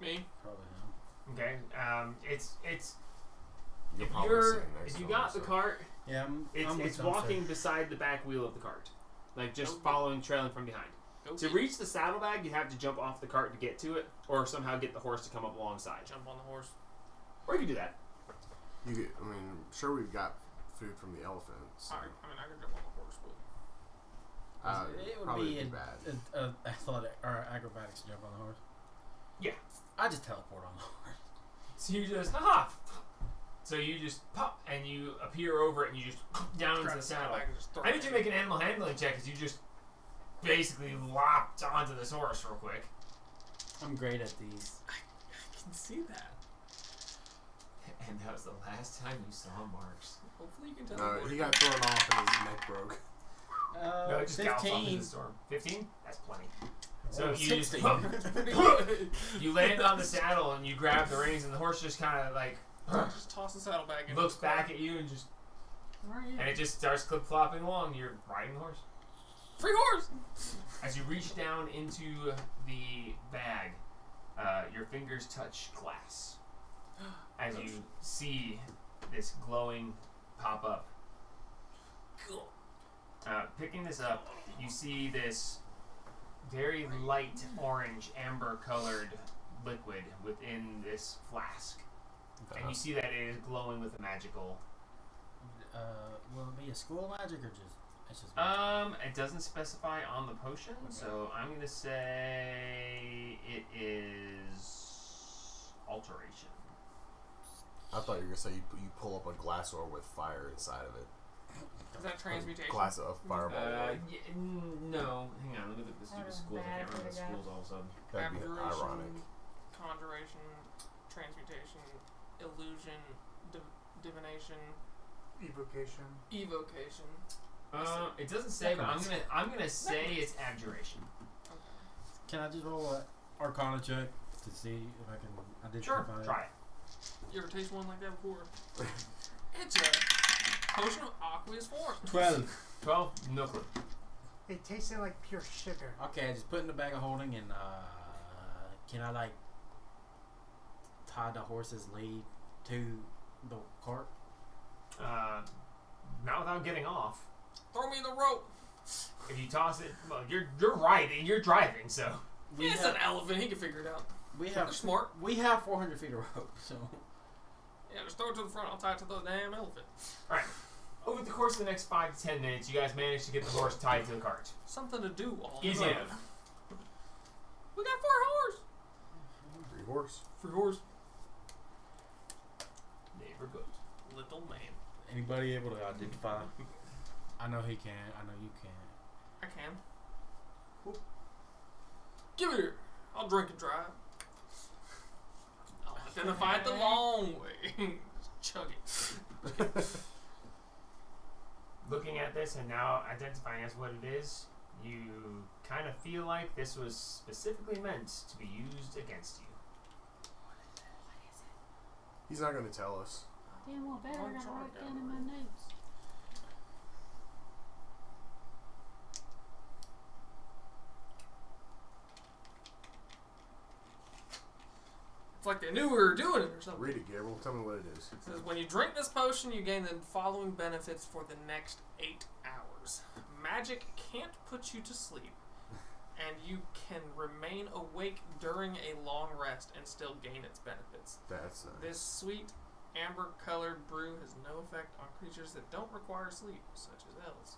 Me. Probably him. Okay. It's You're if probably you're sitting next if to you him, got the so- cart, Yeah, I'm it's with Dumpster. walking beside the back wheel of the cart, like just Okay. following, trailing from behind. Go To get- reach the saddlebag, you have to jump off the cart to get to it, or somehow get the horse to come up alongside. jump on the horse. Or you can do that. You get, I mean, sure we've got food from the elephants. So, I can jump on the horse, but It would probably be bad. an athletic or acrobatics to jump on the horse. Yeah. I just teleport on the horse. So you just So you just pop and you appear over it and you just down into grab the the saddle. saddlebag and just throw I it need you in. to make an animal handling check because you just basically lopped onto this horse real quick. I'm great at these. I can see that. And that was the last time you saw Marks. Hopefully you can tell. No, he got thrown off and his neck broke. No, it just galloped off into 15. the storm. 15? That's plenty. So Oh, you just 16. you land on the saddle and you grab the reins and the horse just kind of like Just toss the saddlebag in. looks back at you and just Where are you? and it just starts clip flopping along. You're riding the horse. Free horse! As you reach down into the bag, your fingers touch glass. As you see this glowing pop up. Cool. Picking this up, you see this very light orange, amber-colored liquid within this flask. And you see that it is glowing with a magical... Will it be a school magic or just? It's just. Magic? It doesn't specify on the potion, so I'm gonna say it is alteration. I thought you were gonna say you pull up a glass door with fire inside of it. Is that transmutation? Glass of fireball. No, hang on. Let me look at the stupid That was schools. I bad can't remember the for the guy. schools all of a sudden. That'd be Abjuration, ironic. Conjuration, transmutation, illusion, divination, Evocation. evocation. It doesn't say, but I'm gonna say it's abjuration. Can I just roll an Arcana check to see if I can Sure, identify? try it. You ever taste one like that before? It's a potion of aqueous form. 12, no clue. It tasted like pure sugar. Okay, I just put it in the bag of holding and can I like tie the horse's lead to the cart? Not without getting off. Throw me the rope. If you toss it, well, you're riding, you're driving, so. It's an elephant. He can figure it out. We They're have smart. we have 400 feet of rope, so Yeah, just throw it to the front. I'll tie it to the damn elephant. Alright. Over the course of the next 5 to 10 minutes, you guys manage to get the horse tied to the cart. Something to do all Easy the enough. We got 4 horse. Free horse. Free horse. Neighbor goat. Little man. anybody able to identify? I know he can. I know you can. I can. Give it here. I'll drink and drive. I'll identify it the long way. Just chug it. Looking at this and now identifying as what it is, you kind of feel like this was specifically meant to be used against you. He's not going to tell us. Damn well better. I gotta write down in my notes. It's like they knew we were doing it or something. Read it, Gabriel. Tell me what it is. It says, when you drink this potion, you gain the following benefits for the next 8 hours. Magic can't put you to sleep, and you can remain awake during a long rest and still gain its benefits. That's nice. This sweet, amber-colored brew has no effect on creatures that don't require sleep, such as elves.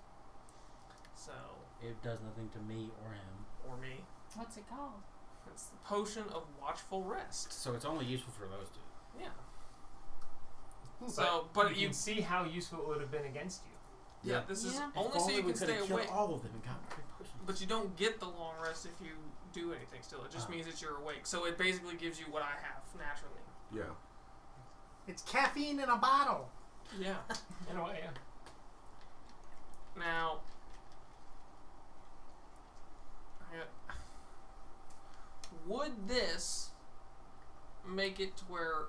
So, It does nothing to me or him. or me, What's it called? it's the potion of watchful rest. So it's only useful for those two. Yeah. So, but you can see how useful it would have been against you. yeah, this is Yeah. only so you can stay awake. all of them and got free potions. But you don't get the long rest if you do anything still. It just means that you're awake. So it basically gives you what I have naturally. Yeah. It's caffeine in a bottle. Yeah. In a way, yeah. Now, would this make it to where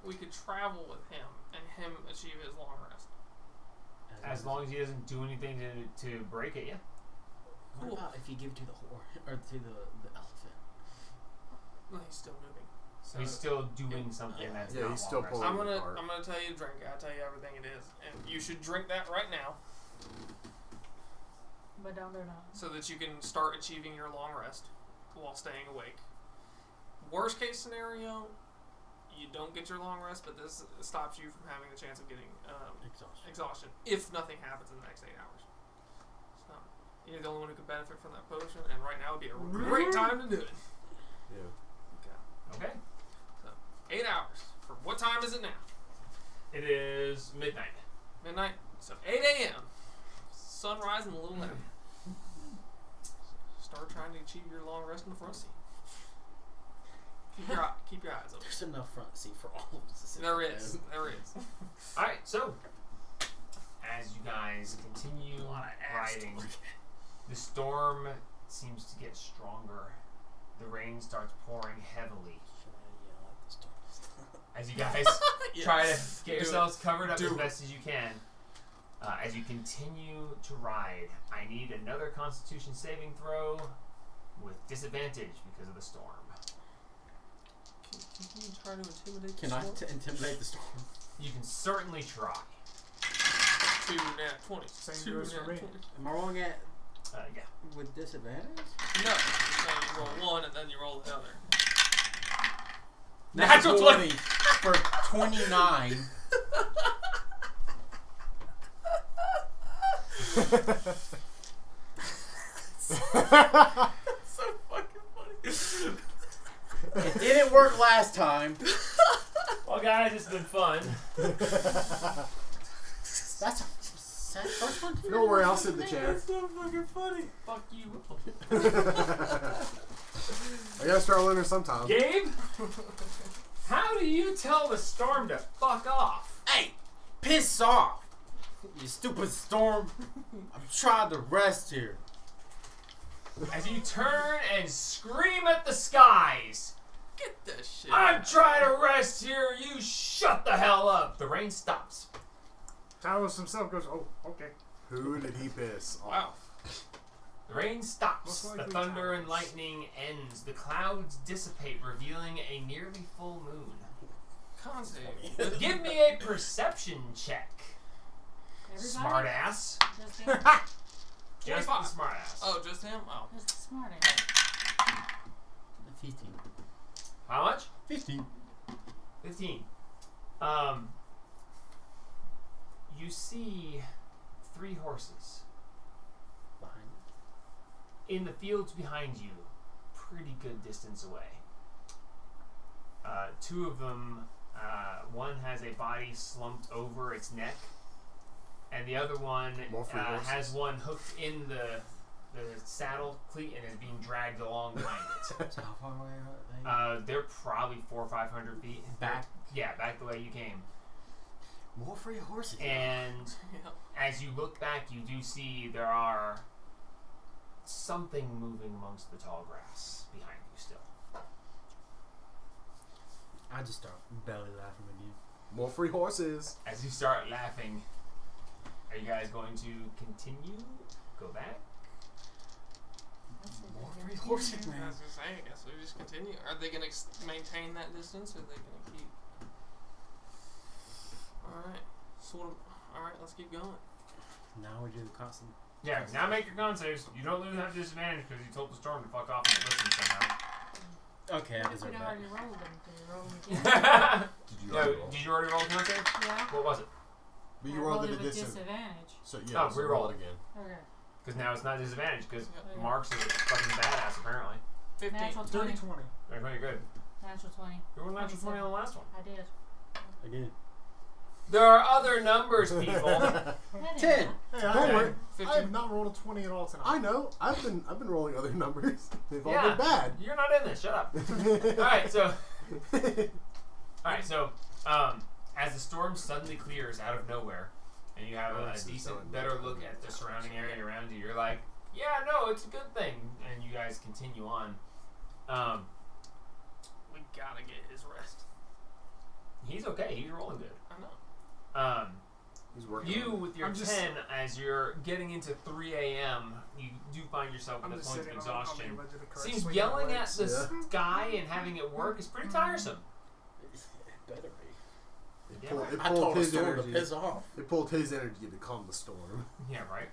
we could travel with him and him achieve his long rest? As long as he doesn't do anything to break it, yeah. What Cool. about if you give it to the horse or to the elephant? No, he's still moving. So He's still doing something that's Yeah, not he's long still rest. pulling. I'm gonna apart. tell you to drink it. I'll tell you everything it is, and you should drink that right now But don't do that. so that you can start achieving your long rest while staying awake. Worst case scenario, you don't get your long rest, but this stops you from having the chance of getting exhaustion if nothing happens in the next 8 hours. So you're the only one who could benefit from that potion, and right now would be a great time to do it. Yeah. Okay. So 8 hours. For what time is it now? It is midnight. Midnight. So 8 a.m. Sunrise and a little later. Start trying to achieve your long rest in the front seat. Keep your eyes open. There's enough front seat for all of us. There is. There is. Alright, so as you guys continue riding, the storm seems to get stronger. The rain starts pouring heavily. Should I yell at the storm? As you guys try to get yourselves covered up as best as you can. As you continue to ride, I need another Constitution saving throw with disadvantage because of the storm. Can you try to intimidate Can the I storm? intimidate the storm? You can certainly try. 2 nat 20. Same 2 goes for nat me. 20. Am I rolling it Yeah. with disadvantage? No. So you roll 1 and then you roll the other. Natural 20 for 29. So fucking funny. It didn't work last time. Well, guys, it's been fun. That's a sad first one. Don't worry, I'll sit in the chair. That's so fucking funny. Fuck you. I gotta start learning sometime. Gabe, how do you tell the storm to fuck off? Hey, piss off, you stupid storm. I'm trying to rest here. As you turn and scream at the skies, Get that shit. I'm trying to rest here, you shut the hell up. The rain stops. Talos himself goes, oh, okay. Who did he piss off? Wow. The rain stops. Most The likely thunder and Talos. lightning ends. The clouds dissipate, revealing a nearly full moon. Constantly. Give me a perception check. Everybody? Smart ass. Just him? Just the 25. smart ass. Oh, just him? Oh. Just the smart ass. 15. How much? 15. 15. You see 3 horses Behind in the fields behind you, pretty good distance away. 2 of them, one has a body slumped over its neck, and the other one More free horses. has one hooked in the saddle cleat and is being dragged along behind it. So how far away are they? They're probably 400 or 500 feet Back? Yeah, back the way you came. More free horses. And as you look back, you do see there are something moving amongst the tall grass behind you still. I just start belly laughing again. More free horses. As you start laughing, are you guys going to continue? Go back? More free horses, I man. was gonna say, I guess we just continue. Are they gonna maintain that distance, or are they gonna keep? All right, sort of. All right, let's keep going. Now we do the constant. Yeah, now make your con saves. You don't lose that disadvantage because you told the storm to fuck off and listen somehow. Okay, I If we deserve that. already rolled them, do we roll them again? Did you No, already roll? did you already roll a con save? Yeah. What was it? But I you rolled it with at disadvantage. disadvantage. So yeah, Oh, so reroll roll it. it again. Okay. Because now it's not disadvantage because Okay. Mark's a fucking badass apparently. 15. Natural Dirty 20. 20. That's very good. Natural 20. You rolled a natural 20 on the last one. I did. Again. There are other numbers, people. I did 10. not. Hey, Don't worry. I have not rolled a 20 at all tonight. I know. I've been rolling other numbers. They've all Yeah. been bad. You're not in this. Shut up. Alright, so as the storm suddenly clears out of nowhere and you have a This is decent, going better down. look at the surrounding area around you, you're like, yeah, no, it's a good thing. And you guys continue on. We gotta get his rest. He's okay. He's rolling good. I know. He's working. You, on it. with your I'm 10, just- as you're getting into 3 a.m., you do find yourself I'm at a just point of sitting exhaustion. on the edge of the cart, Seems swinging my yelling at legs. the Yeah. sky and having it work is pretty tiresome. It better be. It Yeah, pulled, right. it I pulled told the his storm energy. to piss off. It pulled his energy to calm the storm. Yeah, right.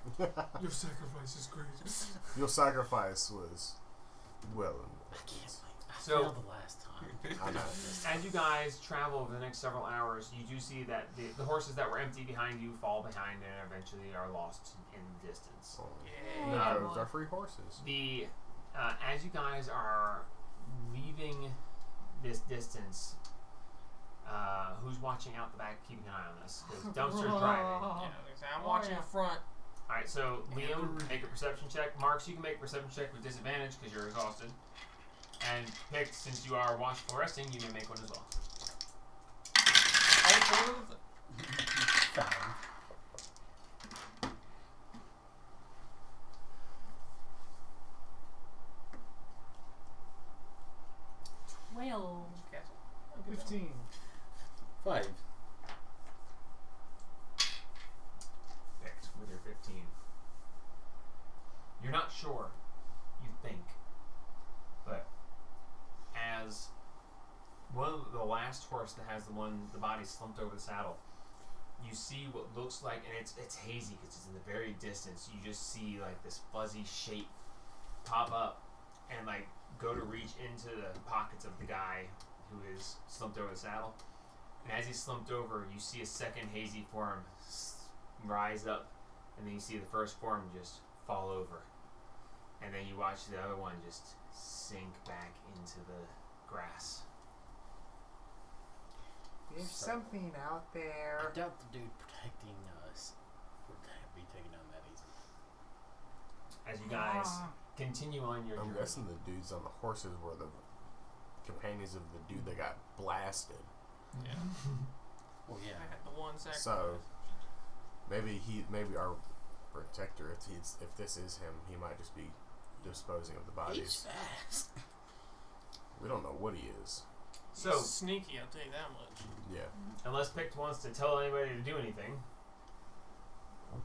Your sacrifice is great. Your sacrifice was well I can't wait. I So- failed the last time. I know. As you guys travel over the next several hours, you do see that the horses that were empty behind you fall behind and eventually are lost in the distance. Yeah, Those boy. are free horses. The as you guys are leaving this distance, who's watching out the back, keeping an eye on this? Because Dumpster's driving. Yeah, I'm watching the front. All right, so Liam, make a perception check. Marks, you can make a perception check with disadvantage because you're exhausted. And Pick, since you are watchful resting, you may make one as well. All four of them. Well, 15. 5. Picked with your 15. You're not sure, you think, but as one of the last horse that has the body slumped over the saddle, you see what looks like, and it's hazy because it's in the very distance. You just see like this fuzzy shape pop up and like go to reach into the pockets of the guy who is slumped over the saddle. And as he's slumped over, you see a second hazy form rise up, and then you see the first form just fall over. And then you watch the other one just sink back into the grass. There's something out I there. doubt the dude protecting us would be taken down that easy. As you guys continue on your I'm journey. guessing the dudes on the horses were the companions of the dude that got blasted. Yeah. Well, I yeah. had the one sacrifice. So maybe our protector, if this is him, he might just be disposing of the He's bodies. fast. We don't know what he is. So, He's sneaky, I'll tell you that much. Yeah. unless Pict wants to tell anybody to do anything,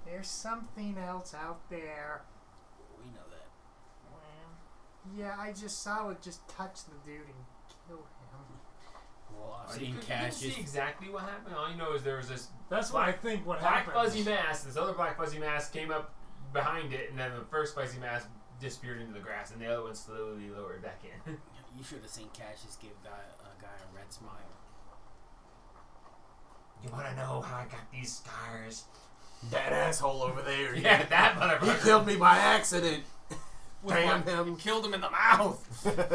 There's something else out there. We know that. Yeah, I just saw it just touch the dude and kill him. Well, I've you seen couldn't Cassius. see exactly what happened. All you know is there was this That's what I think what black happened. fuzzy mass. This other black fuzzy mass came up behind it, and then the first fuzzy mass disappeared into the grass, and the other one slowly lowered back in. You should have seen Cassius give a guy a red smile. You want to know how I got these scars? That asshole over there. Yeah, that He motherfucker. killed me by accident. With Damn what? him. Killed him in the mouth.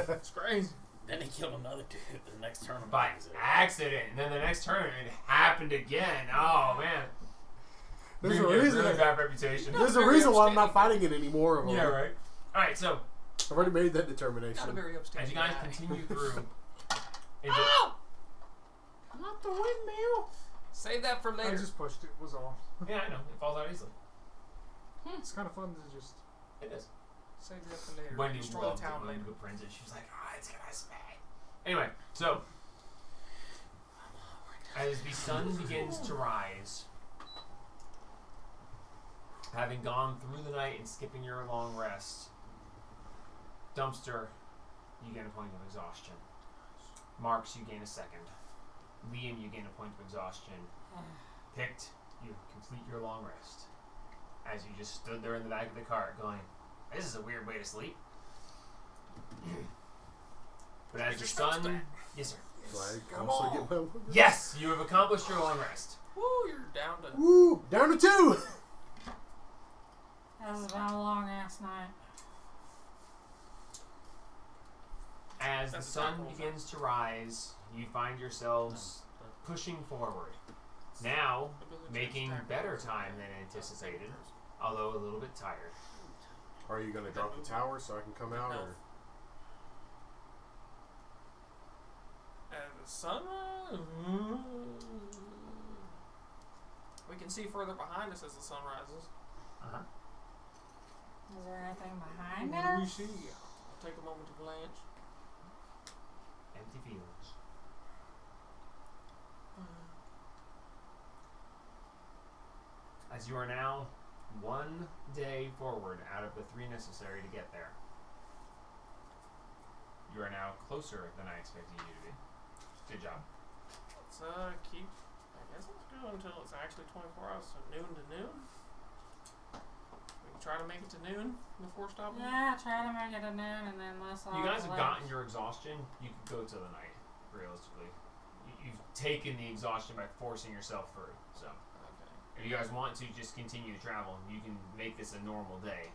It's crazy. Then he killed another dude at the next tournament. By accident, and then the next tournament it happened again. Oh man, There's You a get reason. really bad reputation. There's a Very reason why I'm not upstanding. fighting it anymore. Of them. Yeah, right. All right, so I've already made that Not a determination. very upstanding as you guys guy. continue through, into, Not the windmill. Save that for I later. just pushed it, was all. yeah, I know it falls out easily. It's kind of fun to just... It is. Save that for later. Wendy Destroy loved the it town when later. Wendy prints it. She was like, "Oh, it's gonna smack." Anyway, so As the sun begins to rise, having gone through the night and skipping your long rest, Dumpster, you gain a point of exhaustion. Marks, you gain a second. Liam, you gain a point of exhaustion. Picked, you complete your long rest. As you just stood there in the back of the cart going, this is a weird way to sleep. But as the sun... Yes, sir. Yes, you have accomplished your long rest. Woo, you're down to... Woo! Down to 2! That was about a long ass night. As the That's sun cool. begins to rise, you find yourselves pushing forward. Now, making better time than anticipated, although a little bit tired. Are you going to drop the tower so I can come out? Or? And the sun... We can see further behind us as the sun rises. Uh-huh. Is there anything behind What do we us? see? I'll take a moment to glance. Empty fields. As you are now 1 day forward out of the 3 necessary to get there. You are now closer than I expected you to be. Good job. Let's keep... I guess let's go until it's actually 24 hours, so noon to noon. We can try to make it to noon before stopping. Yeah, try to make it a noon and then let's all You guys have collapse. gotten your exhaustion. You could go till the night, realistically. You've taken the exhaustion by forcing yourself through. So, Okay. if you guys want to just continue to travel, you can make this a normal day.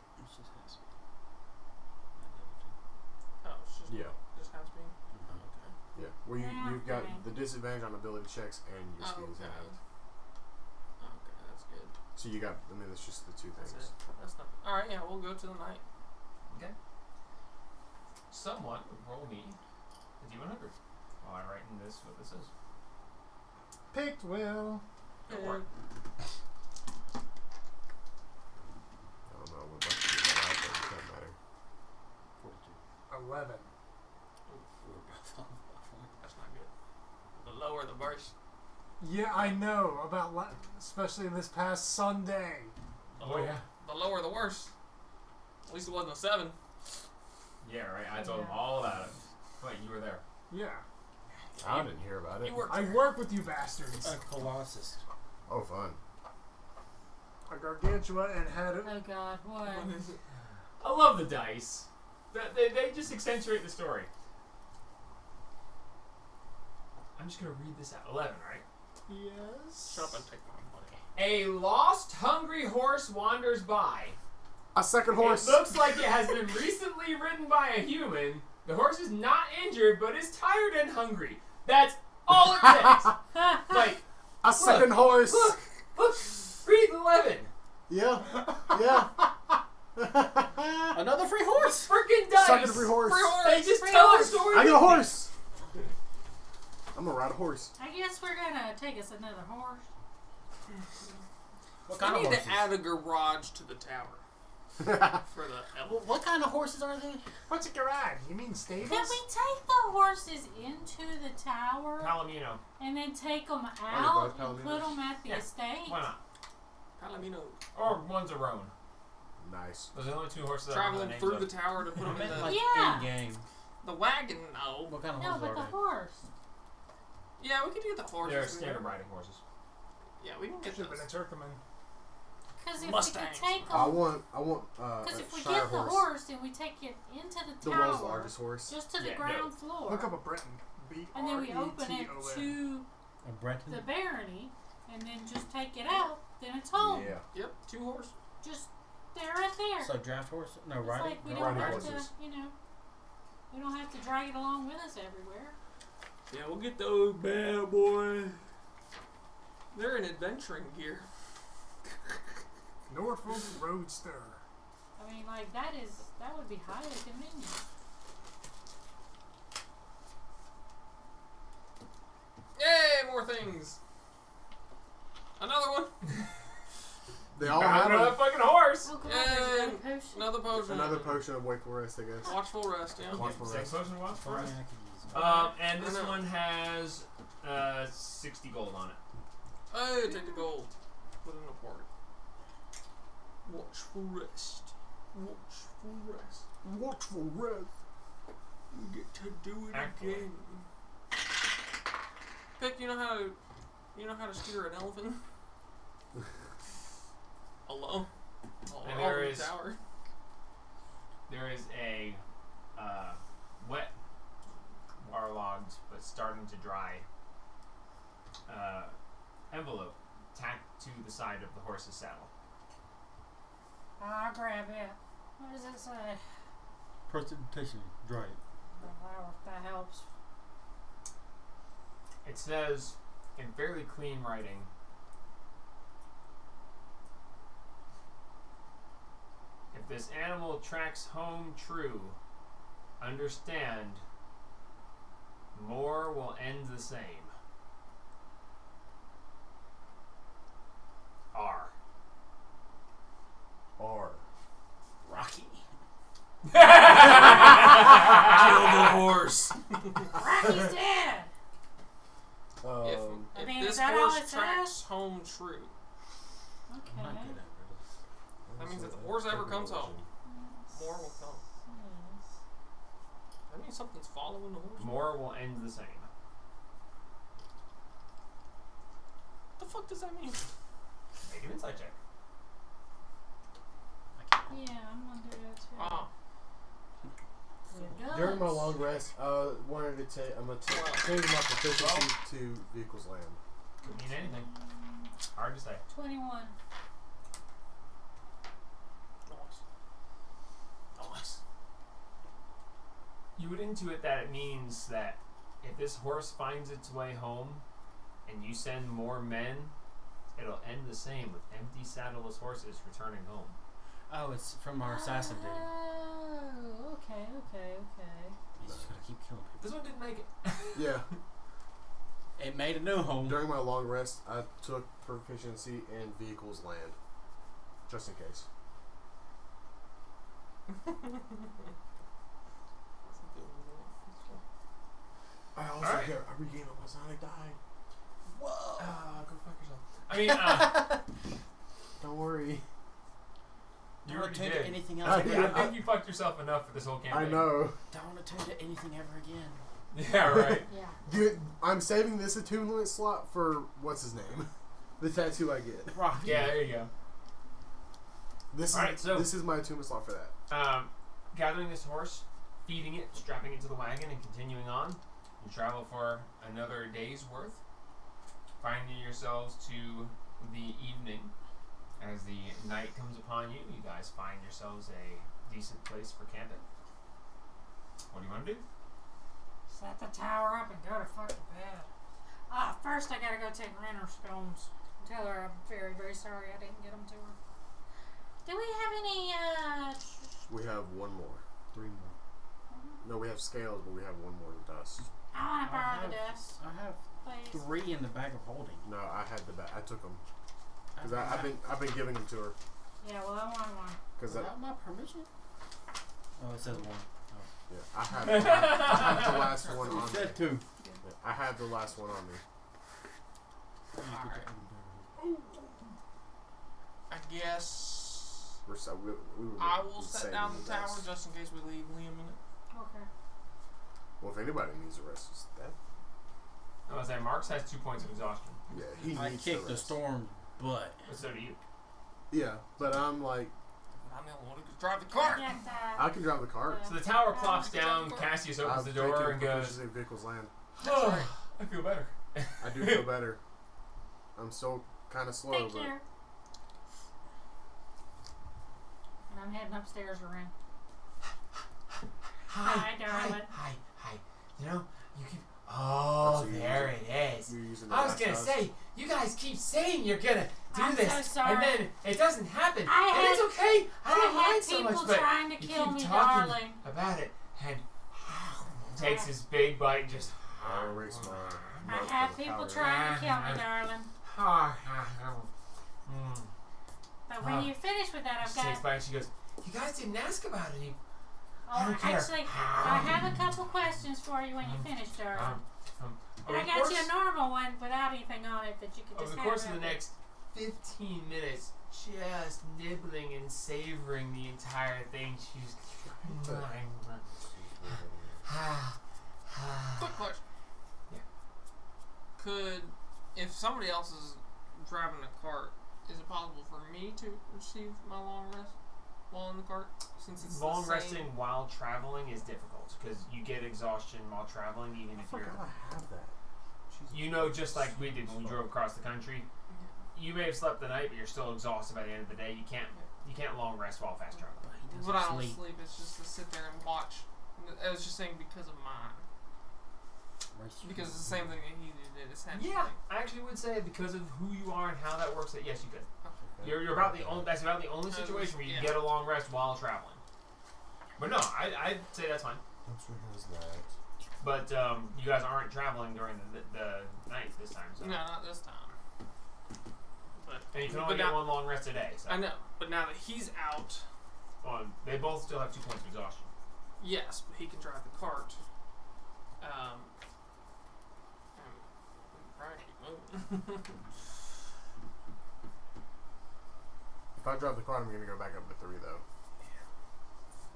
Oh, it's just... Yeah. Just has been? Okay. Yeah. Well, you've got the disadvantage on ability checks and your skills Okay. halved. Okay, that's good. So you got, I mean, it's just the 2 That's things. it. That's not... Alright, yeah, we'll go to the night. Okay. Someone would roll me a D100 while I write in this what this is. Picked Will. Good work. I don't know what bunch of people out there. It doesn't matter. 11. That's not good. The lower the worse. Yeah, I know about, especially in this past Sunday. Oh yeah. The lower the worse. At least it wasn't a 7. Yeah, right. I told them all about it. Wait, you were there. Yeah, I didn't hear about it. You were... I work with you bastards. A colossus. Oh, fun. A gargantua and had Oh god, what? What is it? I love the dice. They just accentuate the story. I'm just gonna read this out. 11, right? Yes. Shut up and take my money. A lost, hungry horse wanders by. A second horse. It looks like it has been recently ridden by a human. The horse is not injured, but is tired and hungry. That's all it says. Like, A second horse. look, read 11. Yeah. Yeah. Another free horse. Freaking dice. Second free horse. They just Free tell horse. a story. I get a horse. I'm gonna ride a horse. I guess we're gonna take us another horse. What I kind of need horses? to add a garage to the tower for the elf. What kind of horses are they? What's a garage? You mean stables? Can we take the horses into the tower Palomino. and then take them both out and Palominos? put them at the Yeah, estate? Why not? Palomino. Or one's a roan. Nice. Those are the only 2 horses that I Traveling remember through the the names of. tower to put I them in meant the... like Yeah. in game. The wagon, no. What kind of No, horses but are the they? horse. Yeah, we could get the horses. They're standard riding horses. Yeah, we can get Should have been a those. Turkmen. Because if Mustangs. we could take I them, want because a if we Shire get the horse. horse and we take it into The the world's tower, largest horse. just to the Yeah, ground floor, Look up a Breton. and then we open it B-R-E-T-O-N. to A Breton? the barony, and then just take it out, then it's home. Yeah. Yep, 2 horses. Just they're right there. So draft horse? No, It's riding? like we No, don't riding have horses. to, we don't have to drag it along with us everywhere. Yeah, we'll get those bad boys. They're in adventuring gear. Norfolk Roadster. I mean, like that would be highly convenient. Yay, more things. Another one. They all Got have another fucking horse. Oh, God, there's Yay. another potion. Another potion. another potion of wakeful rest, I guess. Watchful rest, yeah. Watchful Same rest. potion was Oh, for us. man, I could use one. And this I know. one has 60 gold on it. Hey, take the gold. Put it in the party. Watchful rest. Watchful rest. Watchful rest. You get to do it Actually. again. Pick, you know how to steer an elephant? Alone. And All in the tower. There is a wet, waterlogged but starting to dry envelope tacked to the side of the horse's saddle. I'll grab it. What does it say? Precipitation, dry. Wow, if that helps. It says, in fairly clean writing, if this animal tracks home true, understand, more will end the same. R. R. Rocky. Kill the horse. Rocky's dead! If I mean, this is that all horse it tracks says? home true, I'm Okay. not good at riddles. that means if the horse ever comes home, more will come. That means something's following the horse. More will end the same. What the fuck does that mean? Make an insight check. Yeah, I'm gonna do that too. Ah, During my long rest, wanted to take. I'm gonna change my proficiency to vehicles land. Could mean anything. Hard to say. 21. nice. You would intuit that it means that if this horse finds its way home and you send more men, it'll end the same with empty saddleless horses returning home. Oh, it's from our assassin dude. Oh, okay. He's just gonna keep killing people. This one didn't make it. Yeah. It made a new home. During my long rest, I took proficiency in vehicles land, just in case. I also Alright. get a regain on my sonic die. Whoa. Go fuck yourself. I mean, Don't worry. you Don't already turn did. to anything else. I ever did. I again. think you fucked yourself enough for this whole campaign. I know. Don't want to turn to anything ever again. Yeah, right. Yeah. Dude, I'm saving this attunement slot for what's his name, the tattoo I get. Rocky. Yeah, there you go. This Alright, is so- this is my attunement slot for that. Gathering this horse, feeding it, strapping it to the wagon, and continuing on, you travel for another day's worth, finding yourselves to the evening. As the night comes upon you, you guys find yourselves a decent place for camping. What do you want to do? Set the tower up and go to fucking bed. First I gotta go take Renner scones. Tell her I'm very, very sorry I didn't get them to her. Do we have any, We have one more. 3 more. No, we have scales, but we have one more dust. I wanna borrow have- the dust, I have please. 3 in the bag of holding. No, I had the I took them because I've been giving them to her Yeah, well, I want one. because Without my permission? Oh, it says 1. yeah, I have the last one on It me. said 2. Yeah, I have the last one on me. I guess We were I will set saving down the tower dust. just in case we leave Liam in it. Okay. Well, if anybody needs a rest, it's that. I was saying, Marks has 2 points of exhaustion, Yeah, he I needs kicked the rest. storm's butt. but so do you. Yeah, but I'm like, I'm the only one who can drive the car. Get that. I can drive the cart. So the tower plops down, Cassius opens the door taken and goes, proficiency in vehicles land. oh, I feel better. I do feel better. I'm still kind of slow, Thank but you. And I'm heading upstairs to Ren. Hi, darling. Hi. You know, you can. Oh, So you're there it is. you're using the I was last gonna dust. say, you guys keep saying you're gonna do I'm this, so sorry. and then it doesn't happen. I and it's okay. I don't had mind so people much, but trying to you kill keep me, talking darling. about it, and takes his big bite and just. I'll erase my. I mark had for the people powder. trying to kill me, darling. But when you finish with that, I've She takes got. bite and she goes, you guys didn't ask about it. I Oh, don't care. actually, I have a couple questions for you when you finish, darling. I got you a normal one without anything on it that you could just Over the have. course of the next 15 minutes, just nibbling and savoring the entire thing, she's. Quick question. Yeah. Could, if somebody else is driving a cart, is it possible for me to receive my long rest while in the cart? Since it's Long the same? resting while traveling is difficult because you get exhaustion while traveling, even if you're. I have that. You know, just like we did when we drove across the country, you may have slept the night, but you're still exhausted by the end of the day. You can't long rest while fast traveling. But I don't sleep. It's just to sit there and watch. I was just saying because of mine. Because it's the same thing that he did, essentially. Yeah, I actually would say because of who you are and how that works, that yes, you could. Okay. You're about the only. That's about the only situation where you get a long rest while traveling. But no, I'd say that's fine. Who has that? But you guys aren't traveling during the night this time, so. No, not this time. But And you can only get one long rest a day. So. I know, but now that he's out, They both still have 2 points of exhaustion. yes, but he can drive the cart. If I drive the cart, I'm going to go back up to 3, though.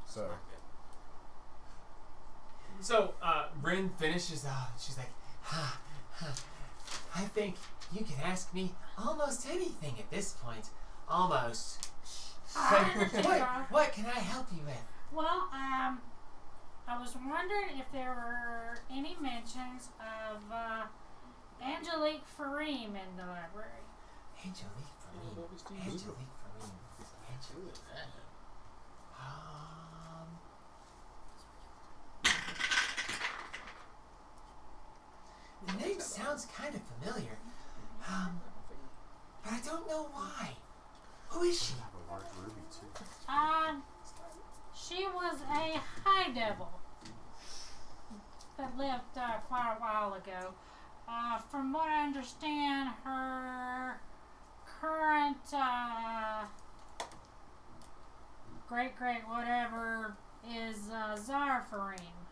So. So, Bryn finishes, she's like, I think you can ask me almost anything at this point. Almost. What can I help you with? Well, I was wondering if there were any mentions of Angelique Fareem in the library. Angelique Fareem. The name sounds kind of familiar. But I don't know why. Who is she? I have a large ruby, too. She was a high devil that lived quite a while ago. From what I understand, her current great whatever is Zara Fareem.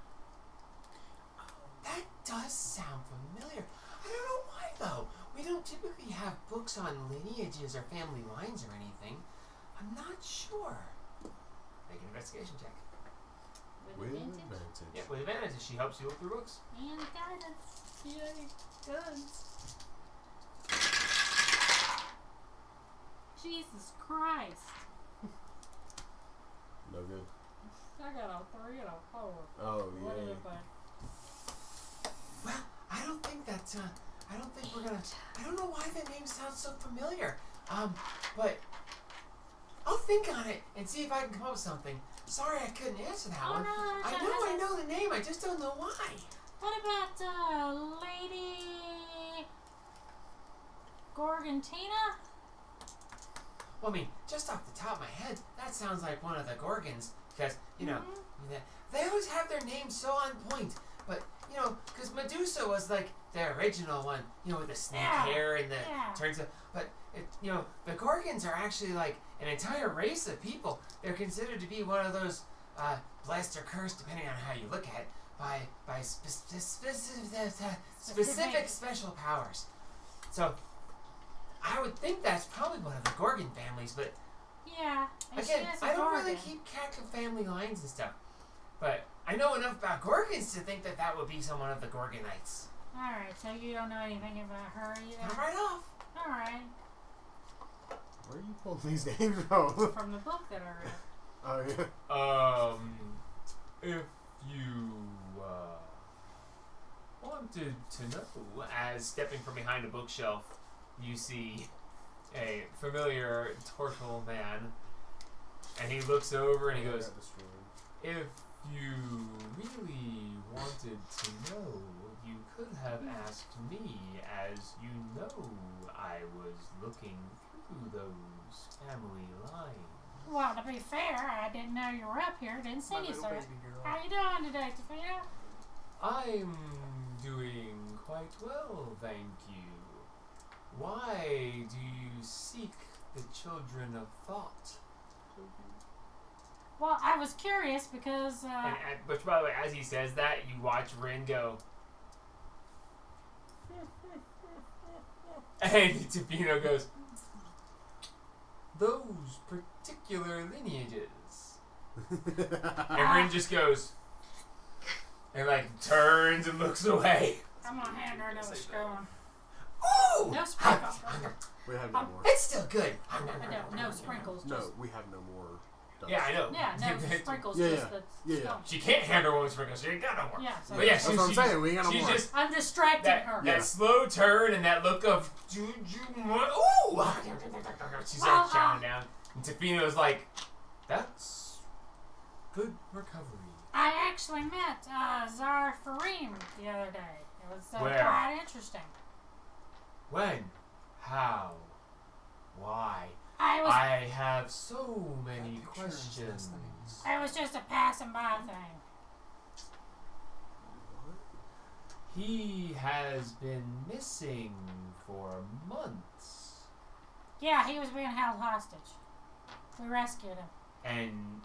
That does sound familiar. I don't know why though. We don't typically have books on lineages or family lines or anything. I'm not sure. Make an investigation check. With advantage? advantage. Yeah, with advantage. She helps you look through books. And guidance. Yay, good. Jesus Christ. No good. I got a 3 and a 4. Oh, What do you yeah. think? Well, I don't think we're gonna. I don't know why that name sounds so familiar. But I'll think on it and see if I can come up with something. Sorry, I couldn't answer that one. No, I know the name. I just don't know why. What about Lady Gorgontina? Well, I mean, just off the top of my head, that sounds like one of the Gorgons, because, you know, they always have their names so on point. But, you know, because Medusa was like the original one, you know, with the snake hair and the turns of. But, you know, the Gorgons are actually like an entire race of people. They're considered to be one of those blessed or cursed, depending on how you look at it, by specific special powers. So, I would think that's probably one of the Gorgon families, but Yeah. And again, she is a I don't Gorgon. really keep track of family lines and stuff. But I know enough about Gorgons to think that that would be someone of the Gorgonites. Alright, so you don't know anything about her either? Not right off. Alright. Where are you pulling these names from? From the book that I read. Oh, yeah. If you wanted to know, as stepping from behind a bookshelf, you see a familiar tortle man, and he looks over and he goes, if you really wanted to know, you could have asked me, as you know I was looking through those family lines. Well, to be fair, I didn't know you were up here. Didn't see you, sir. How you doing today, Sophia? I'm doing quite well, thank you. Why do you seek the children of thought? Well, I was curious because, Which, by the way, as he says that, you watch Rin go, And Tofino goes, those particular lineages. And Rin just goes, and like turns and looks away. I'm gonna hand her another scone. Ooh! No sprinkles. We have no more. It's still good. I don't. No sprinkles. No, Just, we have no more. Dust. Yeah, I know. yeah, no sprinkles. Yeah, just yeah. the Yeah, yeah. scone. She can't hand her one sprinkles. She ain't got no more. Yeah. So But yeah, That's what I'm saying. We ain't got no she's more. just I'm distracting her. that slow turn and that look of ooh. She's like chowing down, and Tofino's like, "That's good recovery." I actually met Zar Fareem the other day. It was Where? quite interesting. When? How? Why? I have so many questions. was just a passing by thing. He has been missing for months, Yeah, he was being held hostage. We rescued him. and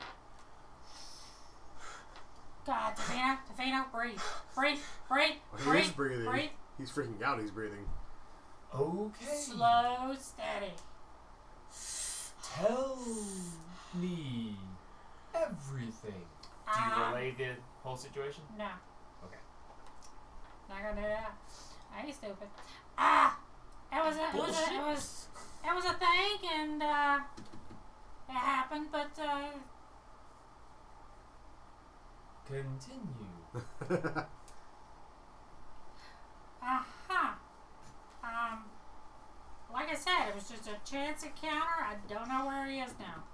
God, Tofino, breathe. Breathe. Well, he is breathing. Breathe. He's freaking out. He's breathing. okay. Slow, steady. Tell me everything. Do you relay the whole situation? No. Okay. Not gonna do that. I ain't stupid. It was a thing, and it happened, but Continue. like I said, it was just a chance encounter. I don't know where he is now.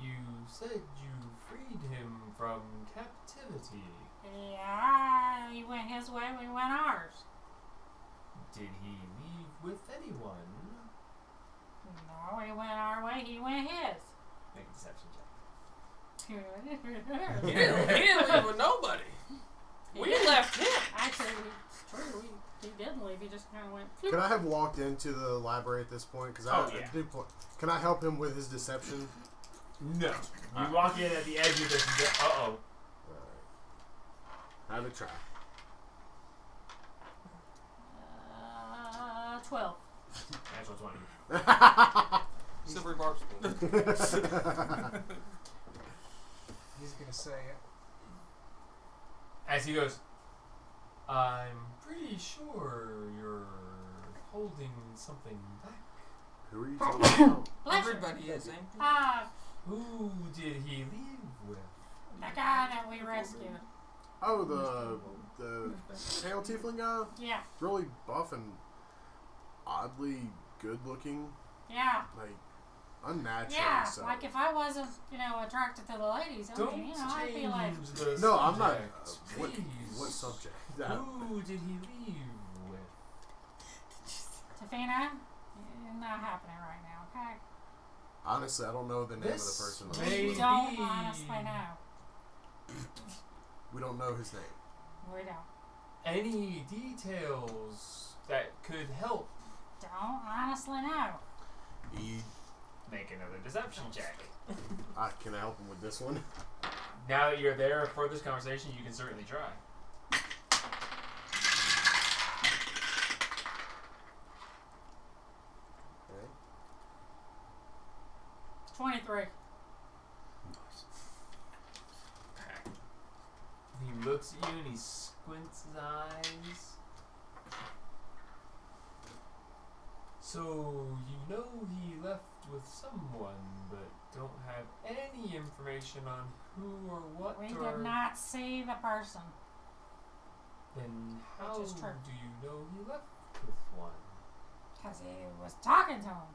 You said you freed him from captivity. Yeah, he went his way, we went ours. Did he leave with anyone? No, we went our way, he went his. Make a deception check. He didn't leave with nobody. We left him. Actually, it's true. He didn't leave. He just kind of went. Can I have walked into the library at this point? Because Oh, yeah. I do. Can I help him with his deception? No. You walk in at the edge of this and go, uh-oh. Alright. Have a try. 12. Natural 20. Silvery barbs. He's gonna say it. As he goes, I'm pretty sure you're holding something back. Who are you talking about? Bless you. Everybody is, ain't he? Who did he leave with? The guy that we rescued. Oh, the pale tiefling guy? Yeah. Really buff and oddly good looking. Yeah. Like, unnaturally Yeah. so. Like if I wasn't, attracted to the ladies, I Don't mean, I'd be like, change the No, I'm not. subject, What please. subject? Who did he leave with? Tofino, it's not happening right now, okay? Honestly, I don't know the name This of the person. may We don't be- honestly know. We don't know his name. We don't. Any details that could help? Don't honestly know. He. Make another deception check. Can I help him with this one? Now that you're there for this conversation, you can certainly try. Okay. 23. He looks at you and he squints his eyes. So, you know he left with someone, but don't have any information on who or what We or... did not see the person. Then how Which is true. do you know he left with one? Because he was talking to him.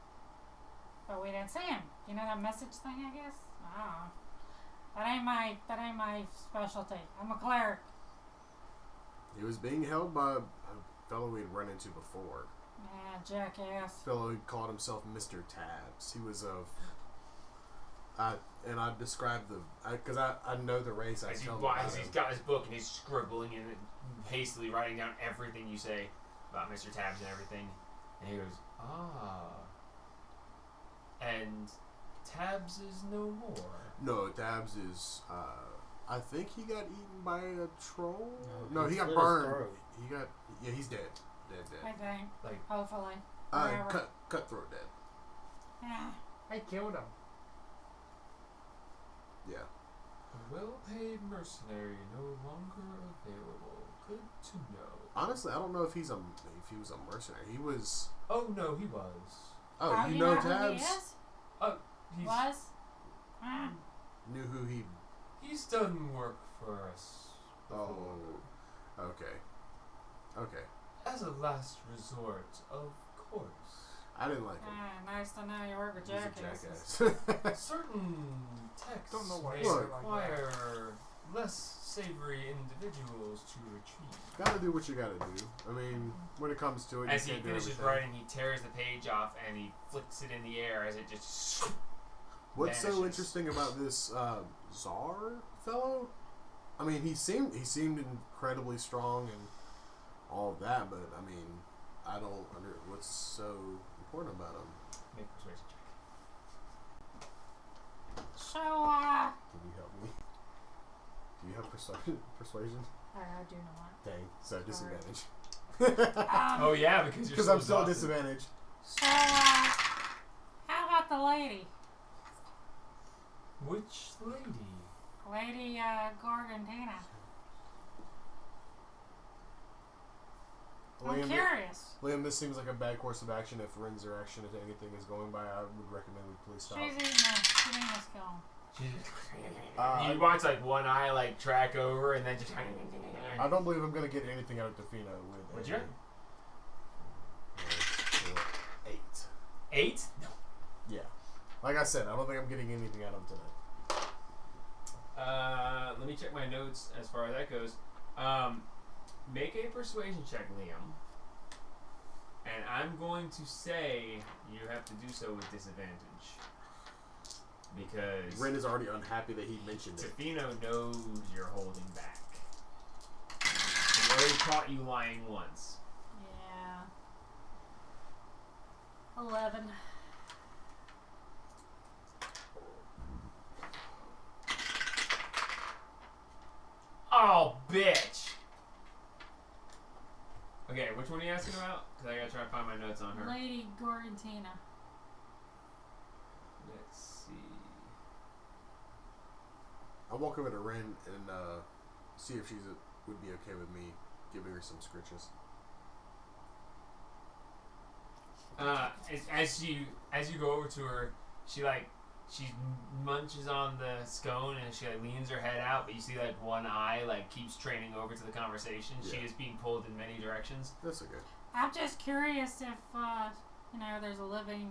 But we didn't see him. You know that message thing, I guess? I don't know. That ain't my specialty. I'm a cleric. He was being held by a fellow we'd run into before. Jackass. Fellow who called himself Mr. Tabs. He was of. And I described because I know the race. I As tell him about he's him. got his book and he's scribbling and hastily writing down everything you say about Mr. Tabs and everything. And he goes, and Tabs is no more. No, Tabs is. I think he got eaten by a troll. No, No, he got slit his burned. throat. He got. Yeah, he's dead. Dead. I think. Like- Hopefully. Forever. Cutthroat dead. Yeah. I killed him. Yeah. A well-paid mercenary no longer available. Good to know. Honestly, I don't know if he was a mercenary. He was. Oh no, he was. Oh, you know who he Tabs? is? He's Was? Ah. Knew who he. he's done work for us. Oh. Okay. Okay. As a last resort, of course. I didn't like him. Nice to know you work with He's a jackasses. jackass. Certain texts Don't know why may you say it like require less savory individuals to retrieve. Gotta do what you gotta do. I mean, when it comes to it, As you he can't do finishes everything. writing, he tears the page off and he flicks it in the air as it just. What's so vanishes. interesting about this Czar fellow? I mean, he seemed incredibly strong and all of that, but I mean, I don't under what's so important about him. Make a persuasion check. So, Can you help me? Do you have persuasion? I do not. Dang, so disadvantage. Oh yeah, because you're Because so I'm still exhausted. disadvantaged. So, how about the lady? Which lady? Lady, Gorgontina. I'm curious. Liam, this seems like a bad course of action. If Ren's reaction to anything is going by, I would recommend we please stop. She's eating this kill. You watch like one eye like track over and then just. I don't believe I'm going to get anything out of Defina with. What'd you get? 8. 8? No. Yeah. Like I said, I don't think I'm getting anything out of him tonight. Let me check my notes as far as that goes. Make a persuasion check, Liam. And I'm going to say you have to do so with disadvantage. Because Ren is already unhappy that he mentioned it. Tofino knows you're holding back. He already caught you lying once. Yeah. 11. Oh, bitch! Okay, which one are you asking about? Because I gotta try to find my notes on her. Lady Gorgontina. Let's see. I'll walk over to Ren and see if would be okay with me giving her some scritches. As you go over to her, she munches on the scone and she leans her head out, but you see one eye keeps training over to the conversation. Yeah. She is being pulled in many directions. That's okay. I'm just curious if, there's a living,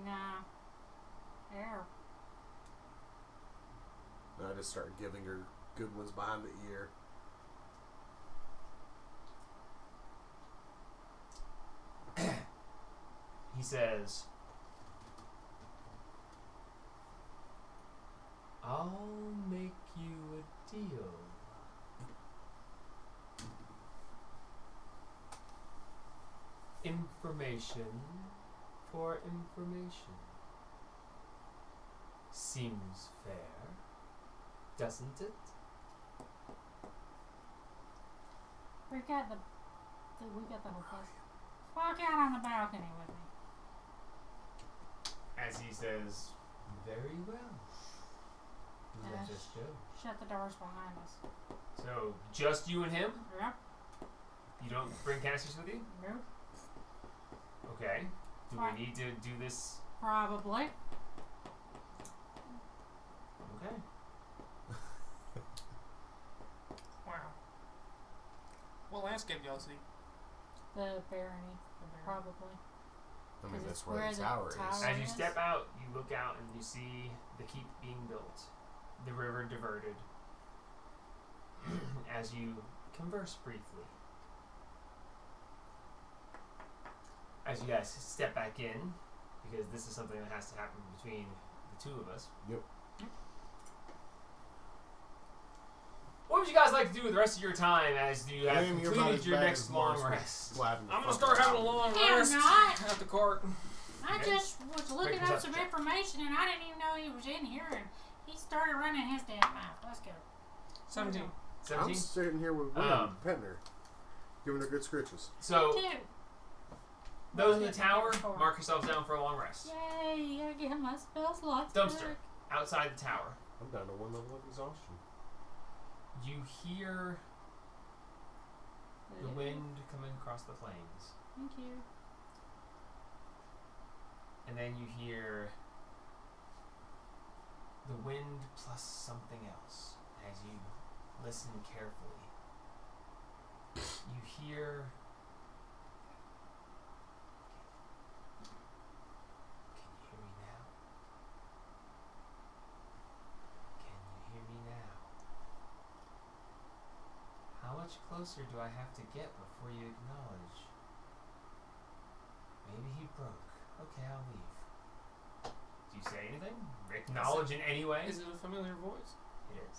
heir. And I just start giving her good ones behind the ear. He says, "I'll make you a deal. Information for information. Seems fair, doesn't it?" We got the whole place. Walk out on the balcony with me. As he says, "Very well. Let Yes. us go." Shut the doors behind us. So, just you and him? Yep. You don't bring Cassius with you? Nope. Okay. Do Fine. we need to do this? Probably. Okay. Wow. What landscape y'all see? The barony. Probably. I mean, 'Cause that's it's where where the the tower is. tower- As you Yes. step out, you look out and you see the keep being built, the river diverted. As you converse briefly. As you guys step back in, because this is something that has to happen between the two of us. Yep. What would you guys like to do with the rest of your time as you have Liam, you're about completed as your bad next as long Mars rest? slapping the I'm gonna fuck start out having a of long You're rest not. at the cart. I Okay. just was looking Make a up perception some check. information and I didn't even know he was in here and he started running his damn mouth. Let's go. 17. I'm 17. sitting here with William, petting her, giving her good scritches. So, Dude. those in the tower, mark yourselves down for a long rest. Yay, you gotta get my spell slots Dumpster. back. Outside the tower, I'm down to 1 level of exhaustion. you hear the wind coming across the plains. Thank you. And then you hear the wind plus something else as you listen carefully. You hear. Can you hear me now? Can you hear me now? How much closer do I have to get before you acknowledge? Maybe he broke. Okay, I'll leave. Do you say anything? Acknowledge in any way? Is it a familiar voice? It is.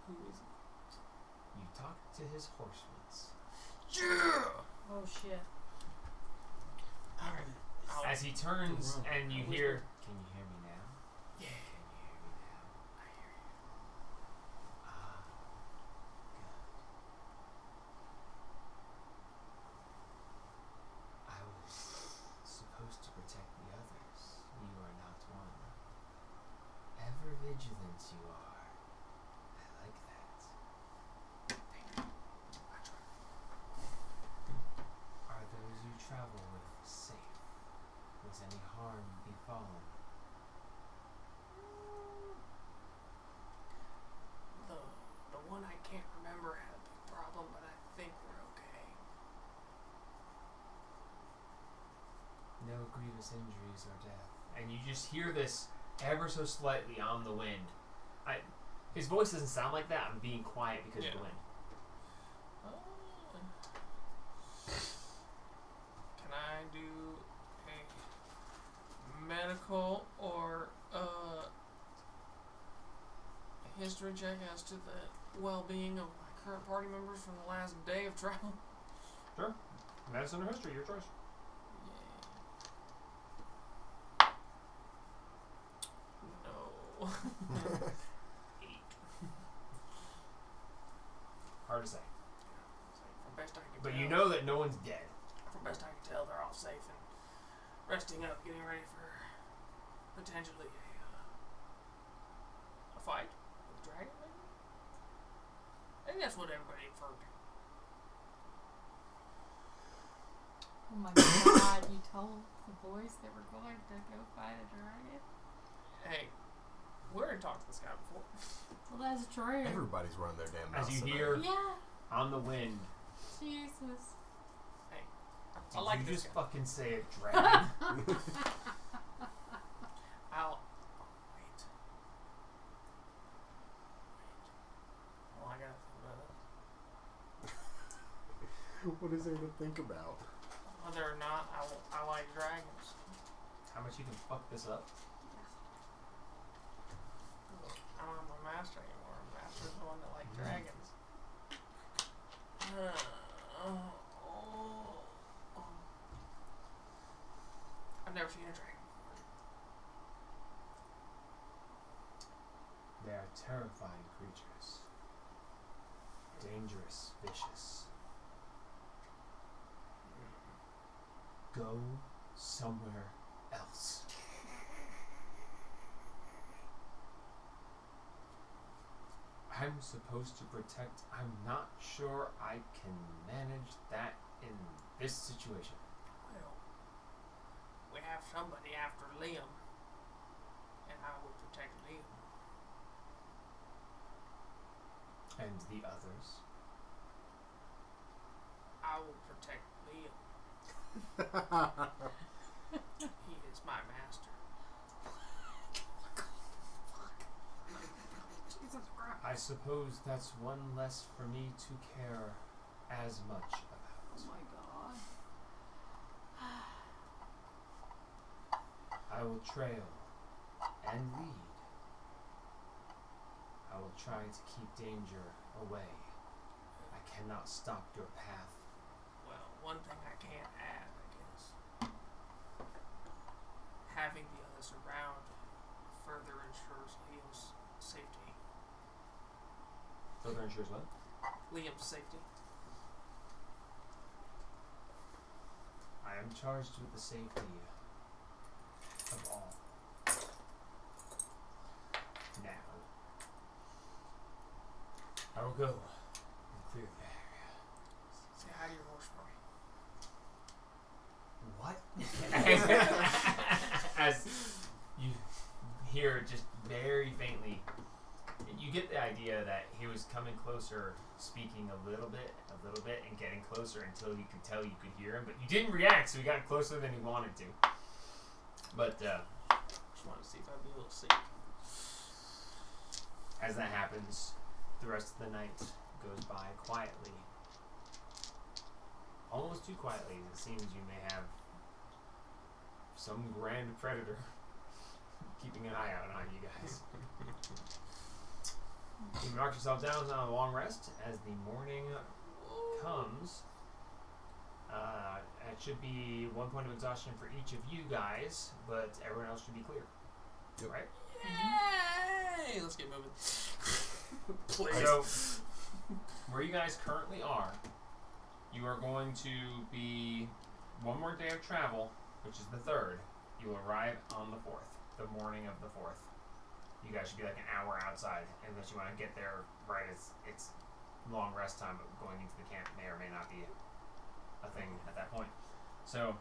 Who is it? You talk to his horse once. Oh shit. Alright. As he turns and you I'll hear, can you hear me now? Yeah. Can you hear me now? I hear you. Ah, good. I was supposed to protect the others. You are not one. Ever vigilant you are. I like that. I try. Are those you travel with safe? Was any harm befallen? The one I can't remember had a big problem, but I think we're okay. No grievous injuries or death. And you just hear this ever so slightly on the wind. His voice doesn't sound like that. I'm being quiet because of the wind. Can I do a medical or history check as to the well-being of my current party members from the last day of travel? Sure. Medicine or history, your choice. No. 8. Hard to say. From best I can But tell. you know that no one's dead. From best I can tell, they're all safe and resting up, getting ready for potentially a fight with a dragon, maybe? I think that's what everybody inferred. Oh my god, you told the boys they were going to go fight a dragon? Hey, we already talked to this guy before. Well, that's true. Everybody's running their damn As mouths you tonight. hear Yeah. on the wind, Jesus. did I like you this just guy. fucking say a dragon? I'll wait. Well, I gotta think about it. What is there to think about? Whether or not I like dragons. How much you can fuck this up? I'm not my master anymore. My master's the one that likes dragons. I've never seen a dragon before. They are terrifying creatures. Dangerous, vicious. Go somewhere else. I'm supposed to protect. I'm not sure I can manage that in this situation. Well, we have somebody after Liam, and I will protect Liam. And the others. I will protect Liam. He is my master. Jesus Christ. I suppose that's one less for me to care as much about. Oh my god. I will trail and lead. I will try to keep danger away. I cannot stop your path. Well, one thing I can't add, I guess. Having the others around further ensures Liam's safety. Further ensures what? Liam's safety. I am charged with the safety of all. Now, I will go and clear the area. Say hi to your horse for me. What? As you hear just very faintly, you get the idea that he was coming closer, speaking a little bit, and getting closer until you could tell you could hear him. But you didn't react, so he got closer than he wanted to. But Just wanted to see if I'd be able to see. as that happens, the rest of the night goes by quietly. Almost too quietly. It seems you may have some grand predator keeping an eye out on you guys. You mark yourself down on a long rest as the morning comes. It should be 1 point of exhaustion for each of you guys, but everyone else should be clear. Yep. Right? Yay! Let's get moving. Please. So, where you guys currently are, you are going to be one more day of travel, which is the 3rd. You will arrive on the 4th, the morning of the 4th. You guys should be like an hour outside, unless you want to get there right as it's long rest time, but going into the camp may or may not be a thing at that point. So,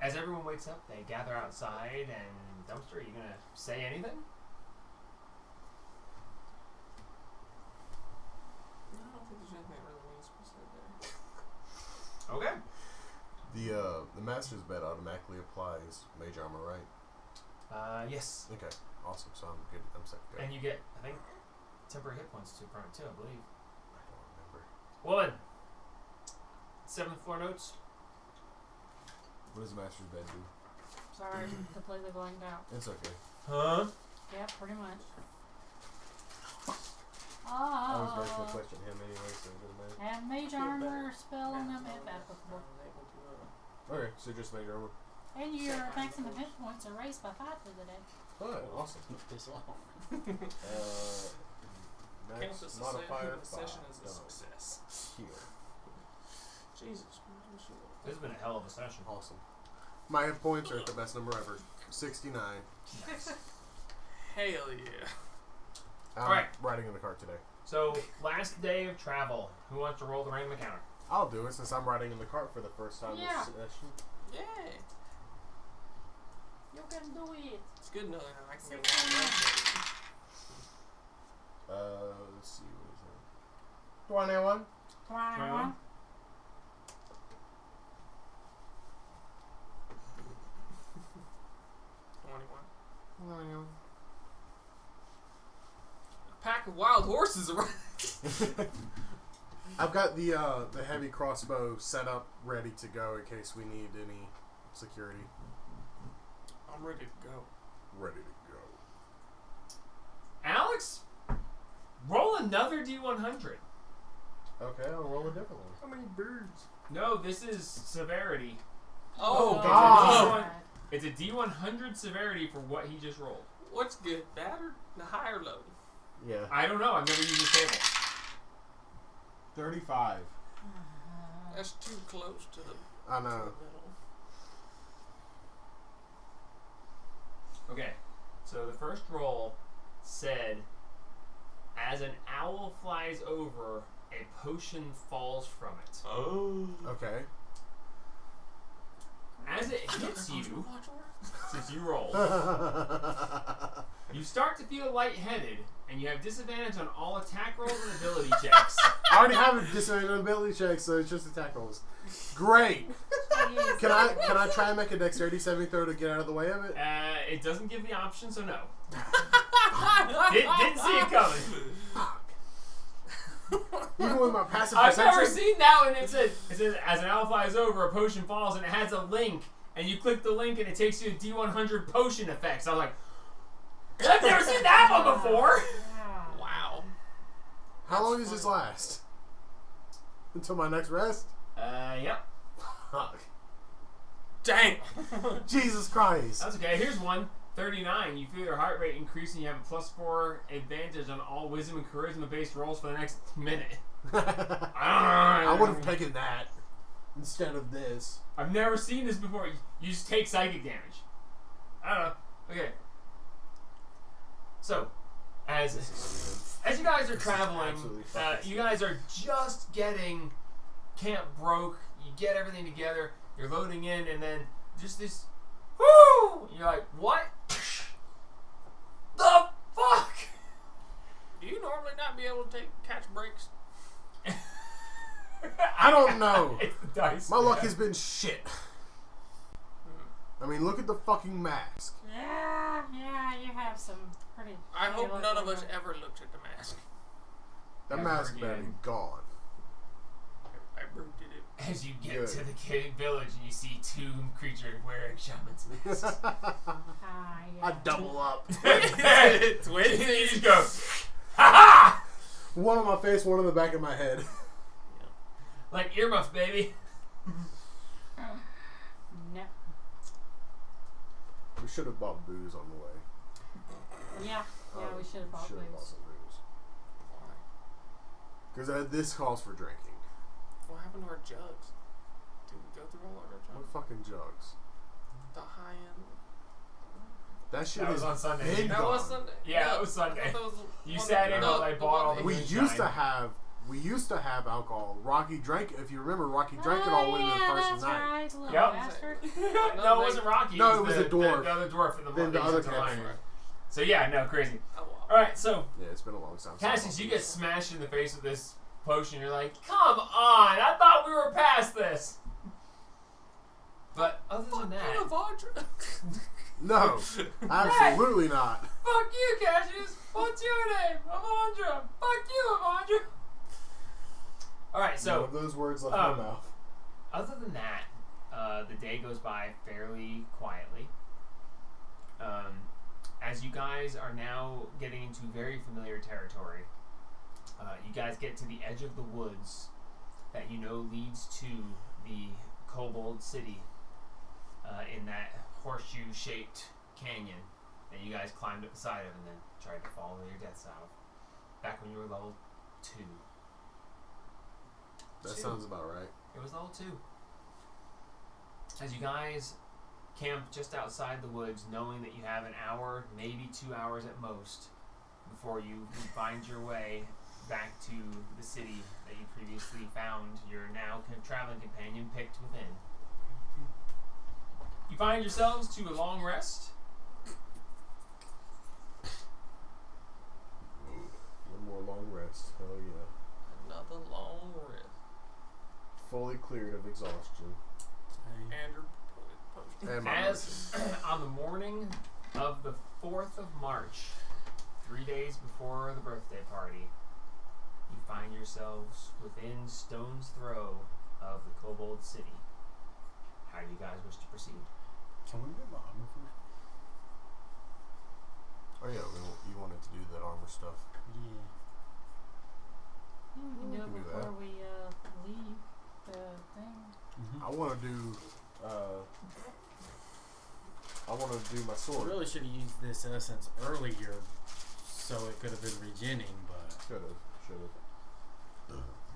as everyone wakes up, they gather outside, and Dumpster, are you going to say anything? No, I don't think there's anything that really needs to be said there. Okay. The master's bed automatically applies mage armor, right? Yes. Okay, awesome. So I'm good. I'm set to go. And you get, I think, temporary hit points to prone too, I believe. I don't remember. Well then, 7th floor notes. What does the master's bed do? Sorry, completely blanked out. It's okay. Huh? Yeah, pretty much. I was going to Oh. question him anyway, so it doesn't matter. Have mage armor spell on them if applicable. Okay, so just mage armor. And your maximum hit points are raised by 5 for the day. Alright, awesome. This long. Count Max this modifier session 5. as a Done. success. Heal. Jesus. This has been a hell of a session. Awesome. My hit points are at the best number ever. 69. Nice. Hell yeah. I'm Alright. riding in the cart today. So, last day of travel. Who wants to roll the random encounter? I'll do it since I'm riding in the cart for the first time Yeah. this session. Yeah. You can do it. It's good knowing that I can go 69. Let's see, what is that? 21. 21. A pack of wild horses around. I've got the heavy crossbow set up, ready to go in case we need any security. I'm ready to go. Ready to go. Alex, roll another D100. Okay, I'll roll a different one. How many birds? No, this is severity. Oh, God. It's a D100 severity for what he just rolled. What's good? Bad or the high or low? Yeah. I don't know. I've never used this table. 35. That's too close to the I know. middle. Okay, so the first roll said, as an owl flies over, a potion falls from it. Oh. Okay. As it hits you, since you rolled, I you start to feel lightheaded, and you have disadvantage on all attack rolls and ability checks. already have a disadvantage on ability check, so it's just attack rolls. Great. Can I try and make a dexterity saving throw to get out of the way of it? It doesn't give the option, so no. Didn't see it coming. Even with my passive I've perception. never seen that one. It says, as an owl flies over, a potion falls, and it has a link, and you click the link, and it takes you to D100 potion effects. I'm like, I've never seen that one before. Wow. How long does this last? Until my next rest? Yep. Fuck. Dang. Jesus Christ. That's okay. Here's one. 39. You feel your heart rate increase and you have a +4 advantage on all wisdom and charisma based rolls for the next minute. I would have taken that instead of this. I've never seen this before. You just take psychic damage. I don't know. Okay. So, as you guys are traveling, you guys are just getting camp broke. You get everything together. You're loading in, and then just this, whoo! You're like, what? The fuck? Do you normally not be able to catch breaks? I don't know. It's the dice. My luck has been shit. I mean, look at the fucking mask. Yeah, you have some pretty. I hope lucky none of us luck. ever looked at the mask. That Never mask better be again. gone. I broke it. As you get Good. to the cave village and you see two creatures wearing shaman's masks. Yeah. I double up. Twins. You just go, ha ha! One on my face, one on the back of my head. Like earmuffs, baby. No. We should have bought booze on the way. Yeah, we should have bought Should have bought booze. some booze. Because this calls for drinking. What happened to our jugs? Did we go through all of our What jugs? fucking jugs? The high end. That shit That was is on Sunday. big That gone. was Sunday. Yeah, No, it was Sunday. I thought that was You one sat of in the- while I the bought all one the that- We moonshine. used to have alcohol. Rocky drank, if you remember, Rocky drank it all within the first that's night. right, little Yep. bastard. No, it wasn't Rocky. No, it was the dwarf. The other dwarf in the Then the one other that you took character. mine. So yeah, no, crazy. Oh, wow. All right, so Yeah, it's been a long time. Cassius, you get smashed in the face with this potion. You're like, come on! I thought we were past this. But other than that, No, absolutely not. fuck you, Cassius. What's your name? Avandra. Fuck you, Avandra. All right, None so of those words left my um, mouth. other than that, the day goes by fairly quietly. As you guys are now getting into very familiar territory, you guys get to the edge of the woods that you know leads to the Kobold City in that horseshoe-shaped canyon that you guys climbed up the side of and then tried to follow your deaths out of back when you were level 2. That sounds about right. It was level 2. As you guys camp just outside the woods, knowing that you have an hour, maybe 2 hours at most, before you find your way back to the city that you previously found your now traveling companion picked within. You find yourselves to a long rest. One more long rest. Hell yeah. Another long rest. Fully cleared of exhaustion. And your potion. And my As on the morning of the 4th of March, 3 days before the birthday party, you find yourselves within stone's throw of the Kobold City. How do you guys wish to proceed? Can we get my armor first? Oh yeah, you wanted to do that armor stuff. Yeah. Yeah, we can do Can it do that. before we leave the thing. I want to do. I want to do my I sword. really should have used this essence earlier, so it could have been regening, but Should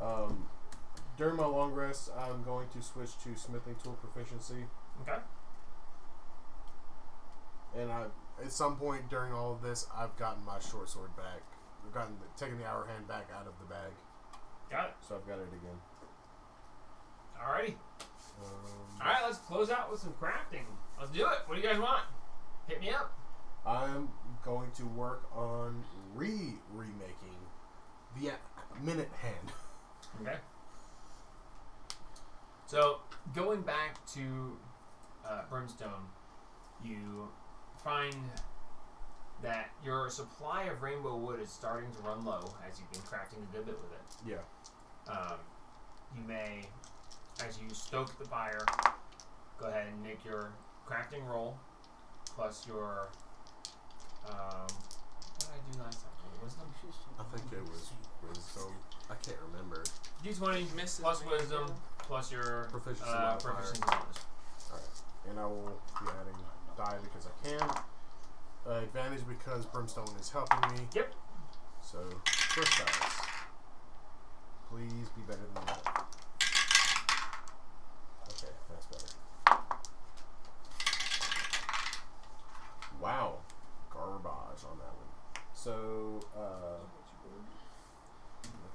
have. During my long rest, I'm going to switch to smithing tool proficiency, Okay. and at some point during all of this, I've gotten my short sword back. I've taken the hour hand back out of the bag, Got it. so I've got it again. Alrighty. Alright, let's close out with some crafting. Let's do it. What do you guys want? Hit me up. I'm going to work on remaking the minute hand. Okay. So, going back to Brimstone, you find that your supply of rainbow wood is starting to run low as you've been crafting a good bit with it. Yeah. You may, as you stoke the fire, go ahead and make your crafting roll plus your what did I do last time? Wisdom? I think it was wisdom. I can't remember. D20 Misses plus me. wisdom plus your Proficiency modifier. proficiency bonus. Alright. And I will be adding die because I can. Advantage because Brimstone is helping me. Yep. So, first dice. Please be better than that. Okay, that's better. Wow. Garbage on that one. So,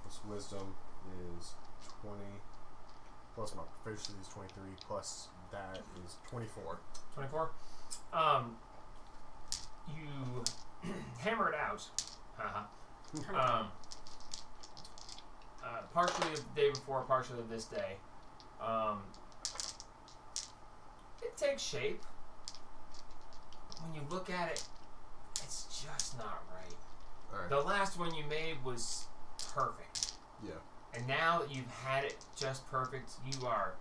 plus wisdom is 20. Plus my proficiency is 23. Plus that is 24. 24. You hammer it out. Partially of the day before, partially of this day. It takes shape. When you look at it, it's just not right. Alright. The last one you made was perfect. Yeah. And now that you've had it just perfect, you are...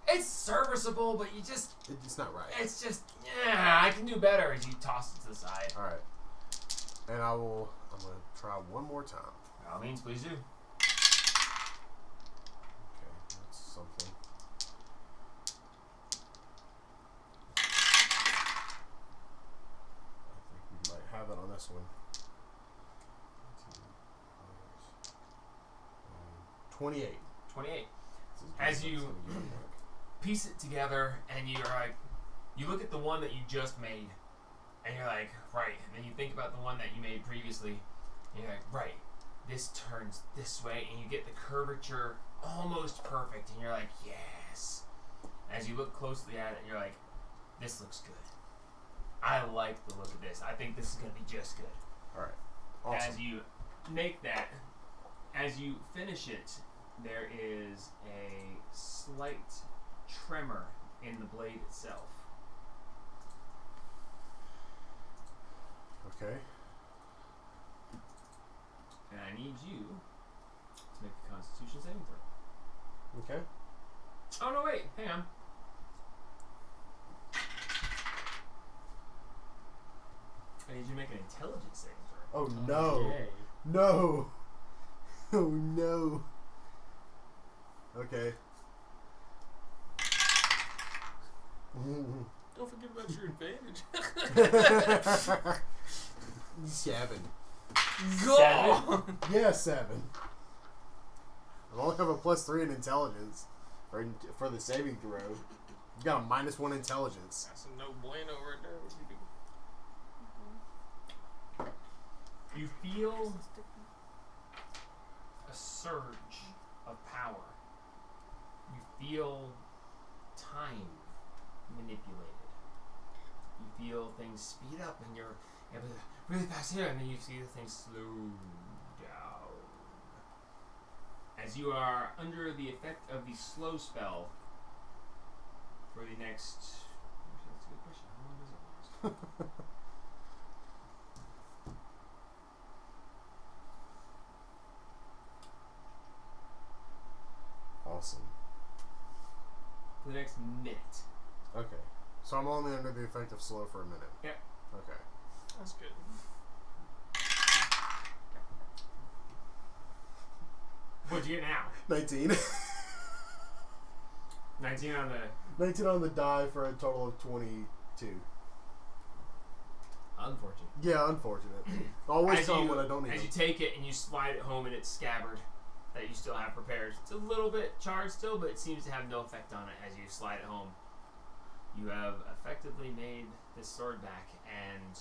It's serviceable, but you just... It's not right. It's just... Yeah, I can do better as you toss it to the side. Alright. And I'm going to try one more time. By all means, please do. Okay, that's something. I think we might have it on this one. 28. 28. As you piece it together and you're like, you look at the one that you just made and you're like, right. And then you think about the one that you made previously and you're like, right. This turns this way and you get the curvature almost perfect and you're like, yes. As you look closely at it, you're like, this looks good. I like the look of this. I think this is going to be just good. Alright. Awesome. As you make that, as you finish it, there is a slight tremor in the blade itself. Okay. And I need you to make a Constitution saving throw. Okay. Oh, no, wait. Hang on. I need you to make an Intelligence saving throw. Oh no. Yay. No. Oh no. Okay. Don't forget about your advantage. 7. Go! Yeah, 7. I only have a +3 in intelligence for the saving throw. You got a -1 intelligence. That's a no bueno right there. What you do? You feel a surge of power. You feel time manipulated. You feel things speed up and you're able to really fast here, and then you see the things slow down. As you are under the effect of the slow spell for the next... Actually, that's a good question. How long does it last? Awesome. For the next minute. Okay. So I'm only under the effect of slow for a minute. Yeah. Okay. That's good. What'd you get now? 19. 19 on the... 19 on the die for a total of 22. Unfortunate. Yeah, unfortunate. Always tell them what I don't need. As you take it and you slide it home in its scabbard that you still have prepared. It's a little bit charged still, but it seems to have no effect on it as you slide it home. You have effectively made this sword back, and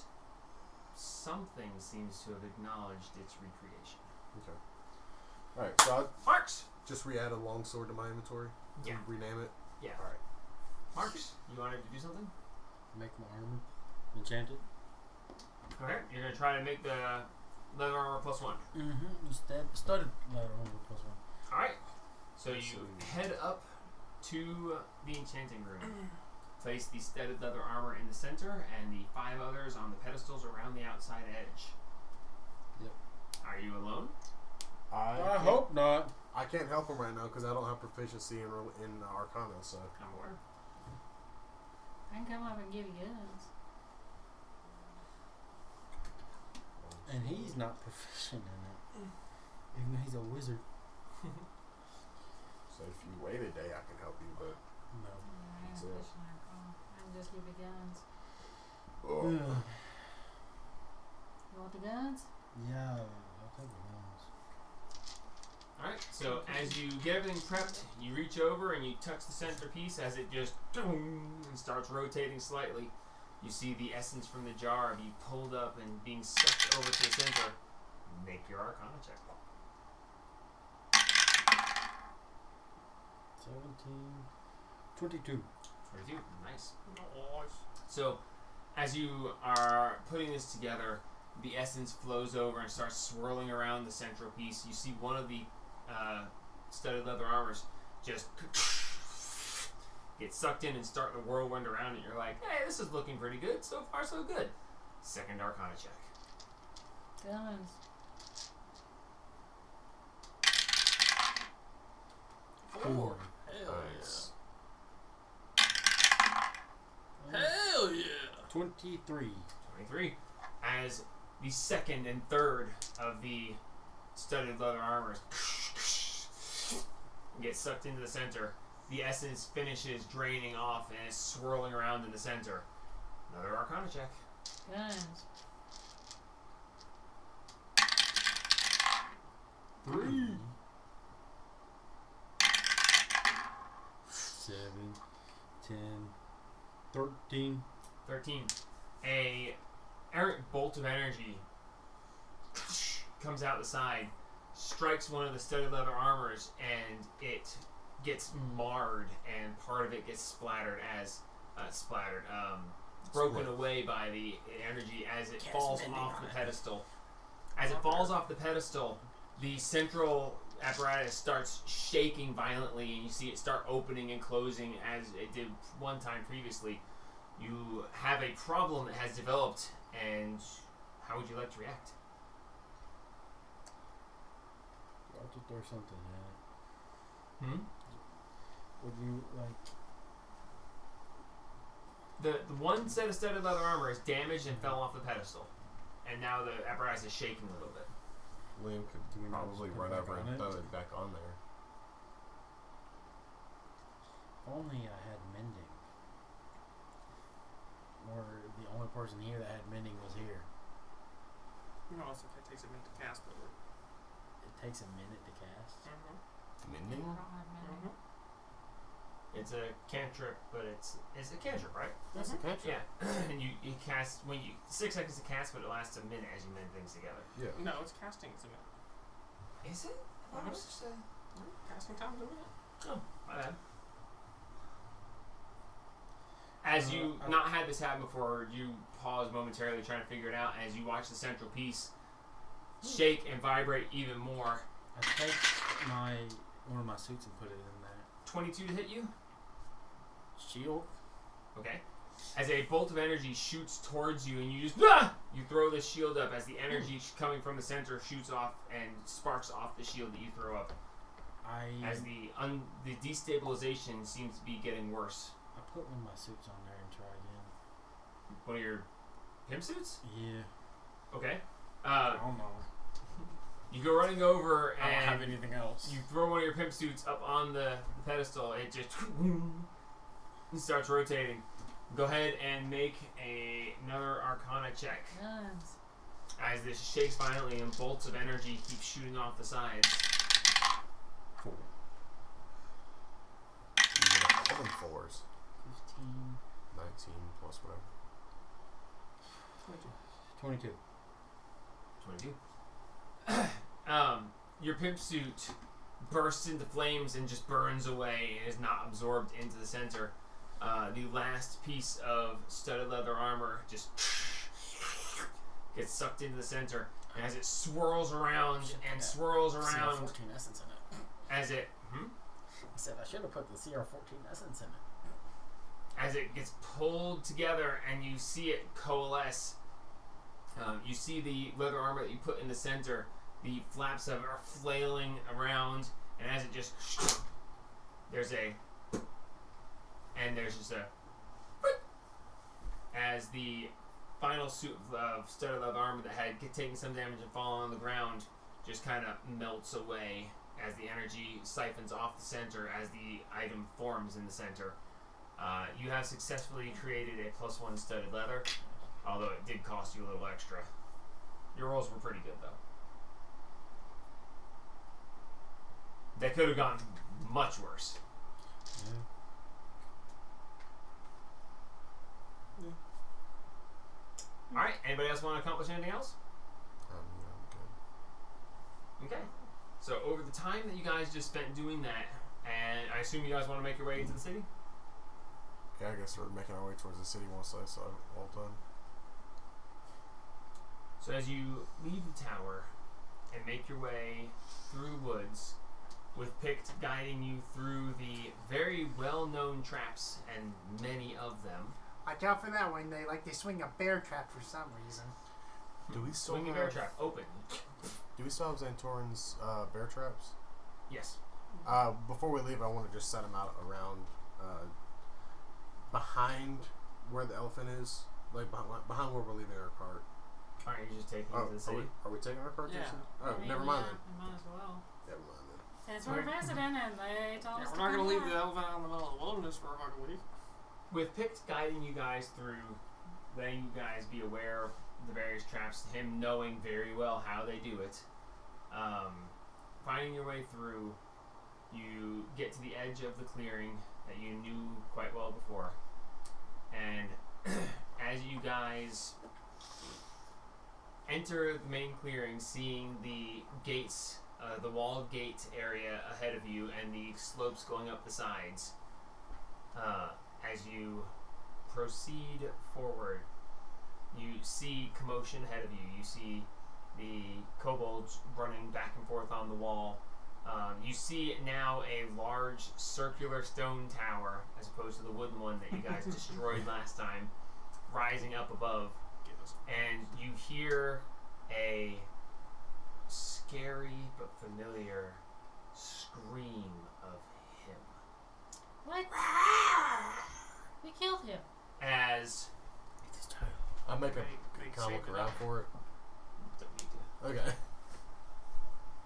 something seems to have acknowledged its recreation. Okay. Alright, so I'll Marks! just re-add a long sword to my inventory? Yeah. Rename it? Yeah. Alright. Marks, you wanted to do something? Make my armor enchanted. Okay. You're going to try to make the leather armor +1. Mm-hmm. Started leather armor +1. Alright. So you head up to the enchanting room. Place the studded leather armor in the center and the 5 others on the pedestals around the outside edge. Yep. Are you alone? I hope not. I can't help him right now because I don't have proficiency in Arcana, so. I'm aware. I can come up and give you guns. And he's not proficient in it. Even though he's a wizard. So if you wait a day, I can help you, but. No. Yeah, I That's am it. fishing. I can just give you guns. Oh. You want the guns? Yeah, I'll take the guns. Alright, so as you get everything prepped, you reach over and you touch the centerpiece as it just and starts rotating slightly. You see the essence from the jar being pulled up and being sucked over to the center. Make your Arcana check. 17, 22. 22. Nice. So, as you are putting this together, the essence flows over and starts swirling around the central piece. You see one of the studded leather armors just get sucked in and start to whirlwind around it. You're like, hey, this is looking pretty good. So far, so good. Second Arcana check. Guns. 4. Hell Nice. yeah. Hell yeah. 23. 23. As the second and third of the studded leather armors get sucked into the center, the essence finishes draining off and is swirling around in the center. Another Arcana check. Guns. 3. 7, 10, 13. 13. A errant bolt of energy comes out the side, strikes one of the studded leather armors, and it gets marred, and part of it gets splattered broken away by the energy as it falls off the pedestal. As it falls off the pedestal, the central apparatus starts shaking violently, and you see it start opening and closing as it did one time previously. You have a problem that has developed, and how would you like to react? I'll just throw something at it. Hmm? Would you, like... The one set of studded leather armor is damaged and fell off the pedestal, and now the apparatus is shaking a little bit. Liam could Do we not probably just put run it back over on and it? throw it back on there. If only I had mending. Or the only person here that had mending was here. You know, also if it takes a minute to cast over. It takes a minute to cast. Mending? I don't have many. It's a cantrip, but it's a cantrip, right? That's a cantrip. Yeah, and you cast 6 seconds to cast, but it lasts a minute as you mend things together. Yeah. No, it's casting, isn't it? Is it? I thought it was just a... Casting time's a minute. Oh, my bad. As you not had this happen before, you pause momentarily trying to figure it out as you watch the central piece shake and vibrate even more. I take one of my suits and put it in there. 22 to hit you? Shield? Okay. As a bolt of energy shoots towards you and you just you throw this shield up as the energy coming from the center shoots off and sparks off the shield that you throw up. As the destabilization seems to be getting worse. I put one of my suits on there and try again. One of your pimp suits? Yeah. Okay. I don't know. You go running over and I don't have anything else. you throw one of your pimp suits up on the pedestal. It just starts rotating. Go ahead and make another Arcana check. Guns. As this shakes violently and bolts of energy keep shooting off the sides. 4. You get 7 4s. 15. 19 plus whatever. 22. 22. Your pimp suit bursts into flames and just burns away and is not absorbed into the center. The last piece of studded leather armor just gets sucked into the center, and as it swirls around and swirls around, CR14 essence in it. as it I said I should have put the CR14 essence in it. as it gets pulled together and you see it coalesce. You see the leather armor that you put in the center. The flaps of it are flailing around, and as it just there's just a as the final suit of studded leather armor that had taken some damage and fallen on the ground just kind of melts away as the energy siphons off the center as the item forms in the center. You have successfully created a +1 studded leather, although it did cost you a little extra. Your rolls were pretty good, though. They could have gone much worse. Yeah. Alright, anybody else want to accomplish anything else? I'm good. Okay. So over the time that you guys just spent doing that, and I assume you guys want to make your way into the city? Yeah, I guess we're making our way towards the city once I saw it all done. So as you leave the tower and make your way through woods, with Pict guiding you through the very well-known traps, and many of them. Watch out for that one. They swing a bear trap for some reason. Do we still Swing a have, bear trap, open. Do we still have Xantorin's bear traps? Yes. Before we leave, I want to just set them out around behind where the elephant is, like behind where we're leaving our cart. Alright, you're just taking it to the city? Are we taking our cart to the Yeah. city? Oh, I mean, never mind then. We might as well. Never mind then. Since we're visiting and they told us We're to not come gonna leave back. the elephant out in the middle of the wilderness for a fucking week. With Pict guiding you guys through, letting you guys be aware of the various traps, him knowing very well how they do it, finding your way through, you get to the edge of the clearing that you knew quite well before, and as you guys enter the main clearing, seeing the gates, the walled gate area ahead of you and the slopes going up the sides, as you proceed forward, you see commotion ahead of you. You see the kobolds running back and forth on the wall. You see now a large circular stone tower, as opposed to the wooden one that you guys destroyed last time, rising up above. And you hear a scary but familiar scream of him. What? We killed him. As I'll make Make a kind of look shape it around up. for it. don't need to. Okay.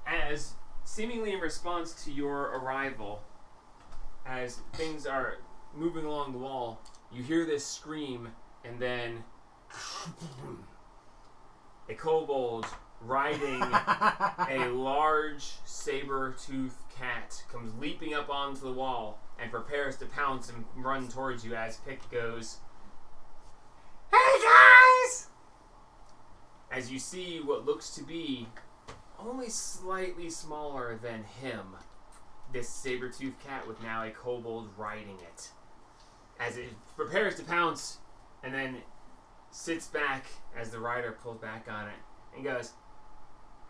As seemingly in response to your arrival, as things are moving along the wall, you hear this scream, and then a kobold riding a large saber-toothed cat comes leaping up onto the wall and prepares to pounce and run towards you as Pict goes, "Hey guys!" As you see what looks to be only slightly smaller than him, this saber-toothed cat with now a kobold riding it. As it prepares to pounce and then sits back as the rider pulls back on it and goes,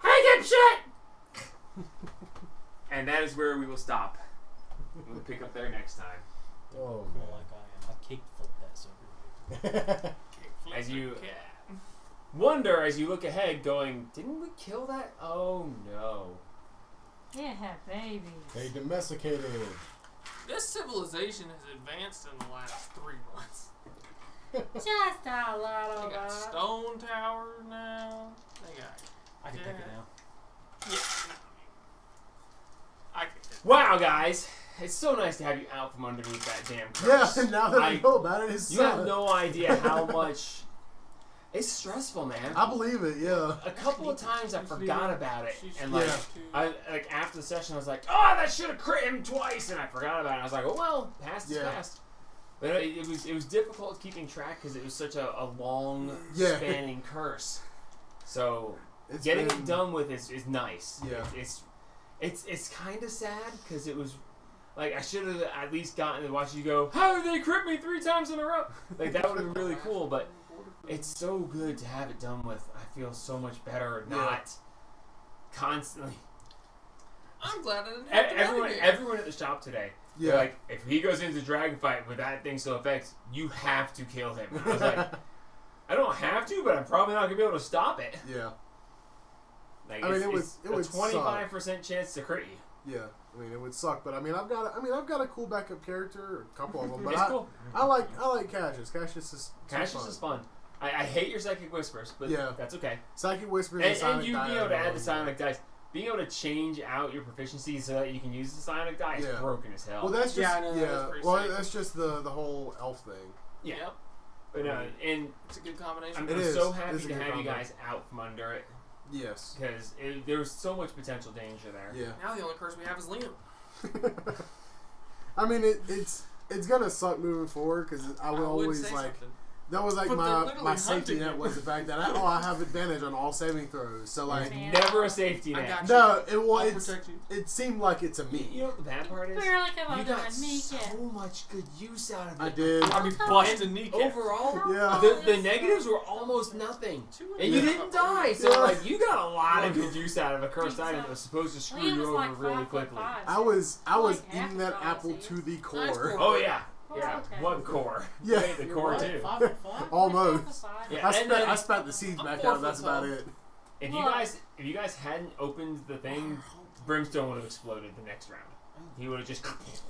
"Hey dipshit!" And that is where we will stop. We'll pick up there next time. Oh More like I am. I cake flip that sucker. As you wonder, as you look ahead, going, "Didn't we kill that? Oh no." Yeah, babies. They domesticated. This civilization has advanced in the last 3 months. Just a little They got bit. stone towers now. They got I can pick it now. I could. Wow, guys. It's so nice to have you out from underneath that damn curse. Yeah, now that I know about it, it's You have no idea how much... It's stressful, man. I believe it, yeah. A couple of times I forgot about it, and like, Yeah. like after the session I was like, "Oh, that should have crit him twice," and I forgot about it. I was like, "Oh well, past is Yeah. past." But it was difficult keeping track because it was such a long Yeah. spanning curse. So It's getting been- it done with is nice. Yeah. It's kind of sad because it was like I should have at least gotten to watch you go, "How did they crit me 3 times in a row?" Like that would have been really cool, but. It's so good to have it done with. I feel so much better not constantly. I'm glad I didn't have to Everyone at the shop today, Yeah. they're like, if he goes into dragon fight with that thing still affects, you have to kill him. And I was like, I don't have to, but I'm probably not gonna be able to stop it. Yeah. Like, I mean, it's it would a 25% chance to crit you. Yeah. I mean, it would suck, but I mean, I've got a cool backup character, a couple of them, but It's cool. I like Cassius. Cassius Cassius is fun. I hate your psychic whispers, but Yeah. that's okay. Psychic whispers And you Psionic being able to die, add the psionic dice, being able to change out your proficiency so that you can use the psionic die is Yeah. broken as hell. Well, that's just Yeah, I know, that's yeah. pretty Well, sick. that's just the whole elf thing. yeah. Yep. But no, and It's a good combination. I'm, It I'm is. so It happy is a to good have you combo. guys out from under it Yes. because there was so much potential danger there. Yeah. Now the only curse we have is Liam. I mean, it's gonna suck moving forward because I would would always say like something. that was like But they're my literally safety hunting net you. was the fact that I have advantage on all saving throws. So like Man. Never a safety I net. got you. no, it I'll was protect you. it seemed like it's a You me. know what the bad part is? Barely come You up got and make it. so much good use out of it. I did. I'll be busting kneecaps. Overall, Yeah. the negatives were almost nothing. And you Yeah. didn't die, so Yeah. like you got a lot of good use out of a cursed item that was supposed to screw Liam you was over like really 5'5". quickly. I was Like half eating that the apple size, to yes. the Nice core. core. Oh yeah, yeah. Okay. One core. Yeah. Wait, the core too. 5'5"? Almost. Yeah, I and then spat the seeds I'm back 4 out. That's foot about tall. it. if you guys hadn't opened the thing, Brimstone would have exploded the next round. He would have just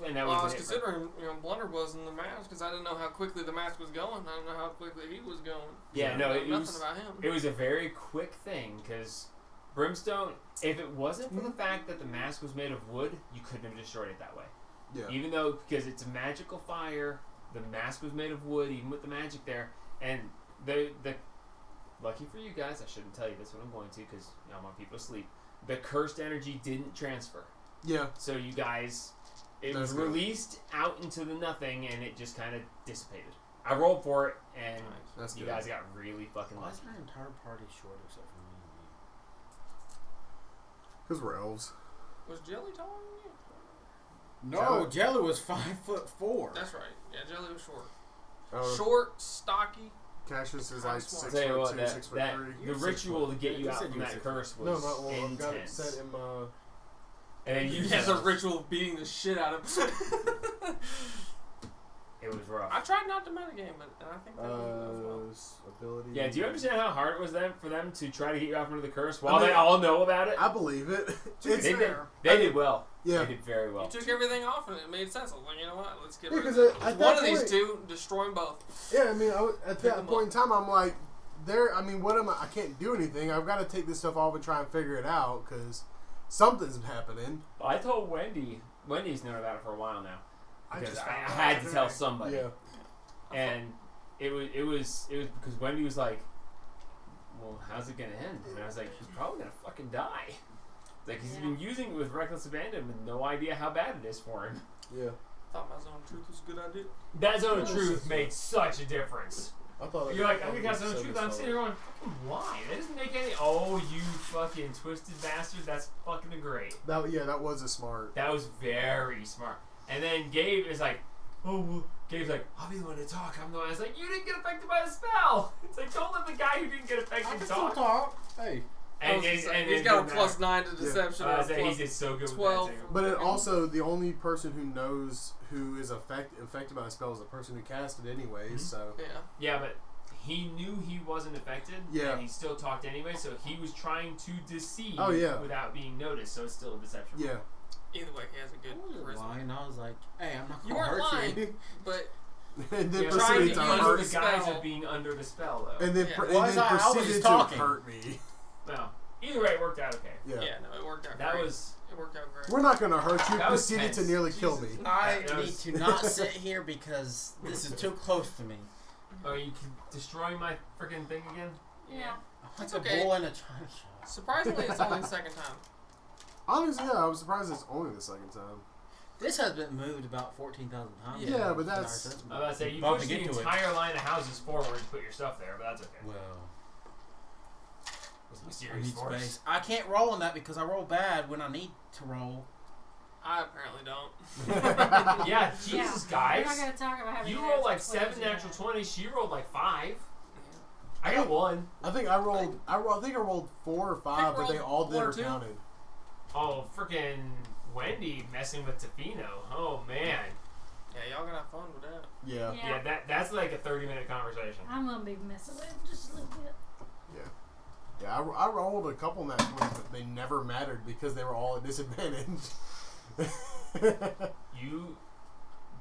and that Well, I would was have considering, blunderbuss in the mask because I didn't know how quickly the mask was going. I didn't know how quickly he was going. Yeah, I no, didn't it know was nothing about him. it was a very quick thing because Brimstone. If it wasn't for the fact that the mask was made of wood, you couldn't have destroyed it that way. Yeah. Even though, because it's a magical fire, the mask was made of wood, even with the magic there, and the lucky for you guys, I shouldn't tell you this, but I'm going to because I want people to sleep. The cursed energy didn't transfer, Yeah. so you guys, it That's was good. released out into the nothing, and it just kind of dissipated. I rolled for it, and That's you good. guys got really fucking Why is lucky. our entire party short except for me Because we're elves. Was Jelly taller than you? and you? No, Jelly was 5'4". That's right. Yeah, Jelly was short. Oh, Short, stocky. Cassius is like Smart. 6'2", Tell you what, 6'3". the You're ritual to 6'4". get you You out said from you were that 6'4". curse No, was not well. I've got it intense. set in my. And then you He has a ritual of beating the shit out of him. it was rough. I tried not to metagame, but I think that was well. Ability. Yeah, do you understand how hard it was for them to try to get you out from under the curse I while mean, they all know about it? I believe it. To It's, be They fair, did well. yeah. They did very well. you took everything off and it made sense. I was like, you know what? Let's get Yeah, rid of 'cause it. at One that of these point- two, destroy them both. Yeah, I mean, at Pick that 'em point in time, I'm like, I mean, what am I? I can't do anything. I've got to take this stuff off and try and figure it out because something's happening. I told Wendy. Wendy's known about it for a while now I because just I found out had to today. tell somebody. Yeah. And it was because Wendy was like, "Well, how's it gonna end?" And I was like, "He's probably gonna fucking die." Like he's been using it with reckless abandon with no idea how bad it is for him. Yeah. Thought my zone of truth was a good idea. That zone of truth made such a difference. I thought. You're like, I'm gonna cast zone of truth. I'm sitting here going, fucking why? That doesn't make any. Oh, you fucking twisted bastard! That's fucking great. That was a smart. That was very smart. And then Gabe is like, oh, well, Gabe's like, I'll be the one to talk. I'm the one. It's like, you didn't get affected by the spell. It's like, don't let the guy who didn't get I affected can still talk. talk. Hey. And He's it got a didn't plus matter. 9 to deception. I or a was saying plus he did so good 12. with that too. But it also, the only person who knows who is affected by the spell is the person who cast it anyways. Mhm. So Yeah. Yeah, but he knew he wasn't affected. Yeah. And he still talked anyway, so he was trying to deceive Oh, yeah. without being noticed, so it's still a deception. yeah. Either way, he has a good I wasn't charisma. lying. I was like, hey, I'm not You gonna weren't hurt lying. you. But And then Yeah, Trying proceeded to to use under hurt. the the guise spell. of being under the spell, though. And then, Yeah. and Why then is I always proceeded to talking? hurt me. No. Either way, it worked out okay. Yeah. yeah, no, it worked out That great. was. It worked out great. We're not gonna hurt you. That was Proceeded to tense. nearly kill me. Jesus. I That need was- to not sit here because this is too close to me. Oh, you can destroy my freaking thing again? Yeah. I'm It's like okay. a bull in a china shop. Surprisingly, it's only the second time. Honestly, yeah, I was surprised it's only the second time. This has been moved about 14,000 times. Yeah, but in our that's- system. I was about to say, you Bumping pushed the into it. entire line of houses forward to put your stuff there, but that's okay. Well, It was I mysterious need force. space. I can't roll on that because I roll bad when I need to roll. I apparently don't. Yeah, Jesus, We're guys. not gonna talk about having You natural rolled like 20s 7 yet. natural 20s. She rolled like 5. I got 1. I think I rolled. I think I rolled 4 or 5, but they all did one or or two. counted. Oh, freaking Wendy messing with Tofino. Oh, man. Yeah, y'all gonna have fun with that. Yeah. Yeah, that's like a 30-minute conversation. I'm gonna be messing with it just a little bit. Yeah, I rolled a couple nat 20s, but they never mattered because they were all at disadvantage.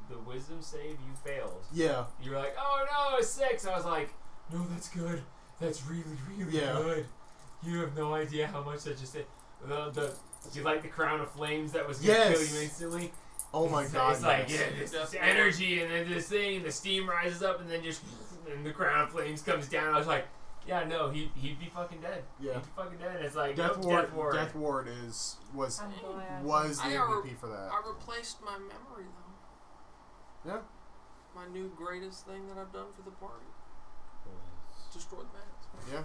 The wisdom save, you failed. Yeah. You were like, oh no, it's 6. I was like, no, that's good. That's really, really Yeah. good. You have no idea how much that just did. You like the crown of flames that was going to kill Yes. you instantly? Oh my god. It's like, yes. yeah, this energy, and then this thing, the steam rises up, and then just, and the crown of flames comes down. I was like, yeah, no, he'd be fucking dead. Yeah. He'd be fucking dead. And it's like, Death nope, Ward. Death Ward. Death Ward was I'm glad. the I MVP for that. I replaced my memory though. Yeah. My new greatest thing that I've done for the party. Destroyed the mask. Yeah.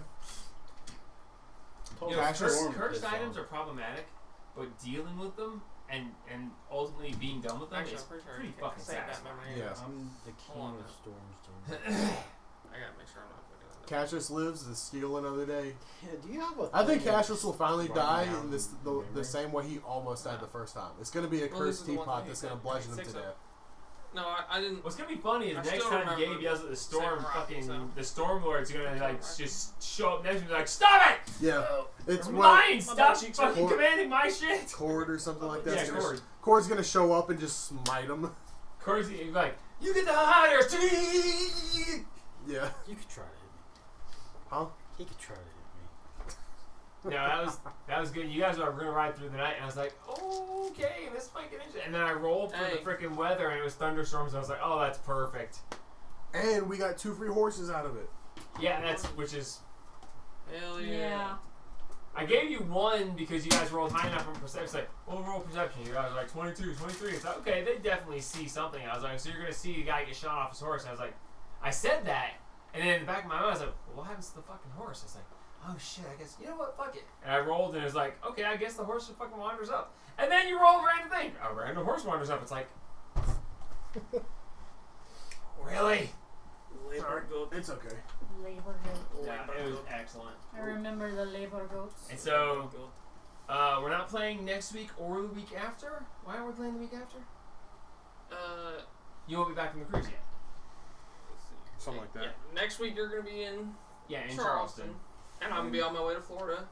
You know, Cassius- cursed items are problematic, but dealing with them and ultimately being done with them Actually, is I'm pretty sure pretty you can fucking save that satisfying. memory. Yeah. I'm the king Hold on of now. storms, dude. I gotta make sure I'm not putting it on. Cassius lives to steal another day. Yeah, do you have a I think thing of Cassius will finally writing die down in the memory? same way he almost died the first time. It's going to be a Well, this cursed is the one teapot thing that's he going to said, bludgeon him six to of- death. No, I didn't. What's gonna be funny is I next still time remember Gabe yells at the storm, Samurai, fucking so- the Stormlord's gonna like Right. just show up next to me like, stop it! Yeah. It's Mine! what Stop bad cheeks are fucking cold. commanding my shit! Cord or something like that. Yeah, It's gonna- Cord. Cord's going to show up and just smite him. Cord's gonna be like, you get the hiders! Yeah. You could try to hit me. Huh? He could try to hit me. No, that was good. You guys were gonna ride through the night, and I was like, okay, this might get interesting. And then I rolled for Hey. the freaking weather, and it was thunderstorms. And I was like, oh, that's perfect. And we got 2 free horses out of it. Yeah, which is. Hell yeah. Yeah. I gave you 1 because you guys rolled high enough on perception. It's like, overall perception. You guys were like 22, 23. It's like, okay, they definitely see something. I was like, so you're gonna see the guy get shot off his horse. And I was like, I said that, and then in the back of my mind, I was like, well, what happens to the fucking horse? I was like, oh shit, I guess, you know what, fuck it. And I rolled, and it was like, okay, I guess the horse just fucking wanders up. And then you roll a random thing. A random horse wanders up. It's like, really? Labor goat. It's okay. Labor goat. Yeah, it was excellent. I remember the labor goats. And so, we're not playing next week or the week after. Why aren't we playing the week after? You won't be back from the cruise yet. Something like that. Yeah. Next week you're gonna be in Yeah, in Charleston, Charleston. and I'm gonna be on my way to Florida.